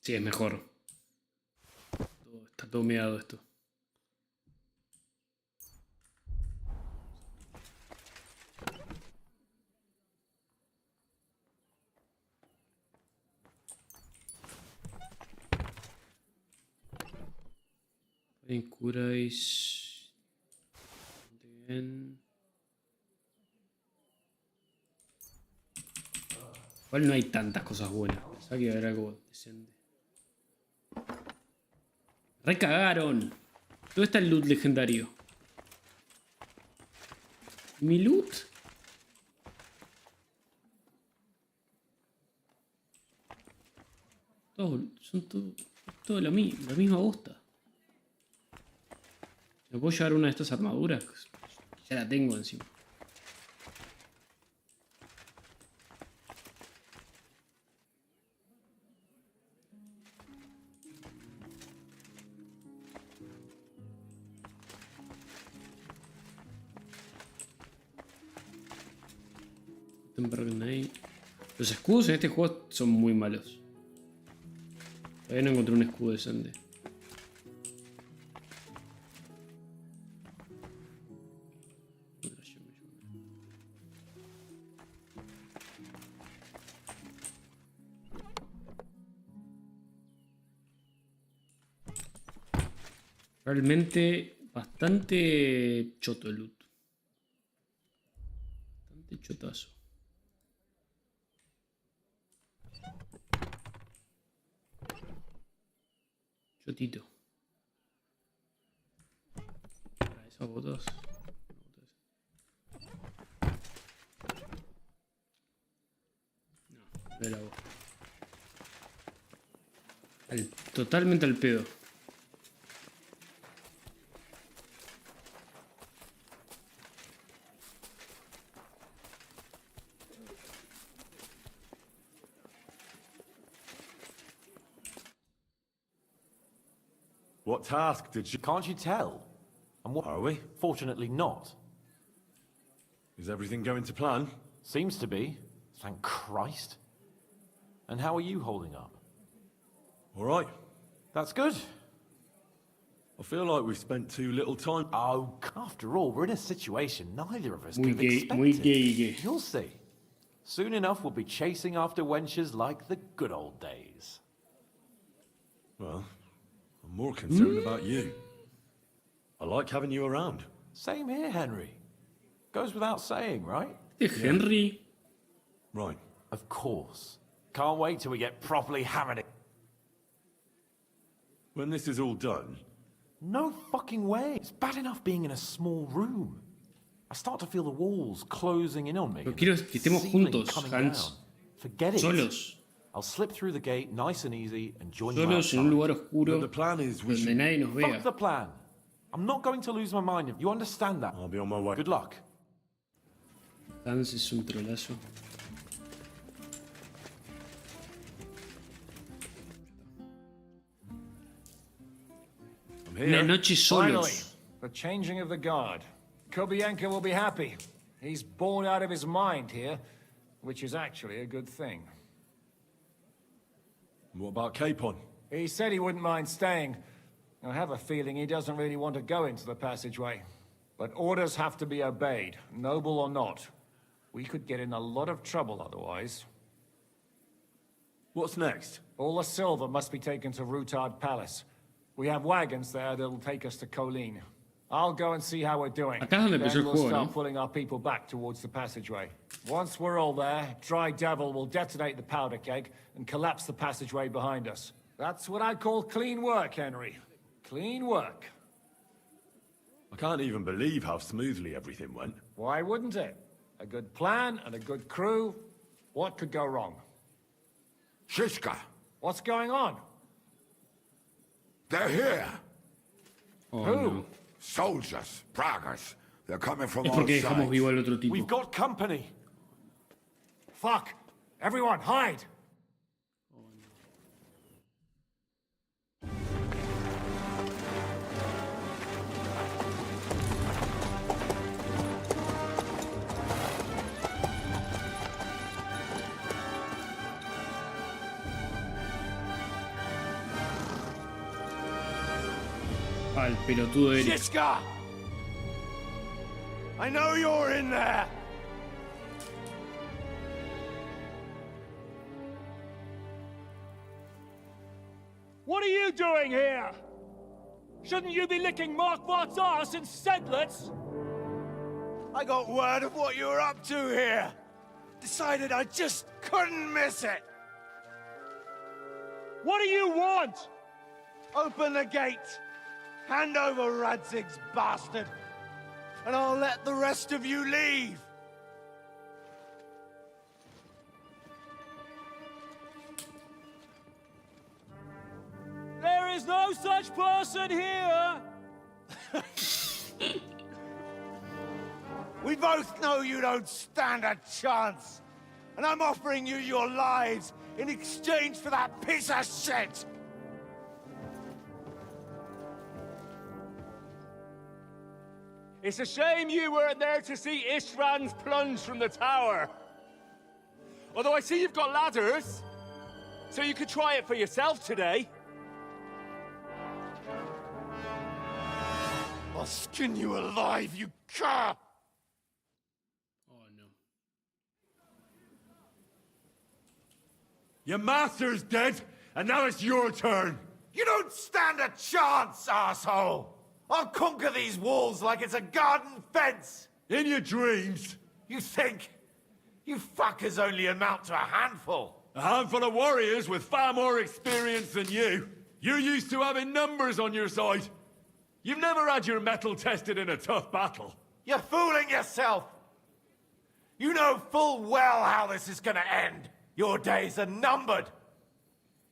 Sí, es mejor. Está todo meado esto. En curáis. Bien. Igual no hay tantas cosas buenas. Pensaba que iba a haber algo decente. ¡Recagaron! ¿Dónde está el loot legendario? ¿Mi loot? Son todo la misma bosta. ¿Me puedo llevar una de estas armaduras? Ya la tengo encima. Los escudos en este juego son muy malos. Todavía no encontré un escudo decente. Realmente bastante choto el loot. Bastante chotazo. Chotito. Para esas botas. No, de la boca. Totalmente al pedo.
What task did you...
Can't you tell? And what
Are we?
Fortunately not.
Is everything going to plan?
Seems to be. Thank Christ. And how are you holding up?
All right.
That's good.
I feel like we've spent too little time...
Oh, after all, we're in a situation neither of us
Muy
could have
gay, muy
expected.
gay.
You'll see. Soon enough, we'll be chasing after wenches like the good old days.
Well, I'm more concerned about you. I like having you around.
Same here, Henry. Goes without saying, right?
Henry.
Right.
Of course. Can't wait till we get properly hammered.
When this is all done...
No fucking way. It's bad enough being in a small room. I start to feel the walls closing in on me.
Yo quiero que estemos juntos, Hans.
Forget it.
Solos.
I'll slip through the gate nice and easy and join you
Solos en un lugar oscuro
The plan is we
donde
should...
nadie nos
Fuck
vea.
the plan. I'm not going to lose my mind. You understand that?
I'll be on my way.
Good luck.
Hans es un trolazo.
I'm
Una
here.
noche
Finally,
solos.
the changing of the guard. Kobienka will be happy. He's bored out of his mind here, which is actually a good thing.
What about Capon?
He said he wouldn't mind staying. I have a feeling he doesn't really want to go into the passageway. But orders have to be obeyed, noble or not. We could get in a lot of trouble otherwise.
What's next?
All the silver must be taken to Rutard Palace. We have wagons there that'll take us to Colleen. I'll go and see how we're doing.
Acá es donde empezó
Then
el
we'll
juego,
start
¿no?
pulling our people back towards the passageway. Once we're all there, Dry Devil will detonate the powder keg and collapse the passageway behind us. That's what I call clean work, Henry. Clean work.
I can't even believe how smoothly everything went.
Why wouldn't it? A good plan and a good crew. What could go wrong?
Shishka,
What's going on?
they're here.
Oh,
Who?
no.
Soldiers, Pragas. They're coming from
Es
all
porque dejamos
sides.
vivo al otro tipo.
We've got company.
Fuck! Everyone, hide!
Al pelotudo Eric.
Shishka! I know you're in there!
What are you doing here? Shouldn't you be licking Markvart's arse in Sedlitz?
I got word of what you were up to here. Decided I just couldn't miss it.
What do you want?
Open the gate. Hand over Radzig's bastard. And I'll let the rest of you leave.
There is no such person here!
We both know you don't stand a chance. And I'm offering you your lives in exchange for that piece of shit!
It's a shame you weren't there to see Ishtvan's plunge from the tower. Although I see you've got ladders, so you could try it for yourself today.
I'll skin you alive, you cur!
Oh no.
Your master's dead, and now it's your turn.
You don't stand a chance, asshole! I'll conquer these walls like it's a garden fence!
In your dreams.
You think? You fuckers only amount to a handful.
A handful of warriors with far more experience than you. You're used to having numbers on your side. You've never had your mettle tested in a tough battle.
You're fooling yourself! You know full well how this is gonna end. Your days are numbered.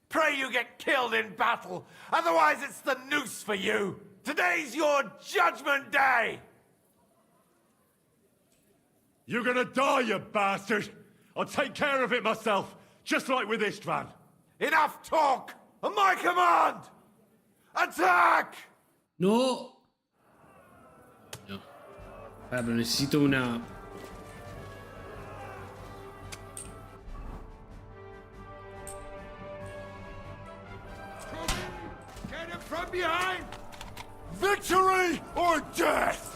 Pray you get killed in battle, otherwise it's the noose for you. Today's your judgment day!
You're gonna die, you bastard! I'll take care of it myself, just like with Istvan.
Enough talk! On my command! Attack!
¡No! No. Pero necesito una...
Get him from behind! Victory or death!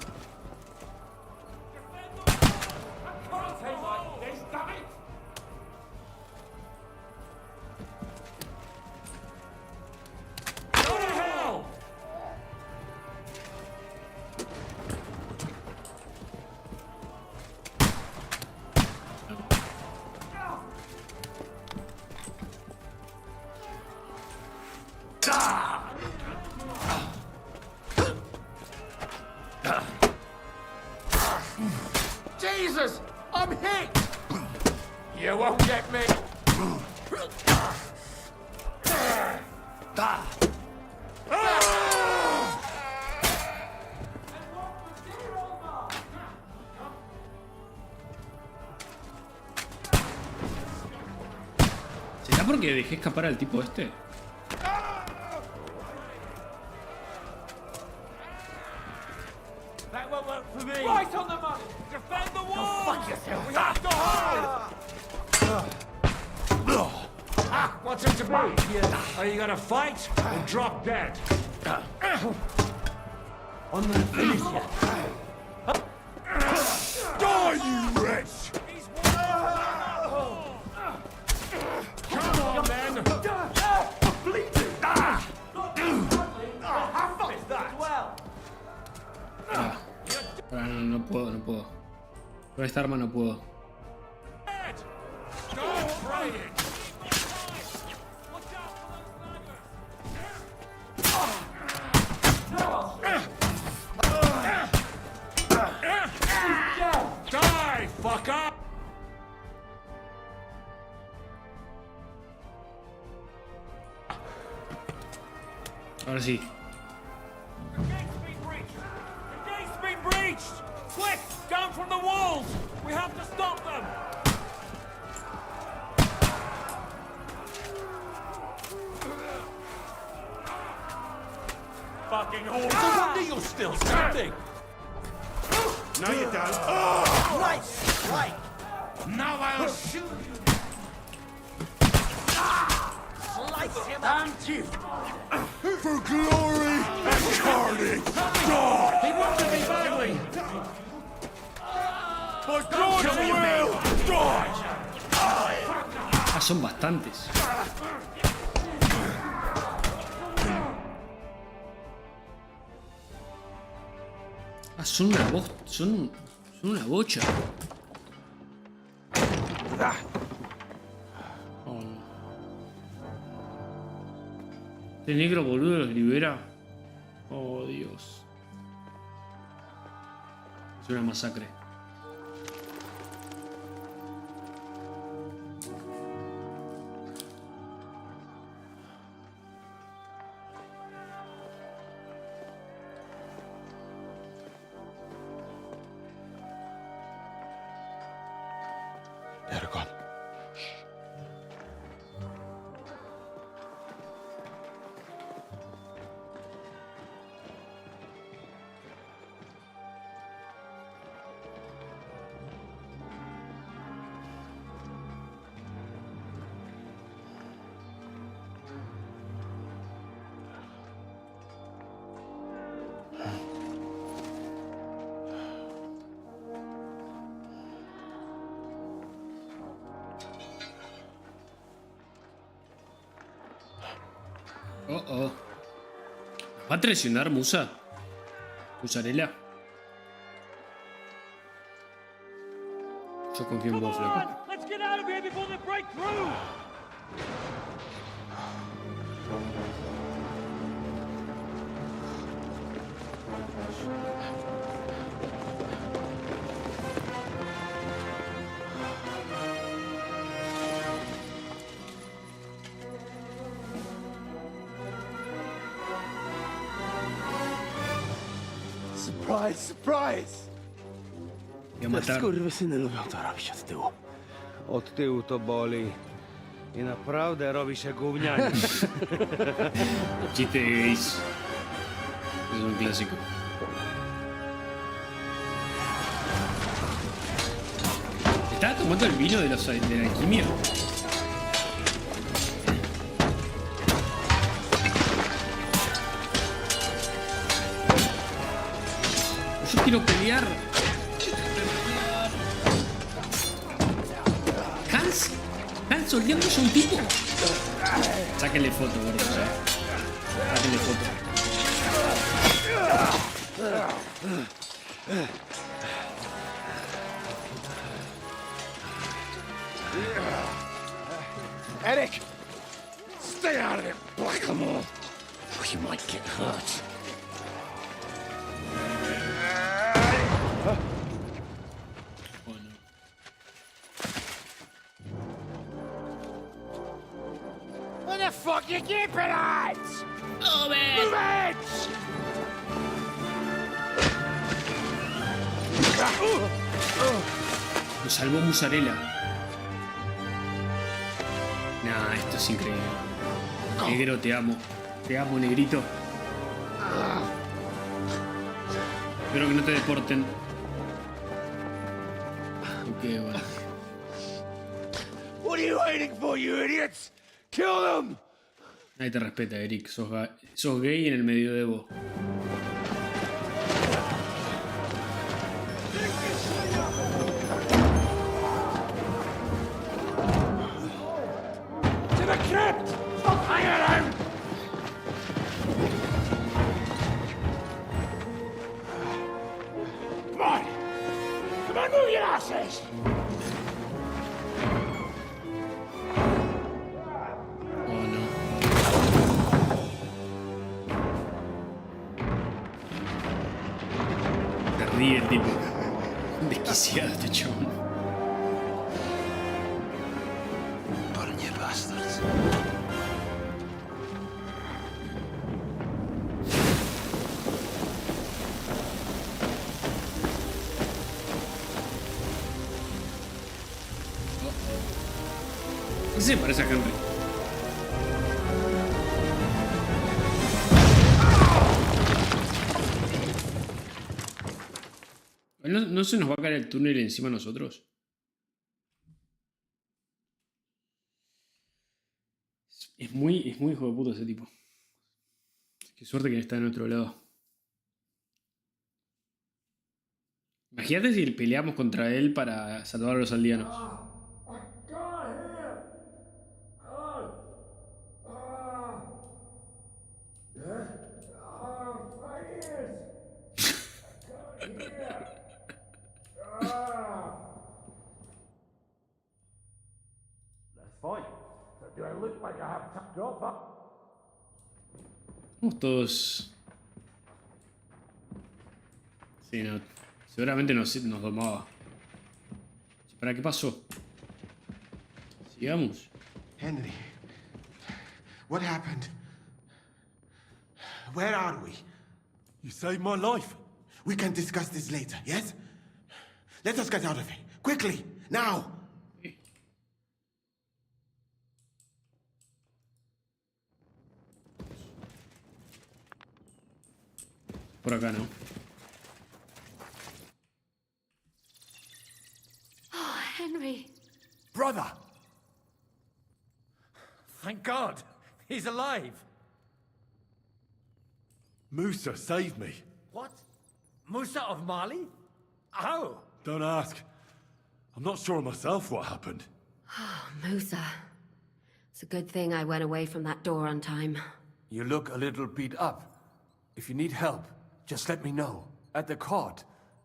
Jesus! I'm hit! You won't get me!
¿Será porque dejé escapar al tipo este?
That won't work for me! Right on the money! Defend the wall! Go fuck yourself! We have to hold! What's it to be? Are you gonna fight or drop dead? I'm gonna finish you. Die, you wretch! Come on, then! Bleeding! How fun is that?
Ahora no puedo, no puedo. Con esta arma no puedo.
Die, fucker!
Ahora sí.
The gate's been breached! Quick! Down from the walls! We have to stop them! Fucking horse! No wonder you're still standing! No, you don't. Right! Right! Now I'll shoot you! Slice him up! And you! For glory and carnage! God! He wanted me badly! For God's will! Die!
Ah, son bastantes. Ah, son una son una bocha. Oh, no. Este negro boludo los libera. Oh, Dios. Es una masacre.
They're gone.
Oh, oh. ¿Va a traicionar Musa? ¿Musarela? Yo confío en vos, loco.
Let's get out of here before they break through!
Surprise, surprise!
Voy a matar.
Skurwysyny lubią to robić od tyłu. Od tyłu to boli.
I naprawdę robi się gównianie.
Chiste de gays. Es un clásico. ¿Estaba tomando el vino de la alquimia? Yo quiero pelear. Hans soldeándose a un tipo. Sáquenle foto, gordo. Sáquenle foto.
Eric! Stay out of it, Blackamoor! Or you might get hurt. Where the fuck you keeping at?
Move it!
Move it!
Lo salvó Musarela. Nah, esto es increíble. Negro, te amo. Te amo, negrito. Espero que no te deporten. Ok, bueno.
What are you waiting for, you idiots? Kill them!
Nadie te respeta, Eric. Sos gay en el medioevo.
To the crypt! Stop hanging around! Come on! Come on, move your asses!
Oh, no. Se ríe el tipo. Desquiciado este chabón.
Burn you bastards.
Sí, parece a Henry. ¿No se nos va a caer el túnel encima a nosotros? Es muy hijo de puta ese tipo. Qué suerte que está de nuestro lado. Imagínate si peleamos contra él para salvar a los aldeanos.
Fine. Do I look like I have drop up?
Estamos todos... Sí, no. Seguramente nos domaba. ¿Para qué pasó? Sigamos.
Henry, what happened? Where are we?
You saved my life.
We can discuss this later, yes? Let us get out of here. Quickly, now!
Por acá, ¿no?
Oh, Henry.
Brother! Thank God! He's alive!
Musa saved me.
What? Musa of Mali? How?
Don't ask. I'm not sure myself what happened.
Oh, Musa. It's a good thing I went away from that door on time.
You look a little beat up. If you need help, just let me know. At the court,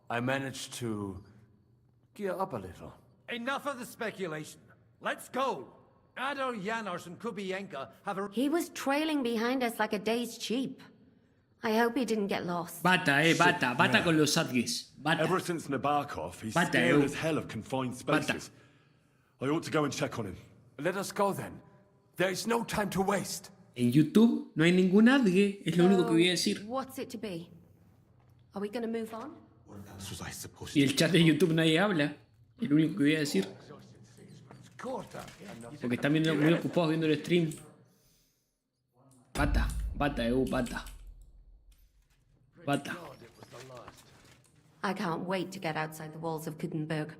I managed to gear up a little.
Enough of the speculation. Let's go. Adol Janos and Kubienka have a...
He was trailing behind us like a day's sheep. I hope he didn't get lost.
Bata, bata. Bata con los Sadgis. Bata.
Ever since Nabokov, he's
Bata,
scared as hell of confined spaces. I ought to go and check on him.
Let us go then. There is no time to waste.
En YouTube no hay ningún adgue, es lo único que voy a decir.
What's it to be? Are we going to move on?
What else was I supposed
Y el chat de YouTube nadie habla, es lo único que voy a decir. Porque están viendo, muy ocupados viendo el stream. Bata, bata. Bata.
I can't wait to get outside the walls of Kuttenberg.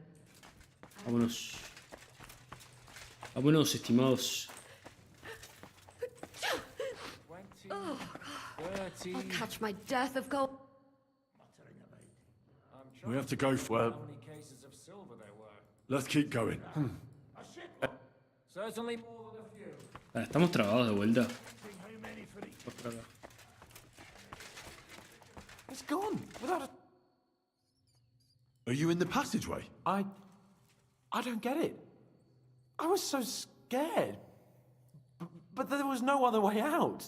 Vámonos. Vámonos, estimados.
Oh, I'll catch my death of cold.
We have to go for... Well, let's keep going.
Certainly more than a few.
Vale, estamos trabados de vuelta.
It's gone without a...
Are you in the passageway?
I don't get it. I was so scared. But there was no other way out.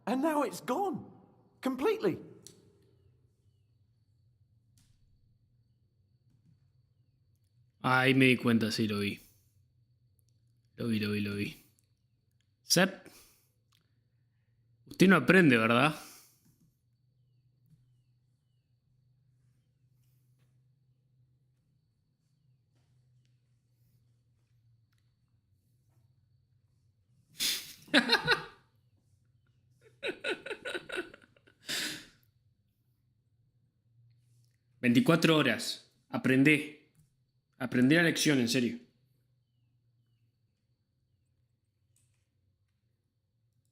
And now it's gone. Completely.
Ahí me di cuenta, sí, lo vi. Lo vi. Sep. Usted no aprende, ¿verdad? ...24 horas... Aprendí la lección, en serio.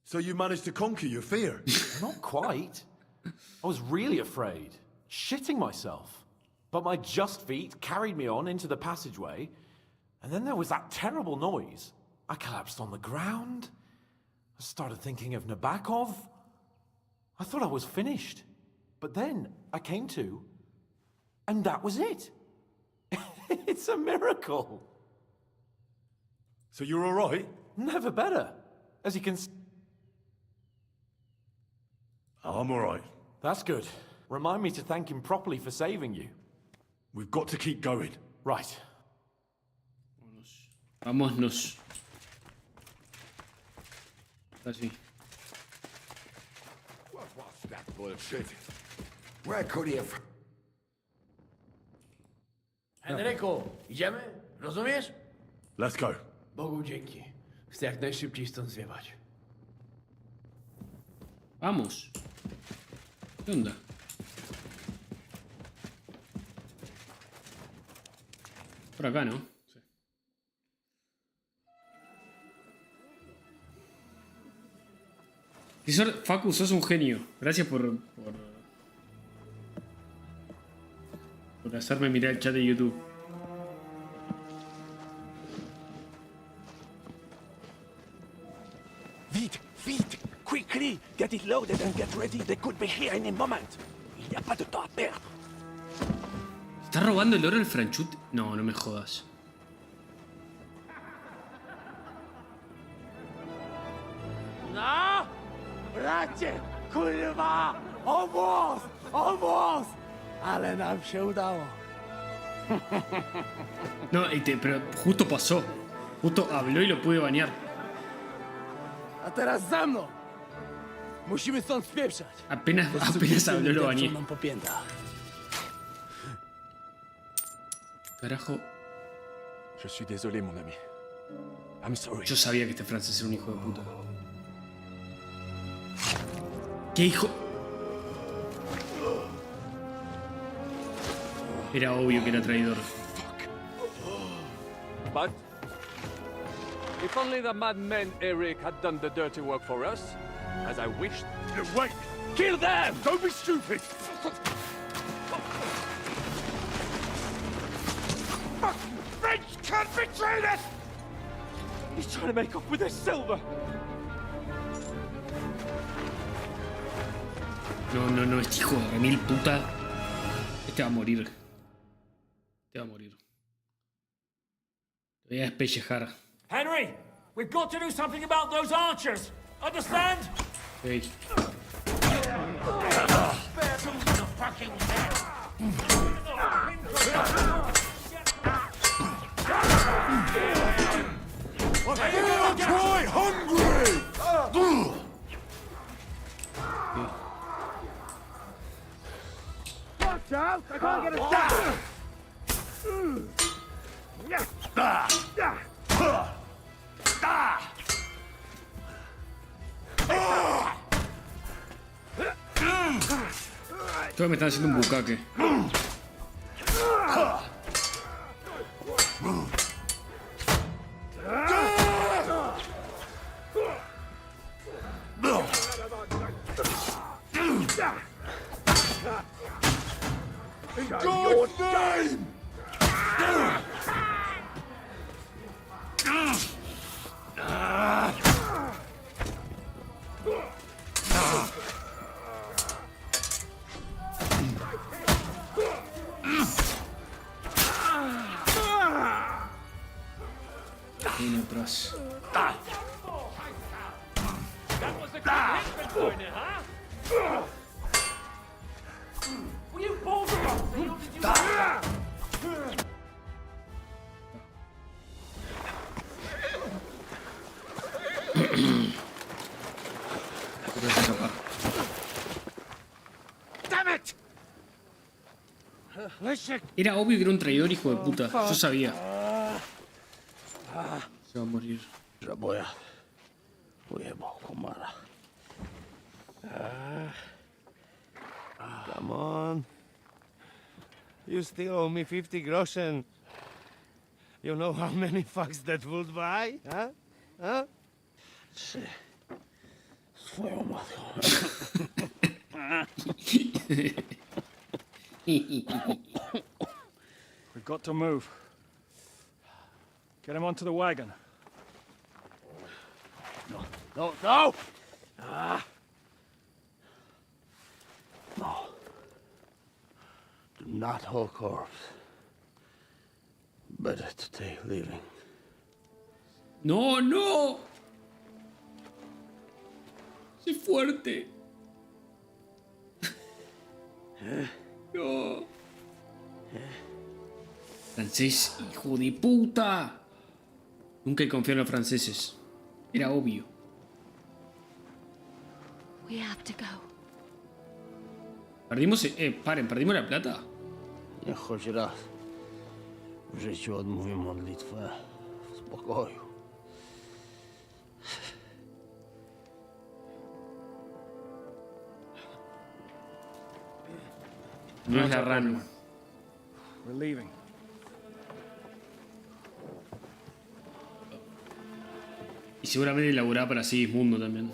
So you managed to conquer your fear?
Not quite. I was really afraid. Shitting myself. But my just feet carried me on into the passageway. And then there was that terrible noise. I collapsed on the ground. I started thinking of Nabokov. I thought I was finished. But then I came to. And that was it. It's a miracle.
So you're all right?
Never better. As you can...
I'm all right.
That's good. Remind me to thank him properly for saving you.
We've got to keep going.
Right.
Vámonos. Así.
What was that bullshit? Where could he have...
Henryku, idziemy? Rozumiesz?
Let's go.
Bogu dzięki. Chcę jak najszybciej stąd zjebać.
Vamos. ¿Qué onda? Por acá, ¿no? Sí. Facu, sos un genio. Gracias por hacerme mirar el chat de YouTube.
Vite! Quickly! Get it loaded and get ready. They could be here any moment. Il n'y a pas de temps à perdre.
¿Estás robando el oro al franchute? No, no me jodas.
No! Bracie! Kurwa! Almost! Ale nam się udało.
No, pero justo pasó. Justo habló y lo pude banear.
A teraz za mną! Musimy stąd spieprzać.
Apenas habló lo baneé.
Nam po piętach.
Carajo.
Je suis désolé, mon ami. I'm sorry.
Yo sabía que este francés era un hijo de puta. ¿Qué hijo? Era obvio que era traidor.
But if only the madman Eric had done the dirty work for us, as I wished.
Wait! Kill them! Don't be stupid! Fucking French can't betray us!
He's trying to make off with his silver.
No, este hijo de remil puta. Este va a morir. Te voy a despellejar.
Henry, we've got to do something about those archers. Understand?
Hey.
Troy hungry!
Watch out! I can't get a shot!
Creo que me están haciendo un bucaque.
In God's name!
Viene atrás.
That was a good hit, Bitcoiner, huh? Were you bold enough, or did you...
Damn it!
Era obvio que era un traidor, hijo de puta. Yo sabía. Se va a morir.
Come on. You still owe me 50 groschen. You know how many fucks that would buy? Huh? Huh?
We've got to move. Get him onto the wagon.
No, no!
No. Do not hold corpse. Better to take living.
No, no. Sé fuerte. No. Francés, hijo de puta. Nunca he confiado en los franceses. Era obvio.
We have to go.
Perdimos, paren, perdimos la plata.
Nie choć raz w życiu odmówię modlitwę w spokoju.
No es la rana.
We're leaving.
Y seguramente laburaba para Sigismundo también.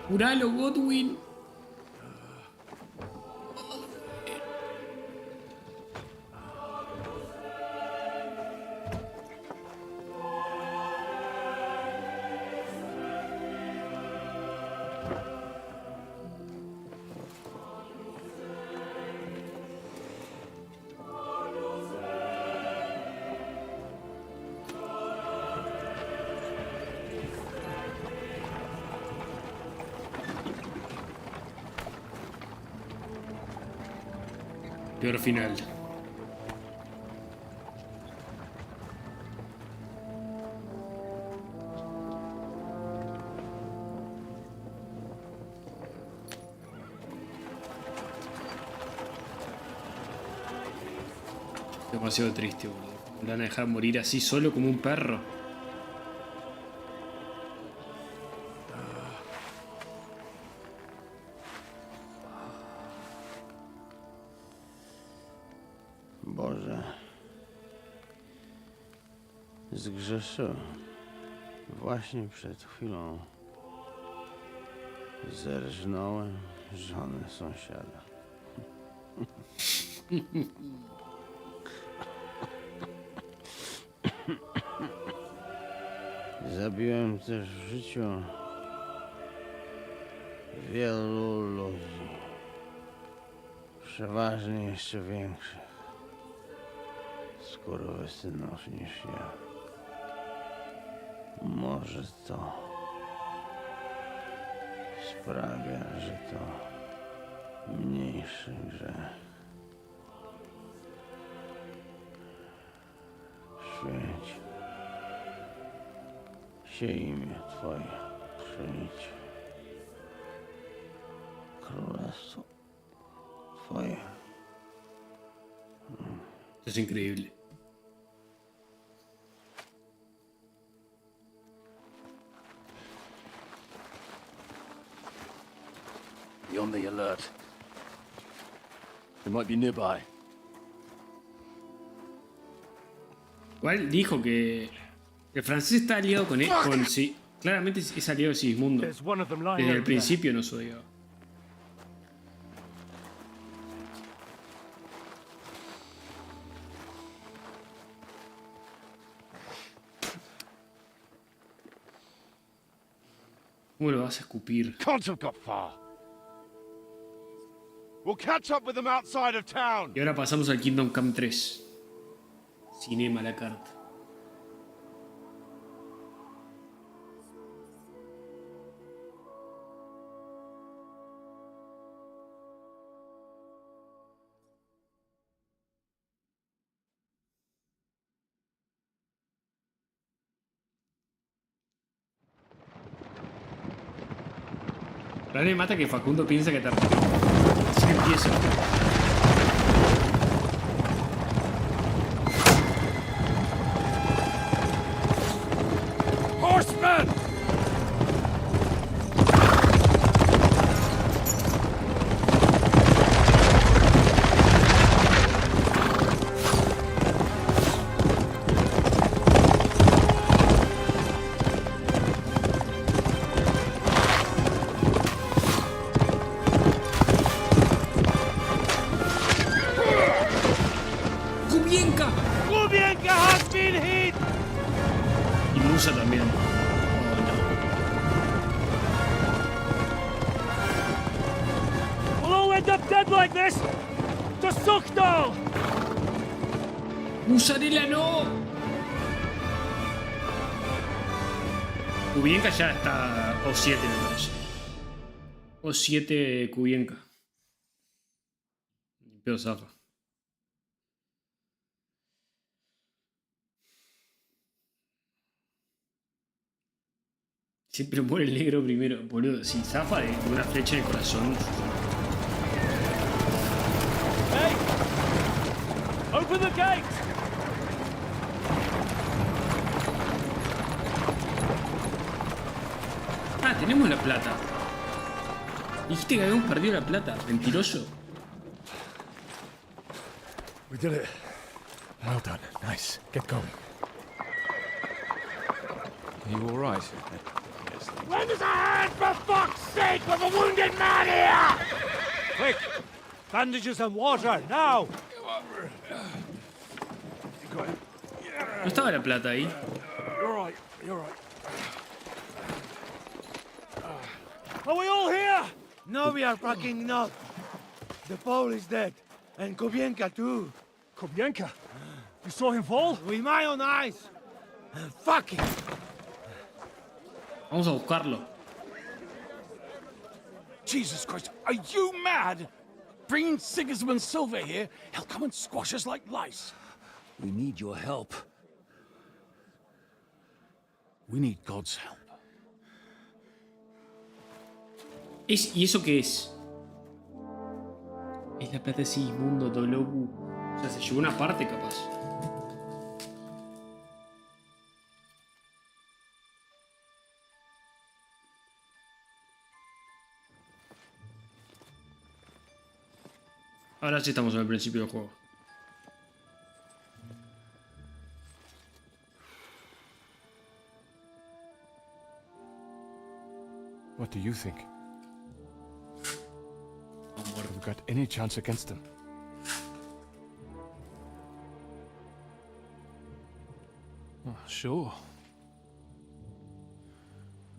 Juralo, Godwin. Peor final. Demasiado triste, boludo. ¿Me van a dejar morir así solo como un perro?
Boże, zgrzeszyłem. Właśnie przed chwilą zerżnąłem żonę sąsiada. Zabiłem też w życiu wielu ludzi, przeważnie jeszcze większych skurwysynów niż ja. Może to sprawia, że to mniejszy grzech. 5. Ziemię Twoje przyjdzie. Królestwo Twoje.
Esto es increíble.
Be on the alert. They might be nearby.
Igual dijo que el francés está aliado con sí. Claramente es aliado de Sigismundo. Desde el principio nos odiaba. ¿Cómo lo vas a escupir?
Can't have got far. We'll catch up with them outside of town.
Y ahora pasamos al Kingdom Come 3. Cinema a la carta. La me mata que Facundo piensa que te así que empieza.
Horsemen!
Kubienka has been hit!
Y Musa también.
We'll all end up dead like this! To Sukdal!
¡Musarela no! Kubienka ya está O7 me parece. O7 Kubienka. Pero zafa. Siempre muere el negro primero, boludo. Si zafa de una flecha en el corazón.
Hey! Open the gate!
Ah, tenemos la plata. Dijiste que habíamos perdido la plata, mentiroso.
We did it. Well done. Nice. Get going.
Are you all right?
Lend us a hand, for fuck's sake, with a wounded man here! Quick! Bandages and water, now!
No estaba la plata ahí.
You're right, you're right. Are we all here?
No, we are fucking not. The Pole is dead. And Kubienka too.
Kubienka? You saw him fall?
With my own eyes. Fuck it.
Vamos a buscarlo.
Jesus Christ, are you mad? Bringing Sigismund Silver here, he'll come and squash us like lice. We need your help. We need God's help.
¿Y eso qué es? Es la plata de Sigismundo Dolobu. O sea, se llevó una parte capaz. Ahora sí estamos al principio del juego.
What do you think? Have we got any chance against them?
Oh, sure.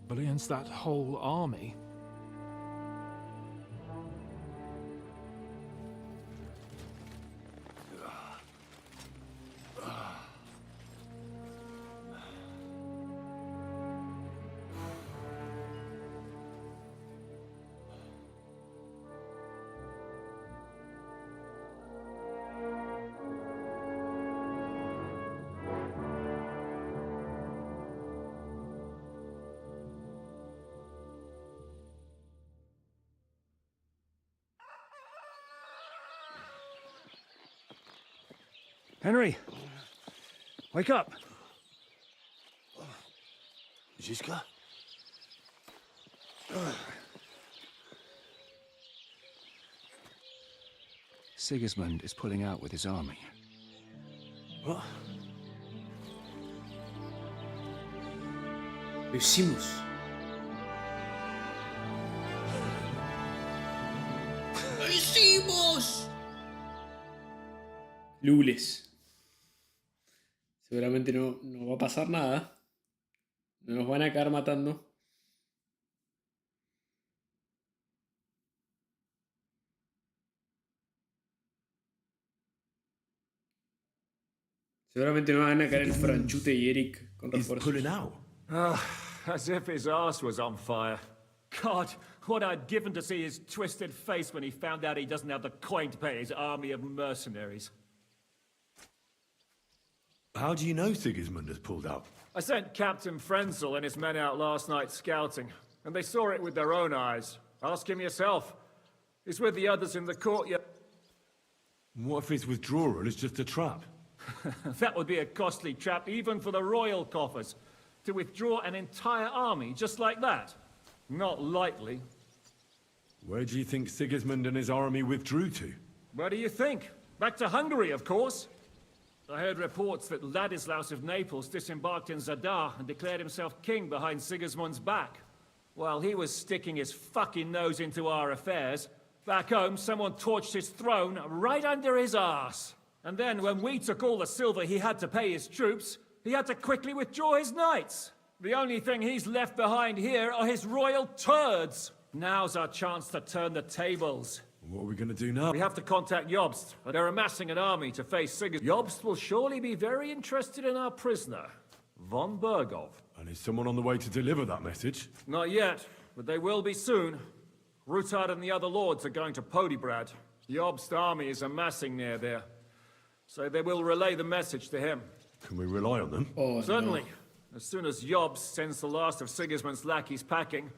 But against that whole army... Henry! Wake up!
Ziska?
Sigismund is pulling out with his army.
What?
Lo hicimos. ¡Lo hicimos! Lules. Seguramente no va a pasar nada. No nos van a acabar matando. Seguramente no van a caer el Franchute y Eric con refuerzos.
As if his arse was on fire. God, what I'd given to see his twisted face when he found out he doesn't have the coin to pay his army of mercenaries.
How do you know Sigismund has pulled out?
I sent Captain Frenzel and his men out last night scouting, and they saw it with their own eyes. Ask him yourself. He's with the others in the courtyard.
What if his withdrawal is just a trap?
That would be a costly trap even for the royal coffers. To withdraw an entire army just like that? Not likely.
Where do you think Sigismund and his army withdrew to?
Where do you think? Back to Hungary, of course. I heard reports that Ladislaus of Naples disembarked in Zadar and declared himself king behind Sigismund's back. While he was sticking his fucking nose into our affairs, back home someone torched his throne right under his arse. And then when we took all the silver he had to pay his troops, he had to quickly withdraw his knights. The only thing he's left behind here are his royal turds. Now's our chance to turn the tables.
What are we going to do now?
We have to contact Jobst. They're amassing an army to face Sigismund. Jobst will surely be very interested in our prisoner, von Bergov.
And is someone on the way to deliver that message?
Not yet, but they will be soon. Rutard and the other lords are going to Podibrad. Jobst's army is amassing near there. So they will relay the message to him.
Can we rely on them?
Oh,
Certainly.
no.
As soon as Jobst sends the last of Sigismund's lackeys packing,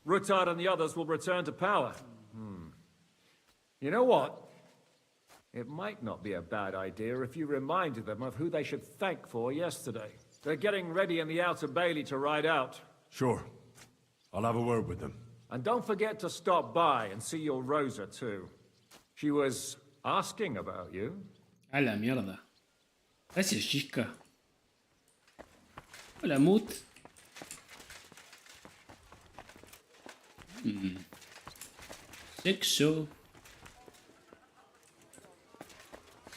Rutard and the others will return to power. You know what? It might not be a bad idea if you reminded them of who they should thank for yesterday. They're getting ready in the Outer Bailey to ride out.
Sure. I'll have a word with them.
And don't forget to stop by and see your Rosa, too. She was asking about you.
A la mierda. Gracias, chica. Hola, Mut. Sexo.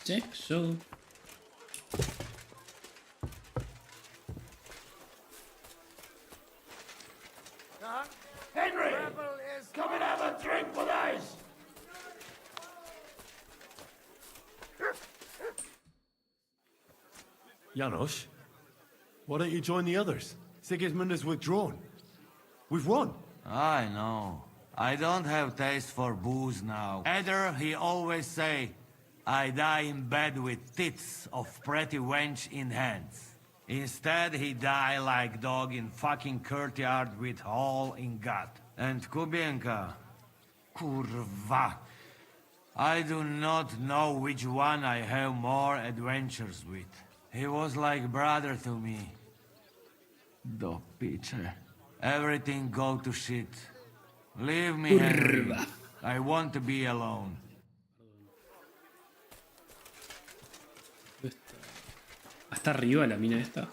Sexo.
Henry! Come and have a drink with us!
Janos, why don't you join the others? Sigismund has withdrawn. We've won.
I know. I don't have taste for booze now. Either he always say, I die in bed with tits of pretty wench in hands. Instead, he die like dog in fucking courtyard with hole in gut. And Kubienka, kurwa. I do not know which one I have more adventures with. He was like brother to me. Do picze. Everything go to shit. Leave me, Henry. I want to be alone.
Hasta arriba la mina esta.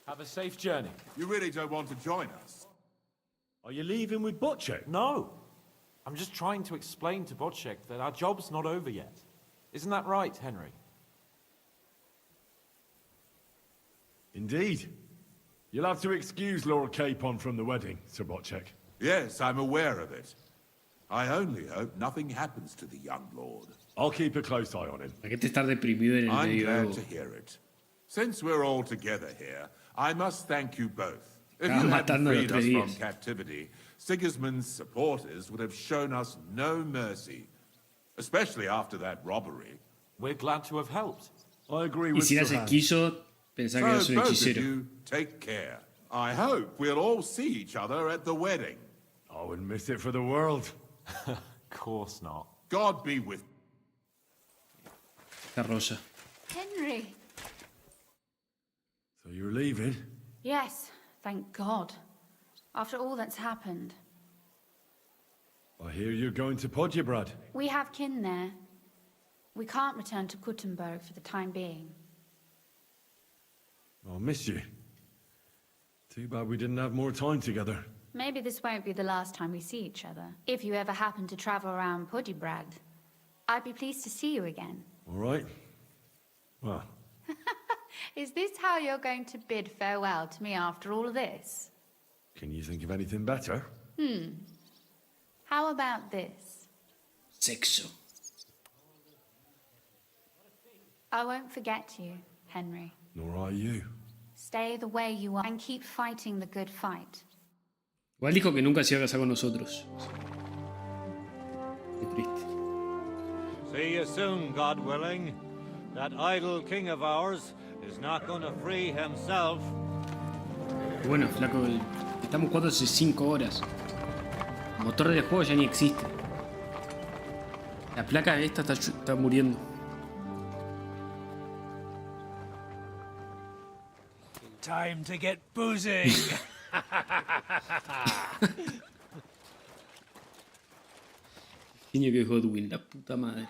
Have a safe journey.
You really don't want to join us?
Are you leaving with Bocek?
No. I'm just trying to explain to Bocek that our job's not over yet. Isn't that right, Henry?
Indeed. You'll have to excuse Lord Capon from the wedding, Sir Bocek.
Yes, I'm aware of it. I only hope nothing happens to the young lord.
I'll keep a close eye on him.
¿Para qué te estar deprimido en el
I'm
medio?
glad to hear it. Since we're all together here, I must thank you both. If
Estaban
you hadn't
matando
freed
los
us
3
from
días.
captivity, Sigismund's supporters would have shown us no mercy, especially after that robbery.
We're glad to have helped.
I agree
Y
with
si eras
Sir
esquizo, pensaba que eras
So
un
both of
hechicero.
you, take care. I hope we'll all see each other at the wedding.
I wouldn't miss it for the world.
Of course not.
God be with
Carroza.
Henry!
So you're leaving?
Yes, thank God. After all that's happened.
I hear you're going to Podjebrad.
We have kin there. We can't return to Kuttenberg for the time being.
I'll miss you. Too bad we didn't have more time together.
Maybe this won't be the last time we see each other. If you ever happen to travel around Podjebrad, I'd be pleased to see you again.
All right. Well,
Is this how you're going to bid farewell to me after all of this?
can you think of anything better?
How about this?
Sexo.
I won't forget you, Henry.
Nor are you.
Stay the way you are and keep fighting the good fight.
Igual dijo que nunca se iba a casar con nosotros. Qué triste.
See you soon, God willing. That idle king of ours is not going to free himself.
Y bueno, flaco, estamos jugando hace 5 horas. El motor del juego ya ni existe. La placa esta está muriendo.
Time to get boozing.
Genio que Godwin, la puta madre.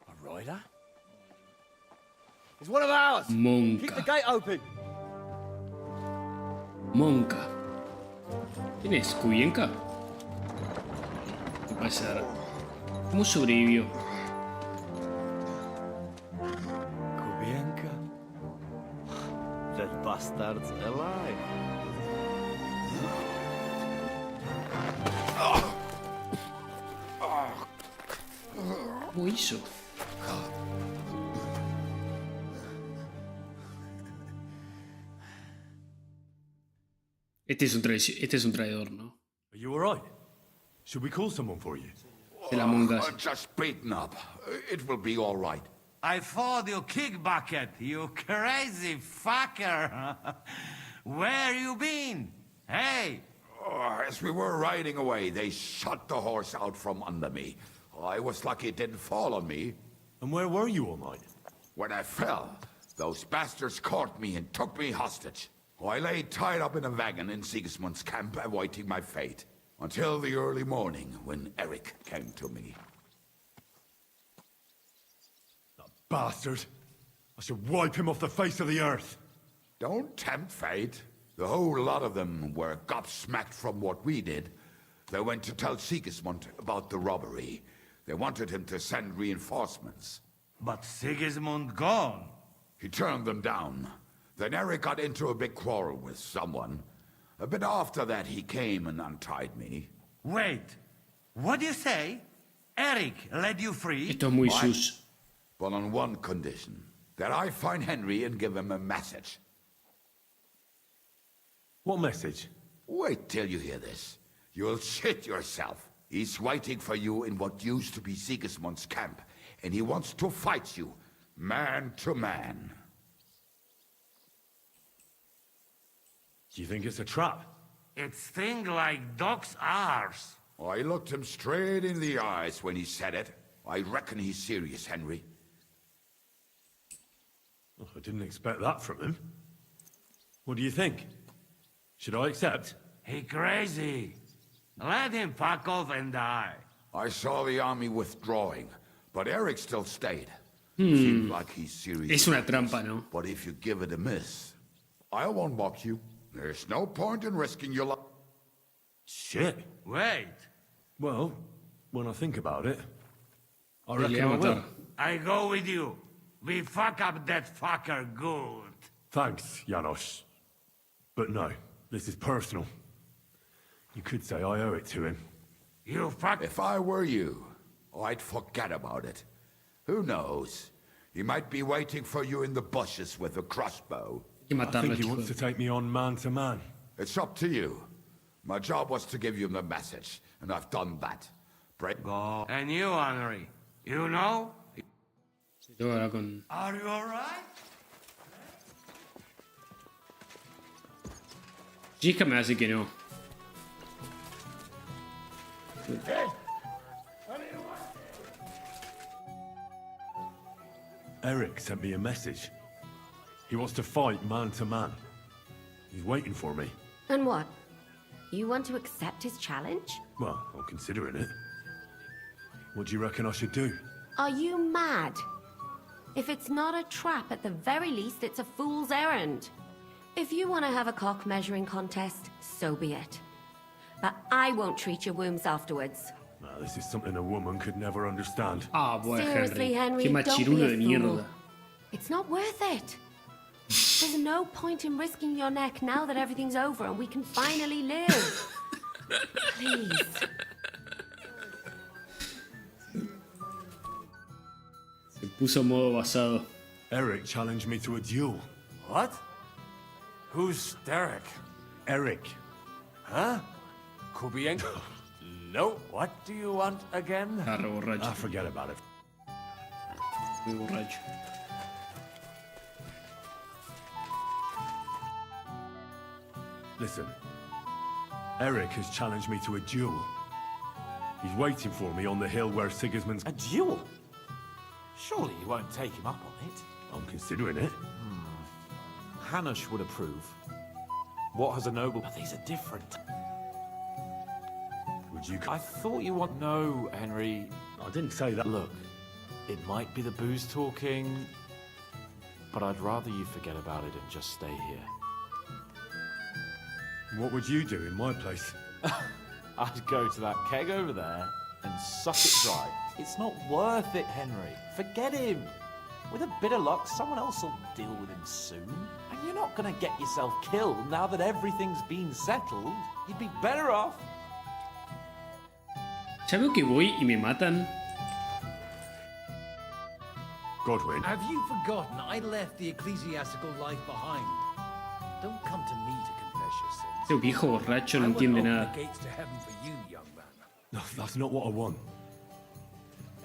A rider?
It's one of ours.
Monka.
Keep the gate open.
Monka. ¿Quién es? ¿Kubienka? ¿Qué pasa? ¿Cómo sobrevivió?
Kubienka? That bastard's alive.
¿Cómo hizo? Este es un traidor, ¿no?
Are you all right? Should we call someone for you?
El Among Us.
Just beaten up. It will be all right. I fought you kick bucket, you crazy fucker. Where you been? Hey! As we were riding away, they shot the horse out from under me. I was lucky it didn't fall on me.
And where were you all night?
When I fell, those bastards caught me and took me hostage. I lay tied up in a wagon in Sigismund's camp, awaiting my fate. Until the early morning, when Eric came to me.
Bastard! I should wipe him off the face of the earth!
Don't tempt fate. The whole lot of them were gobsmacked from what we did. They went to tell Sigismund about the robbery. They wanted him to send reinforcements. But Sigismund gone. He turned them down. Then Eric got into a big quarrel with someone. A bit after that, he came and untied me. Wait, what do you say? Eric led you free?
Esto es muy sus.
But on one condition. That I find Henry and give him a message.
What message?
Wait till you hear this. You'll shit yourself. He's waiting for you in what used to be Sigismund's camp, and he wants to fight you, man to man.
Do you think it's a trap?
It's thing like dog's arse. I looked him straight in the eyes when he said it. I reckon he's serious, Henry.
Oh, I didn't expect that from him. What do you think? Should I accept?
He crazy. Let him fuck off and die. I saw the army withdrawing, but Eric still stayed. Seems like he's serious.
Es una trampa, ¿no?
But if you give it a miss, I won't mock you. There's no point in risking your life.
Shit.
Wait.
Well, when I think about it, I
Le
reckon I
va a
will.
matar.
I go with you. We fuck up that fucker good.
Thanks, Janos. But no, this is personal. You could say I owe it to him.
You fuck. If I were you, I'd forget about it. Who knows? He might be waiting for you in the bushes with a crossbow.
I think he wants to take me on man to man.
It's up to you. My job was to give you the message, and I've done that. Break. Go. And you, Henry, you know?
Yo ahora con...
Are you alright?
Chica me hace que no.
Eric sent me a message. He wants to fight man to man. He's waiting for me.
And what? You want to accept his challenge?
Well, I'm considering it. What do you reckon I should do?
Are you mad? If it's not a trap, at the very least, it's a fool's errand. If you want to have a cock measuring contest, so be it. But I won't treat your wombs afterwards.
Now, this is something a woman could never understand.
Seriously, Henry,
Qué
don't be
machirulo de
a fool.
mierda.
It's not worth it. There's no point in risking your neck now that everything's over and we can finally live. Please.
Se puso modo basado.
Eric challenged me to a duel.
What? Who's Derek?
Eric.
Huh? Kubienko? No. What do you want again?
Ah, forget about it.
Muy borracho.
Listen. Eric has challenged me to a duel. He's waiting for me on the hill where Sigismund's...
A duel? Surely you won't take him up on it.
I'm considering it.
Hanush would approve. What has a noble... But these are different.
Would you...
I thought you want... No, Henry.
I didn't say that.
Look, it might be the booze talking, but I'd rather you forget about it and just stay here.
What would you do in my place?
I'd go to that keg over there and suck it dry. It's not worth it, Henry. Forget him. With a bit of luck, someone else will deal with him soon. And you're not going to get yourself killed now that everything's been settled. You'd be better off.
Ya veo que voy y me matan.
Godwin.
Have you forgotten I left the ecclesiastical life behind? Don't come to me to confess your sins.
Este viejo borracho no entiende nada.
No, that's not what I want.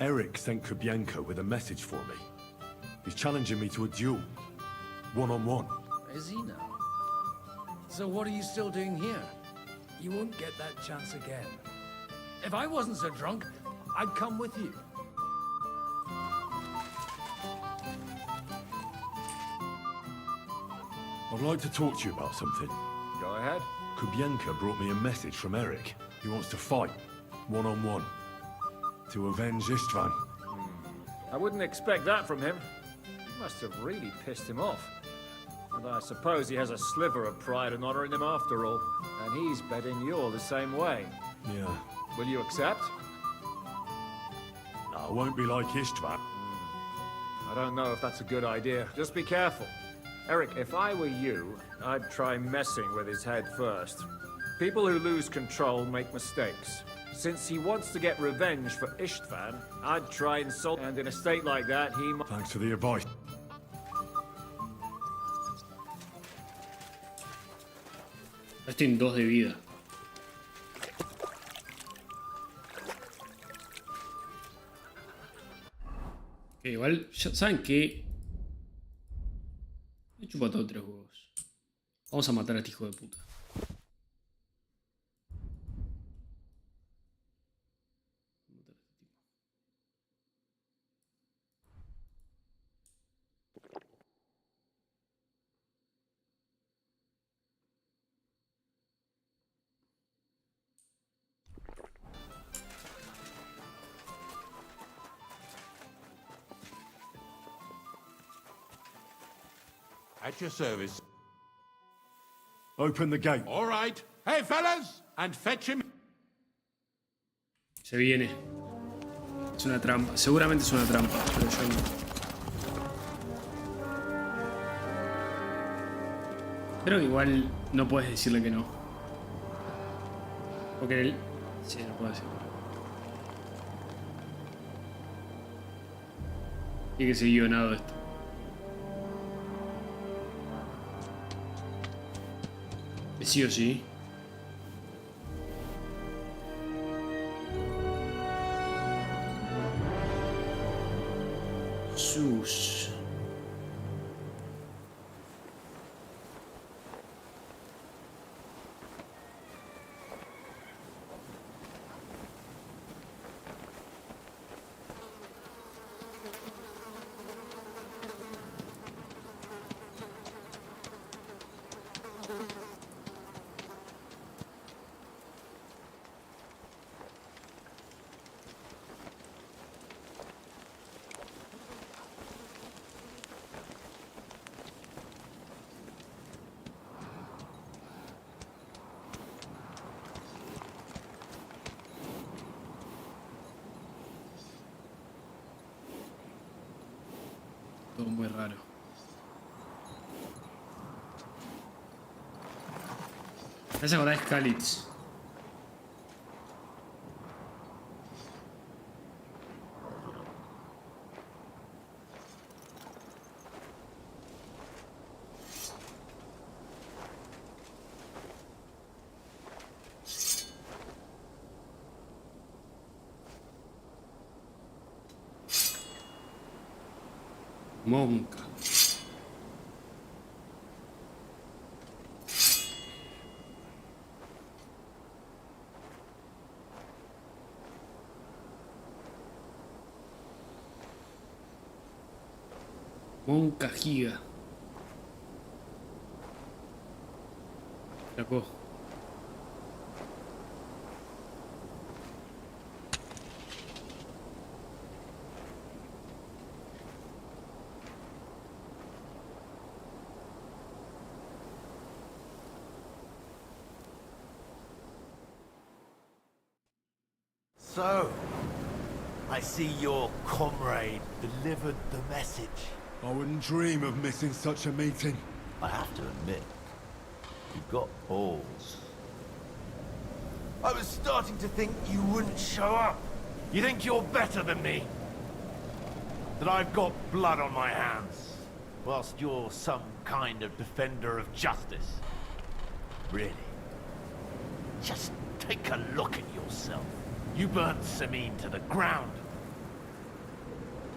Eric sent Kubienko with a message for me. He's challenging me to a duel. One-on-one.
Is he now? So what are you still doing here? You won't get that chance again. If I wasn't so drunk, I'd come with you.
I'd like to talk to you about something.
Go ahead.
Kubienko brought me a message from Eric. He wants to fight, one-on-one, to avenge Istvan.
I wouldn't expect that from him. You must have really pissed him off. And I suppose he has a sliver of pride and honor in him after all. And he's betting you're the same way.
Yeah.
Will you accept?
No, I won't be like Istvan.
I don't know if that's a good idea. Just be careful. Eric, if I were you, I'd try messing with his head first. People who lose control make mistakes. Since he wants to get revenge for Istvan, I'd try insult, and in a state like that, he might...
Thanks for the advice.
Estoy en 2 de vida. Ok, igual, ya saben que... Me chupa todo 3 huevos. Vamos a matar a este hijo de puta.
At your service.
Open the gate.
All right. Hey, fellas! And fetch him.
Se viene. Es una trampa. Seguramente es una trampa, pero yo no. Pero igual no puedes decirle que no. Porque él... Sí, no puedo decirlo. Tiene que ser guionado esto. Sí o sí. Jesús. Esa ahora es Kalitz. Monca. Monca giga. Sacó.
So, I see your comrade delivered the message.
I wouldn't dream of missing such a meeting.
I have to admit, you've got balls. I was starting to think you wouldn't show up. You think you're better than me? That I've got blood on my hands, whilst you're some kind of defender of justice. Really? Just take a look at yourself. You burnt Samin to the ground.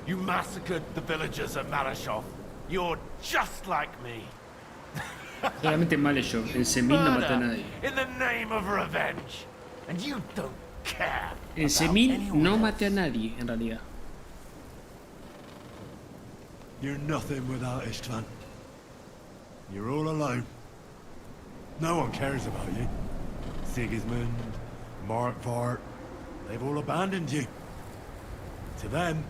You massacred the villagers of Malashov. You're just like me.
Realmente Malashov, en Semin no mata a nadie.
In the name of revenge. And you don't care.
En Semin no maté a nadie, en realidad.
You're nothing without Istvan. You're all alone. No one cares about you. Sigismund, Markvart, they've all abandoned you. To them,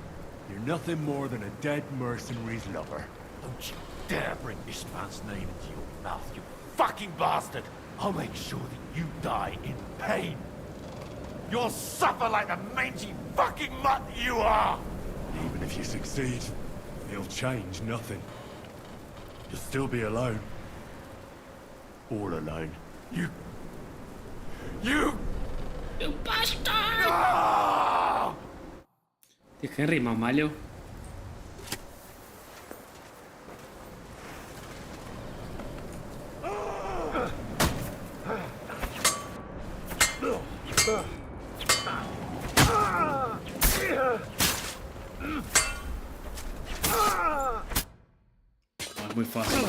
you're nothing more than a dead mercenary's lover.
Don't you dare bring Istvan's name into your mouth, you fucking bastard! I'll make sure that you die in pain. You'll suffer like the mangy fucking mutt you are!
Even if you succeed, it'll change nothing. You'll still be alone. All alone.
You
bastard!
Ah!
De Henry más malo. Es muy fácil.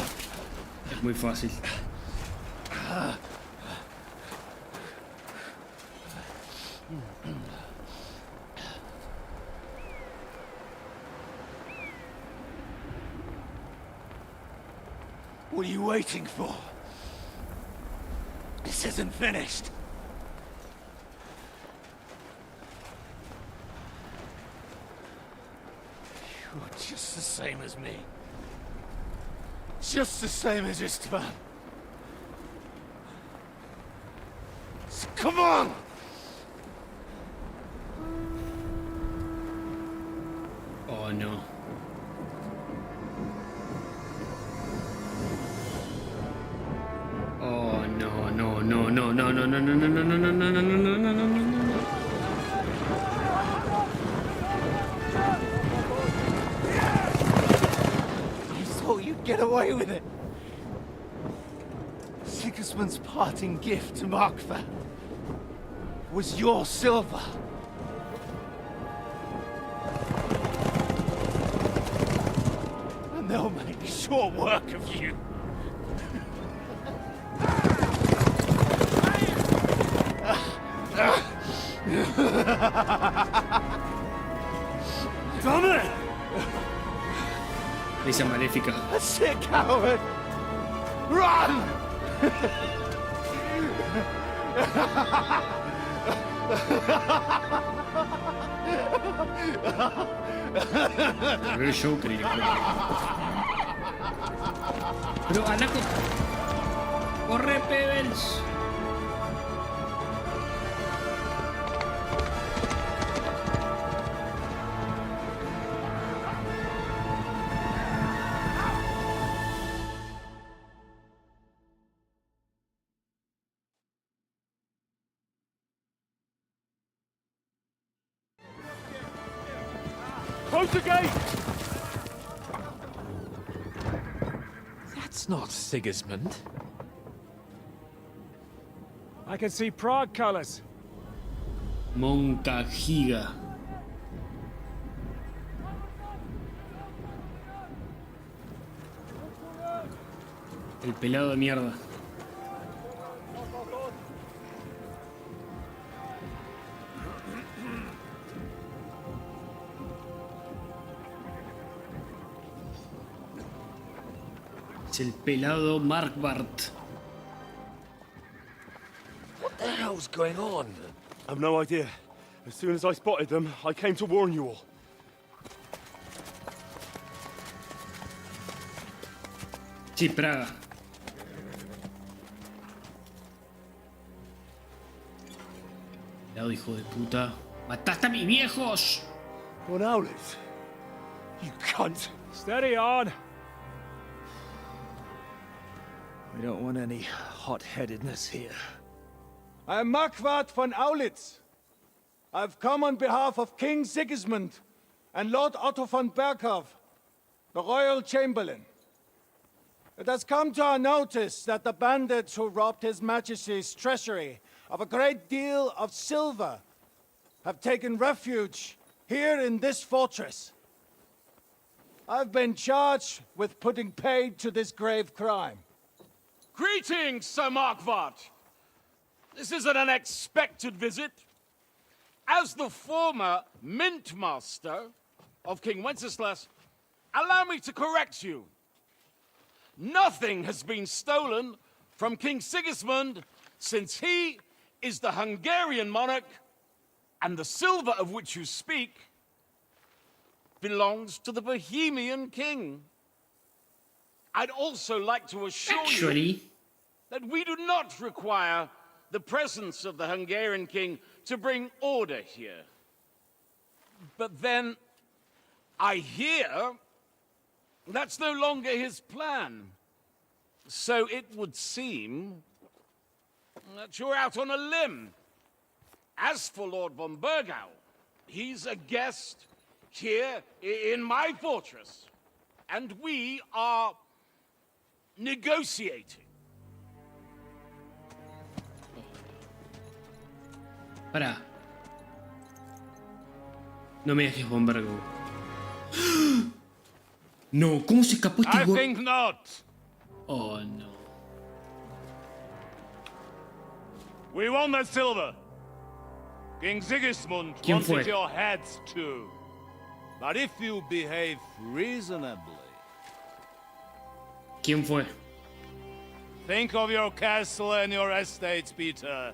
Es muy fácil.
What are you waiting for? This isn't finished. You're just the same as me. Just the same as Istvan. So come on!
Oh no. Oh no, no, no, no, no, no, no, no, no, no, no, no, no, no, no, no, no, no.
You thought you'd get away with it. Sigismund's parting gift to Markvart was your silver. And they'll make short work of you.
Damn it!
Esa maléfica.
That's it, coward! Run!
El Joker y pero Anaco. Corre, Pebbles.
Close the gate!
That's not Sigismund.
I can see Prague colors.
Moncagiga. El pelado de mierda. Es el pelado Markbart.
What the hell's going on?
I've no idea. As soon as I spotted them, I came to warn you all.
Sí, Praga. Pelado hijo de puta. ¡Mataste a mis viejos!
What owlets? You cunt!
Steady on.
We don't want any hot-headedness here.
I am Markvart von Aulitz. I've come on behalf of King Sigismund and Lord Otto von Berghoff, the Royal Chamberlain. It has come to our notice that the bandits who robbed His Majesty's treasury of a great deal of silver have taken refuge here in this fortress. I've been charged with putting paid to this grave crime.
Greetings, Sir Markvart! This is an unexpected visit. As the former Mint Master of King Wenceslas, allow me to correct you. Nothing has been stolen from King Sigismund since he is the Hungarian monarch, and the silver of which you speak belongs to the Bohemian king. I'd also like to assure you that we do not require the presence of the Hungarian king to bring order here. But then, I hear that's no longer his plan. So it would seem that you're out on a limb. As for Lord von Bergau, he's a guest here in my fortress, and we are negotiating.
Para. No me dejes bombargo. No, ¿cómo se escapó este
I think not.
Oh no.
We want that silver. King Sigismund
¿Quién fue?
wanted your heads too.
But if you behave reasonably...
¿Quién fue?
Think of your castle and your estates, Peter.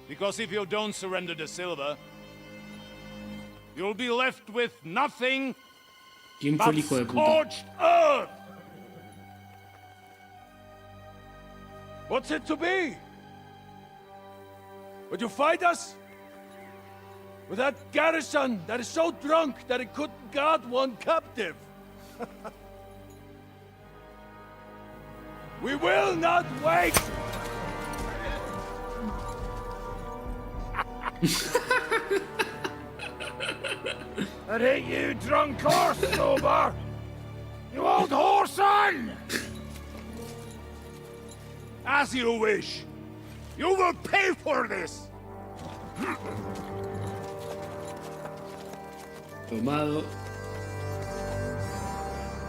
Because if you don't surrender the silver, you'll be left with nothing
¿Quién fue el hijo de puta?
scorched earth.
What's it to be? Would you fight us? With that garrison that is so drunk that it couldn't guard one captive? We will not wait!
That ain't you, drunk horse, sober! You old whoreson! As you wish. You will pay for this!
Tomado.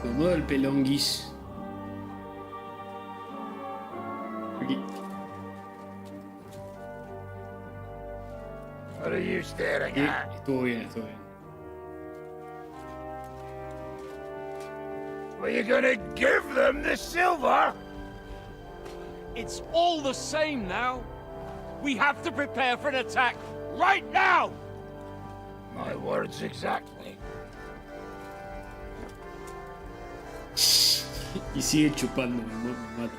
Tomado el pelonguis. Aquí.
What are you staring
Sí,
at?
estuvo bien, estuvo bien.
Were you gonna give them the silver?
It's all the same now. We have to prepare for an attack right now!
My words exactly.
Y sigue chupando, me mata.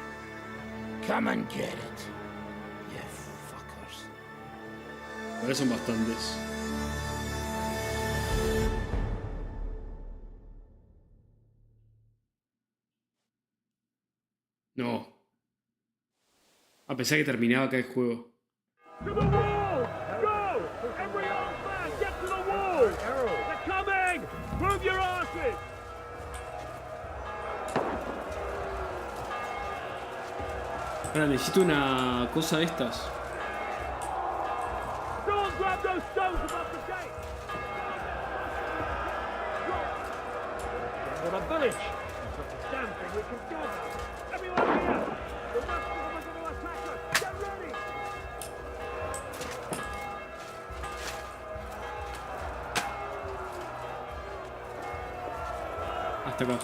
Come and get it. You fuckers.
Ahora son bastantes. No. A pesar que terminaba acá el juego.
To the wall! Go! Every armed man, get to the wall! They're coming!
Ahora necesito una cosa de estas.
Someone grab those stones above the gate! What a village! It's not the damn thing we can go now. Everyone here! The rest of them are going to attack us! Get ready!
Hasta acá.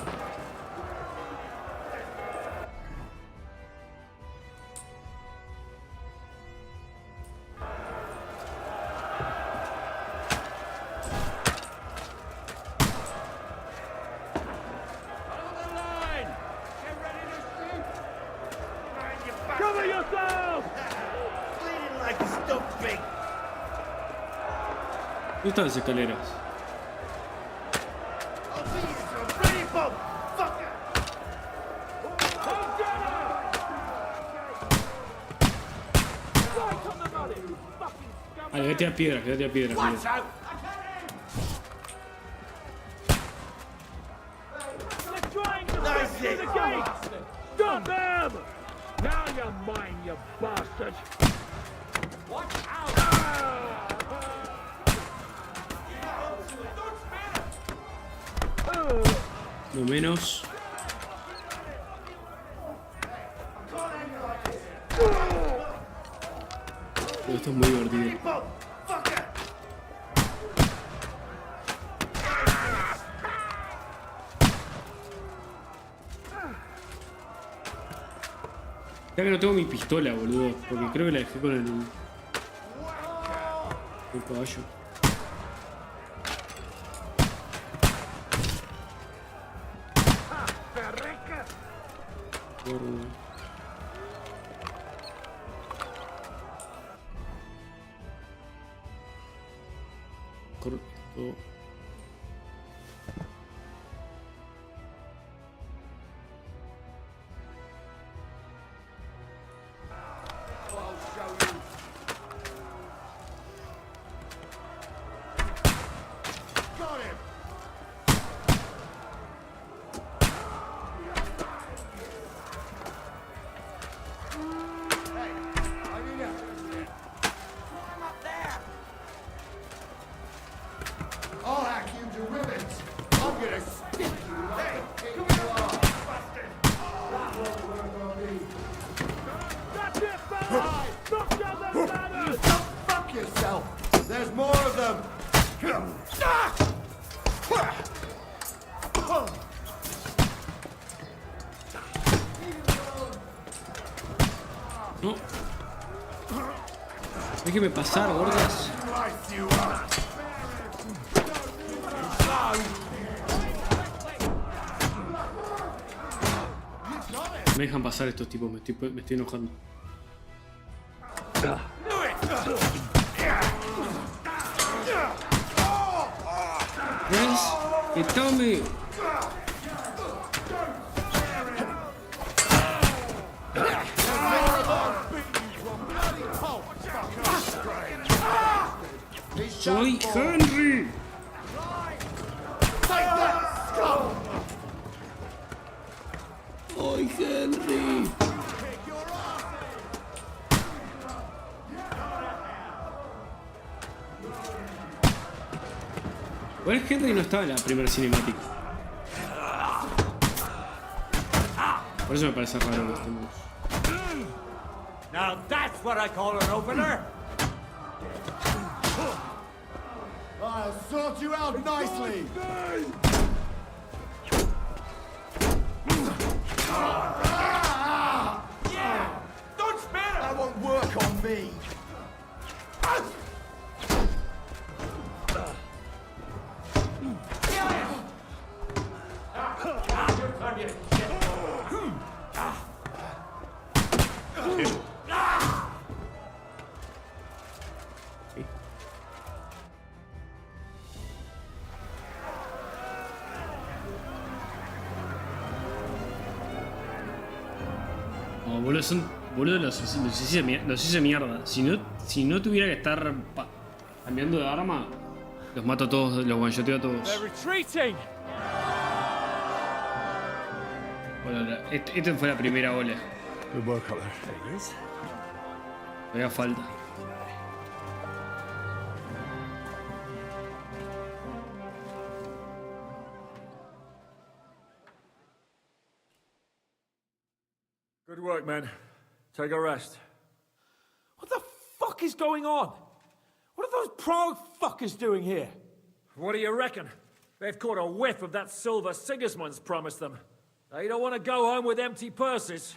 Cover yourself!
Bleeding like a stuffed pig.
¿Dónde están las escaleras?
I'll beat you to a pretty bum, fucker!
Ah, quédate a piedra, quédate a piedra.
Watch out!
They're trying to break
Nice
through
hit.
the gate! Stop them! Now you're mine, you bastard! Watch out!
No menos. Pero esto es muy divertido. Ya que no tengo mi pistola, boludo. Porque creo que la dejé con el caballo. Gordo. Correcto.
I'll hack you to ribbons. I'm gonna stick you. Hey, come here, bastard. That won't work on me.
That's it, fellas! Knock down those ladders!
Fuck yourself. There's more of them.
No. Déjeme pasar, gordas.
Slice you up.
Me dejan pasar estos tipos, me estoy enojando. ¿Ves? ¡Que tome! ¡Soy Henry! ¡Soy Henry! Igual Henry no estaba en la primera cinemática. Por eso me parece raro que estemos.
Now that's what I call an opener.
I'll sort you out nicely.
Yeah! Don't spare
That won't work on me.
No, boludo, boludo, los hice mierda. Si no tuviera que estar cambiando de arma, los mato a todos, los one-shoteo a todos.
They're retreating!
Bueno, esta fue la primera ola.
Good work up there.
There he is.
Todavía falta.
Good work, men. Take a rest.
What the fuck is going on? What are those Prague fuckers doing here?
What do you reckon? They've caught a whiff of that silver Sigismund's promised them. They don't want to go home with empty purses.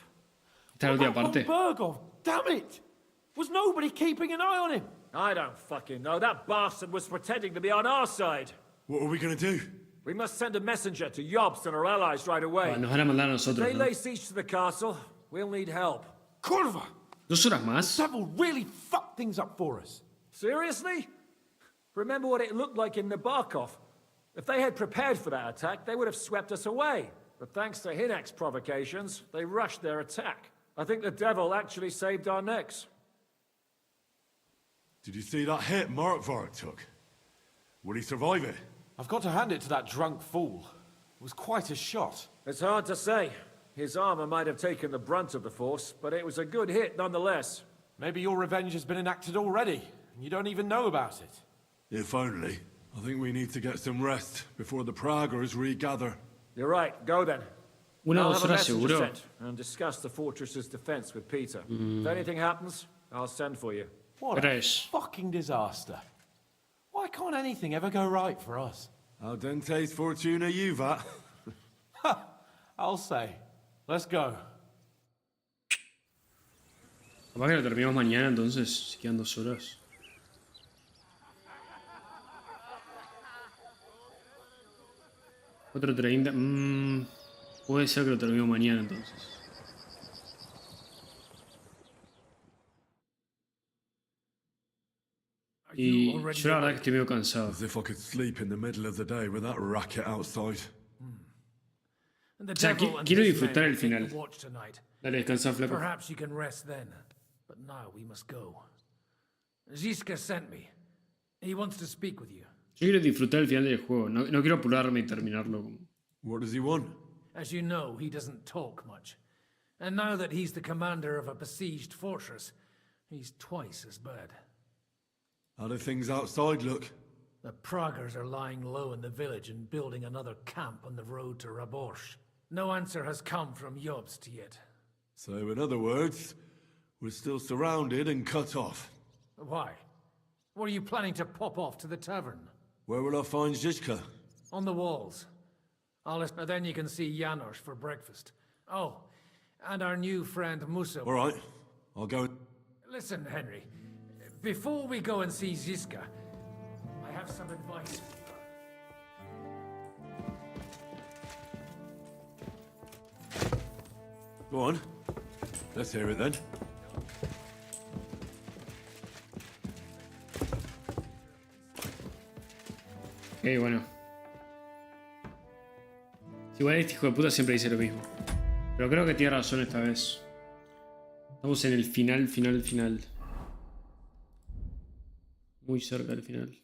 Esta es la última parte.
Bergov, damn it! Was nobody keeping an eye on him?
I don't fucking know. That bastard was pretending to be on our side.
What are we gonna do?
We must send a messenger to Jobst and our allies right away.
Nos van a mandar a
If
nosotros,
they
¿no?
lay siege to the castle, we'll need help.
Kurva!
2 horas más.
Devil really fucked things up for us.
Seriously? Remember what it looked like in Nabokov. If they had prepared for that attack, they would have swept us away. But thanks to Hinek's provocations, they rushed their attack. I think the devil actually saved our necks.
Did you see that hit Markvark took? Will he survive it?
I've got to hand it to that drunk fool. It was quite a shot.
It's hard to say. His armor might have taken the brunt of the force, but it was a good hit nonetheless.
Maybe your revenge has been enacted already, and you don't even know about it.
If only. I think we need to get some rest before the Praggers regather.
You're right. Go then.
Una
I'll
dos
have a
horas
messenger
seguro.
sent and discuss the fortress's defense with Peter. If anything happens, I'll send for you.
What a
Tres.
fucking disaster. Why can't anything ever go right for us?
Al dente's fortuna juvat.
I'll say. Let's go.
Capaz que lo terminamos mañana, entonces, si quedan 2 horas. $4:30. Puede ser que lo terminemos mañana, entonces. Y yo la verdad que estoy medio cansado.
As if I could sleep in the middle of the day with that racket outside.
And the
O sea,
devil and
quiero
his
disfrutar
men
el
take
final.
the watch tonight.
Dale, descansa, flaco.
Perhaps you can rest then. But now we must go. Ziska sent me. He wants to speak with you.
Yo quiero disfrutar el final del juego. No quiero apurarme y terminarlo.
What does he want?
As you know, he doesn't talk much. And now that he's the commander of a besieged fortress, he's twice as bad.
How do things outside look?
The Praggers are lying low in the village and building another camp on the road to Raborsh. No answer has come from Jobst yet.
So, in other words, we're still surrounded and cut off.
Why? What are you planning to pop off to the tavern?
Where will I find Zizka?
On the walls. Then you can see Janos for breakfast. Oh, and our new friend Musa.
All right, I'll go.
Listen, Henry. Before we go and see Ziska, I have some advice.
Go on. Let's hear it then.
Ok, bueno. Igual este hijo de puta siempre dice lo mismo. Pero creo que tiene razón esta vez. Estamos en el final. Muy cerca del final.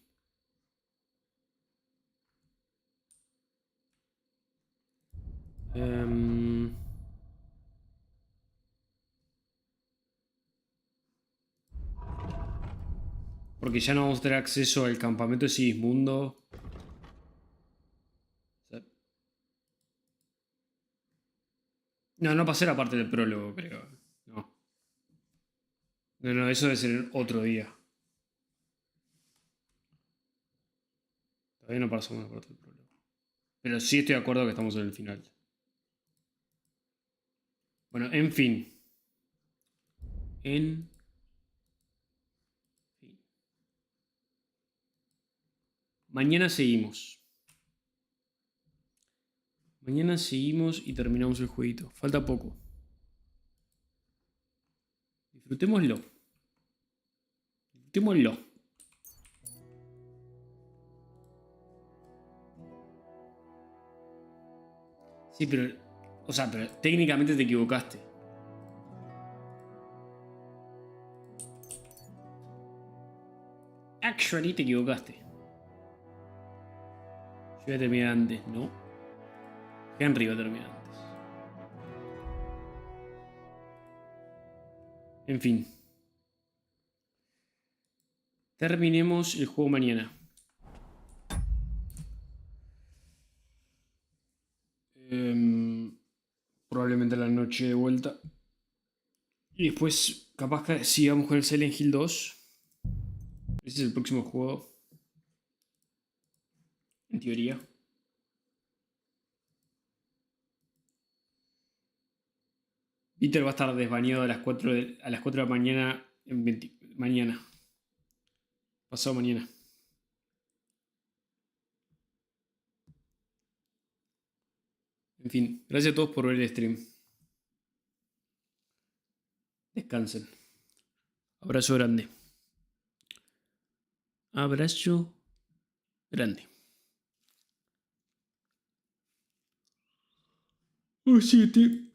Porque ya no vamos a tener acceso al campamento de Sigismundo. No pasé la parte del prólogo, creo. No, eso debe ser otro día. Todavía no pasamos la parte del prólogo. Pero sí estoy de acuerdo que estamos en el final. Bueno, en fin. Mañana seguimos. Mañana seguimos y terminamos el jueguito. Falta poco. Disfrutémoslo. Sí, pero... O sea, pero técnicamente te equivocaste. Actually te equivocaste. Yo voy a terminar antes, ¿no? Henry va a terminar antes. En fin. Terminemos el juego mañana. Probablemente a la noche de vuelta. Y después, capaz que sigamos con el Silent Hill 2. Ese es el próximo juego. En teoría. Peter va a estar desbañado a las 4 de la mañana. Mañana. Pasado mañana. En fin, gracias a todos por ver el stream. Descansen. Abrazo grande. Abrazo grande. Oh, 7.